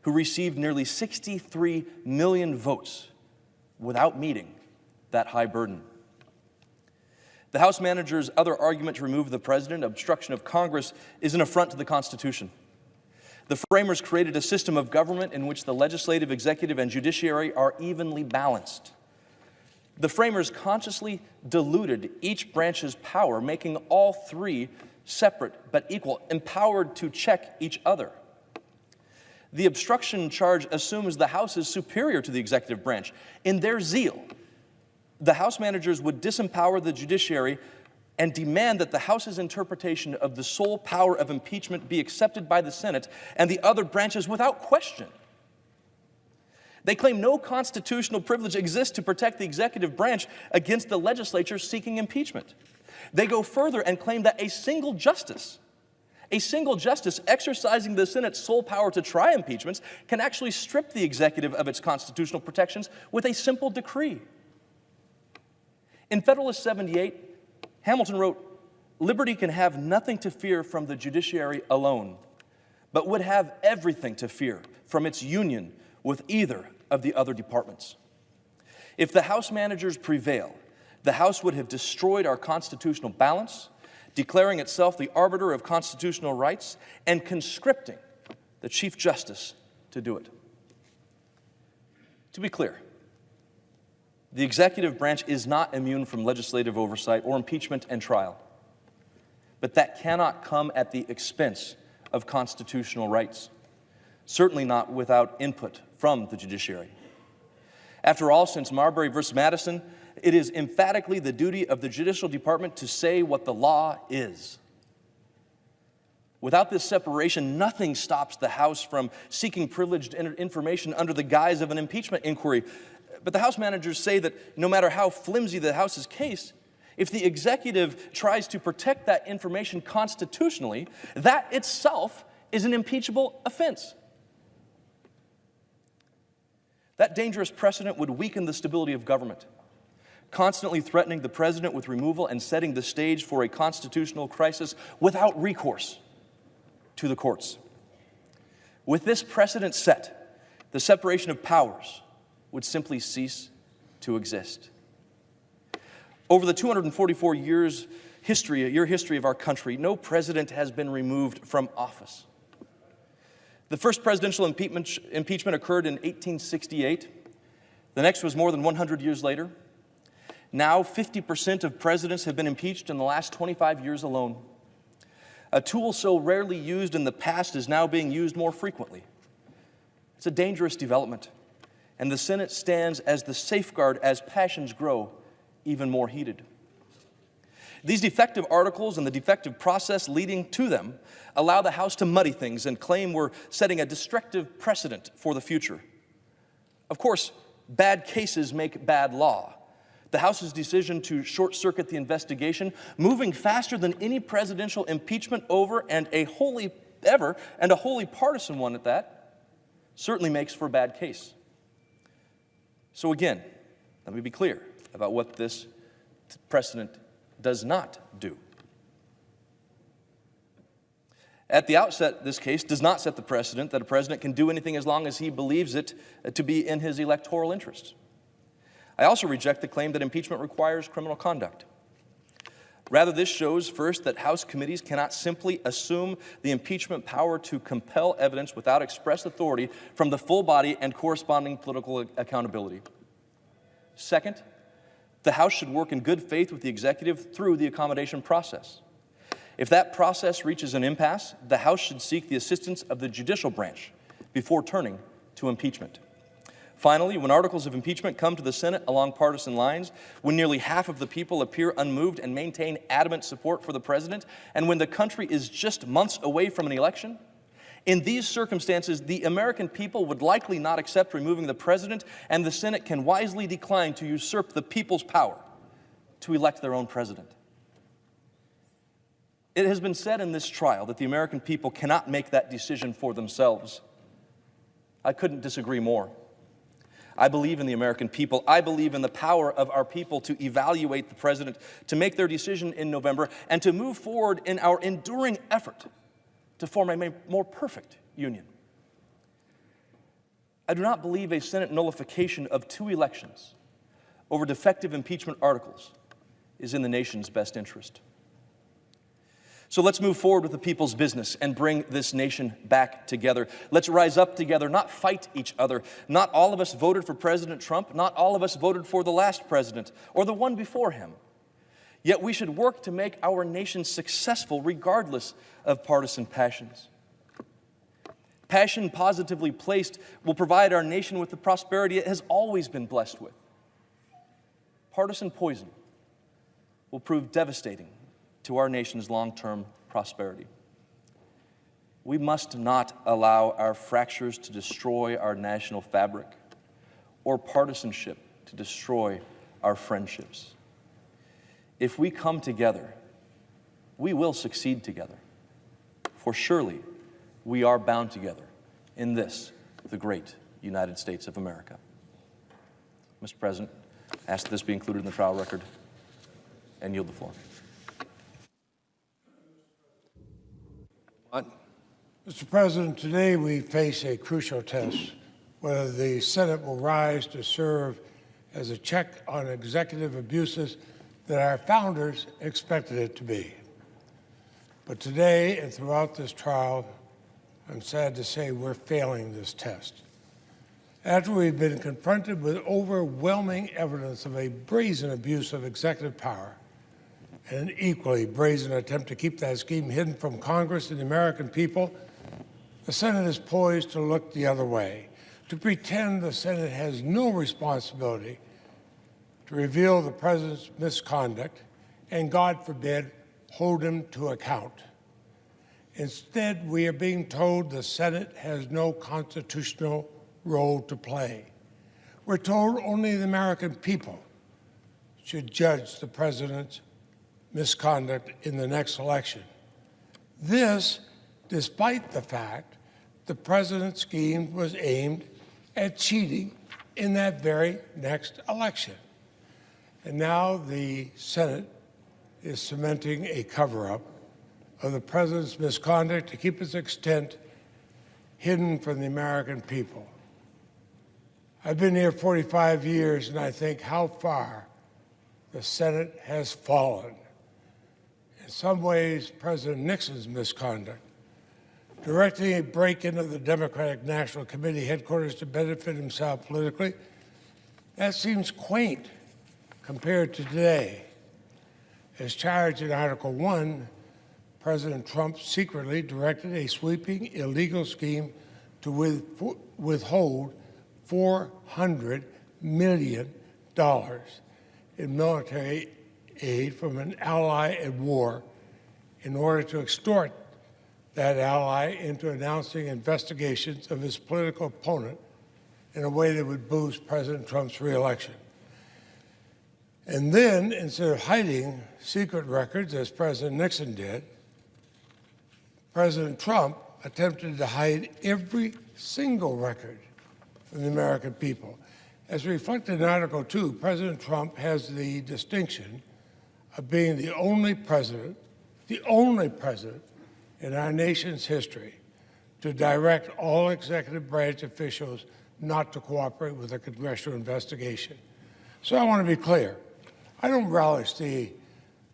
who received nearly 63 million votes without meeting that high burden. The House manager's other argument to remove the president, obstruction of Congress, is an affront to the Constitution. The framers created a system of government in which the legislative, executive, and judiciary are evenly balanced. The framers consciously diluted each branch's power, making all three separate but equal, empowered to check each other. The obstruction charge assumes the House is superior to the executive branch. In their zeal, the House managers would disempower the judiciary and demand that the House's interpretation of the sole power of impeachment be accepted by the Senate and the other branches without question. They claim no constitutional privilege exists to protect the executive branch against the legislature seeking impeachment. They go further and claim that a single justice exercising the Senate's sole power to try impeachments can actually strip the executive of its constitutional protections with a simple decree. In Federalist 78, Hamilton wrote, "Liberty can have nothing to fear from the judiciary alone, but would have everything to fear from its union with either of the other departments." If the House managers prevail, the House would have destroyed our constitutional balance, declaring itself the arbiter of constitutional rights and conscripting the Chief Justice to do it. To be clear, the executive branch is not immune from legislative oversight or impeachment and trial, but that cannot come at the expense of constitutional rights, certainly not without input from the judiciary. After all, since Marbury versus Madison, it is emphatically the duty of the judicial department to say what the law is. Without this separation, nothing stops the House from seeking privileged information under the guise of an impeachment inquiry. But the House managers say that no matter how flimsy the House's case, if the executive tries to protect that information constitutionally, that itself is an impeachable offense. That dangerous precedent would weaken the stability of government, constantly threatening the president with removal and setting the stage for a constitutional crisis without recourse to the courts. With this precedent set, the separation of powers would simply cease to exist. Over the 244 years history of our country, no president has been removed from office. The first presidential impeachment occurred in 1868. The next was more than 100 years later. Now, 50% of presidents have been impeached in the last 25 years alone. A tool so rarely used in the past is now being used more frequently. It's a dangerous development, and the Senate stands as the safeguard as passions grow even more heated. These defective articles and the defective process leading to them allow the House to muddy things and claim we're setting a destructive precedent for the future. Of course, bad cases make bad law. The House's decision to short-circuit the investigation, moving faster than any presidential impeachment and a wholly partisan one at that, certainly makes for a bad case. So again, let me be clear about what this precedent does not do. At the outset, this case does not set the precedent that a president can do anything as long as he believes it to be in his electoral interest. I also reject the claim that impeachment requires criminal conduct. Rather, this shows first that House committees cannot simply assume the impeachment power to compel evidence without express authority from the full body and corresponding political accountability. Second, the House should work in good faith with the executive through the accommodation process. If that process reaches an impasse, the House should seek the assistance of the judicial branch before turning to impeachment. Finally, when articles of impeachment come to the Senate along partisan lines, when nearly half of the people appear unmoved and maintain adamant support for the president, and when the country is just months away from an election, in these circumstances, the American people would likely not accept removing the president, and the Senate can wisely decline to usurp the people's power to elect their own president. It has been said in this trial that the American people cannot make that decision for themselves. I couldn't disagree more. I believe in the American people. I believe in the power of our people to evaluate the president, to make their decision in November, and to move forward in our enduring effort to form a more perfect union. I do not believe a Senate nullification of 2 elections over defective impeachment articles is in the nation's best interest. So let's move forward with the people's business and bring this nation back together. Let's rise up together, not fight each other. Not all of us voted for President Trump. Not all of us voted for the last president or the one before him. Yet we should work to make our nation successful regardless of partisan passions. Passion positively placed will provide our nation with the prosperity it has always been blessed with. Partisan poison will prove devastating to our nation's long-term prosperity. We must not allow our fractures to destroy our national fabric or partisanship to destroy our friendships. If we come together, we will succeed together. For surely we are bound together in this, the great United States of America. Mr. President, I ask that this be included in the trial record and yield the floor. Mr. President, today we face a crucial test, whether the Senate will rise to serve as a check on executive abuses that our founders expected it to be. But today and throughout this trial, I'm sad to say we're failing this test. After we've been confronted with overwhelming evidence of a brazen abuse of executive power and an equally brazen attempt to keep that scheme hidden from Congress and the American people, the Senate is poised to look the other way, to pretend the Senate has no responsibility to reveal the president's misconduct and, God forbid, hold him to account. Instead, we are being told the Senate has no constitutional role to play. We're told only the American people should judge the president's misconduct in the next election. This, despite the fact the president's scheme was aimed at cheating in that very next election. And now the Senate is cementing a cover-up of the president's misconduct to keep its extent hidden from the American people. I've been here 45 years, and I think how far the Senate has fallen. In some ways, President Nixon's misconduct, directing a break-in of the Democratic National Committee headquarters to benefit himself politically, that seems quaint compared to today. As charged in Article 1, President Trump secretly directed a sweeping illegal scheme to withhold $400 million in military aid from an ally at war in order to extort that ally into announcing investigations of his political opponent in a way that would boost President Trump's reelection. And then, instead of hiding secret records, as President Nixon did, President Trump attempted to hide every single record from the American people. As reflected in Article 2, President Trump has the distinction of being the only president in our nation's history to direct all executive branch officials not to cooperate with a congressional investigation. So I want to be clear. I don't relish the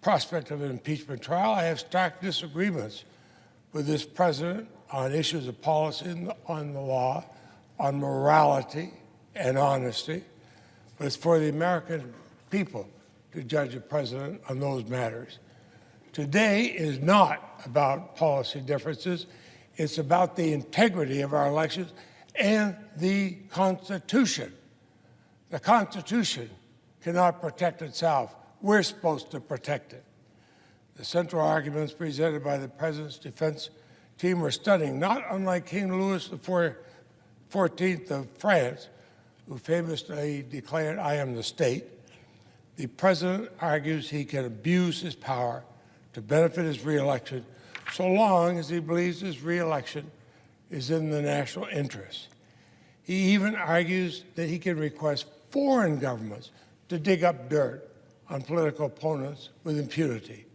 prospect of an impeachment trial. I have stark disagreements with this president on issues of policy, on the law, on morality and honesty. But it's for the American people to judge a president on those matters. Today is not about policy differences. It's about the integrity of our elections and the Constitution. The Constitution cannot protect itself. We're supposed to protect it. The central arguments presented by the President's defense team were stunning, not unlike King Louis XIV of France, who famously declared, "I am the state." The President argues he can abuse his power to benefit his reelection so long as he believes his reelection is in the national interest. He even argues that he can request foreign governments to dig up dirt on political opponents with impunity.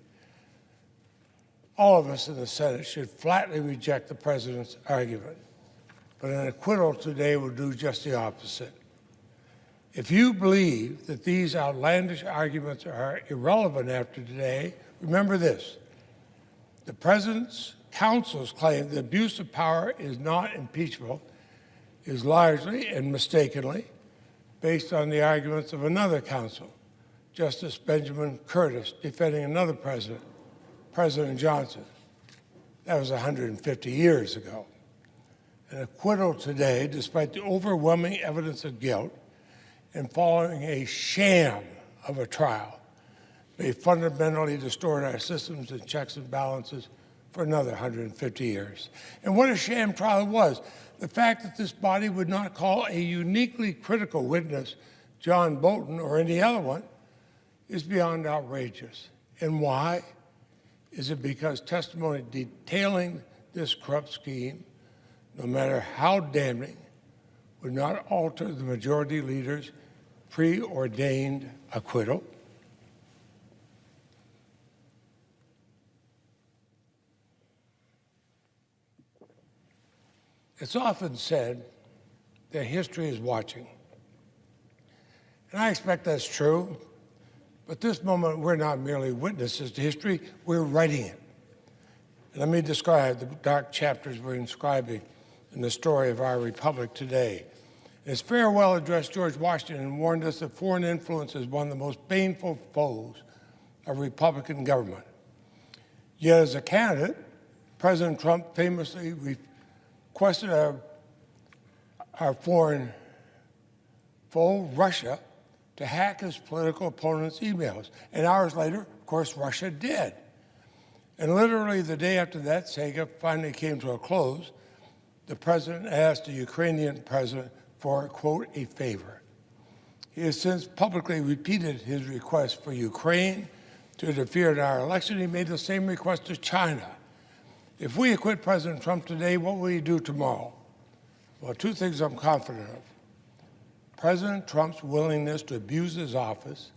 All of us in the Senate should flatly reject the President's argument, but an acquittal today will do just the opposite. If you believe that these outlandish arguments are irrelevant after today, remember this. The President's counsel's claim that abuse of power is not impeachable is largely and mistakenly based on the arguments of another counsel, Justice Benjamin Curtis, defending another president, President Johnson. That was 150 years ago. An acquittal today, despite the overwhelming evidence of guilt and following a sham of a trial, may fundamentally distort our systems and checks and balances for another 150 years. And what a sham trial it was. The fact that this body would not call a uniquely critical witness, John Bolton, or any other one, is beyond outrageous. And why? Is it because testimony detailing this corrupt scheme, no matter how damning, would not alter the majority leader's preordained acquittal? It's often said that history is watching. And I expect that's true, but this moment we're not merely witnesses to history, we're writing it. And let me describe the dark chapters we're inscribing in the story of our republic today. In his farewell address, George Washington warned us that foreign influence is one of the most baneful foes of Republican government. Yet as a candidate, President Trump famously requested our foreign foe, Russia, to hack his political opponent's emails. And hours later, of course, Russia did. And literally the day after that saga finally came to a close, the president asked the Ukrainian president for, quote, a favor. He has since publicly repeated his request for Ukraine to interfere in our election. He made the same request to China. If we acquit President Trump today, what will he do tomorrow? Well, two things I'm confident of. President Trump's willingness to abuse his office,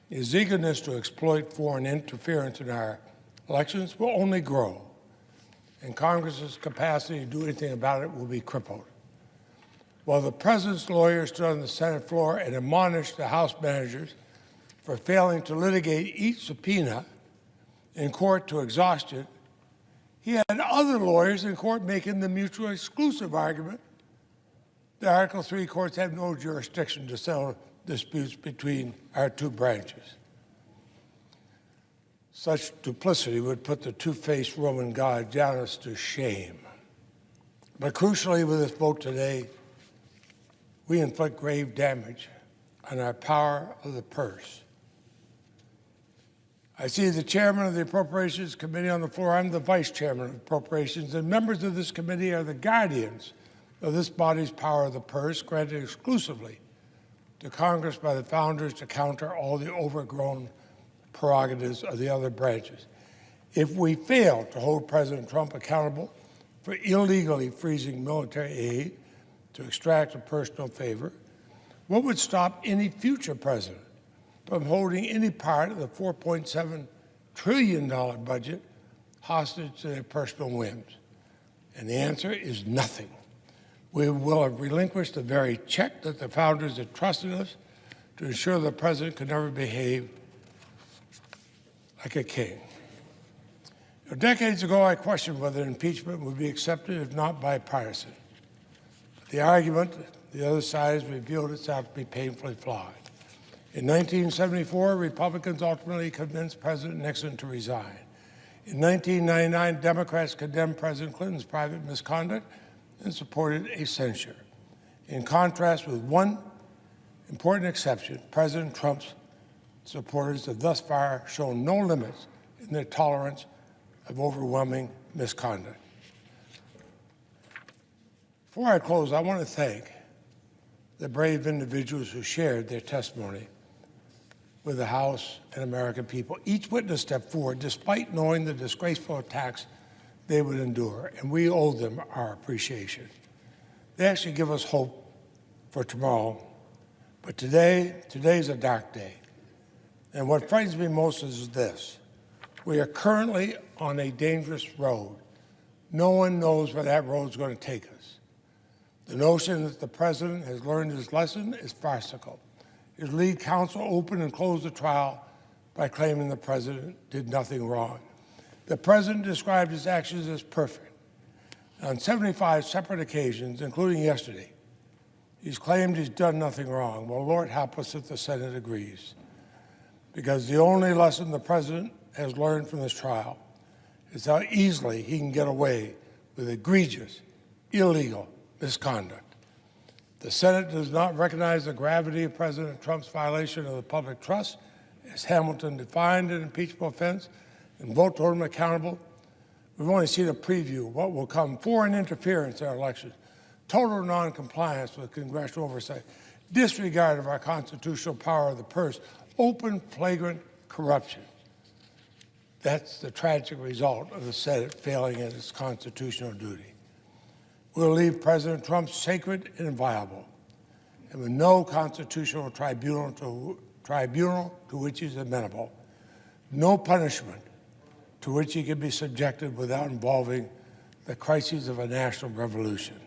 his eagerness to exploit foreign interference in our elections will only grow, and Congress's capacity to do anything about it will be crippled. While the president's lawyers stood on the Senate floor and admonished the House managers for failing to litigate each subpoena in court to exhaustion, he had other lawyers in court making the mutually exclusive argument that Article III courts have no jurisdiction to settle disputes between our two branches. Such duplicity would put the two-faced Roman god Janus to shame. But crucially, with this vote today, we inflict grave damage on our power of the purse. I see the chairman of the Appropriations Committee on the floor. I'm the vice chairman of Appropriations, and members of this committee are the guardians of this body's power of the purse, granted exclusively to Congress by the founders to counter all the overgrown prerogatives of the other branches. If we fail to hold President Trump accountable for illegally freezing military aid to extract a personal favor, what would stop any future president from holding any part of the $4.7 trillion budget hostage to their personal whims? And the answer is nothing. We will have relinquished the very check that the founders had trusted us to ensure the president could never behave like a king. Decades ago, I questioned whether impeachment would be accepted if not bipartisan. But the argument, the other side has revealed itself to be painfully flawed. In 1974, Republicans ultimately convinced President Nixon to resign. In 1999, Democrats condemned President Clinton's private misconduct, and supported a censure. In contrast with one important exception, President Trump's supporters have thus far shown no limits in their tolerance of overwhelming misconduct. Before I close, I want to thank the brave individuals who shared their testimony with the House and American people. Each witness stepped forward despite knowing the disgraceful attacks they would endure, and we owe them our appreciation. They actually give us hope for tomorrow, but today's a dark day. And what frightens me most is this. We are currently on a dangerous road. No one knows where that road's going to take us. The notion that the president has learned his lesson is farcical. His lead counsel opened and closed the trial by claiming the president did nothing wrong. The president described his actions as perfect. On 75 separate occasions, including yesterday, he's claimed he's done nothing wrong. Well, Lord help us if the Senate agrees. Because the only lesson the president has learned from this trial is how easily he can get away with egregious, illegal misconduct. The Senate does not recognize the gravity of President Trump's violation of the public trust, as Hamilton defined an impeachable offense, and vote to hold him accountable. We've only seen a preview of what will come: foreign interference in our elections, total noncompliance with congressional oversight, disregard of our constitutional power of the purse, open, flagrant corruption. That's the tragic result of the Senate failing in its constitutional duty. We'll leave President Trump sacred and inviolable, and with no constitutional tribunal to which he's amenable, no punishment to which he can be subjected without involving the crises of a national revolution.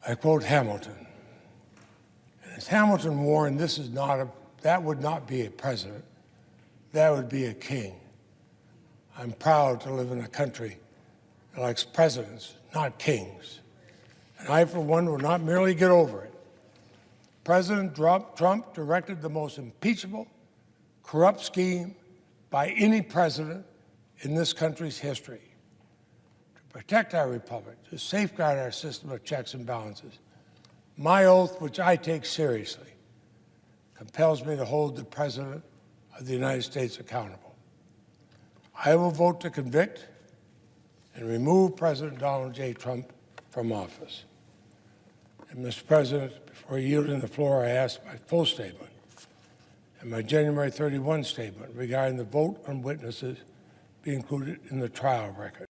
I quote Hamilton. And as Hamilton warned, that would not be a president, that would be a king. I'm proud to live in a country that likes presidents, not kings. And I, for one, will not merely get over it. President Trump directed the most impeachable, corrupt scheme by any president in this country's history to protect our republic, to safeguard our system of checks and balances. My oath, which I take seriously, compels me to hold the President of the United States accountable. I will vote to convict and remove President Donald J. Trump from office. And, Mr. President, before yielding the floor, I ask my full statement and my January 31 statement regarding the vote on witnesses be included in the trial record.